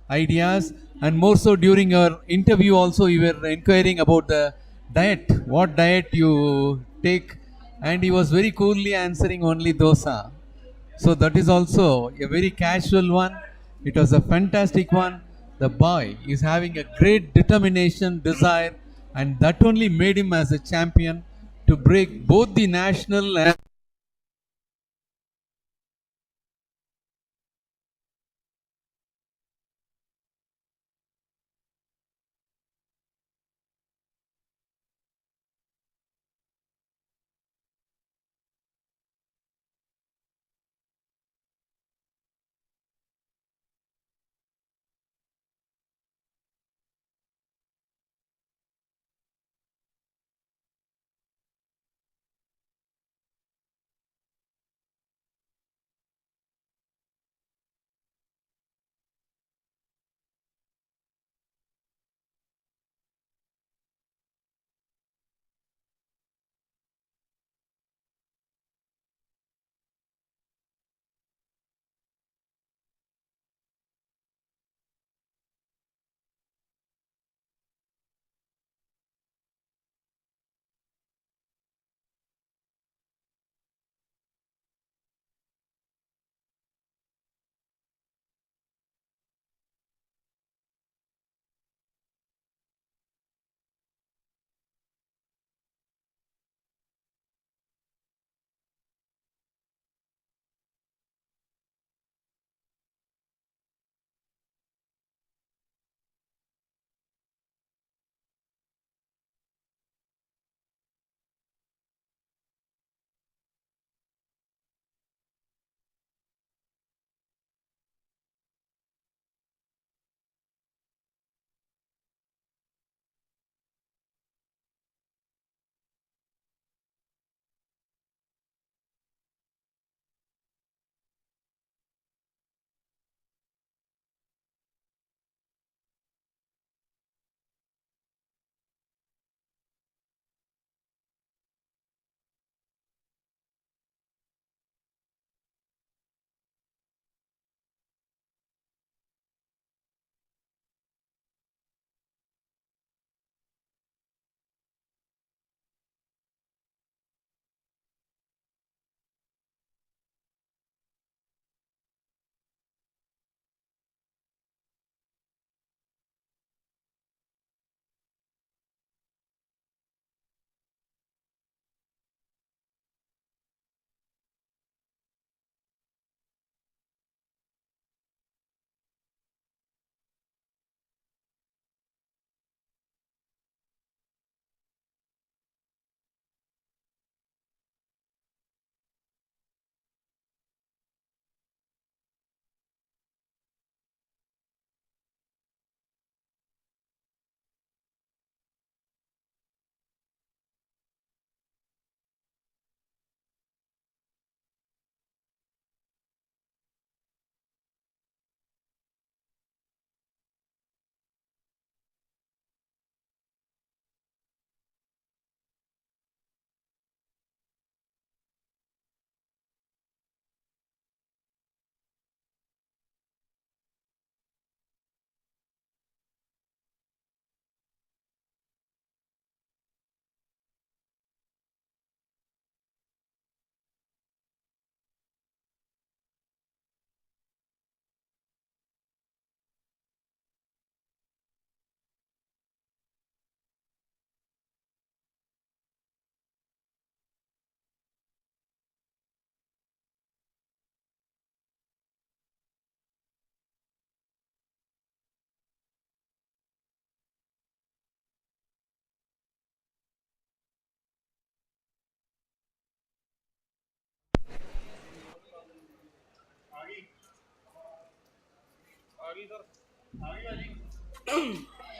ideas, and more so during your interview also you were inquiring about the diet, what diet you take, and he was very coolly answering only dosa. So that is also a very casual one. It was a fantastic one. The boy is having a great determination, desire, and that only made him as a champion to break both the national and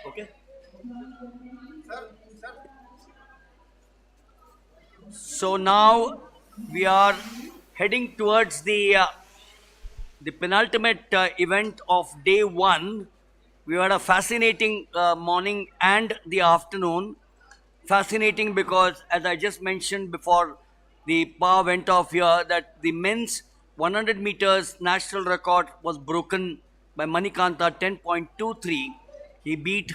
Okay. So now we are heading towards the penultimate event of day one. We had a fascinating morning and the afternoon. Fascinating because, as I just mentioned before the power went off here, that the men's 100 meters national record was broken by Manikanta 10.23. He beat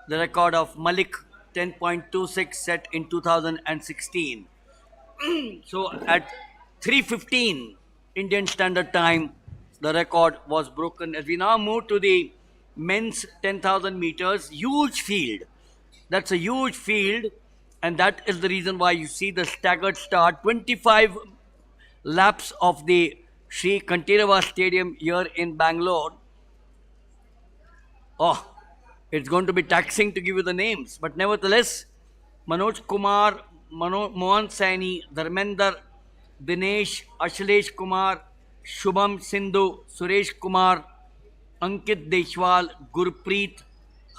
the record of Malik 10.26 set in 2016. So at 3:15 Indian Standard Time, the record was broken. As we now move to the men's 10,000 meters, huge field. That's a huge field, and that is the reason why you see the staggered start. 25 laps of the Sri Kantirava Stadium here in Bangalore. Oh, it's going to be taxing to give you the names, but nevertheless, Manoj Kumar, Mohan Saini, Dharmender, Dinesh, Ashlesh Kumar, Shubham Sindhu, Suresh Kumar, Ankit Deshwal, Gurpreet,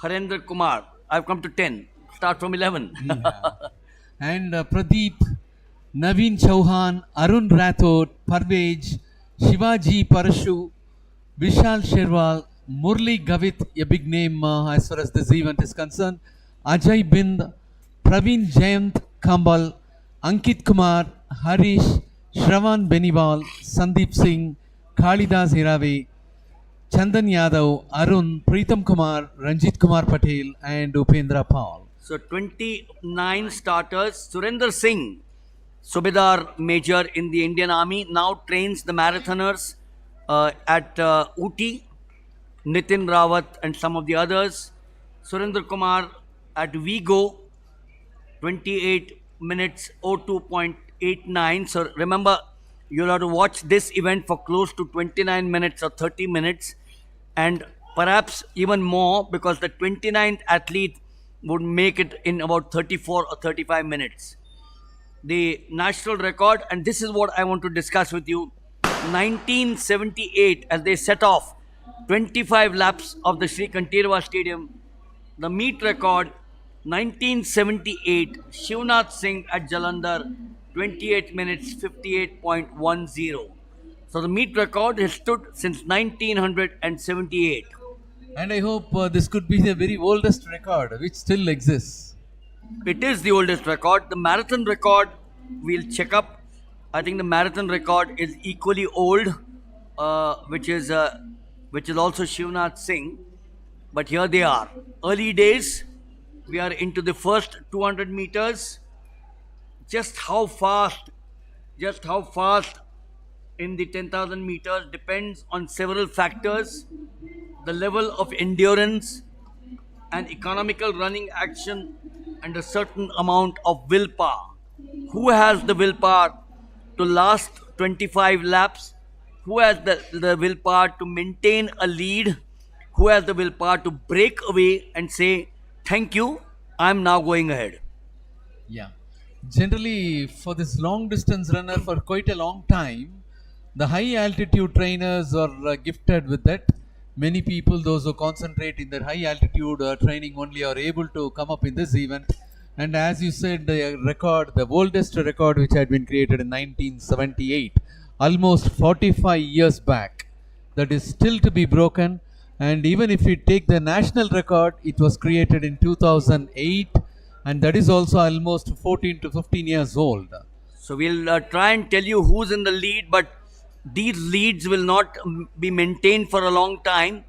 Harendra Kumar. I've come to 10. Start from 11. And Pradeep, Naveen Chauhan, Arun Rathod, Parvej, Shivaji Parashu, Vishal Sherwal, Murli Gavit, a big name as far as this event is concerned, Ajay Bind, Praveen Jayant Kambal, Ankit Kumar, Harish, Shravan Beniwal, Sandeep Singh, Kalidas Hirave, Chandan Yadav, Arun, Preetam Kumar, Ranjit Kumar Patel, and Upendra Paul. So 29 starters. Surender Singh, Subedar Major in the Indian Army, now trains the marathoners at Ooty. Nitin Rawat and some of the others. Surendra Kumar at Vigo, 28 minutes 02.89. So remember, you'll have to watch this event for close to 29 minutes or 30 minutes, and perhaps even more, because the 29th athlete would make it in about 34 or 35 minutes. The national record, and this is what I want to discuss with you, 1978, as they set off 25 laps of the Sri Kantirava Stadium, the meet record 1978, Shivnath Singh at Jalandhar, 28 minutes 58.10. So the meet record has stood since 1978. And I hope this could be the very oldest record which still exists. It is the oldest record. The marathon record, we'll check up. I think the marathon record is equally old, which is also Shivnath Singh. But here they are. Early days, we are into the first 200 meters. Just how fast in the 10,000 meters depends on several factors. The level of endurance and economical running action and a certain amount of willpower. Who has the willpower to last 25 laps? Who has the willpower to maintain a lead? Who has the willpower to break away and say, thank you, I'm now going ahead? Yeah. Generally, for this long distance runner for quite a long time, the high altitude trainers are gifted with that. Many people, those who concentrate in their high altitude training only, are able to come up in this event. And as you said, the record, the oldest record which had been created in 1978, almost 45 years back, that is still to be broken. And even if we take the national record, it was created in 2008, and that is also almost 14 to 15 years old. So we'll try and tell you who's in the lead, but these leads will not be maintained for a long time.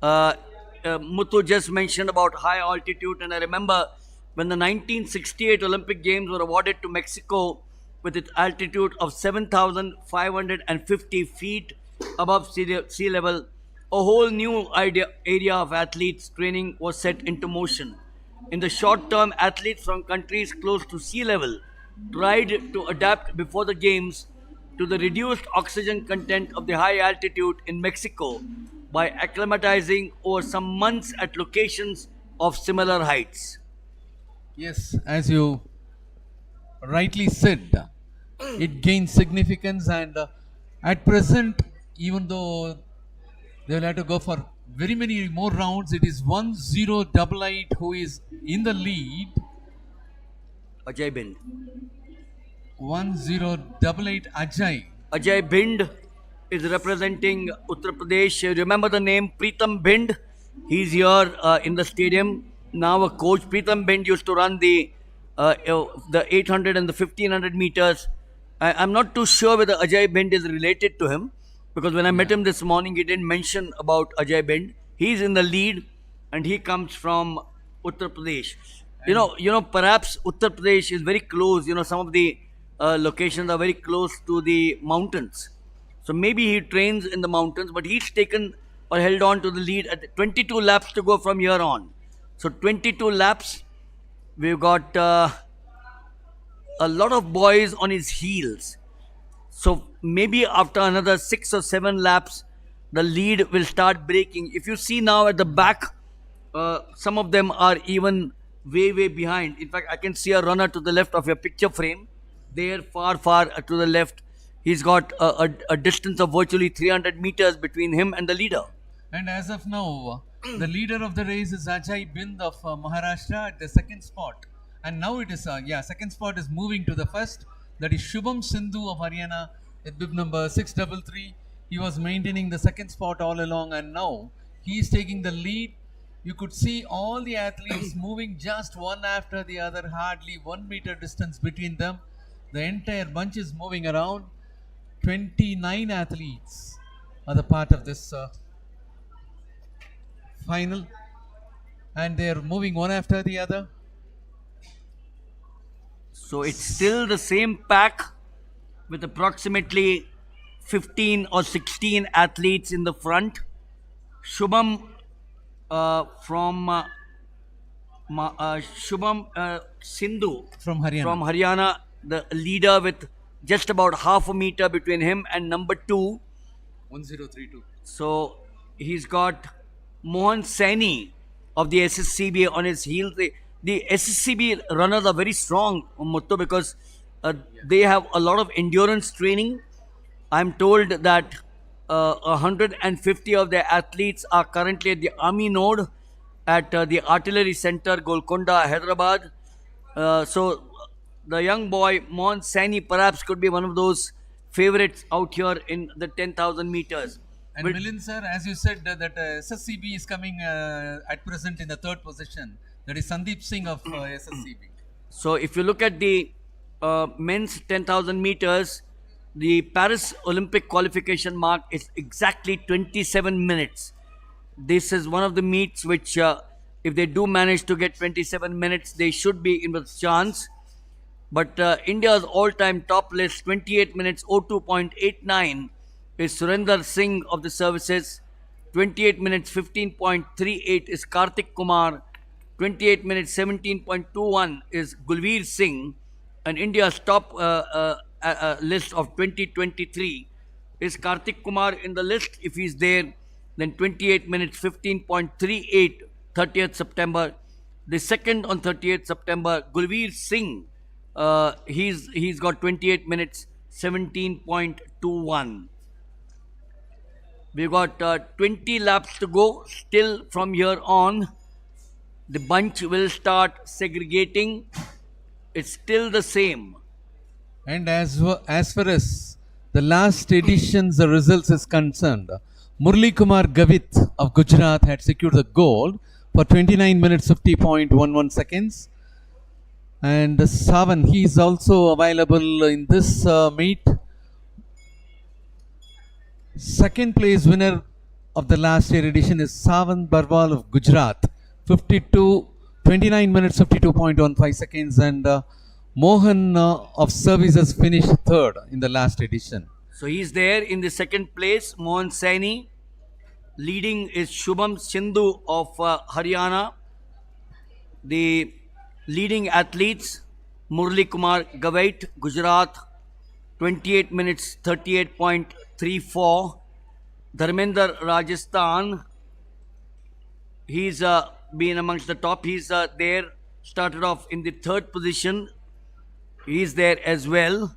Muthu just mentioned about high altitude, and I remember when the 1968 Olympic Games were awarded to Mexico with its altitude of 7,550 feet above sea level, a whole new area of athletes training was set into motion. In the short term, athletes from countries close to sea level tried to adapt before the games to the reduced oxygen content of the high altitude in Mexico by acclimatizing over some months at locations of similar heights. Yes, as you rightly said, it gains significance, and at present, even though they will have to go for very many more rounds, it is 1088 who is in the lead. Ajay Bind. 1088 Ajay. Ajay Bind is representing Uttar Pradesh. Remember the name Preetam Bind? He's here in the stadium. Now a coach. Preetam Bind used to run the 800 and the 1500 meters. I'm not too sure whether Ajay Bind is related to him, because when I met him this morning, he didn't mention about Ajay Bind. He's in the lead, and he comes from Uttar Pradesh. Perhaps Uttar Pradesh is very close. Some of the locations are very close to the mountains. So maybe he trains in the mountains, but he's taken or held on to the lead at 22 laps to go from here on. So 22 laps, we've got a lot of boys on his heels. So maybe after another 6 or 7 laps, the lead will start breaking. If you see now at the back, some of them are even way behind. In fact, I can see a runner to the left of your picture frame. There, far to the left. He's got a distance of virtually 300 meters between him and the leader. And as of now, the leader of the race is Ajay Bind of Maharashtra at the second spot. And now it is, second spot is moving to the first. That is Shubham Sindhu of Haryana at bib number 633. He was maintaining the second spot all along, and now he is taking the lead. You could see all the athletes moving just one after the other, hardly 1 meter distance between them. The entire bunch is moving around. 29 athletes are the part of this final, and they are moving one after the other. So it's still the same pack with approximately 15 or 16 athletes in the front. Shubham Sindhu from Haryana, the leader, with just about half a meter between him and number 2. 1032. So he's got Mohan Saini of the SSCB on his heels. The SSCB runners are very strong, Muttu, because they have a lot of endurance training. I'm told that 150 of their athletes are currently at the Army node at the Artillery Center, Golconda, Hyderabad. So the young boy, Mohan Saini, perhaps could be one of those favorites out here in the 10,000 meters. And Milind sir, as you said, that SSCB is coming at present in the third position. That is Sandeep Singh of SSCB. So if you look at the men's 10,000 meters, the Paris Olympic qualification mark is exactly 27 minutes. This is one of the meets which, if they do manage to get 27 minutes, they should be in with chance. But India's all-time top list, 28 minutes 02.89, is Surinder Singh of the services. 28 minutes 15.38 is Kartik Kumar. 28 minutes 17.21 is Gulveer Singh. And India's top list of 2023 is Kartik Kumar in the list. If he's there, then 28 minutes 15.38, 30th September. The second on 30th September, Gulveer Singh, he's got 28 minutes 17.21. We've got 20 laps to go. Still from here on, the bunch will start segregating. It's still the same. And as far as the last edition's results is concerned, Murli Kumar Gavit of Gujarat had secured the gold for 29 minutes 50.11 seconds. And Savan, he is also available in this meet. Second place winner of the last year edition is Savan Barwal of Gujarat, 29 minutes 52.15 seconds, and Mohan of services finished third in the last edition. So he's there in the second place, Mohan Saini. Leading is Shubham Sindhu of Haryana. The leading athletes, Murli Kumar Gavait, Gujarat, 28 minutes 38.34. Dharmender, Rajasthan, he's been amongst the top. He's there, started off in the third position. He's there as well.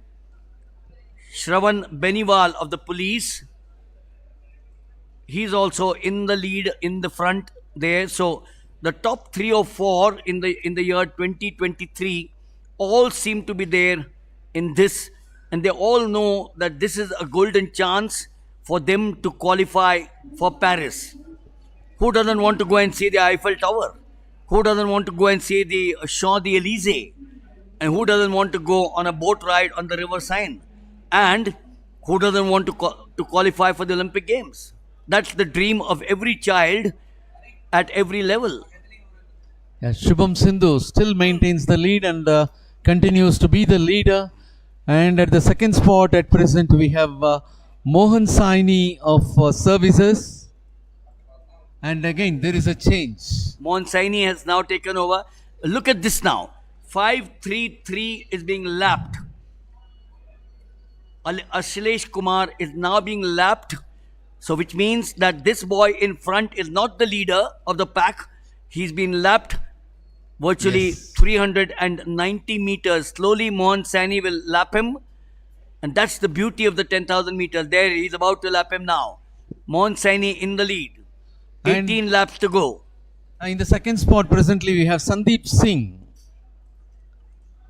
Shravan Beniwal of the police, he's also in the lead in the front there. So the top 3 or 4 in the year 2023 all seem to be there in this, and they all know that this is a golden chance for them to qualify for Paris. Who doesn't want to go and see the Eiffel Tower? Who doesn't want to go and see the Champs-Élysées? And who doesn't want to go on a boat ride on the River Seine? And Who doesn't want to qualify for the Olympic Games? That's the dream of every child at every level. Yeah, Shubham Sindhu still maintains the lead and continues to be the leader. And at the second spot at present we have Mohan Saini of services. And again there is a change. Mohan Saini has now taken over. Look at this now. 5-3-3 is being lapped. Ashlesh Kumar is now being lapped. So which means that this boy in front is not the leader of the pack. He's been lapped virtually 390 meters. Slowly Mohan Saini will lap him. And that's the beauty of the 10,000 meters. There, he's about to lap him now. Mohan Saini in the lead. 18 laps to go. In the second spot presently we have Sandeep Singh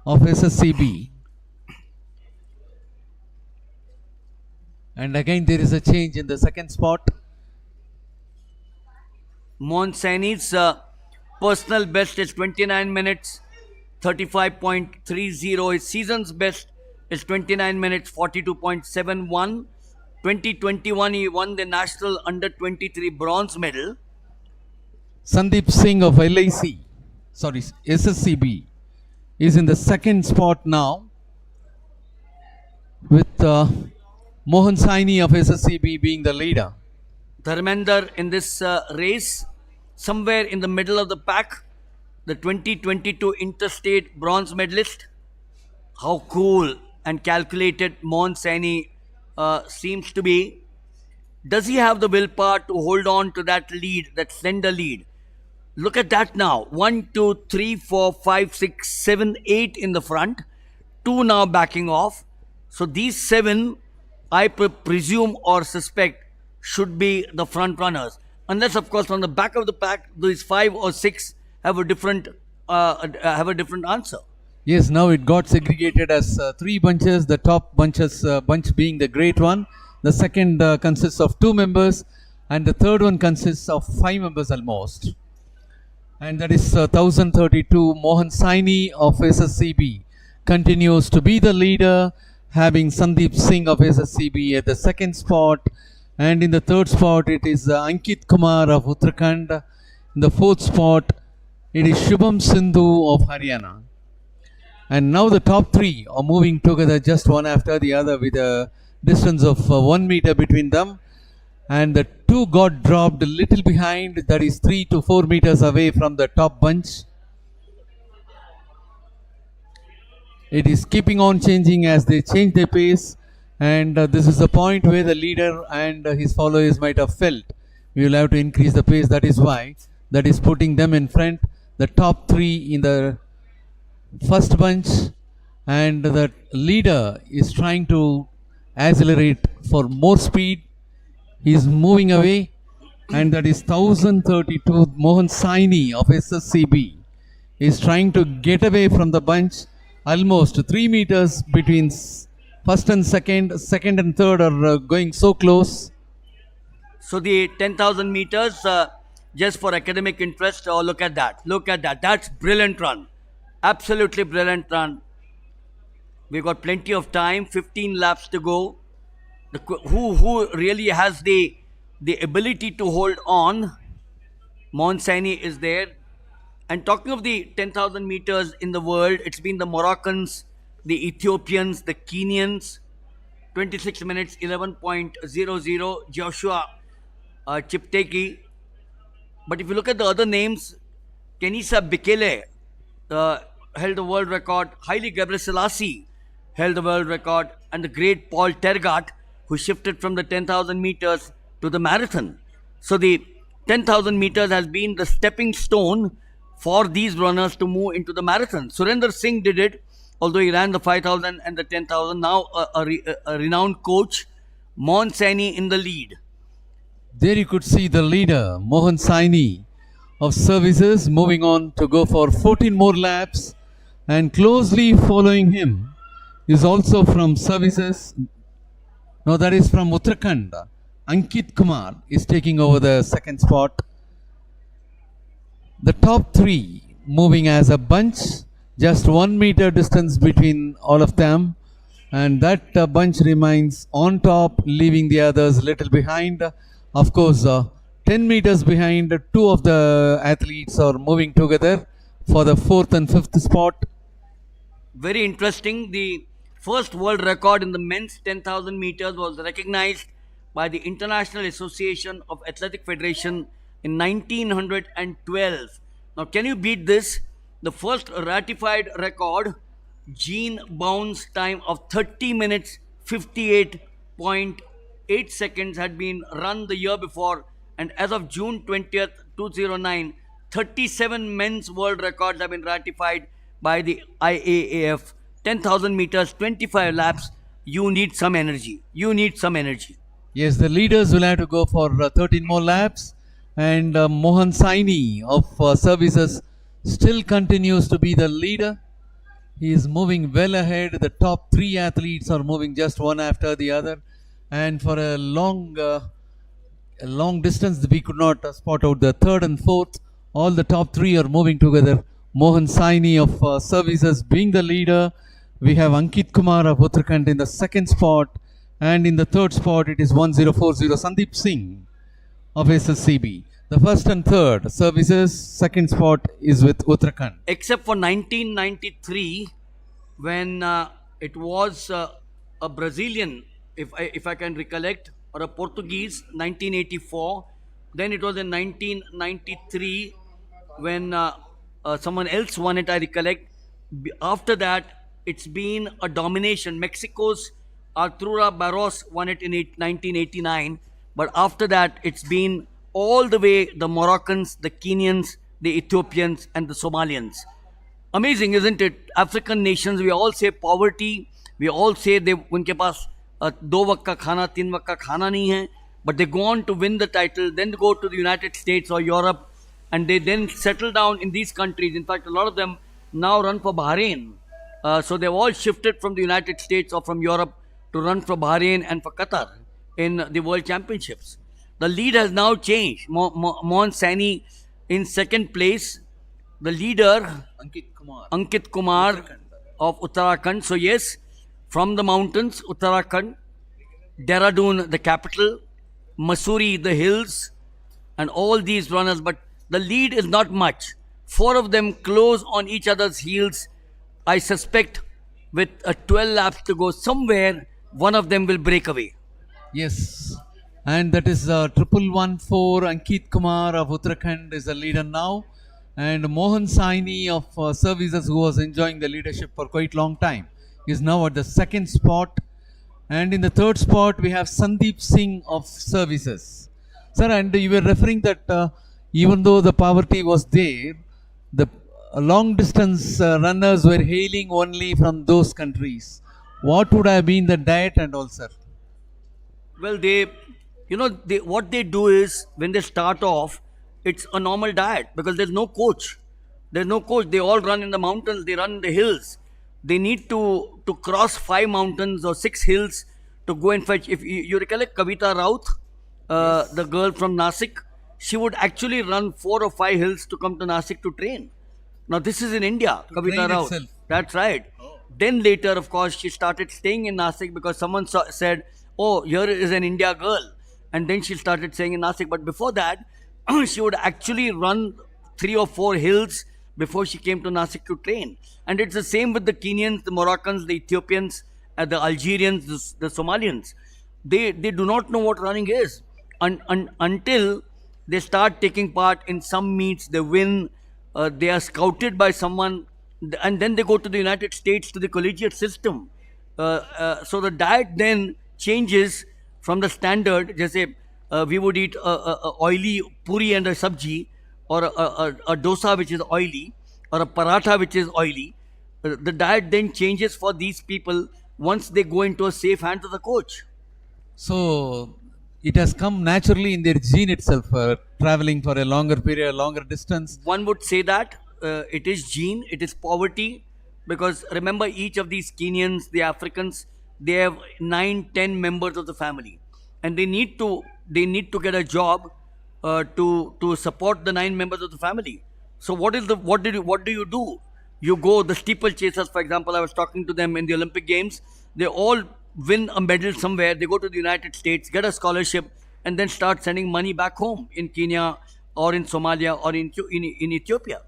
of SSCB. And again there is a change in the second spot. Mohan Saini's personal best is 29 minutes 35.30. His season's best is 29 minutes 42.71. 2021 he won the national under 23 bronze medal. Sandeep Singh of SSCB is in the second spot now with Mohan Saini of SSCB being the leader. Dharmender in this race, somewhere in the middle of the pack, the 2022 interstate bronze medalist. How cool and calculated Mohan Saini seems to be. Does he have the willpower to hold on to that lead, that slender lead? Look at that now. 1, 2, 3, 4, 5, 6, 7, 8 in the front. 2 now backing off. So these 7, I presume or suspect, should be the front runners. Unless, of course, on the back of the pack, these 5 or 6 have a different answer. Yes, now it got segregated as 3 bunches. The top bunch being the great one. The second consists of 2 members, and the third one consists of 5 members almost. And that is 1032. Mohan Saini of SSCB continues to be the leader, having Sandeep Singh of SSCB at the second spot. And in the third spot, it is Ankit Kumar of Uttarakhand. In the fourth spot, it is Shubham Sindhu of Haryana. And now the top 3 are moving together just one after the other with a distance of 1 meter between them. And the 2 got dropped a little behind, that is 3 to 4 meters away from the top bunch. It is keeping on changing as they change their pace, and this is the point where the leader and his followers might have felt we will have to increase the pace. That is why that is putting them in front, the top 3 in the first bunch, and the leader is trying to accelerate for more speed. He is moving away, and that is 1032. Mohan Saini of SSCB is trying to get away from the bunch. Almost 3 meters between first and second. Second and third are going so close. So the 10,000 meters, just for academic interest, look at that. Look at that. That's brilliant run. Absolutely brilliant run. We've got plenty of time. 15 laps to go. Who really has the ability to hold on? Mohan Saini is there. And talking of the 10,000 meters in the world, it's been the Moroccans, the Ethiopians, the Kenyans. 26 minutes, 11.00, Joshua Cheptegei. But if you look at the other names, Kenisa Bekele held the world record. Haile Gebrselassie held the world record. And the great Paul Tergat, who shifted from the 10,000 meters to the marathon. So the 10,000 meters has been the stepping stone for these runners to move into the marathon. Surinder Singh did it, although he ran the 5,000 and the 10,000. Now a renowned coach, Mohan Saini in the lead. There you could see the leader, Mohan Saini of services, moving on to go for 14 more laps. And closely following him is also from services. No, that is from Uttarakhand. Ankit Kumar is taking over the second spot. The top 3 moving as a bunch, just 1 meter distance between all of them. and that bunch remains on top, leaving the others little behind. Of course, 10 meters behind, two of the athletes are moving together for the fourth and fifth spot. Very interesting. The first world record in the men's 10,000 meters was recognized by the International Association of Athletic Federation in 1912. Now, can you beat this? The first ratified record, Gene Bounds time of 30 minutes 58.8 seconds, had been run the year before, and as of June 20th, 2009, 37 men's world records have been ratified by the IAAF. 10,000 meters, 25 laps. You need some energy. You need some energy. Yes, the leaders will have to go for 13 more laps, and Mohan Saini of services still continues to be the leader. He is moving well ahead. The top three athletes are moving just one after the other, and for a long distance we could not spot out the third and fourth. All the top three are moving together. Mohan Saini of services being the leader. We have Ankit Kumar of Uttarakhand in the second spot, and in the third spot it is 1040 Sandeep Singh of SSCB. The first and third services, second spot is with Uttarakhand. Except for 1993, when it was a Brazilian, if I can recollect, or a Portuguese, 1984. Then it was in 1993 when someone else won it, I recollect. After that, it's been a domination. Mexico's Arturo Barros won it in 1989. But after that, it's been all the way the Moroccans, the Kenyans, the Ethiopians, and the Somalians. Amazing, isn't it? African nations, we all say poverty. We all say they उनके पास दो वक्त का खाना, तीन वक्त का खाना नहीं है. But they go on to win the title, then go to the United States or Europe, and they then settle down in these countries. In fact, a lot of them now run for Bahrain. So they've all shifted from the United States or from Europe to run for Bahrain and for Qatar in the World Championships. The lead has now changed. Mohan Saini in second place. The leader, Ankit Kumar of Uttarakhand. So yes, from the mountains, Uttarakhand, Dehradun, the capital, Mussoorie, the hills, and all these runners. But the lead is not much. Four of them close on each other's heels. I suspect with 12 laps to go, somewhere one of them will break away. Yes, and that is 1114. Ankit Kumar of Uttarakhand is the leader now, and Mohan Saini of services, who was enjoying the leadership for quite long time, is now at the second spot. And in the third spot we have Sandeep Singh of services. Sir, and you were referring that even though the poverty was there, the long distance runners were hailing only from those countries. What would have been the diet and all, sir? Well, what they do is when they start off, it's a normal diet because there's no coach. There's no coach. They all run in the mountains. They run in the hills. They need to cross 5 mountains or 6 hills to go and fetch. If you recollect Kavita Raut, yes, the girl from Nasik, she would actually run 4 or 5 hills to come to Nasik to train. Now this is in India, Kavita Raut. Itself. That's right. Oh. Then later, of course, she started staying in Nasik because someone said, "Oh, here is an India girl," and then she started staying in Nasik. But before that, she would actually run 3 or 4 hills before she came to Nasik to train. And it's the same with the Kenyans, the Moroccans, the Ethiopians, the Algerians, the Somalians. They do not know what running is until they start taking part in some meets. They win. They are scouted by someone, and then they go to the United States to the collegiate system. So the diet then changes from the standard. Jaise we would eat a oily puri and a sabji, or a dosa which is oily, or a paratha which is oily. The diet then changes for these people once they go into a safe hands of the coach. So it has come naturally in their gene itself, traveling for a longer period, longer distance. One would say that it is gene, it is poverty, because remember, each of these Kenyans, the Africans, they have 9-10 members of the family, and they need to get a job to support the 9 members of the family. So what do you do? You go, the steeplechasers, for example, I was talking to them in the Olympic Games. They all win a medal somewhere. They go to the United States, get a scholarship, and then start sending money back home in Kenya or in Somalia or in Ethiopia.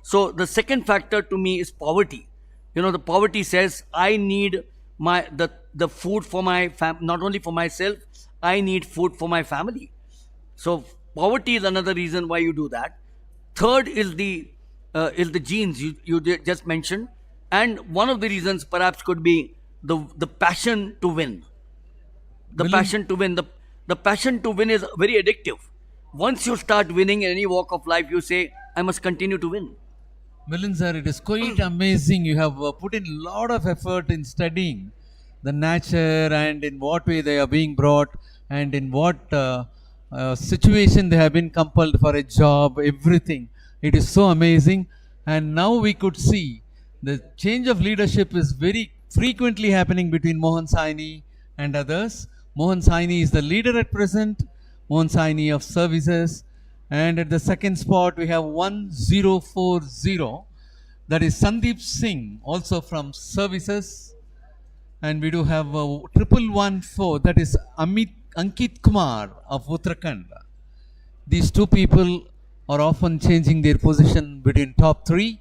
So the second factor to me is poverty. The poverty says I need the food for my not only for myself, I need food for my family. So poverty is another reason why you do that. Third is the genes you just mentioned, and one of the reasons perhaps could be the passion to win. The passion to win. The passion to win is very addictive. Once you start winning in any walk of life, you say, I must continue to win. Milind sir, it is quite amazing. You have put in a lot of effort in studying the nature and in what way they are being brought and in what situation they have been compelled for a job, everything. It is so amazing. And now we could see the change of leadership is very frequently happening between Mohan Saini and others. Mohan Saini is the leader at present, Mohan Saini of services. And at the second spot, we have 1040. That is Sandeep Singh, also from services. And we do have 1114. That is Ankit Kumar of Uttarakhand. These two people are often changing their position between top three.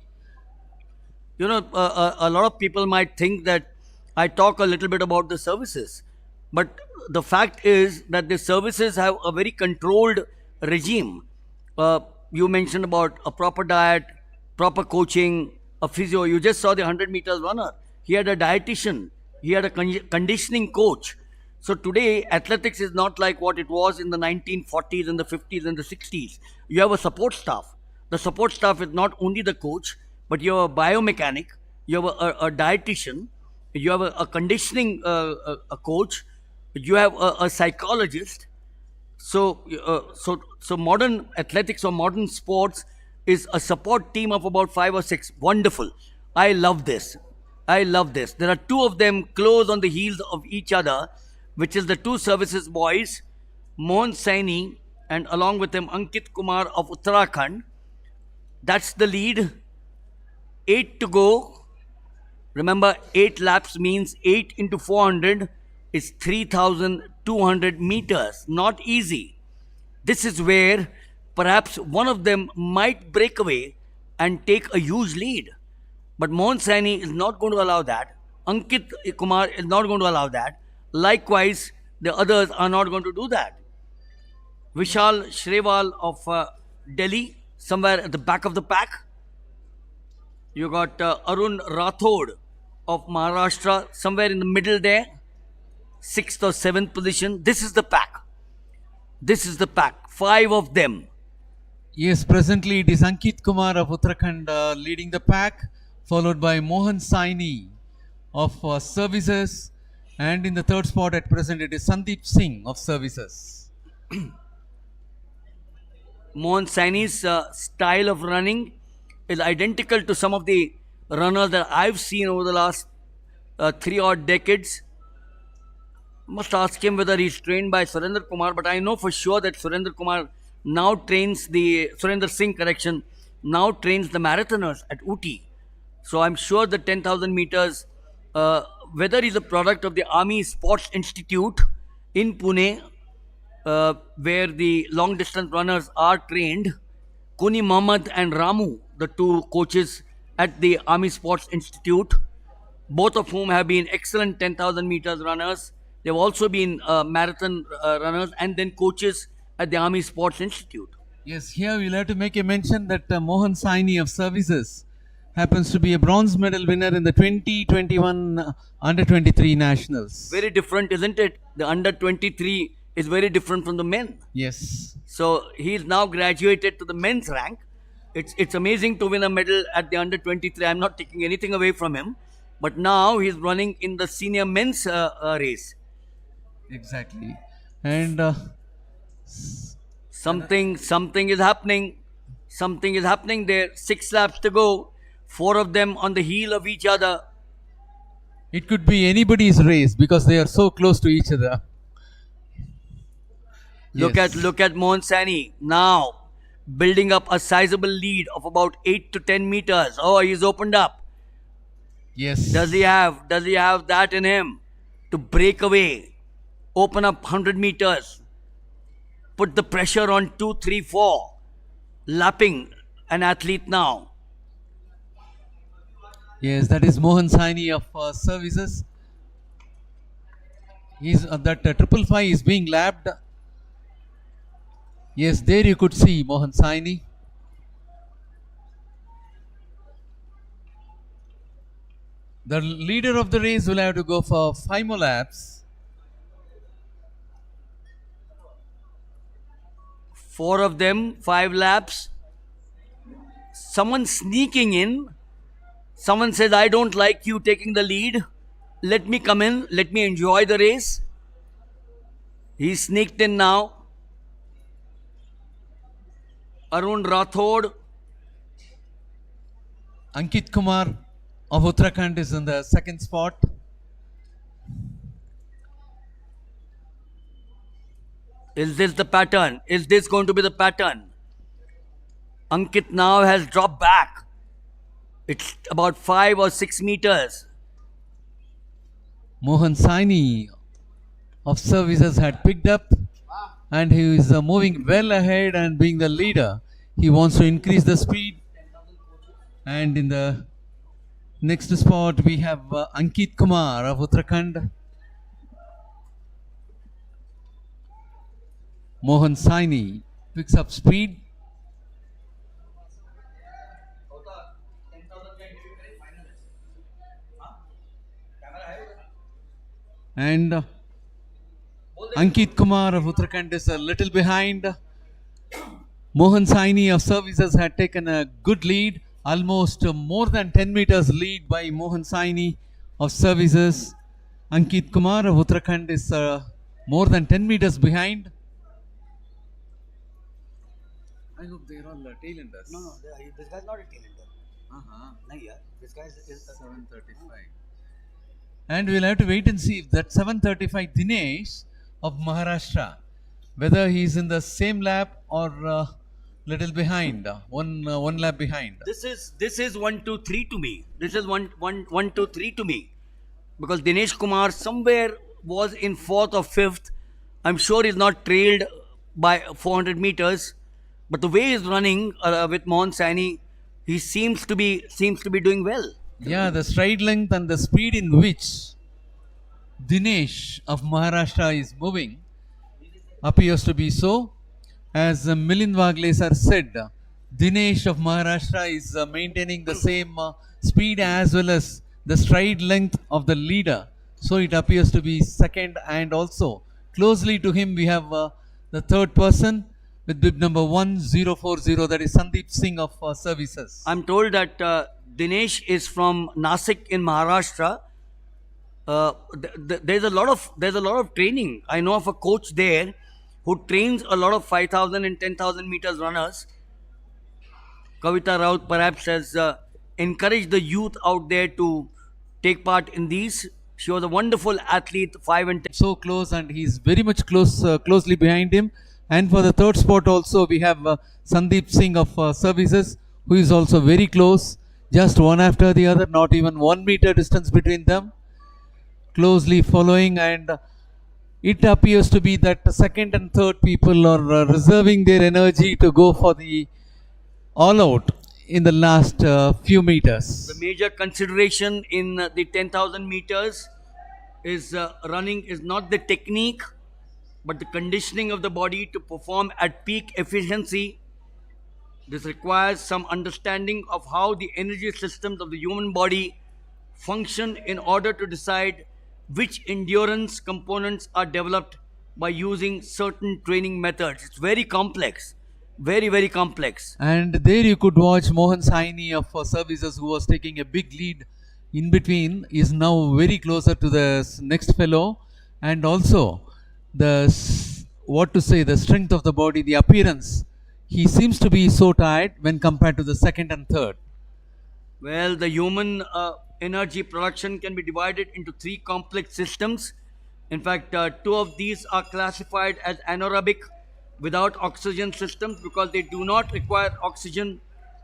A lot of people might think that I talk a little bit about the services. But the fact is that the services have a very controlled regime. You mentioned about a proper diet, proper coaching, a physio. You just saw the 100 meters runner. He had a dietitian. He had a conditioning coach. So today, athletics is not like what it was in the 1940s and the 50s and the 60s. You have a support staff. The support staff is not only the coach, but you have a biomechanic, you have a dietitian, you have a conditioning a coach, you have a psychologist. So modern athletics or modern sports is a support team of about 5 or 6. Wonderful. I love this. There are two of them close on the heels of each other, which is the two services boys, Mohan Saini and along with him Ankit Kumar of Uttarakhand. That's the lead. 8 to go. Remember, 8 laps means 8 into 400 is 3,200 meters. Not easy. This is where perhaps one of them might break away and take a huge lead. But Mohan Saini is not going to allow that. Ankit Kumar is not going to allow that. Likewise, the others are not going to do that. Vishal Shrewal of Delhi, somewhere at the back of the pack. You got Arun Rathod of Maharashtra, somewhere in the middle there. 6th or 7th position. This is the pack. 5 of them. Yes, presently it is Ankit Kumar of Uttarakhand leading the pack, followed by Mohan Saini of services, and in the third spot at present it is Sandeep Singh of services. Mohan Saini's style of running is identical to some of the runners that I've seen over the last 3 odd decades. Must ask him whether he's trained by Surendra Kumar, but I know for sure that Surendra Singh now trains the marathoners at Ooty. So I'm sure the 10,000 meters, whether he's a product of the Army Sports Institute in Pune, where the long distance runners are trained, Kuni Mohammed and Ramu, the two coaches at the Army Sports Institute, both of whom have been excellent 10,000 meters runners. They've also been marathon runners and then coaches at the Army Sports Institute. Yes, here we'll have to make a mention that Mohan Saini of services happens to be a bronze medal winner in the 2021 Under-23 Nationals. Very different, isn't it? The Under-23 is very different from the men. Yes. So he's now graduated to the men's rank. It's amazing to win a medal at the Under-23. I'm not taking anything away from him. But now he's running in the senior men's race. Exactly. And something is happening. Something is happening there. 6 laps to go. 4 of them on the heel of each other. It could be anybody's race because they are so close to each other. Look at Mohan Saini now. building up a sizable lead of about 8 to 10 meters. Oh, he's opened up. Yes. Does he have that in him to break away, open up 100 meters, put the pressure on 2, 3, 4, lapping an athlete now? Yes, that is Mohan Saini of services. He's that 555 is being lapped. Yes, there you could see Mohan Saini. The leader of the race will have to go for 5 more laps. 4 of them, 5 laps. Someone sneaking in. Someone says, I don't like you taking the lead. Let me come in. Let me enjoy the race. He sneaked in now. Arun Rathod. Ankit Kumar of Uttarakhand is in the second spot. Is this the pattern? Is this going to be the pattern? Ankit now has dropped back. It's about 5 or 6 meters. Mohan Saini of services had picked up and he is moving well ahead and being the leader. He wants to increase the speed. And in the next spot we have Ankit Kumar of Uttarakhand. Mohan Saini picks up speed. And Ankit Kumar of Uttarakhand is a little behind. Mohan Saini of services had taken a good lead, almost more than 10 meters lead by Mohan Saini of services. Ankit Kumar of Uttarakhand is more than 10 meters behind. I hope they are all tailenders. No, this guy's not a tailender. No, yeah, this guy is 735. And we'll have to wait and see if that 735 Dinesh of Maharashtra, whether he's in the same lap or little behind, one lap behind. This is 1, 2, 3 to me. This is 1, 2, 3 to me, because Dinesh Kumar somewhere was in 4th or 5th. I'm sure he's not trailed by 400 meters, but the way he's running with Mohan Saini, he seems to be doing well. Yeah, the stride length and the speed in which Dinesh of Maharashtra is moving appears to be so. As Milind Waglesar said, Dinesh of Maharashtra is maintaining the same speed as well as the stride length of the leader. So it appears to be second, and also closely to him we have the third person with bib number 1040, that is Sandeep Singh of services. I'm told that Dinesh is from Nasik in Maharashtra. There's a lot of training. I know of a coach there who trains a lot of 5,000 and 10,000 meters runners. Kavita Raut perhaps has encouraged the youth out there to take part in these. She was a wonderful athlete, 5 and 10. So close, and he's very much closely behind him. And for the third spot also we have Sandeep Singh of services, who is also very close, just one after the other, not even 1 meter distance between them, closely following. And it appears to be that the second and third people are reserving their energy to go for the all out in the last few meters. The major consideration in the 10,000 meters is running is not the technique, but the conditioning of the body to perform at peak efficiency. This requires some understanding of how the energy systems of the human body function in order to decide which endurance components are developed by using certain training methods. It's very complex, very, very complex. And there you could watch Mohan Saini of services, who was taking a big lead in between, is now very closer to the next fellow. And also the strength of the body, the appearance, he seems to be so tired when compared to the second and third. Well, the human energy production can be divided into 3 complex systems. In fact, 2 of these are classified as anaerobic, without oxygen systems because they do not require oxygen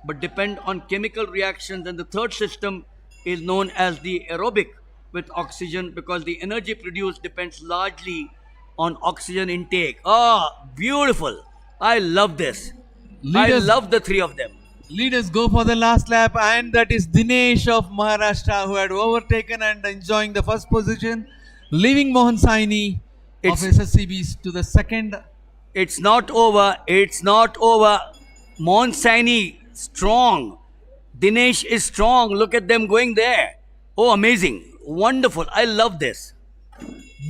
but depend on chemical reactions. And the third system is known as the aerobic with oxygen because the energy produced depends largely on oxygen intake. Ah, beautiful. I love this. I Leaders, love the three of them. leaders go for the last lap, and that is Dinesh of Maharashtra who had overtaken and enjoying the first position, leaving Mohan Saini of It's SSCBs to the second. it's not over. It's not over. Monsani strong. Dinesh is strong. Look at them going there. Oh, amazing. Wonderful. I love this.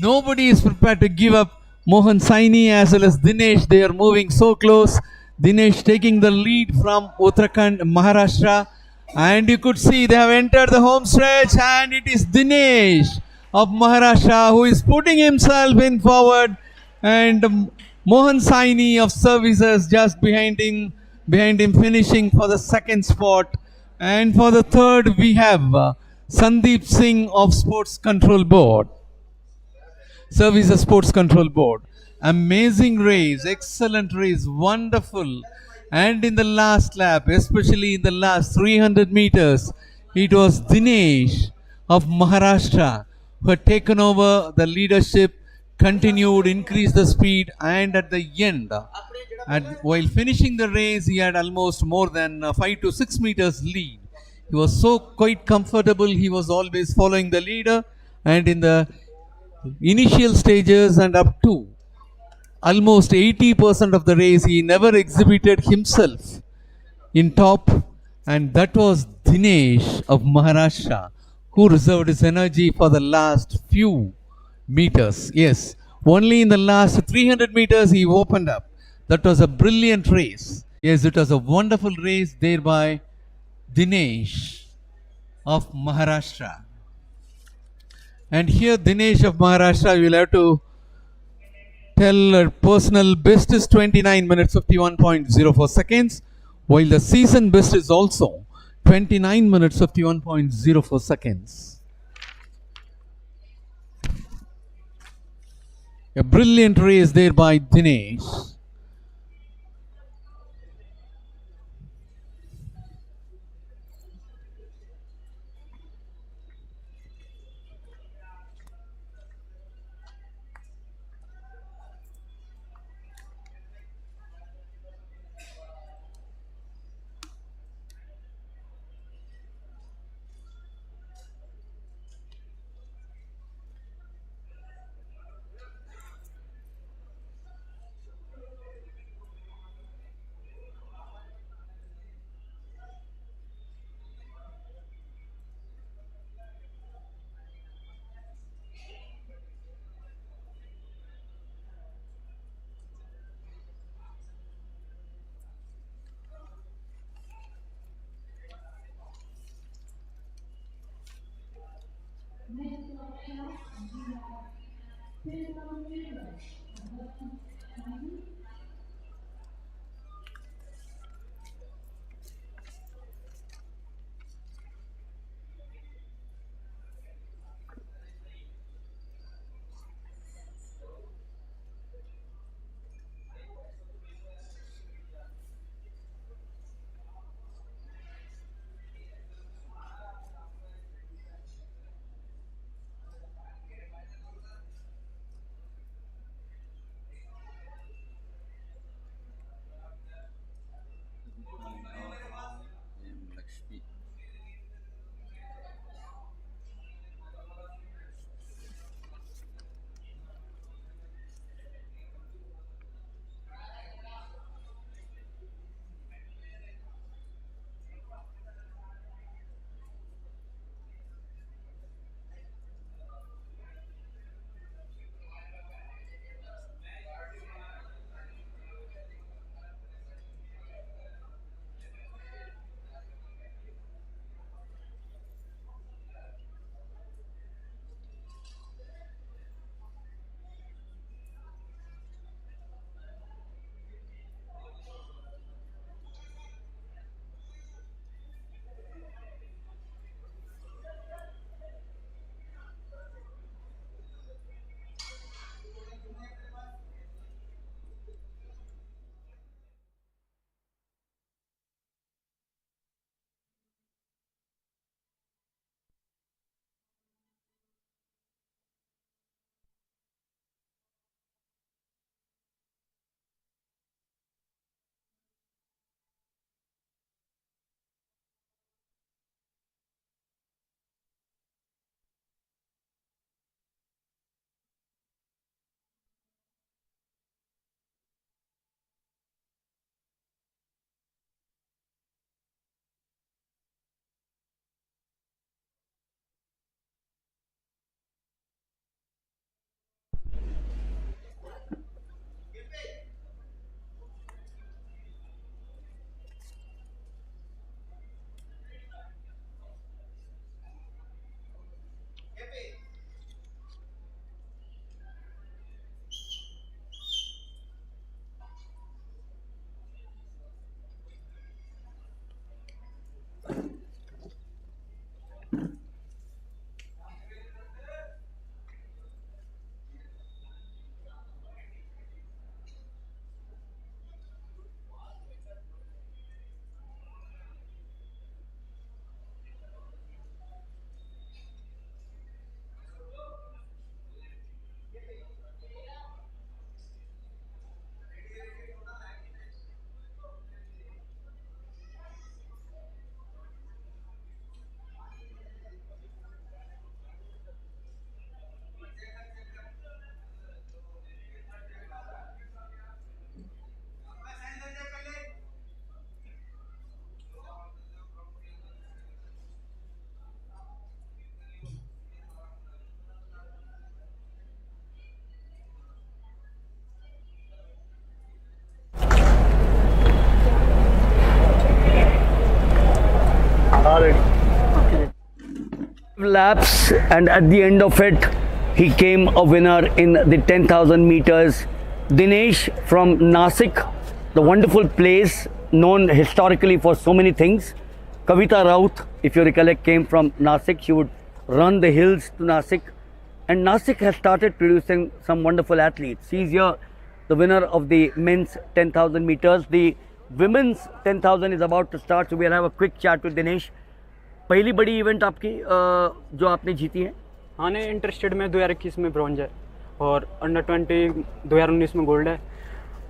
Nobody is prepared to give up. Mohan Saini as well as Dinesh, they are moving so close. Dinesh taking the lead from Uttarakhand, Maharashtra. And you could see they have entered the home stretch, and it is Dinesh of Maharashtra who is putting himself in forward. And Mohan Saini of Services just behind him finishing for the second spot. And for the third, we have Sandeep Singh of Sports Control Board. Services Sports Control Board. Amazing race, excellent race, wonderful. And in the last lap, especially in the last 300 meters, it was Dinesh of Maharashtra who had taken over the leadership, continued, increased the speed, and at the end, while finishing the race, he had almost more than 5 to 6 meters lead. He was so quite comfortable, he was always following the leader, and in the initial stages and up to almost 80% of the race, he never exhibited himself in top, and that was Dinesh of Maharashtra who reserved his energy for the last few meters. Yes, only in the last 300 meters he opened up. That was a brilliant race. Yes, it was a wonderful race there by Dinesh of Maharashtra. And here Dinesh of Maharashtra, you will have to tell her personal best is 29 minutes 51.04 seconds, while the season best is also 29 minutes 51.04 seconds. A brilliant race there by Dinesh. laps, and at the end of it, he came a winner in the 10,000 meters. Dinesh from Nasik, the wonderful place known historically for so many things. Kavita Raut, if you recollect, came from Nasik. She would run the hills to Nasik. And Nasik has started producing some wonderful athletes. She's here, the winner of the men's 10,000 meters. The women's 10,000 is about to start, so we'll have a quick chat with Dinesh. पहली बड़ी event आपकी जो आपने जीती है? हाँ ने interested में 2021 में ब्रॉन्ज है और अंडर 20 2019 में गोल्ड है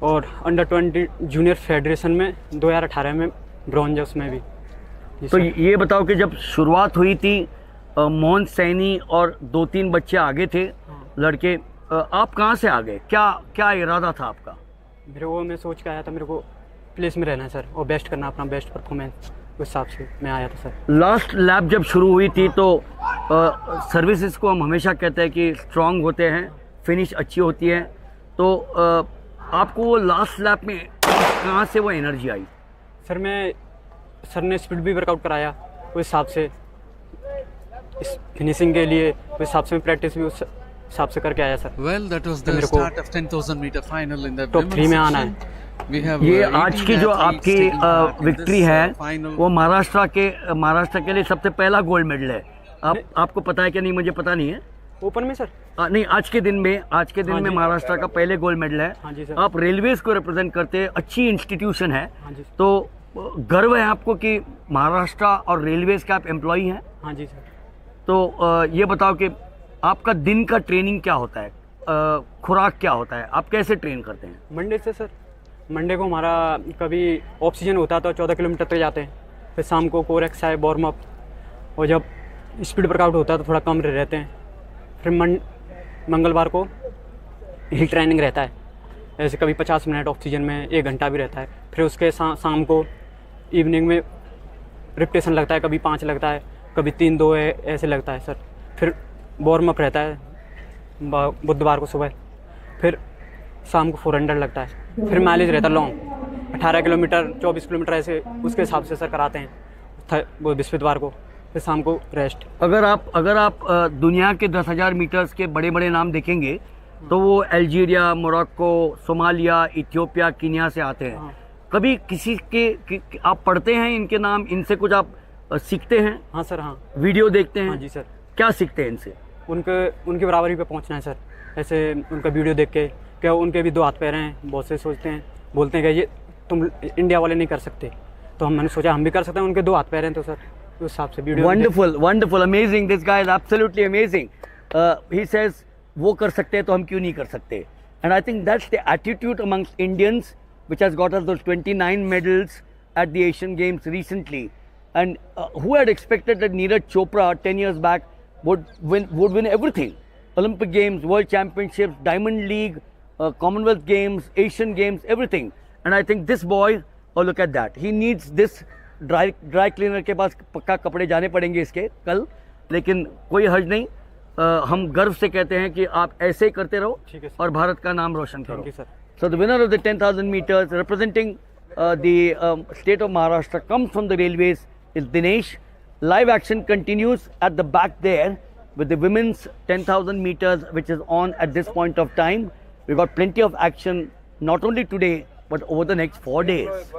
और अंडर 20 जूनियर फेडरेशन में 2018 में ब्रॉन्ज है उसमें भी। तो ये बताओ कि जब शुरुआत हुई थी मोहन सैनी और 2-3 बच्चे आगे थे लड़के, आप कहाँ से आ गए? क्या क्या इरादा था आपका? मेरे को मैं सोच के आया था मेरे को प्लेस में रहना है सर और बेस्ट करना, अपना बेस्ट परफॉर्मेंस, उस हिसाब से मैं आया था सर। लास्ट लैप जब शुरू हुई थी तो सर्विसेज को हम हमेशा कहते हैं कि स्ट्रांग होते हैं, फिनिश अच्छी होती है, तो आपको वो लास्ट लैप में कहाँ से वो एनर्जी आई? सर ने स्पीड भी वर्कआउट कराया उस हिसाब से, इस फिनिशिंग के लिए उस हिसाब से प्रैक्टिस भी उस हिसाब से करके आया sir. Well, that was the start of 10,000 meter final in the top 3 में आना है। ये आज की जो आपकी विक्ट्री है वो महाराष्ट्र के लिए सबसे पहला गोल्ड मेडल है। आपको पता है कि नहीं? मुझे पता नहीं है। ओपन में सर? नहीं, आज के दिन में महाराष्ट्र का पहले गोल्ड मेडल है। हाँ जी सर। आप रेलवेज को रिप्रेजेंट करते हैं, अच्छी इंस्टीट्यूशन है, तो गर्व है आपको कि महाराष्ट्र और रेलवेज के आप एम्प्लॉई हैं? हाँ जी सर। तो ये बताओ कि आपका दिन का ट्रेनिंग क्या होता है, खुराक क्या होता है, आप कैसे ट्रेन करते हैं? मंडे से सर, मंडे को हमारा कभी ऑफ सीजन होता है तो 14 किलोमीटर तक जाते हैं, फिर शाम को कोर एक्सरसाइज वार्म अप, और जब स्पीड वर्कआउट होता है तो थोड़ा कम रहते हैं, फिर मंगलवार को हिल ट्रेनिंग रहता है, ऐसे कभी 50 मिनट ऑफ सीजन में 1 घंटा भी रहता है, फिर उसके शाम को इवनिंग में रिपीटेशन लगता है, कभी 5 लगता है, कभी 3-2 ऐसे लगता है सर, फिर वार्म अप रहता है बुधवार को सुबह, फिर शाम को 400 लगता है, फिर माइलेज रहता है लॉन्ग 18 किलोमीटर 24 किलोमीटर ऐसे उसके हिसाब से सर कराते हैं वो बृहस्पतिवार को, फिर शाम को रेस्ट। अगर आप दुनिया के 10,000 मीटर्स के बड़े बड़े नाम देखेंगे तो वो Algeria, Morocco, Somalia, Ethiopia, Kenya से आते हैं। कभी किसी के आप पढ़ते हैं इनके नाम, इनसे कुछ आप सीखते हैं? हाँ सर। हाँ, वीडियो देखते हैं? हाँ जी सर। क्या सीखते हैं इनसे? उनके बराबरी पे पहुंचना है सर, ऐसे उनका वीडियो देख के, क्या उनके भी 2 हाथ पैर हैं, बहुत से सोचते हैं, बोलते हैं कि ये तुम इंडिया वाले नहीं कर सकते, तो मैंने सोचा हम भी कर सकते हैं, उनके 2 हाथ पैर हैं, तो सर उस हिसाब से video. Wonderful, amazing, this guy is absolutely amazing. He says वो कर सकते हैं तो हम क्यों नहीं कर सकते, and I think that's the attitude amongst Indians which has got us those 29 medals at the Asian Games recently. And who had expected that Neeraj Chopra 10 years back would win everything? Olympic Games, World Championships, Diamond League, Commonwealth Games, Asian Games, everything. And I think this boy, oh look at that, he needs this dry cleaner के पास पक्का कपड़े जाने पड़ेंगे इसके कल, लेकिन कोई हर्ज नहीं। हम गर्व से कहते हैं कि आप ऐसे ही करते रहो और भारत का नाम रोशन करो। So the winner of the 10,000 meters representing the state of Maharashtra comes from the railways is Dinesh. Live action continues at the back there with the women's 10,000 meters which is on at this point of time. We've got plenty of action not only today but over the next 4 days.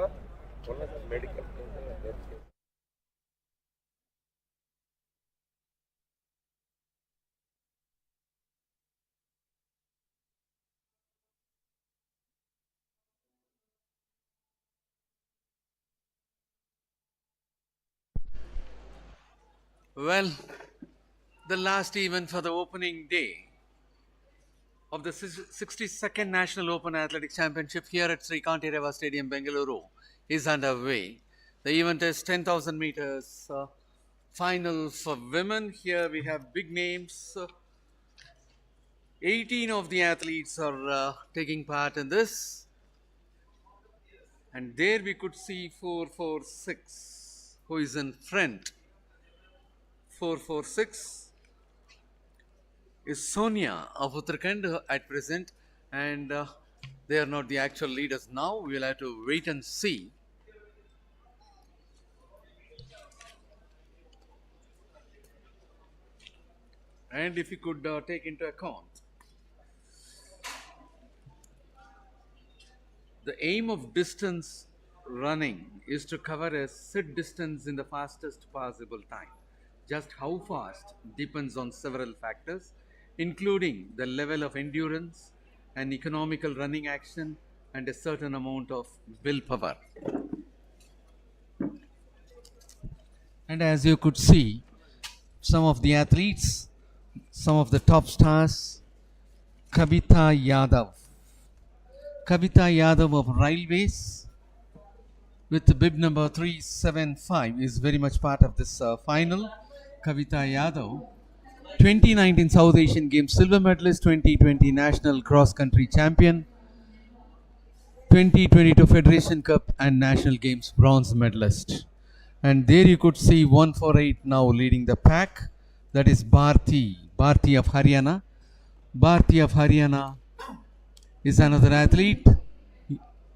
Well, the last event for the opening day of the 62nd National Open Athletics Championship here at Sri Kantireva Stadium, Bengaluru is underway. The event is 10,000 meters final for women. Here we have big names. 18 of the athletes are taking part in this. And there we could see 446 who is in front. 446 is Sonia of Uttarakhand at present, and they are not the actual leaders now. We will have to wait and see. And if you could take into account the aim of distance running is to cover a set distance in the fastest possible time. Just how fast depends on several factors, including the level of endurance and economical running action and a certain amount of willpower. And as you could see, some of the athletes, some of the top stars, Kavita Yadav of Railways with the bib number 375 is very much part of this final. Kavita Yadav, 2019 South Asian Games silver medalist, 2020 National Cross Country Champion, 2022 Federation Cup and National Games bronze medalist. And there you could see 148 now leading the pack. That is Bharti of Haryana. Bharti of Haryana is another athlete,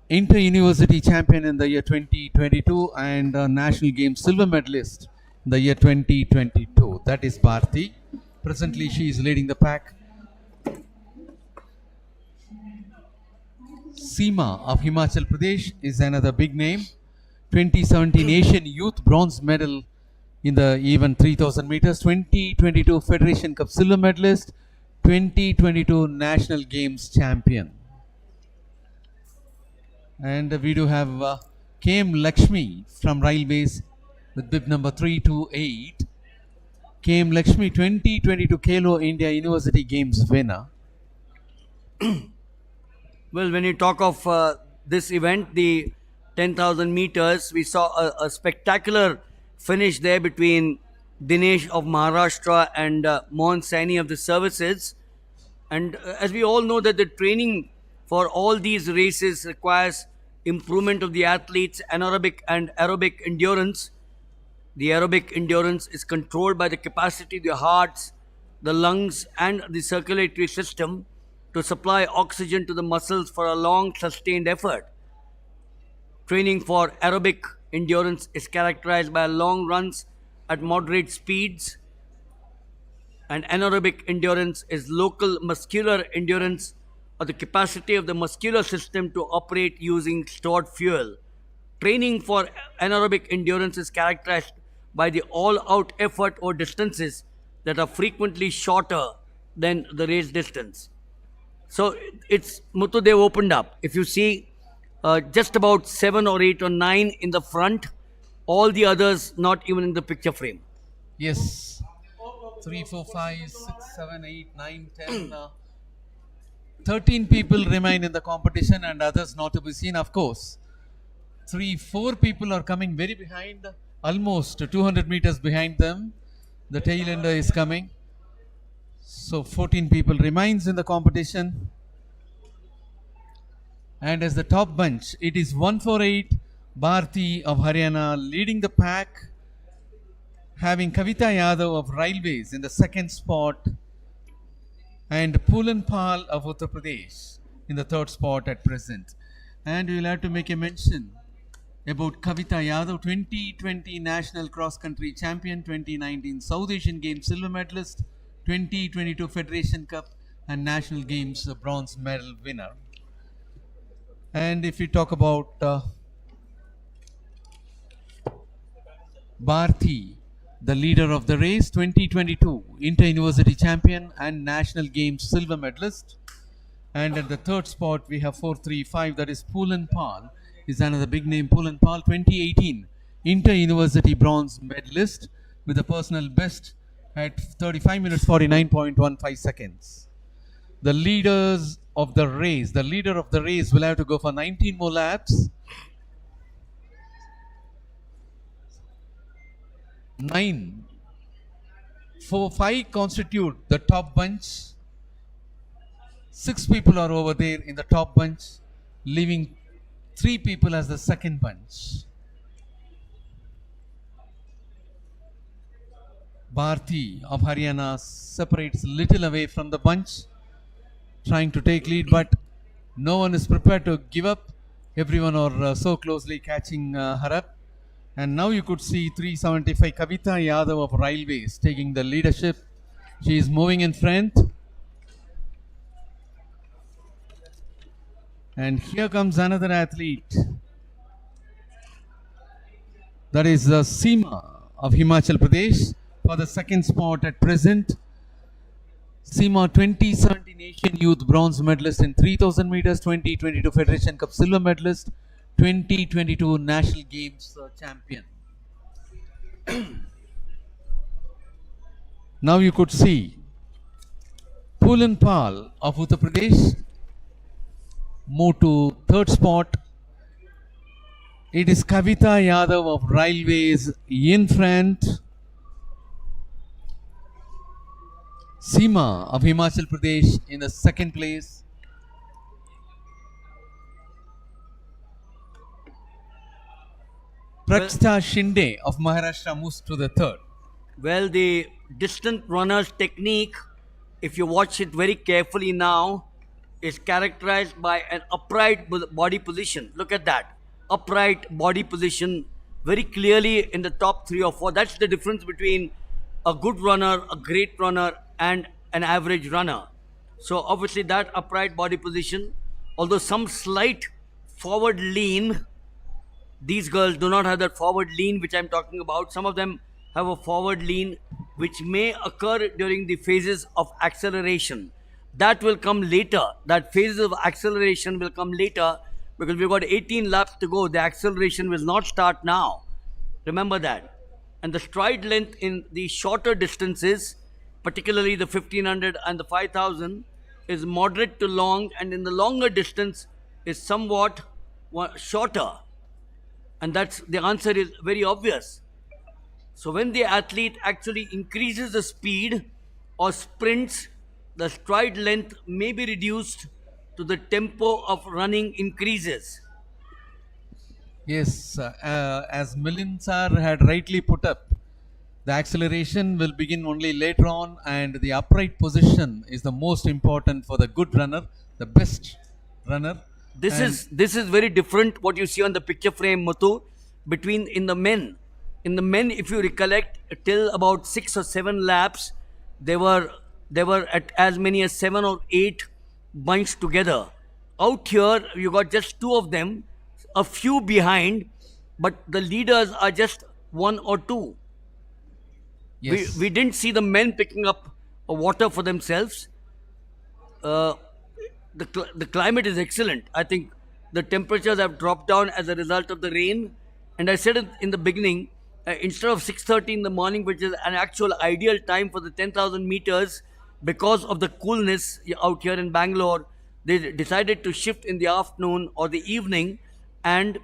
inter-university champion in the year 2022 and National Games silver medalist in the year 2022. That is Bharti. Presently she is leading the pack. Seema of Himachal Pradesh is another big name. 2017 Asian Youth bronze medal in the even 3000 meters, 2022 Federation Cup silver medalist, 2022 National Games champion. And we do have KM Lakshmi from Railways with bib number 328. KM Lakshmi, 2022 Kalo India University Games winner. Well, when you talk of this event, the 10,000 meters, we saw a spectacular finish there between Dinesh of Maharashtra and Mohan Saini of the services. And as we all know that the training for all these races requires improvement of the athletes' anaerobic and aerobic endurance. The aerobic endurance is controlled by the capacity of the hearts, the lungs and the circulatory system to supply oxygen to the muscles for a long sustained effort. Training for aerobic endurance is characterized by long runs at moderate speeds, and anaerobic endurance is local muscular endurance or the capacity of the muscular system to operate using stored fuel. Training for anaerobic endurance is characterized by the all-out effort or distances that are frequently shorter than the race distance. So it's Muthu, they've opened up. If you see just about 7 or 8 or 9 in the front, all the others not even in the picture frame. Yes. 3, 4, 5, 6, 7, 8, 9, 10. 13 people remain in the competition and others not to be seen, of course. 3, 4 people are coming very behind, almost 200 meters behind them. The tail ender is coming. So 14 people remains in the competition. And as the top bunch, it is 148 Bharti of Haryana leading the pack, having Kavita Yadav of Railways in the second spot, and Poolan Pal of Uttar Pradesh in the third spot at present. And we will have to make a mention about Kavita Yadav, 2020 National Cross Country Champion, 2019 South Asian Games silver medalist, 2022 Federation Cup and National Games bronze medal winner. And if we talk about Bharti, the leader of the race, 2022 Inter-University Champion and National Games silver medalist. And at the third spot, we have 435, that is Poolan Pal, is another big name. Poolan Pal, 2018 Inter-University bronze medalist with a personal best at 35 minutes 49.15 seconds. The leader of the race will have to go for 19 more laps. 5 constitute the top bunch. 6 people are over there in the top bunch, leaving 3 people as the second bunch. Bharti of Haryana separates little away from the bunch, trying to take lead, but no one is prepared to give up. Everyone are so closely catching her up. And now you could see 375 Kavita Yadav of Railways taking the leadership She is moving in front. And here comes another athlete. That is Seema of Himachal Pradesh for the second spot at present. Seema 2017 Asian Youth Bronze Medalist in 3000 meters, 2022 Federation Cup Silver Medalist, 2022 National Games Champion. Now you could see Poolan Pal of Uttar Pradesh move to third spot. It is Kavita Yadav of Railways in front. Seema of Himachal Pradesh in the second place. Prakshita Shinde of Maharashtra moves to the third. Well, the distant runner's technique, if you watch it very carefully now, is characterized by an upright body position. Look at that. Upright body position very clearly in the top 3 or 4. That's the difference between a good runner, a great runner, and an average runner. So obviously that upright body position, although some slight forward lean, these girls do not have that forward lean which I'm talking about. Some of them have a forward lean which may occur during the phases of acceleration. That will come later. That phases of acceleration will come later because we've got 18 laps to go. The acceleration will not start now. Remember that. And the stride length in the shorter distances, particularly the 1500 and the 5000, is moderate to long, and in the longer distance is somewhat shorter. And that's the answer is very obvious. So when the athlete actually increases the speed or sprints, the stride length may be reduced to the tempo of running increases. Yes, as Milind sir had rightly put up, the acceleration will begin only later on, and the upright position is the most important for the good runner, the best runner. This is very different what you see on the picture frame, Muthu, between in the men. In the men, if you recollect, till about 6 or 7 laps, they were at as many as 7 or 8 bunched together. Out here, you got just 2 of them, a few behind, but the leaders are just 1 or 2. Yes. We didn't see the men picking up water for themselves. The climate is excellent. I think the temperatures have dropped down as a result of the rain. And I said in the beginning, instead of 6:30 in the morning, which is an actual ideal time for the 10,000 meters, because of the coolness out here in Bangalore, they decided to shift in the afternoon or the evening. And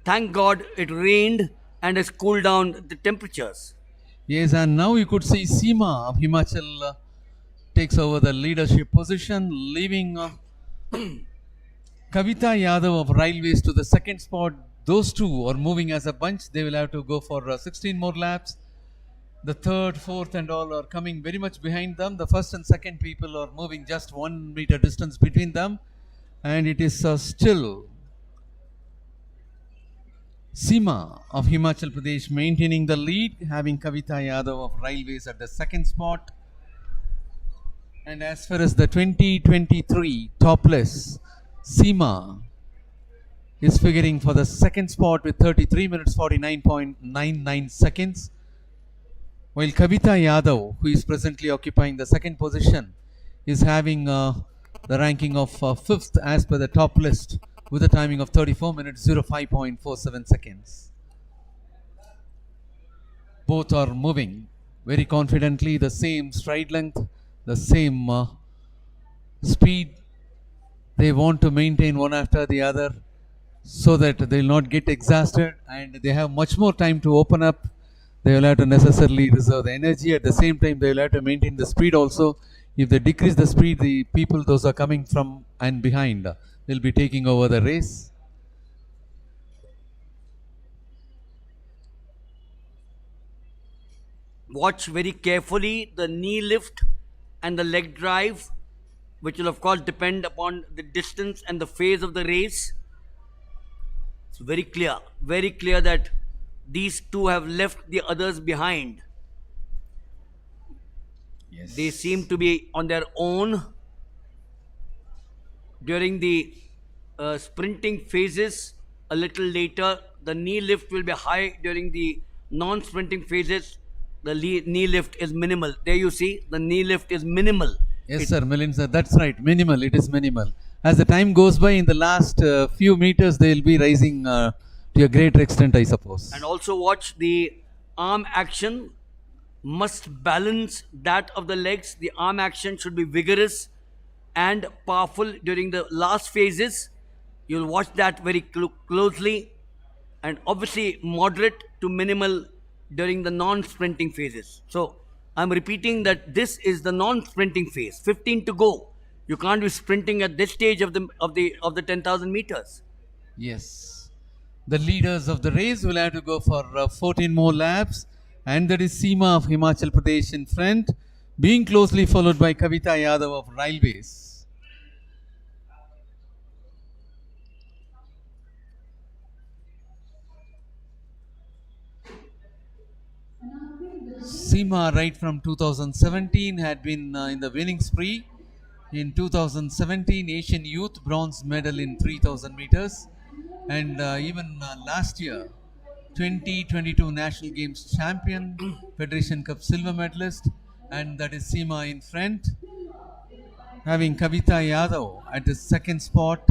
thank God it rained and has cooled down the temperatures. Yes, and now you could see Seema of Himachal takes over the leadership position, leaving Kavita Yadav of Railways to the second spot. Those two are moving as a bunch. They will have to go for 16 more laps. The third, fourth and all are coming very much behind them. The first and second people are moving just 1 meter distance between them. And it is still Seema of Himachal Pradesh maintaining the lead, having Kavita Yadav of Railways at the second spot. And as far as the 2023 topless, Seema is figuring for the second spot with 33 minutes 49.99 seconds, while Kavita Yadav, who is presently occupying the second position, is having the ranking of 5th as per the top list with a timing of 34 minutes 05.47 seconds. Both are moving very confidently, the same stride length, the same speed. They want to maintain one after the other so that they will not get exhausted, and they have much more time to open up. They will have to necessarily reserve the energy. At the same time, they will have to maintain the speed also. If they decrease the speed, the people those are coming from and behind will be taking over the race. Watch very carefully the knee lift and the leg drive, which will of course depend upon the distance and the phase of the race. It's very clear that these two have left the others behind. They seem to be on their own during the sprinting phases. A little later, the knee lift will be high. During the non-sprinting phases, the knee lift is minimal. There you see, the knee lift is minimal. Yes, sir, Milind sir, that's right. Minimal, it is minimal. As the time goes by, in the last few meters, they will be rising to a greater extent, I suppose. And also watch the arm action must balance that of the legs. The arm action should be vigorous and powerful during the last phases. You'll watch that very closely, and obviously moderate to minimal during the non-sprinting phases. So I'm repeating that this is the non-sprinting phase. 15 to go. You can't be sprinting at this stage of the 10,000 meters. Yes. The leaders of the race will have to go for 14 more laps, and that is Seema of Himachal Pradesh in front, being closely followed by Kavita Yadav of Railways. Seema, right from 2017, had been in the winning spree. In 2017, Asian Youth bronze medal in 3000 meters, and even last year, 2022 National Games champion, Federation Cup silver medalist, and that is Seema in front, having Kavita Yadav at the second spot.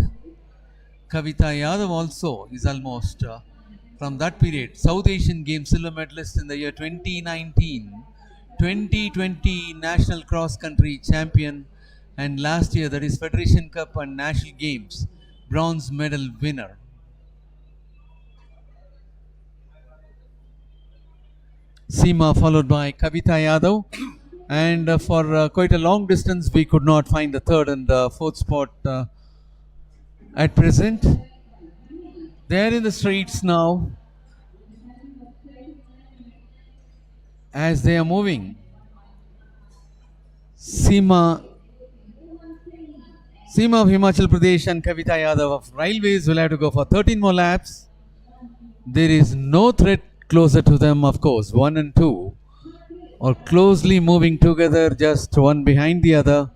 Kavita Yadav also is almost from that period, South Asian Games silver medalist in the year 2019, 2020 National Cross Country champion, and last year, that is Federation Cup and National Games bronze medal winner. Seema followed by Kavita Yadav, and for quite a long distance we could not find the third and fourth spot at present. They are in the streets now as they are moving. Seema of Himachal Pradesh and Kavita Yadav of Railways will have to go for 13 more laps. There is no threat closer to them, of course. 1 and 2 are closely moving together, just one behind the other.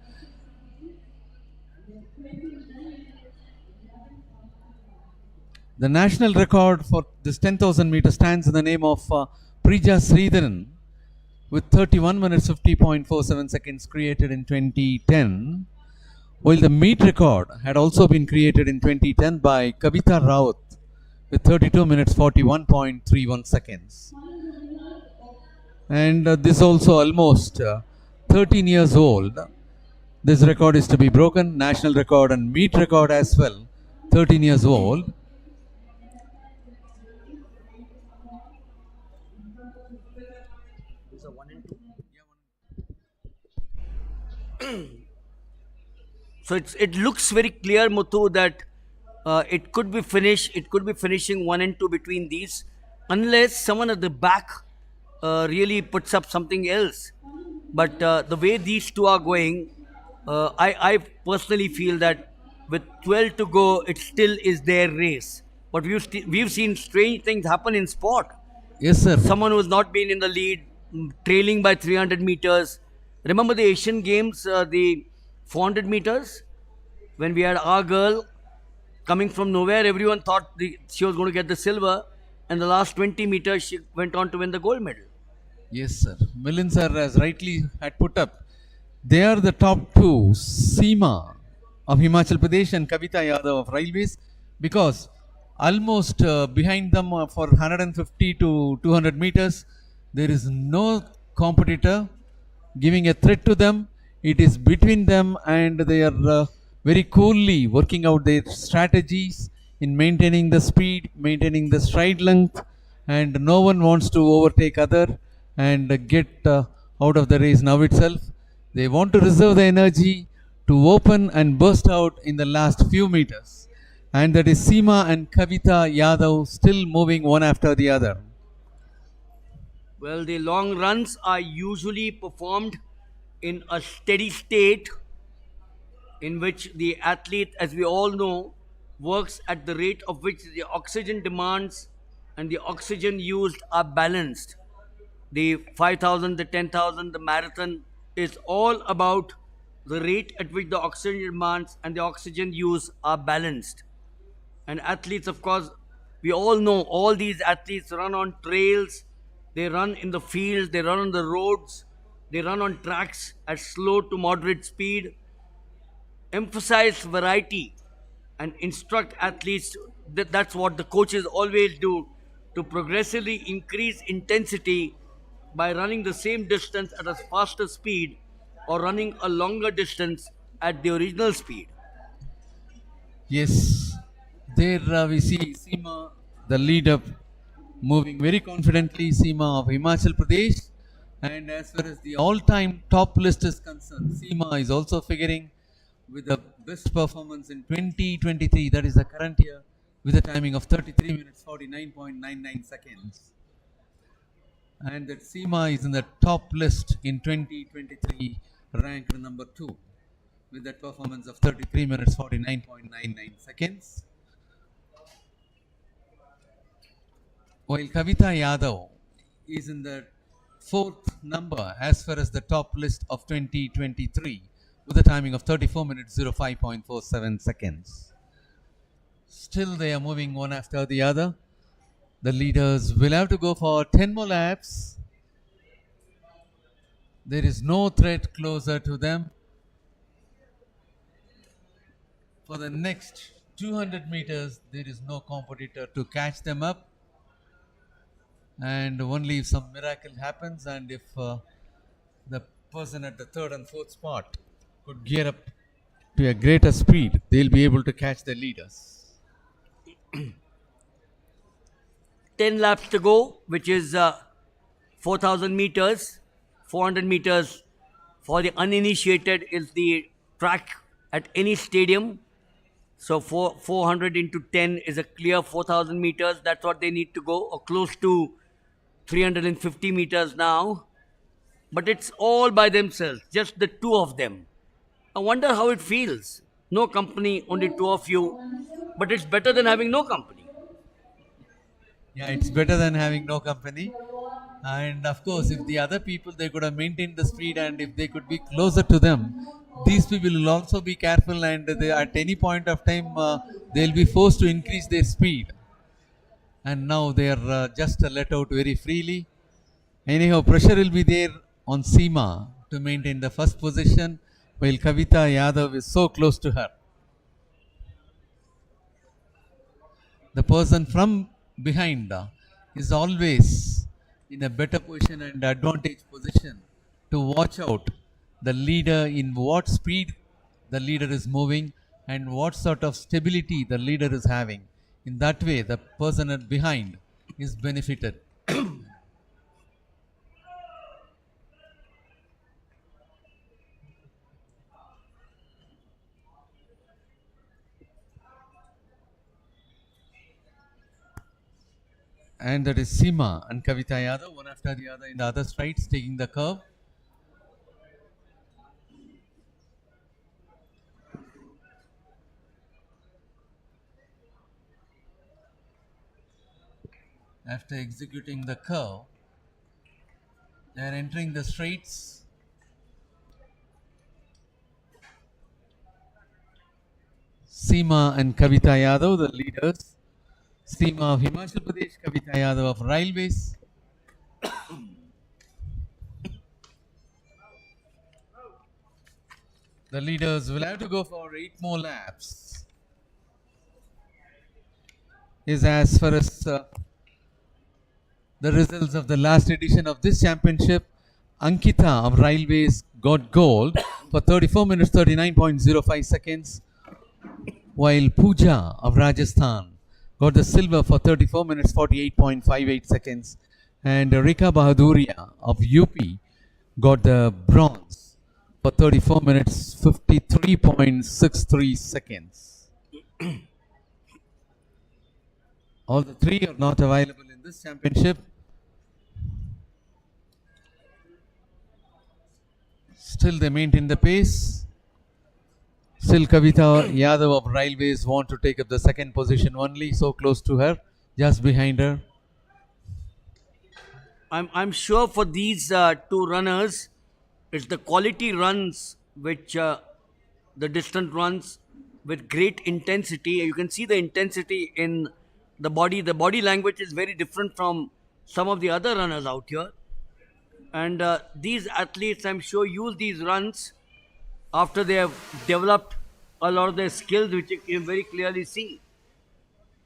The national record for this 10,000 meter stands in the name of Prija Sridharan with 31 minutes 50.47 seconds created in 2010. While the meet record had also been created in 2010 by Kavita Raut with 32 minutes 41.31 seconds. And this also almost 13 years old. This record is to be broken, national record and meet record as well, 13 years old. So it looks very clear, Muthu, that it could be finishing 1 and 2 between these, unless someone at the back really puts up something else. But the way these two are going, I personally feel that with 12 to go, it still is their race. But we've seen strange things happen in sport. Yes, sir. Someone who's not been in the lead, trailing by 300 meters. Remember the Asian Games, the 400 meters? When we had our girl coming from nowhere, everyone thought she was going to get the silver. And the last 20 meters, she went on to win the gold medal. Yes, sir. Milind sir has rightly had put up. They are the top two, Seema of Himachal Pradesh and Kavita Yadav of Railways, because almost behind them for 150 to 200 meters, there is no competitor giving a threat to them. It is between them, and they are very coolly working out their strategies in maintaining the speed, maintaining the stride length, and no one wants to overtake other and get out of the race now itself. They want to reserve the energy to open and burst out in the last few meters. And that is Seema and Kavita Yadav still moving one after the other. Well, the long runs are usually performed in a steady state in which the athlete, as we all know, works at the rate of which the oxygen demands and the oxygen used are balanced. The 5,000, the 10,000, the marathon is all about the rate at which the oxygen demands and the oxygen use are balanced. And athletes, of course, we all know all these athletes run on trails, they run in the fields, they run on the roads, they run on tracks at slow to moderate speed. Emphasize variety and instruct athletes. That's what the coaches always do, to progressively increase intensity by running the same distance at a faster speed or running a longer distance at the original speed. Yes, there we see Seema, the leader, moving very confidently. Seema of Himachal Pradesh. And as far as the all-time top list is concerned, Seema is also figuring with the best performance in 2023, that is the current year, with a timing of 33 minutes 49.99 seconds. And that Seema is in the top list in 2023, ranked number 2, with that performance of 33 minutes 49.99 seconds. While Kavita Yadav is in the 4th number as far as the top list of 2023, with a timing of 34 minutes 05.47 seconds. Still they are moving one after the other. The leaders will have to go for 10 more laps. There is no threat closer to them. For the next 200 meters, there is no competitor to catch them up. And only if some miracle happens, and if the person at the 3rd and 4th spot could gear up to a greater speed, they'll be able to catch the leaders. 10 laps to go, which is 4,000 meters. 400 meters for the uninitiated is the track at any stadium. So 400 into 10 is a clear 4,000 meters. That's what they need to go, or close to 350 meters now. But it's all by themselves, just the two of them. I wonder how it feels. No company, only two of you. But it's better than having no company. Yeah, it's better than having no company. And of course, if the other people, they could have maintained the speed, and if they could be closer to them, these people will also be careful, and they, at any point of time, they'll be forced to increase their speed. And now they are just let out very freely. Anyhow, pressure will be there on Seema to maintain the first position, while Kavita Yadav is so close to her. The person from behind is always in a better position and advantage position to watch out the leader, in what speed the leader is moving and what sort of stability the leader is having. In that way, the person behind is benefited. And that is Seema and Kavita Yadav, one after the other in the other strides, taking the curve. After executing the curve, they are entering the straights. Seema and Kavita Yadav, the leaders. Seema of Himachal Pradesh, Kavita Yadav of Railways. The leaders will have to go for 8 more laps. Is as far as the results of the last edition of this championship. Ankita of Railways got gold for 34 minutes 39.05 seconds, while Pooja of Rajasthan got the silver for 34 minutes 48.58 seconds, and Rika Bahaduria of UP got the bronze for 34 minutes 53.63 seconds. All the three are not available in this championship. Still they maintain the pace. Still Kavita Yadav of Railways want to take up the second position only, so close to her, just behind her. I'm sure for these two runners, It's the quality runs which the distant runs with great intensity. You can see the intensity in the body. The body language is very different from some of the other runners out here. And these athletes, I'm sure, use these runs after they have developed a lot of their skills, which you can very clearly see.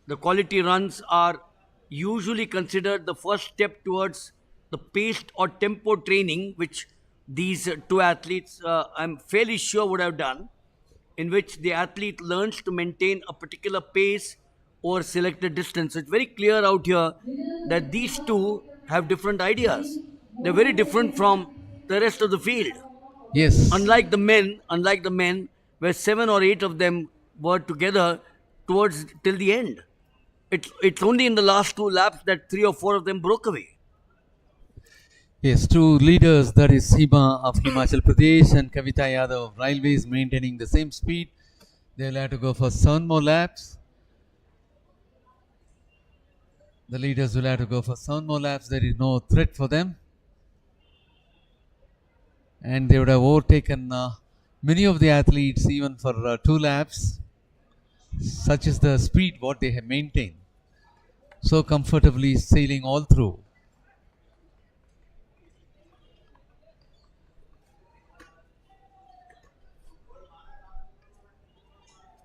The quality runs are usually considered the first step towards the paced or tempo training, which these two athletes, I'm fairly sure, would have done, in which the athlete learns to maintain a particular pace over selected distance. So it's very clear out here that these two have different ideas. They're very different from the rest of the field. Yes. Unlike the men, where 7 or 8 of them were together towards till the end. It's only in the last 2 laps that 3 or 4 of them broke away. Yes, two leaders, that is Seema of Himachal Pradesh and Kavita Yadav of Railways, maintaining the same speed. They'll have to go for 7 more laps. The leaders will have to go for 7 more laps. There is no threat for them. And they would have overtaken many of the athletes even for 2 laps. Such is the speed what they have maintained. So comfortably sailing all through.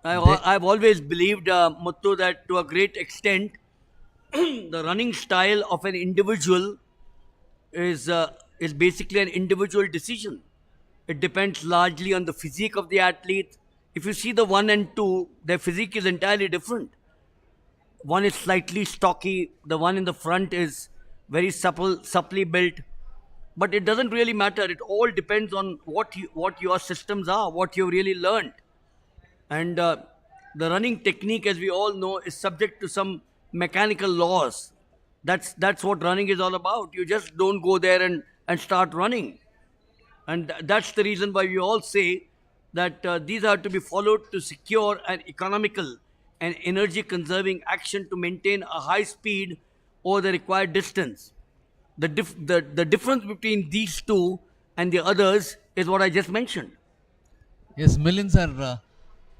I've always believed, Muttu, that to a great extent, the running style of an individual is basically an individual decision. It depends largely on the physique of the athlete. If you see the 1 and 2, their physique is entirely different. One is slightly stocky, the one in the front is very supply built. But it doesn't really matter. It all depends on what your systems are, what you've really learned. And the running technique, as we all know, is subject to some mechanical laws. That's what running is all about. You just don't go there and start running. And that's the reason why we all say that these are to be followed to secure an economical and energy conserving action to maintain a high speed over the required distance. The difference between these two and the others is what I just mentioned. Yes, millions are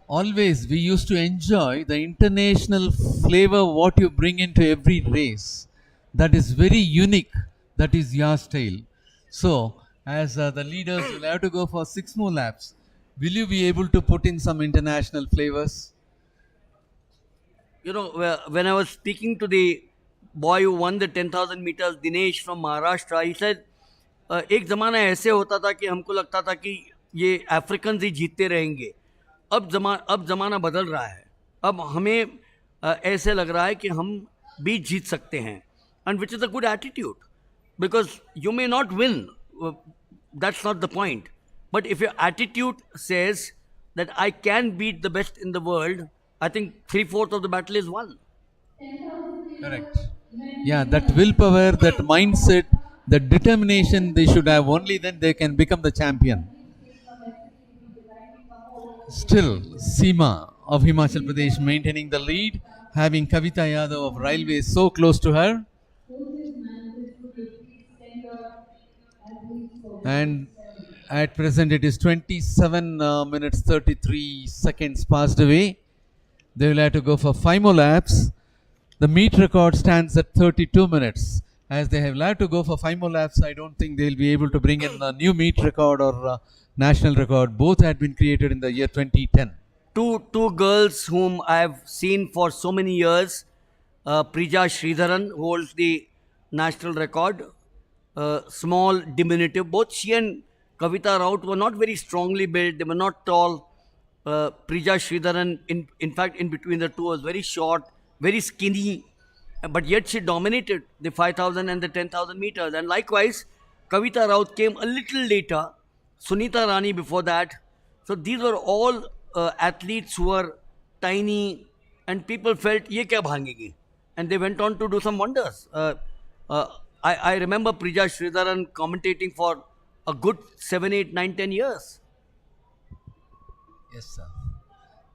always, we used to enjoy the international flavor what you bring into every race. That is very unique. That is your style. So, as the leaders will have to go for 6 more laps, will you be able to put in some international flavors? You know, when I was speaking to the boy who won the 10,000 meters, Dinesh from Maharashtra, he said, एक ज़माना ऐसे होता था कि हमको लगता था कि ये अफ्रीकन ही जीतते रहेंगे. अब ज़माना बदल रहा है. अब हमें ऐसे लग रहा है कि हम भी जीत सकते हैं. And which is a good attitude. Because you may not win. That's not the point. But if your attitude says that I can beat the best in the world, I think 3/4 of the battle is won. Correct. Yeah, that willpower, that mindset, that determination they should have, only then they can become the champion. Still, Seema of Himachal Pradesh maintaining the lead, having Kavita Yadav of Railways so close to her. And at present it is 27 minutes 33 seconds passed away. They will have to go for 5 more laps. The meet record stands at 32 minutes. As they have had to go for 5 more laps, I don't think they will be able to bring in a new meet record or national record. Both had been created in the year 2010. Two girls whom I have seen for so many years, Prija Sridharan, who holds the national record, small, diminutive. Both she and Kavita Raut were not very strongly built. They were not tall. Prija Sridharan, in fact, in between the two, was very short, very skinny, but yet she dominated the 5,000 and the 10,000 meters. And likewise, Kavita Raut came a little later, Sunita Rani before that. So these were all athletes who were tiny, and people felt, ye kya bhangegi? And they went on to do some wonders. I remember Prija Sridharan commentating for a good 7, 8, 9, 10 years. Yes, sir.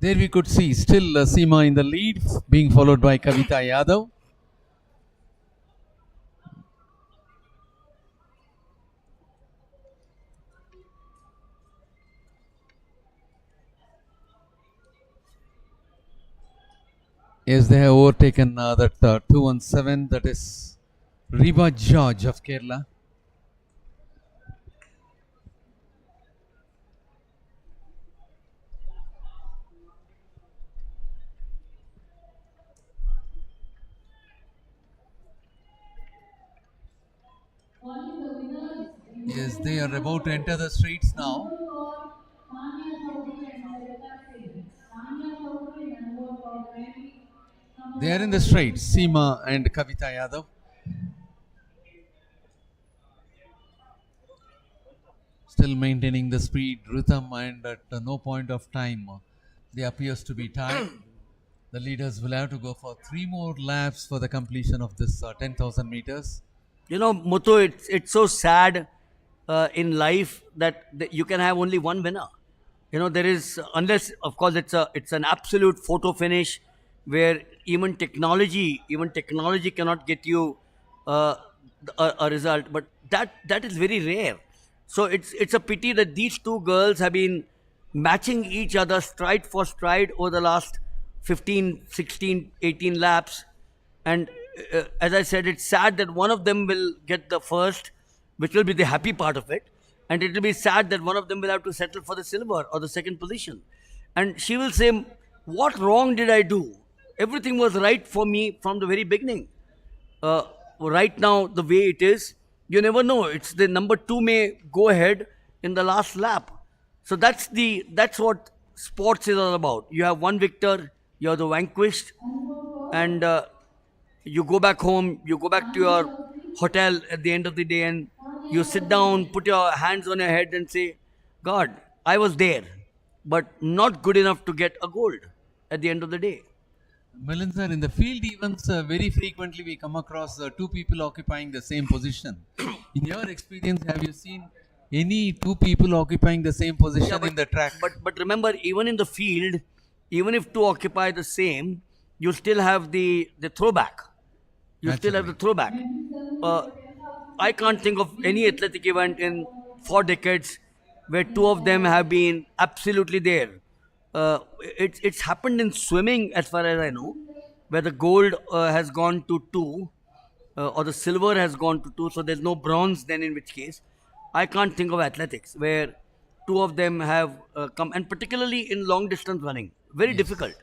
There we could see still Seema in the lead, being followed by Kavita Yadav. Yes, they have overtaken that 217, that is Reba George of Kerala. Calling the winners in Yes, women's they are about to 100 enter the streets now. number for Tanya Chaudhary and Sarita Singh. Tanya Chaudhary number for 20. They are in the streets, Seema and Kavita Yadav. Still maintaining the speed, rhythm, and at no point of time they appears to be tied. The leaders will have to go for 3 more laps for the completion of this 10,000 meters. You know, Muthu, it's so sad in life that you can have only one winner. You know, there is, unless of course it's an absolute photo finish where even technology cannot get you uh, a result. But that is very rare. So it's a pity that these two girls have been matching each other stride for stride over the last 15, 16, 18 laps. And as I said, it's sad that one of them will get the first, which will be the happy part of it. And it will be sad that one of them will have to settle for the silver or the second position. And she will say, what wrong did I do? Everything was right for me from the very beginning. Right now, the way it is, you never know. It's the number two may go ahead in the last lap. So that's what sports is all about. You have one victor, you are the vanquished, and you go back home, you go back to your hotel at the end of the day, and you sit down, put your hands on your head, and say, God, I was there, but not good enough to get a gold at the end of the day. Milind sir, in the field events, very frequently we come across two people occupying the same position. In your experience, have you seen any two people occupying the same position in the track? But remember, even in the field, even if two occupy the same, you still have the throwback. You still have the throwback. I can't think of any athletic event in 4 decades where two of them have been absolutely there. It's happened in swimming, as far as I know, where the gold has gone to two, or the silver has gone to two. So there's no bronze. Then, in which case, I can't think of athletics where two of them have come, and particularly in long distance running, very difficult,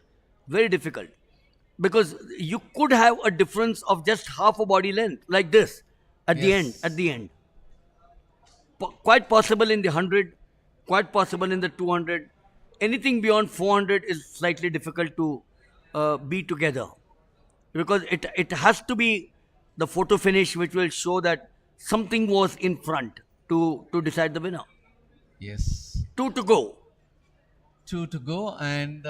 very difficult, because you could have a difference of just half a body length like this at the end. At the end, quite possible in the 100, quite possible in the 200. Anything beyond 400 is slightly difficult to be together, because it has to be the photo finish which will show that something was in front to decide the winner. Yes. Two to go. Two to go, and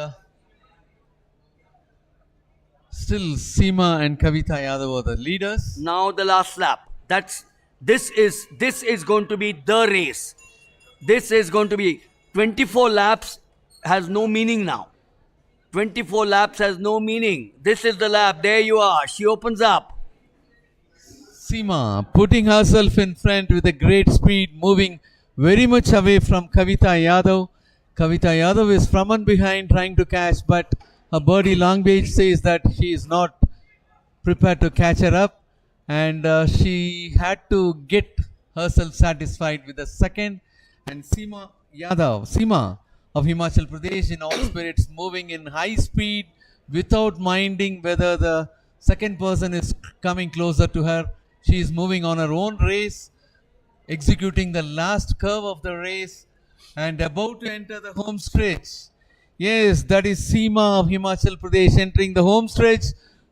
still Seema and Kavita Yadav are the leaders. Now the last lap. This is going to be the race. This is going to be 24 laps has no meaning now. 24 laps has no meaning. This is the lap. There you are. She opens up. Seema putting herself in front with a great speed, moving very much away from Kavita Yadav. Kavita Yadav is from and behind trying to catch, but her birdie Longbage says that she is not prepared to catch her up, and she had to get herself satisfied with the second. And Seema of Himachal Pradesh, in all spirits, moving in high speed without minding whether the second person is coming closer to her. She is moving on her own race, executing the last curve of the race, and about to enter the home stretch. Yes, that is Seema of Himachal Pradesh entering the home stretch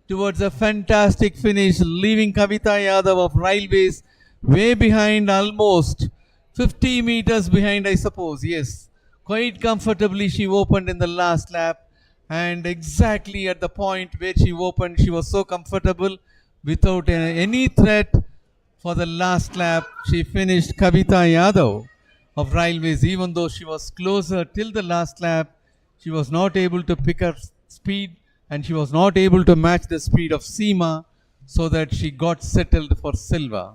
towards a fantastic finish, leaving Kavita Yadav of Railways way behind, almost 50 meters behind, I suppose. Yes, quite comfortably she opened in the last lap, and exactly at the point where she opened, she was so comfortable without any threat. For the last lap, she finished Kavita Yadav of Railways. Even though she was closer till the last lap, she was not able to pick her speed, and she was not able to match the speed of Seema, so that she got settled for silver.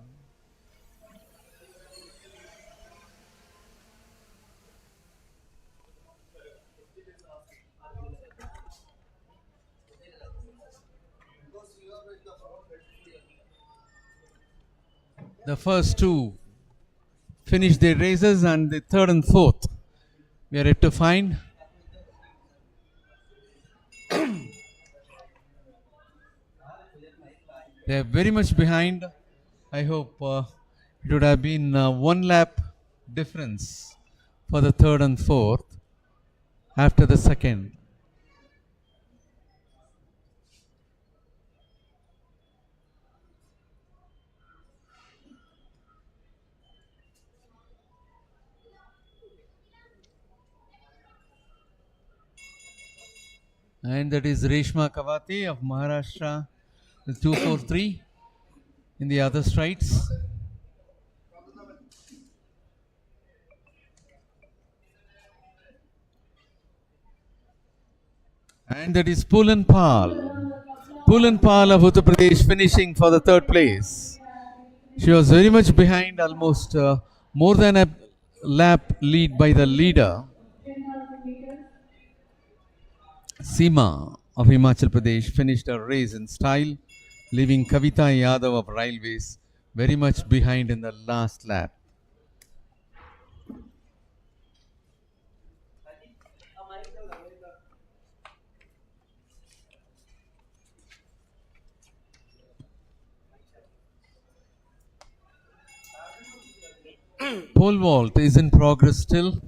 The first two finished their races, and the third and fourth we are yet to find. They are very much behind. I hope it would have been 1 lap difference for the third and fourth after the second. And that is Reshma Kavate of Maharashtra with 243 in the other strides. And that is Pulan Pal. Pulan Pal of Uttar Pradesh finishing for the third place. She was very much behind, almost more than a lap lead by the leader, Seema of Himachal Pradesh, finished her race in style, leaving Kavita Yadav of Railways very much behind in the last lap. Pole vault is in progress still.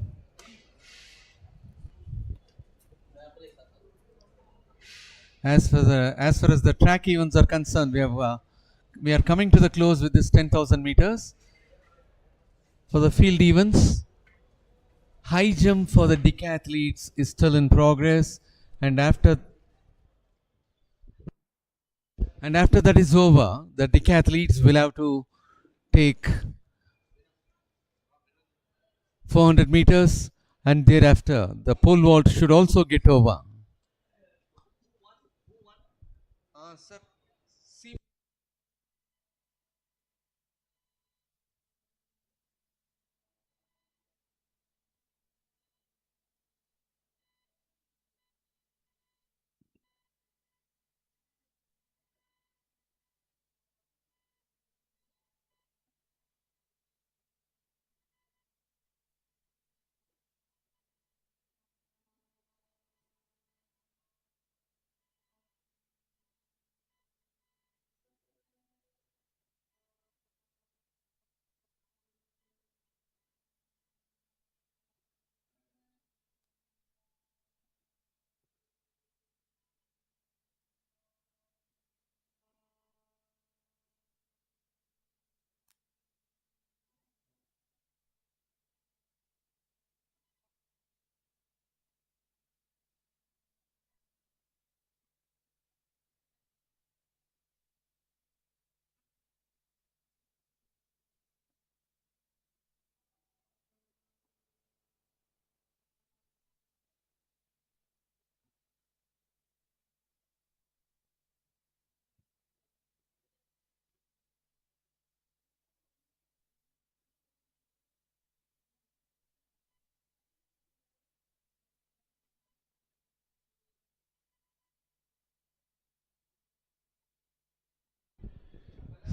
As far as the track events are concerned, we are coming to the close with this 10,000 meters. For the field events, high jump for the decathletes is still in progress, and after that is over, the decathletes will have to take 400 meters, and thereafter the pole vault should also get over.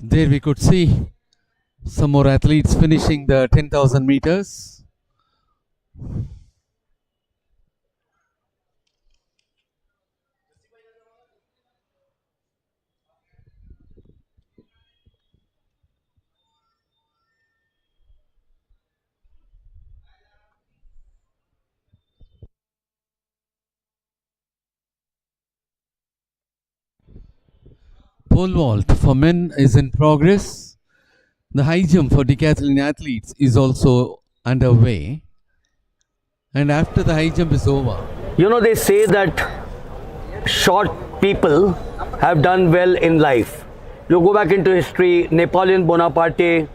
There we could see some more athletes finishing the 10,000 meters. Pole vault for men is in progress. The high jump for decathlon athletes is also underway. And after the high jump is over, You know, they say that short people have done well in life. You go back into history, Napoleon Bonaparte,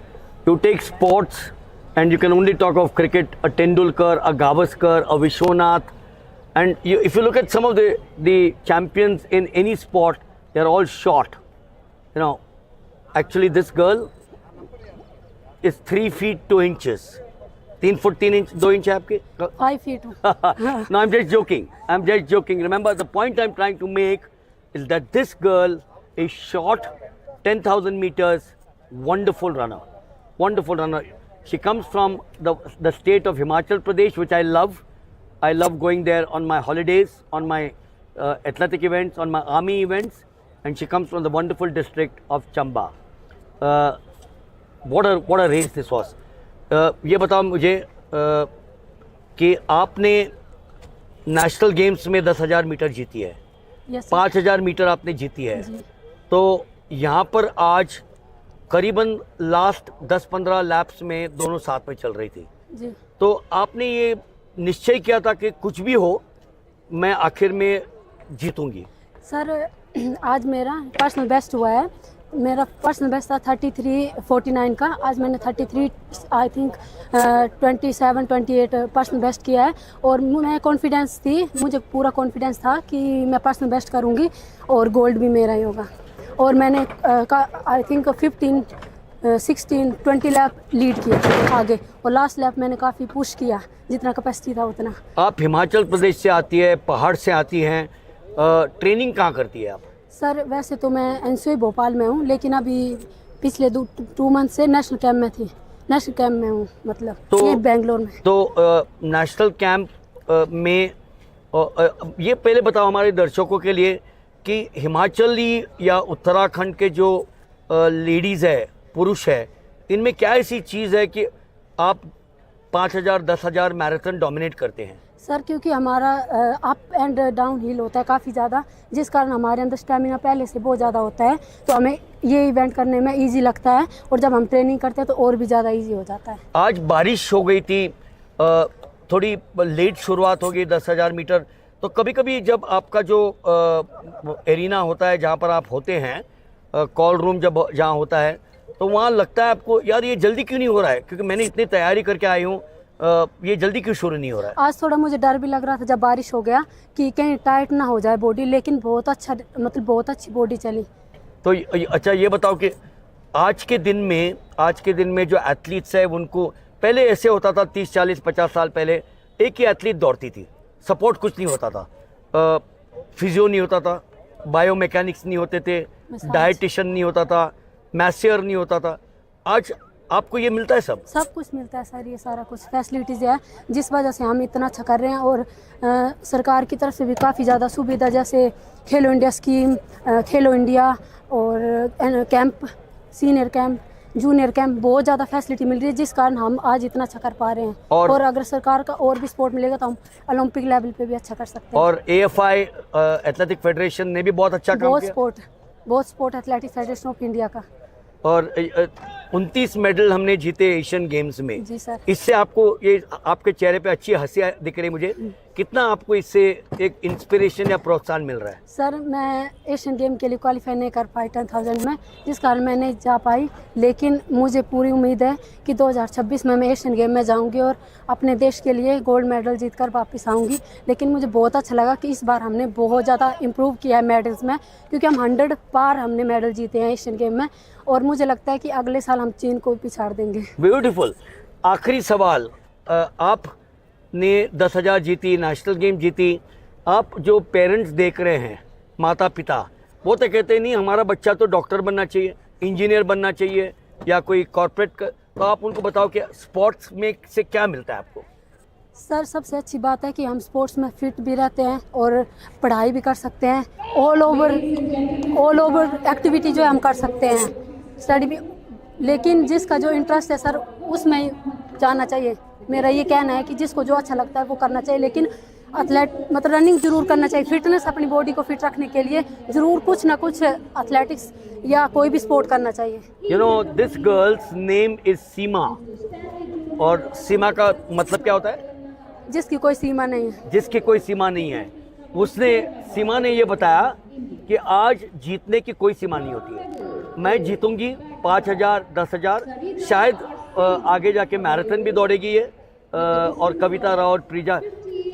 you take sports and you can only talk of cricket, a Tendulkar, a Gavaskar, a Vishwanath. And if you look at some of the champions in any sport, they're all short. You know, actually this girl is 3 feet 2 inches. 3 foot 3 inch, 2 inch आपके? 5 feet. No, I'm just joking. I'm just joking. Remember, the point I'm trying to make is that this girl is short, 10,000 meters, wonderful runner. wonderful runner. She comes from the state of Himachal Pradesh, which I love. I love going there on my holidays, on my athletic events, on my army events, and she comes from the wonderful district of Chamba. What a race this was. ये बताओ मुझे कि आपने national games में 10,000 metre जीती है, 5,000 metre आपने जीती है, तो यहाँ पर आज करीबन लास्ट 10-15 लैप्स में दोनों साथ में चल रही थी जी। तो आपने ये निश्चय किया था कि कुछ भी हो मैं आखिर में जीतूंगी? सर आज मेरा पर्सनल बेस्ट हुआ है। मेरा पर्सनल बेस्ट था 33:49 का। आज मैंने 33 आई थिंक 27-28 पर्सनल बेस्ट किया है और मैं कॉन्फिडेंस थी, मुझे पूरा कॉन्फिडेंस था कि मैं पर्सनल बेस्ट करूंगी और गोल्ड भी मेरा ही होगा। और मैंने आई थिंक 15-16-20 लैप लीड किया आगे और लास्ट लैप मैंने काफ़ी पुश किया, जितना कैपेसिटी था उतना। आप हिमाचल प्रदेश से आती है, पहाड़ से आती हैं, ट्रेनिंग कहाँ करती है आप? सर वैसे तो मैं एनसीओ भोपाल में हूँ, लेकिन अभी पिछले 2 मंथ से नेशनल कैंप में थी, नेशनल कैंप में हूँ, मतलब तो ये बेंगलोर में। तो नेशनल कैंप में ये पहले बताओ हमारे दर्शकों के लिए कि हिमाचली या उत्तराखंड के जो लेडीज़ है, पुरुष है, इनमें क्या ऐसी चीज़ है कि आप 5,000 10,000 मैराथन डोमिनेट करते हैं? सर क्योंकि हमारा अप एंड डाउन हिल होता है काफ़ी ज़्यादा, जिस कारण हमारे अंदर स्टेमिना पहले से बहुत ज़्यादा होता है, तो हमें ये इवेंट करने में इजी लगता है और जब हम ट्रेनिंग करते हैं तो और भी ज़्यादा इजी हो जाता है। आज बारिश हो गई थी, थोड़ी लेट शुरुआत हो गई 10,000 मीटर, तो कभी कभी जब आपका जो एरिना होता है जहाँ पर आप होते हैं, कॉल रूम जब जहाँ होता है, तो वहाँ लगता है आपको यार ये जल्दी क्यों नहीं हो रहा है, क्योंकि मैंने इतनी तैयारी करके आई हूँ, ये जल्दी क्यों शुरू नहीं हो रहा है? आज थोड़ा मुझे डर भी लग रहा था जब बारिश हो गया कि कहीं टाइट ना हो जाए बॉडी, लेकिन बहुत अच्छा, मतलब बहुत अच्छी बॉडी चली। तो अच्छा ये बताओ कि आज के दिन में जो एथलीट्स है उनको, पहले ऐसे होता था 30 40 50 साल पहले एक ही एथलीट दौड़ती थी, सपोर्ट कुछ नहीं होता था, फिजियो नहीं होता था, बायोमैकेनिक्स नहीं होते थे, डाइटिशियन नहीं होता था, मैसियर नहीं होता था। आज आपको ये मिलता है, सब कुछ मिलता है सर, ये सारा कुछ फैसिलिटीज़ है जिस वजह से हम इतना अच्छा कर रहे हैं। और सरकार की तरफ से भी काफ़ी ज़्यादा सुविधा, जैसे खेलो इंडिया स्कीम, खेलो इंडिया और camp, senior camp, junior camp, बहुत ज़्यादा फैसिलिटी मिल रही है जिस कारण हम आज इतना अच्छा कर पा रहे हैं। और अगर सरकार का और भी सपोर्ट मिलेगा तो हम ओलंपिक लेवल पे भी अच्छा कर सकते हैं। और AFI एथलेटिक फेडरेशन ने भी बहुत अच्छा काम किया, बहुत sport athletic federation of India का। और 29 मेडल हमने जीते एशियन गेम्स में। जी सर। इससे आपको, ये आपके चेहरे पे अच्छी हंसी दिख रही मुझे, कितना आपको इससे एक इंस्पिरेशन या प्रोत्साहन मिल रहा है? सर मैं एशियन गेम के लिए क्वालिफाई नहीं कर पाई 10,000 में, जिस कारण मैं नहीं जा पाई, लेकिन मुझे पूरी उम्मीद है कि 2026 में मैं एशियन गेम में जाऊंगी और अपने देश के लिए गोल्ड मेडल जीत कर वापस आऊँगी। लेकिन मुझे बहुत अच्छा लगा कि इस बार हमने बहुत ज़्यादा इम्प्रूव किया है मेडल्स में, क्योंकि हम 100 पार हमने मेडल जीते हैं एशियन गेम में और मुझे लगता है कि अगले साल हम चीन को पिछाड़ देंगे। ब्यूटीफुल। आखिरी सवाल, आपने 10,000 जीती, नेशनल गेम जीती, आप जो पेरेंट्स देख रहे हैं, माता पिता, वो तो कहते नहीं हमारा बच्चा तो डॉक्टर बनना चाहिए, इंजीनियर बनना चाहिए या कोई कॉर्पोरेट, तो आप उनको बताओ कि स्पोर्ट्स में से क्या मिलता है आपको? सर सबसे अच्छी बात है कि हम स्पोर्ट्स में फिट भी रहते हैं और पढ़ाई भी कर सकते हैं, ऑल ओवर एक्टिविटी जो है हम कर सकते हैं, स्टडी भी। लेकिन जिसका जो इंटरेस्ट है सर उसमें ही जाना चाहिए। मेरा ये कहना है कि जिसको जो अच्छा लगता है वो करना चाहिए, लेकिन मतलब रनिंग जरूर करना चाहिए। फिटनेस, अपनी बॉडी को फिट रखने के लिए जरूर कुछ ना कुछ एथलेटिक्स या कोई भी स्पोर्ट करना चाहिए। You know this girl's name is Seema, और सीमा का मतलब क्या होता है? जिसकी कोई सीमा नहीं है। जिसकी कोई सीमा नहीं है। सीमा ने ये बताया कि आज जीतने की कोई सीमा नहीं होती है। मैं जीतूंगी 5,000 10,000, शायद आगे जाके मैराथन भी दौड़ेगी ये। और कविता राउत, प्रिजा,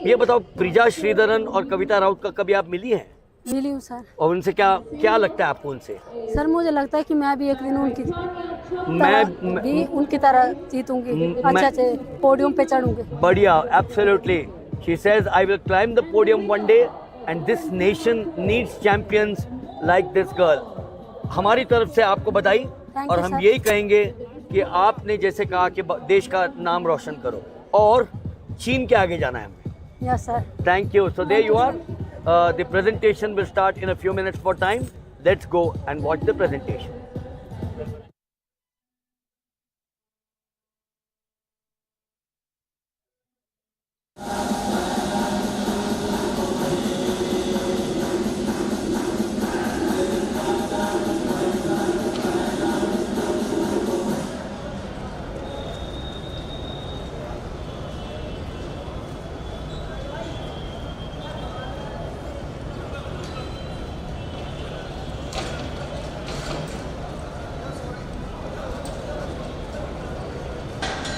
ये बताओ प्रिजा श्रीधरन और कविता राउत का कभी आप मिली हैं? मिली हूँ सर। और उनसे क्या लगता है आपको उनसे? सर मुझे लगता है कि मैं भी एक दिन उनकी तरह जीतूंगी, अच्छे पोडियम पे चढ़ूंगी। बढ़िया, absolutely. She says I will climb the podium one day and this nation needs champions like this girl. हमारी तरफ से आपको बधाई, और हम यही कहेंगे कि आपने जैसे कहा कि देश का नाम रोशन करो और चीन के आगे जाना है हमें. Yes, sir. Thank you. So there you are. The presentation will start in a few minutes for time. Let's go and watch the presentation.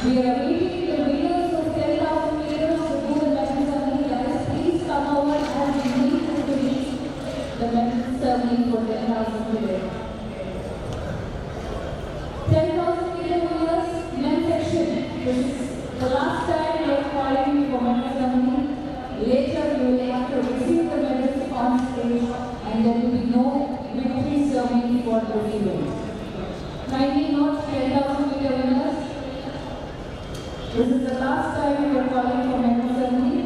We are meeting the winners of 10,000 meters to do the medal ceremony. Guys, please come over and we need to finish the medal ceremony for 10,000 meters. 10,000 meter winners, men's section. This is the last time you are qualifying for medal ceremony. Later you will have to receive the medals on stage and there will be no victory ceremony for the winners. Kindly note 10,000 meter winners. This is the last time we are calling for medal ceremony.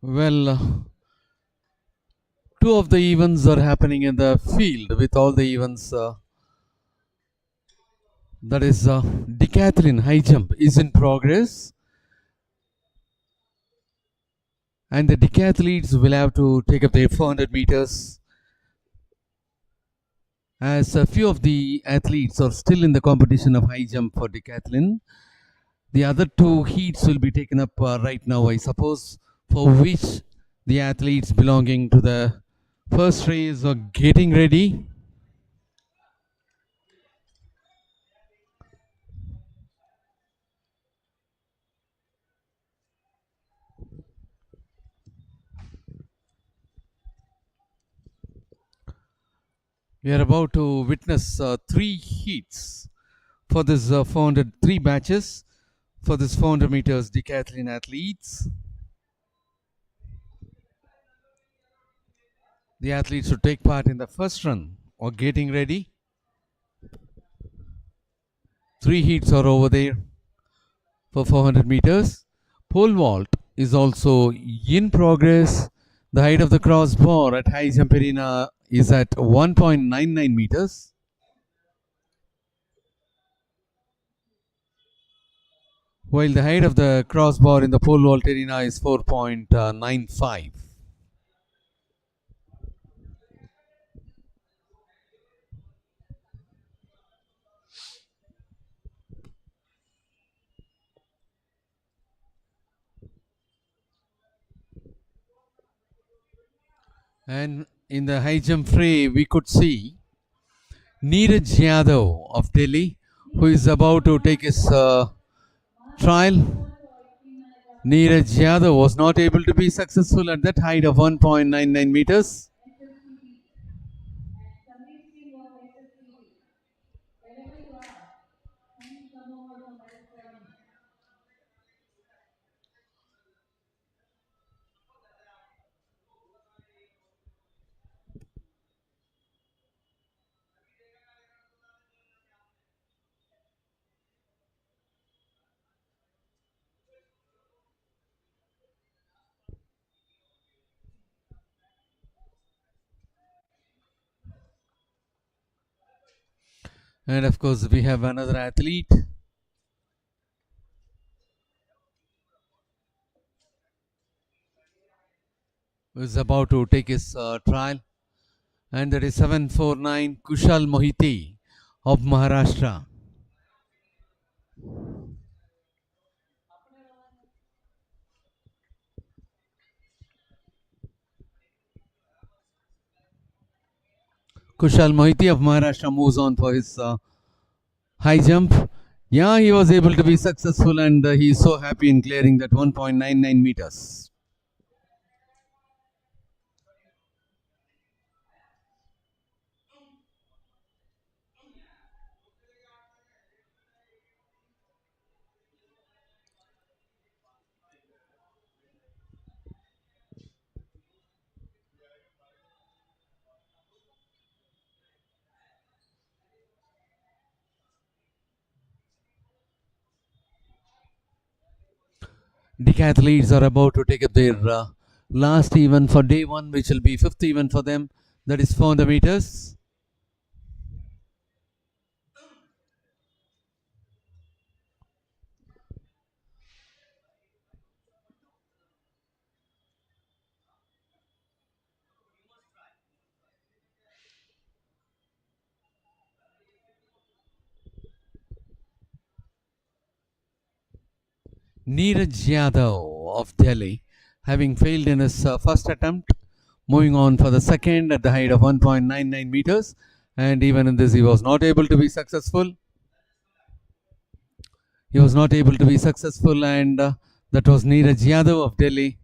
Well, two of the events are happening in the field with all the events. That is decathlon high jump is in progress. And the decathletes will have to take up their 400 meters. As a few of the athletes are still in the competition of high jump for decathlon, the other two heats will be taken up right now, I suppose, for which the athletes belonging to the first race are getting ready. We are about to witness three heats for this 3 batches for this 400 meters decathlon athletes. The athletes should take part in the first run or getting ready. 3 heats are over there for 400 meters. Pole vault is also in progress. The height of the crossbar at high jump arena is at 1.99 meters. While the height of the crossbar in the pole vault arena is 4.95. And in the high jump fray, we could see Neeraj Yadav of Delhi, who is about to take his trial. Neeraj Yadav was not able to be successful at that height of 1.99 meters. And of course, we have another athlete who is about to take his trial. And that is 749 Kushal Mohiti of Maharashtra. Kushal Mohiti of Maharashtra moves on for his high jump. Yeah, he was able to be successful and he is so happy in clearing that 1.99 meters. Decathletes are about to take up their last event for day one, which will be fifth event for them. That is 400 meters. Neeraj Yadav of Delhi, having failed in his first attempt, moving on for the second at the height of 1.99 meters, and even in this he was not able to be successful. He was not able to be successful, and that was Neeraj Yadav of Delhi.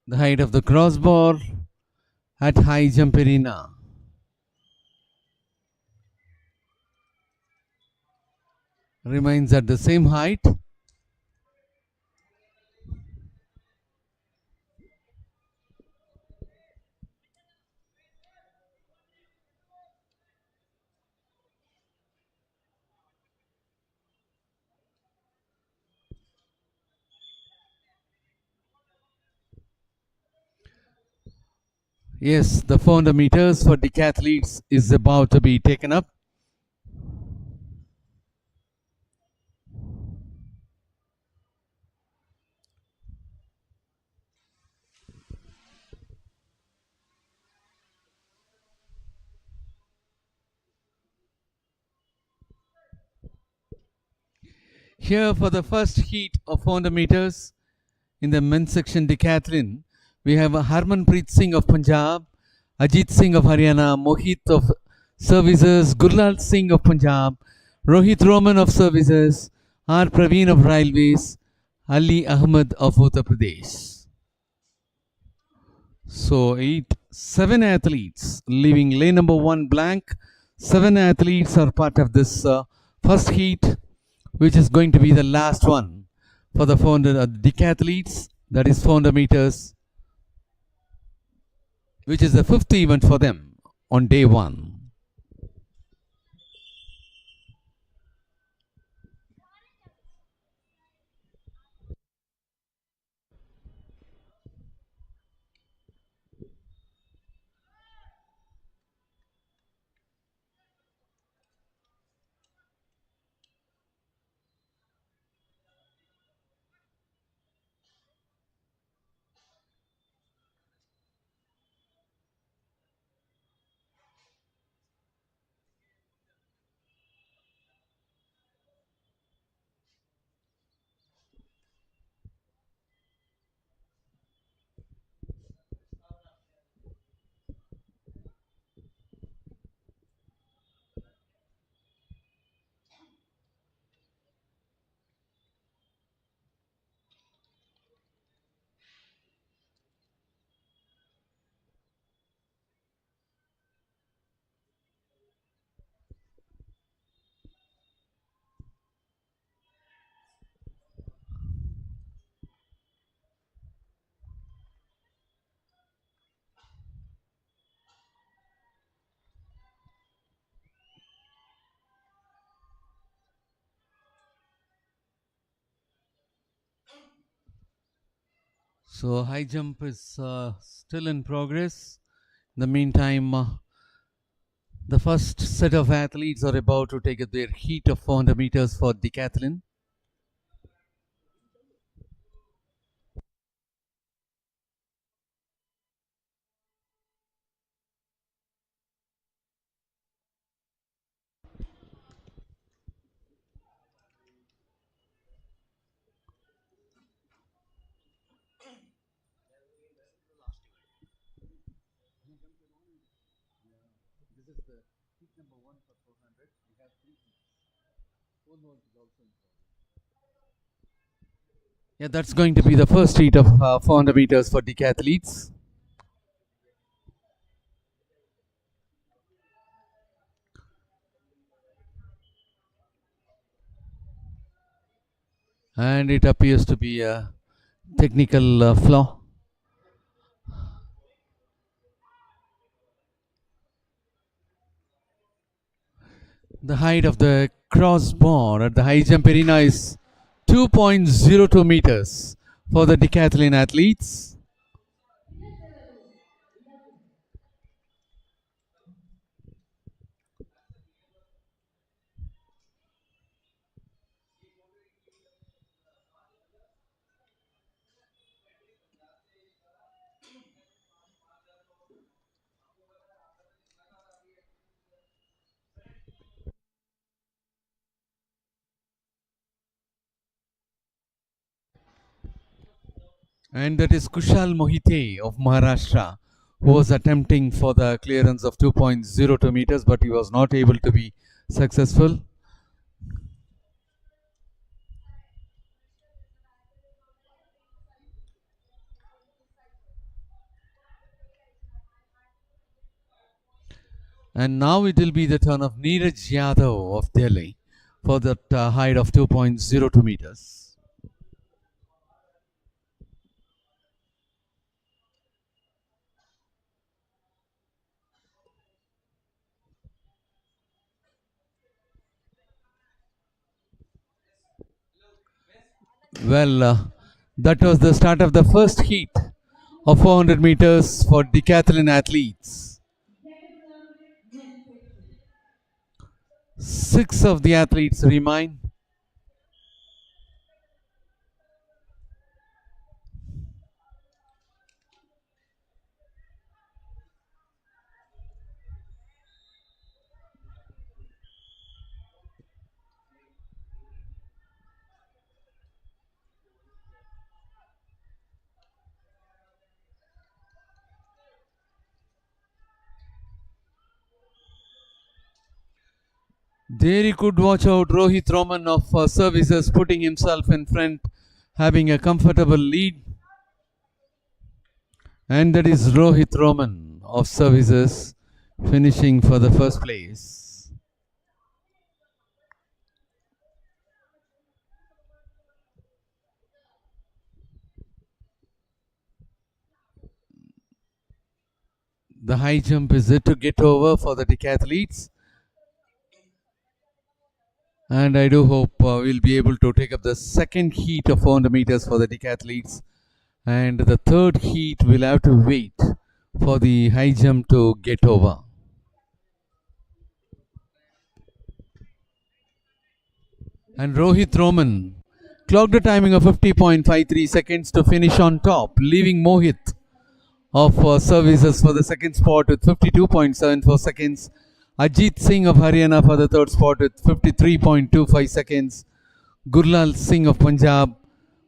The height of the crossbar at high jump arena remains at the same height. Yes, the 400 meters for decathletes is about to be taken up. Here for the first heat of 400 meters in the men's section decathlon, we have Harmanpreet Singh of Punjab, Ajit Singh of Haryana, Mohit of Services, Gurlal Singh of Punjab, Rohit Roman of Services, R. Praveen of Railways, Ali Ahmed of Uttar Pradesh. So 7 athletes leaving lane number 1 blank. 7 athletes are part of this first heat, which is going to be the last one for the 400 decathletes, that is 400 meters, which is the fifth event for them on day 1. So high jump is still in progress. In the meantime, the first set of athletes are about to take their heat of 400 meters for decathlon. Yeah, that's going to be the first heat of 400 meters for decathletes. And it appears to be a technical flaw. The height of the crossbar at the high jump arena is 2.02 meters for the decathlon athletes. And that is Kushal Mohite of Maharashtra, who was attempting for the clearance of 2.02 meters, but he was not able to be successful. And now it will be the turn of Neeraj Yadav of Delhi for that height of 2.02 meters. Well, that was the start of the first heat of 400 meters for decathlon athletes. 6 of the athletes remain. There you could watch out Rohit Roman of services putting himself in front, having a comfortable lead. And that is Rohit Roman of services finishing for the first place. The high jump is yet to get over for the decathletes. And I do hope we'll be able to take up the second heat of 400 meters for the decathletes. And the third heat will have to wait for the high jump to get over. And Rohit Roman clocked a timing of 50.53 seconds to finish on top, leaving Mohit of services for the second spot with 52.74 seconds. Ajit Singh of Haryana for the third spot with 53.25 seconds. Gurlal Singh of Punjab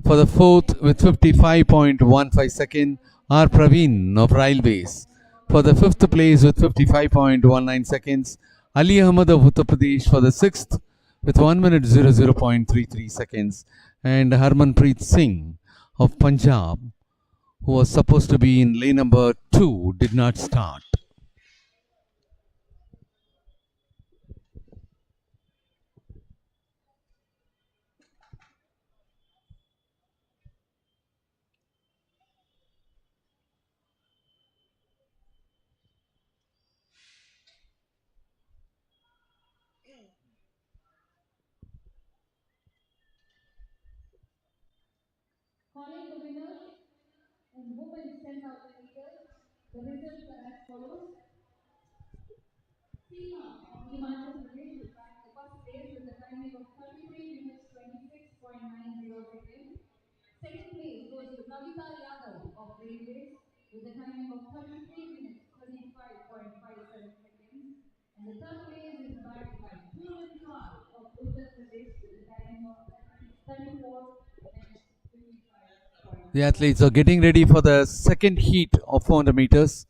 for the fourth with 55.15 seconds. R. Praveen of Railways for the fifth place with 55.19 seconds. Ali Ahmad of Uttar Pradesh for the sixth with 1 minute 00.33 seconds. And Harmanpreet Singh of Punjab, who was supposed to be in lane number 2, did not start. Calling the winner in women's 10,000 meters. The results are as follows. Seema of Himachal Pradesh is back the first place with a timing of 33 minutes 26.90 seconds. Second place goes to Kavita Yadav of Railways with a timing of 33 minutes 35.57 seconds. And the third place is backed by Pooran Kar of Uttar Pradesh with a timing of 34 minutes. The athletes are getting ready for the second heat of 400 meters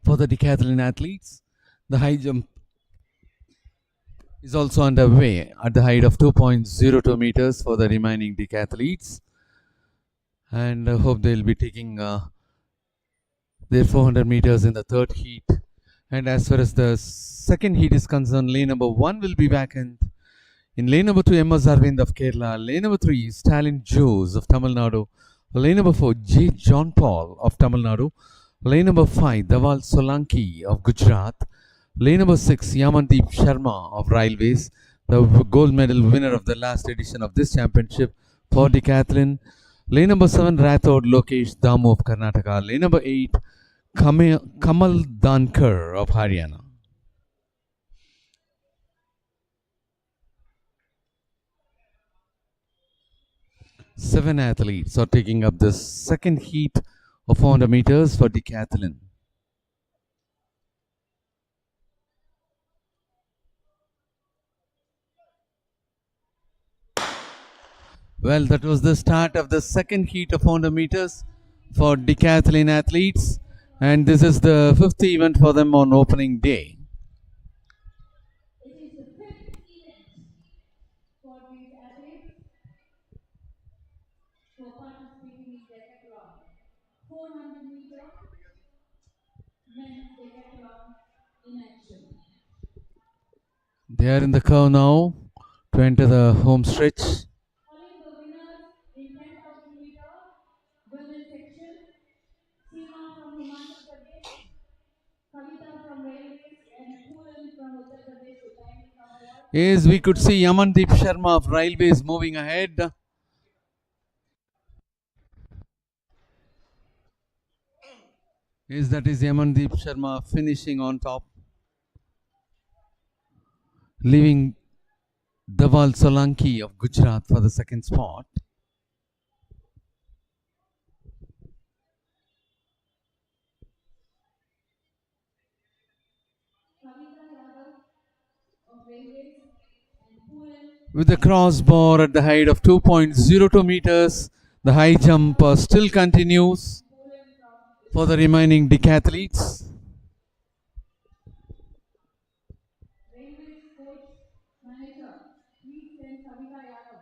for the decathlon athletes. The high jump is also underway at the height of 2.02 meters for the remaining decathletes. And I hope they'll be taking their 400 meters in the third heat. And as far as the second heat is concerned, lane number 1 will be vacant. In lane number 2, MS Arvind of Kerala. Lane number 3, Stalin Jose of Tamil Nadu Lane number 4, J. John Paul of Tamil Nadu. Lane number 5, Dawal Solanki of Gujarat. Lane number 6, Yamandeep Sharma of Railways, the gold medal winner of the last edition of this championship for decathlon. Lane number 7, Rathod Lokesh Damu of Karnataka. Lane number 8, Kamal Dankar of Haryana. Seven athletes are taking up the second heat of 400 meters for decathlon. Well, that was the start of the second heat of 400 meters for decathlon athletes, and this is the fifth event for them on opening day. It is the fifth event for these athletes for participating in Decathlon. 400 meter men's Decathlon in action. They are in the curve now to enter the home stretch. Calling the winners in 10,000 meter women's section. Seema from Himachal Pradesh, Kavita from Railways, and Pooran from Uttar Pradesh to kindly come forward. Yes, we could see Yamandeep Sharma of Railways moving ahead. Yes, that is Yamandeep Sharma finishing on top, leaving Dawal Solanki of Gujarat for the second spot. With the crossbar at the height of 2.02 meters, the high jump still continues for the remaining decathletes. Railways coach manager, please send Kavita Yadav.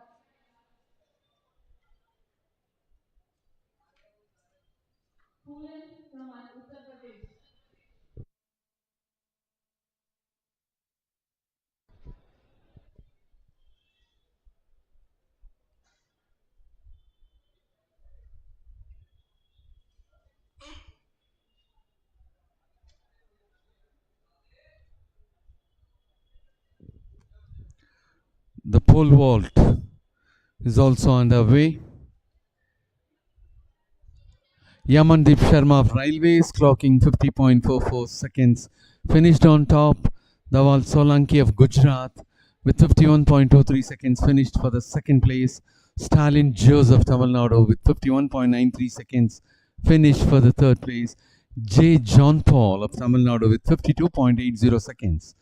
Pooran from Uttar Pradesh. The pole vault is also underway. Yamandeep Sharma of Railways clocking 50.44 seconds finished on top. Dawal Solanki of Gujarat with 51.23 seconds finished for the second place. Stalin Joseph Tamil Nadu with 51.93 seconds finished for the third place. J. John Paul of Tamil Nadu with 52.80 seconds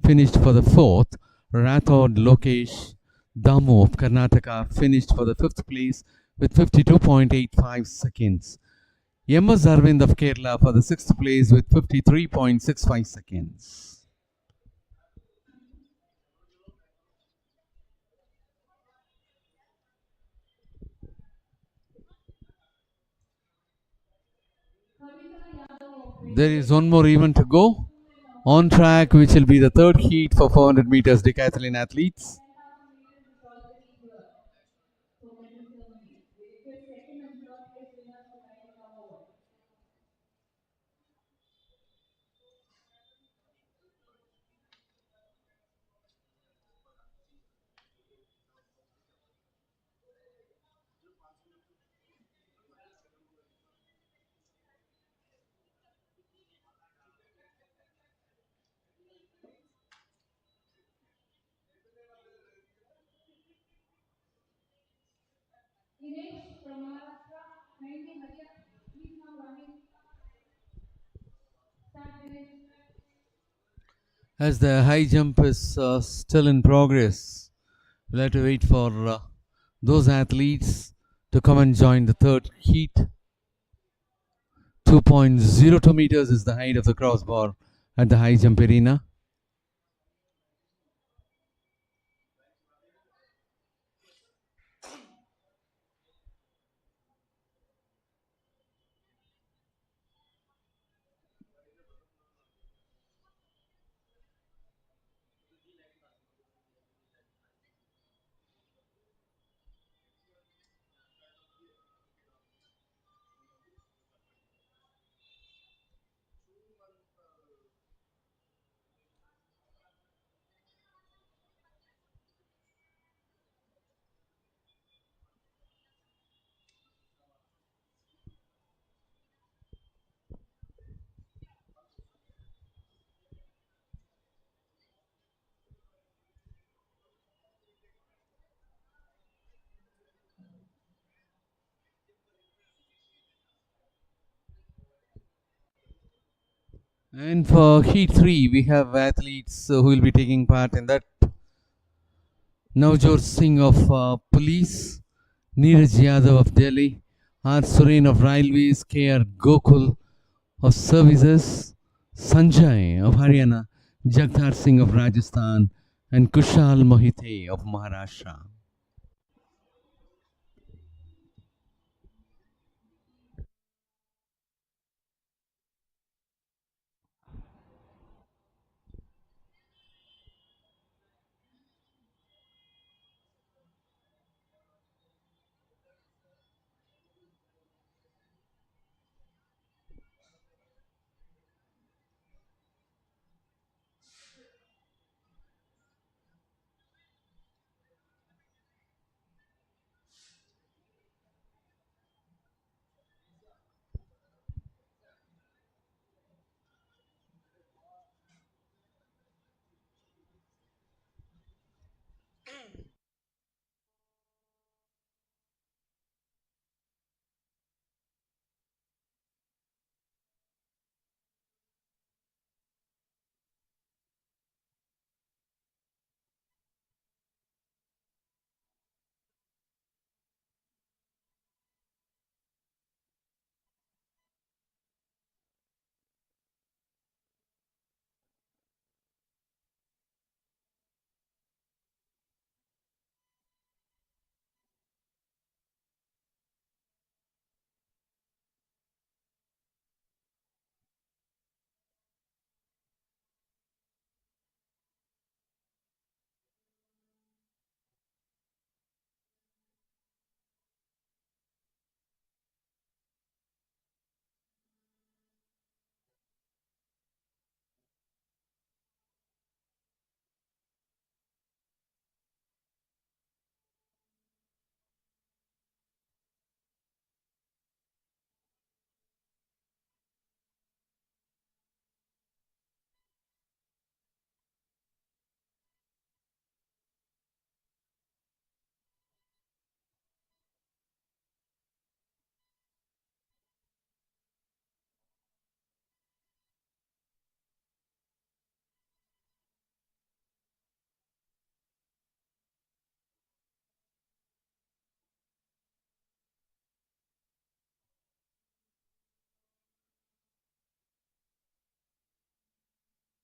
finished for the fourth. Rathod Lokesh Damu of Karnataka finished for the fifth place with 52.85 seconds. MS Arvind of Kerala for the sixth place with 53.65 seconds. There is one more event to go on track, which will be the third heat for 400 meters decathlon athletes. Dinesh from Maharashtra, kindly hurry up. Please now running. Start Dinesh. As the high jump is still in progress, we'll have to wait for those athletes to come and join the third heat. 2.02 meters is the height of the crossbar at the high jump arena. And for Heat 3, we have athletes who will be taking part in that. Navjot Singh of Police, Neeraj Yadav of Delhi, R. Suren of Railways, K.R. Gokul of Services, Sanjay of Haryana, Jagdar Singh of Rajasthan, and Kushal Mohite of Maharashtra.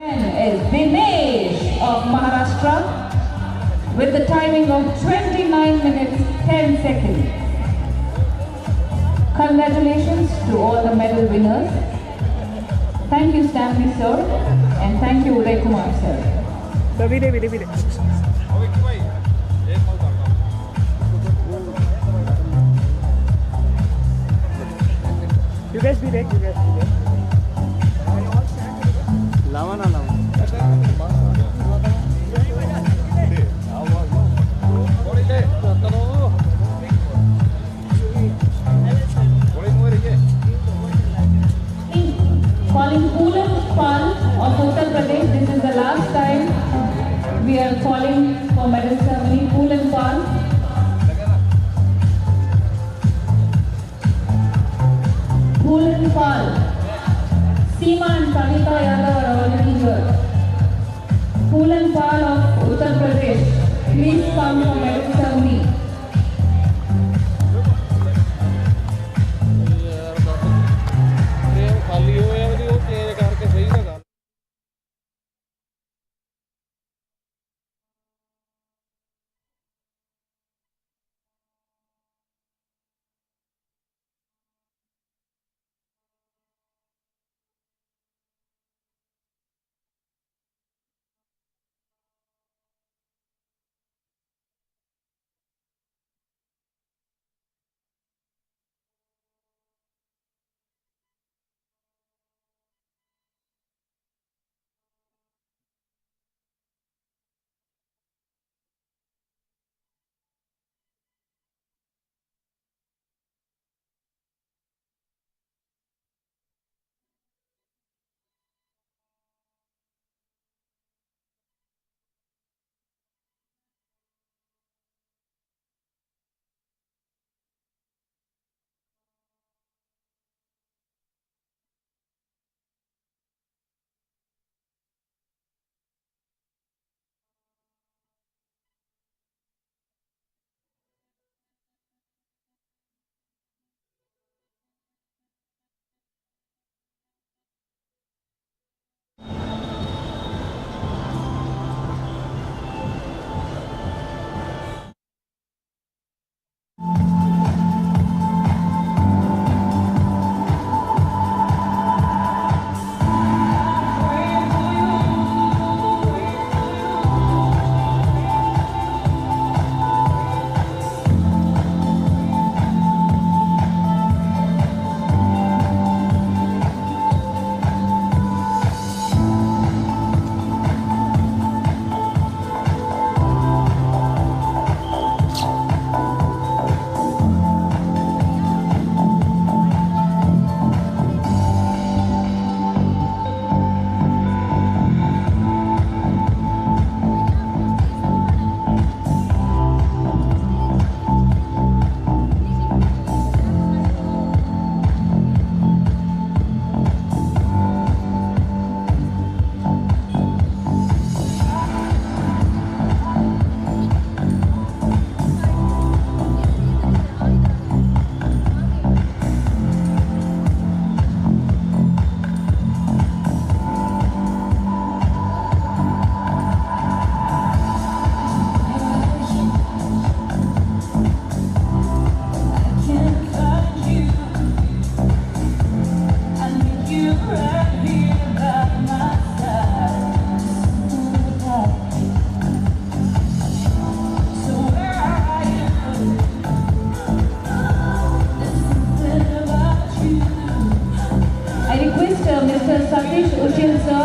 Is Dinesh of Maharashtra with the timing of 29 minutes 10 seconds. Congratulations to all the medal winners. Thank you Stanley sir and thank you Uday Kumar sir. You guys be there, you guys be there. Lava na lava. Calling Poolan Pal of Uttar Pradesh. This is the last time we are calling for medal ceremony. Poolan Pal. Poolan Pal. Seema and Sanita Yadav are already here. Poolan Pal of Uttar Pradesh. Please come for medal ceremony.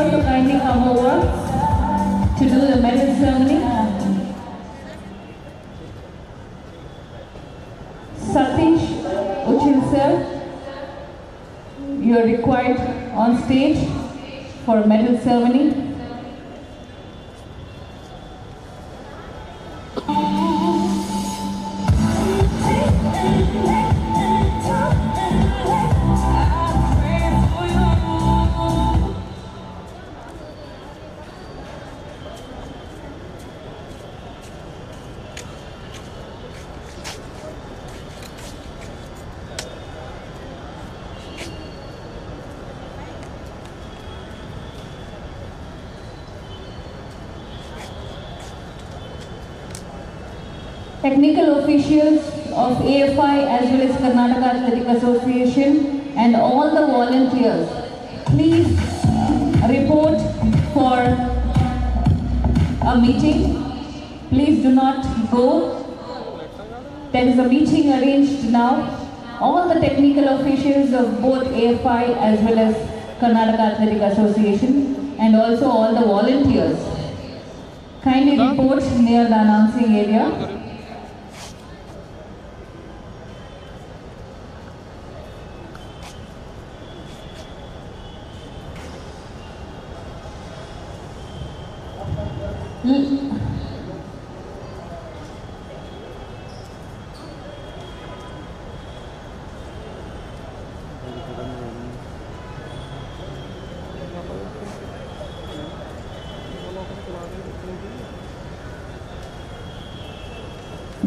sir to kindly come over to do the medal ceremony. Satish Uchil sir, you are required on stage for a medal ceremony. Technical officials of AFI as well as Karnataka Athletic Association and all the volunteers, please report for a meeting. Please do not go. There is a meeting arranged now. All the technical officials of both AFI as well as Karnataka Athletic Association and also all the volunteers, kindly report near the announcing area.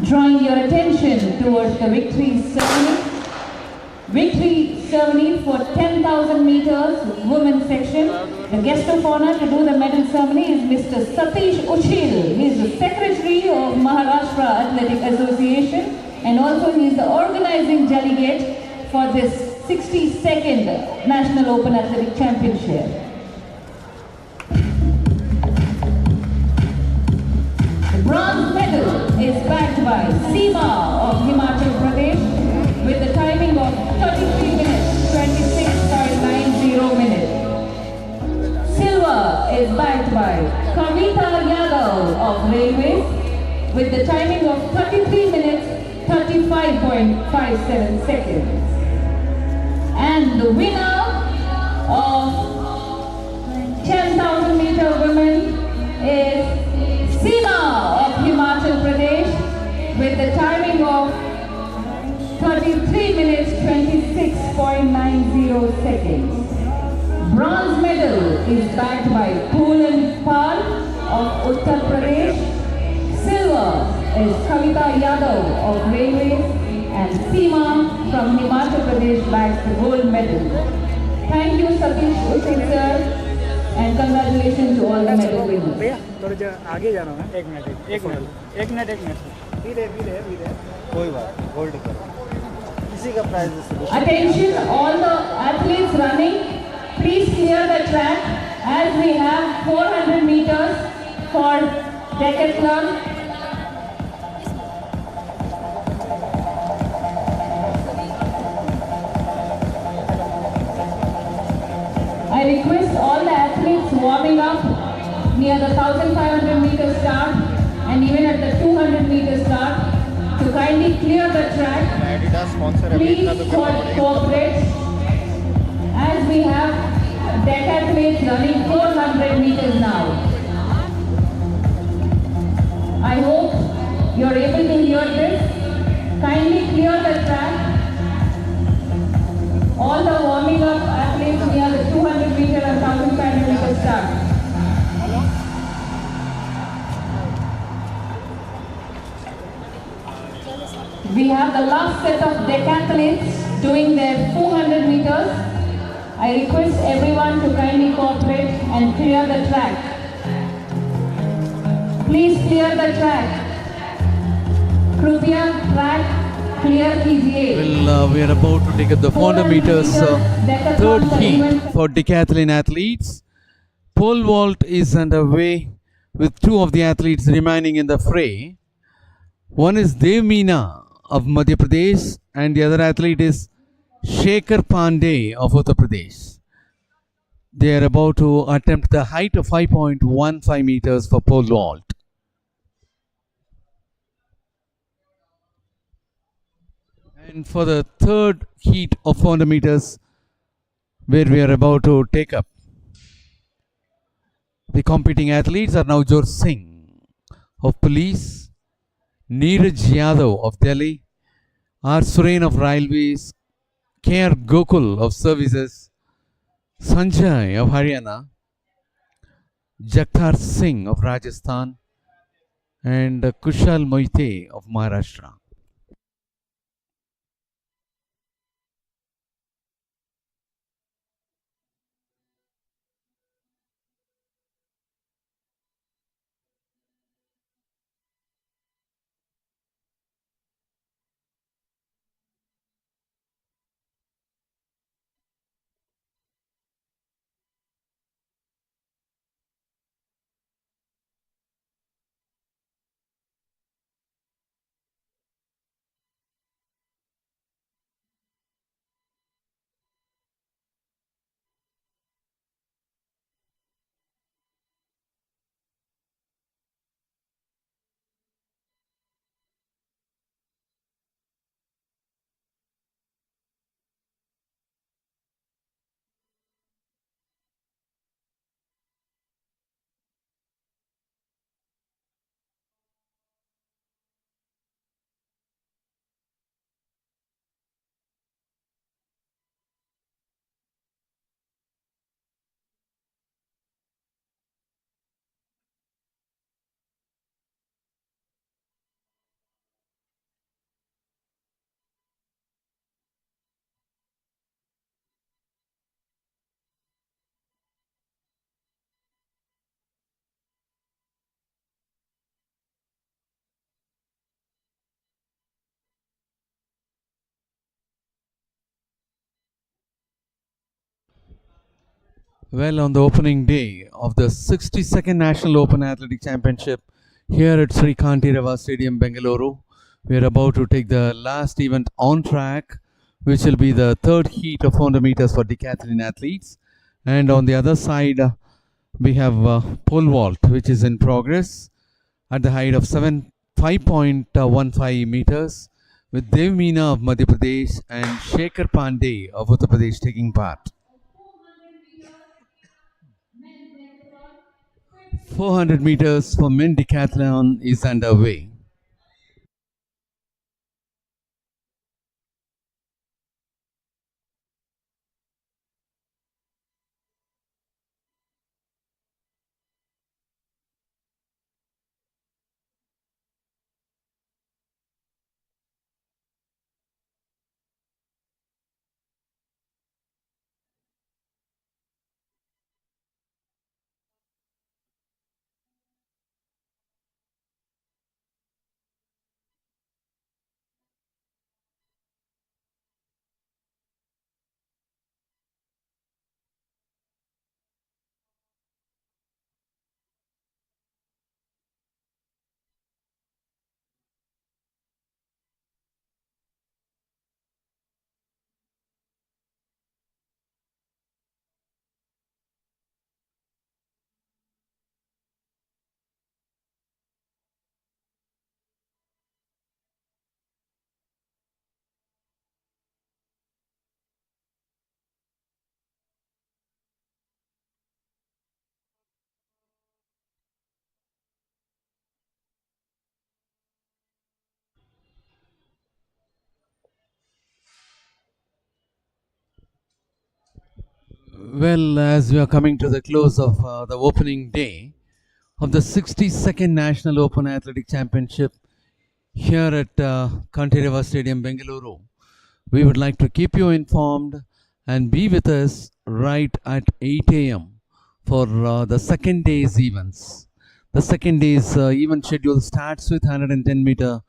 Drawing your attention towards the victory ceremony. Victory ceremony for 10,000 meters women's section. The guest of honor to do the medal ceremony is Mr. Satish Uchil. He is the Secretary of Maharashtra Athletic Association and also he is the organizing delegate for this 62nd National Open Athletic Championship. The bronze medal is backed by Seema of Himachal Pradesh with the timing of 33 minutes, 26.90 minutes. Silver is backed by Kavita Yadav of Railways with the timing of 33 minutes, 35.57 seconds. And the winner of 10,000 meter women is Seema of Himachal Pradesh with the timing of 33 minutes 26.90 seconds. Bronze medal is backed by Poolan Pal of Uttar Pradesh. Silver is Kavita Yadav of Railways and Seema from Himachal Pradesh backs the gold medal. Thank you Satish Uchil sir and congratulations to all the medal winners. थोड़ा आगे जाना है एक minute कोई बात hold करो इसी का price Attention all the athletes running, please clear the track as we have 400 meters for Decathlon. I request all the athletes warming up near the 1500 meter start and even at the 200 meter start to kindly clear the track. Please cooperate as we have decathletes running 400 meters now. I hope you are able to hear this. Kindly clear the track. All the warming up athletes near the 200 meter and 1500 meter start. We have the last set of decathletes doing their 400 meters. I request everyone to kindly cooperate and clear the track. Please clear the track. Krupya track clear कीजिए. Well, we are about to take up the 400 meters third heat for decathlon athletes. Pole vault is underway with two of the athletes remaining in the fray. One is Dev Meena of Madhya Pradesh and the other athlete is Shekhar Pandey of Uttar Pradesh. They are about to attempt the height of 5.15 meters for pole vault. And for the third heat of 400 meters, where we are about to take up, the competing athletes are Navjot Singh of Police, Neeraj Yadav of Delhi, R. Suren of Railways, K.R. Gokul of Services, Sanjay of Haryana, Jakthar Singh of Rajasthan, and Kushal Moite of Maharashtra. Well, on the opening day of the 62nd National Open Athletic Championship here at Sri Kantirava Stadium, Bengaluru, we are about to take the last event on track, which will be the third heat of 400 meters for decathlon athletes. And on the other side, we have pole vault, which is in progress at the height of 5.15 meters, with Dev Meena of Madhya Pradesh and Shekhar Pandey of Uttar Pradesh taking part. 400 meters for men decathlon is underway. Well, as we are coming to the close of the opening day of the 62nd National Open Athletic Championship here at Kantirava Stadium, Bengaluru, we would like to keep you informed and be with us right at 8 a.m. for the second day's events. The second day's event schedule starts with 110-meter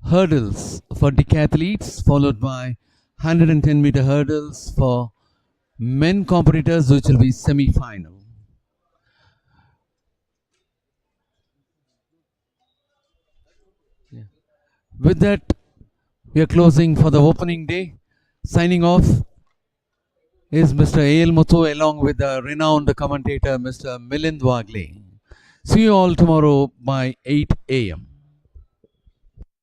hurdles for decathletes, followed by 110-meter hurdles for men competitors, which will be semi-final. Yeah. With that, we are closing for the opening day. Signing off, is Mr. A.L. Muthu along with the renowned commentator Mr. Milind Wagle. See you all tomorrow by 8 a.m.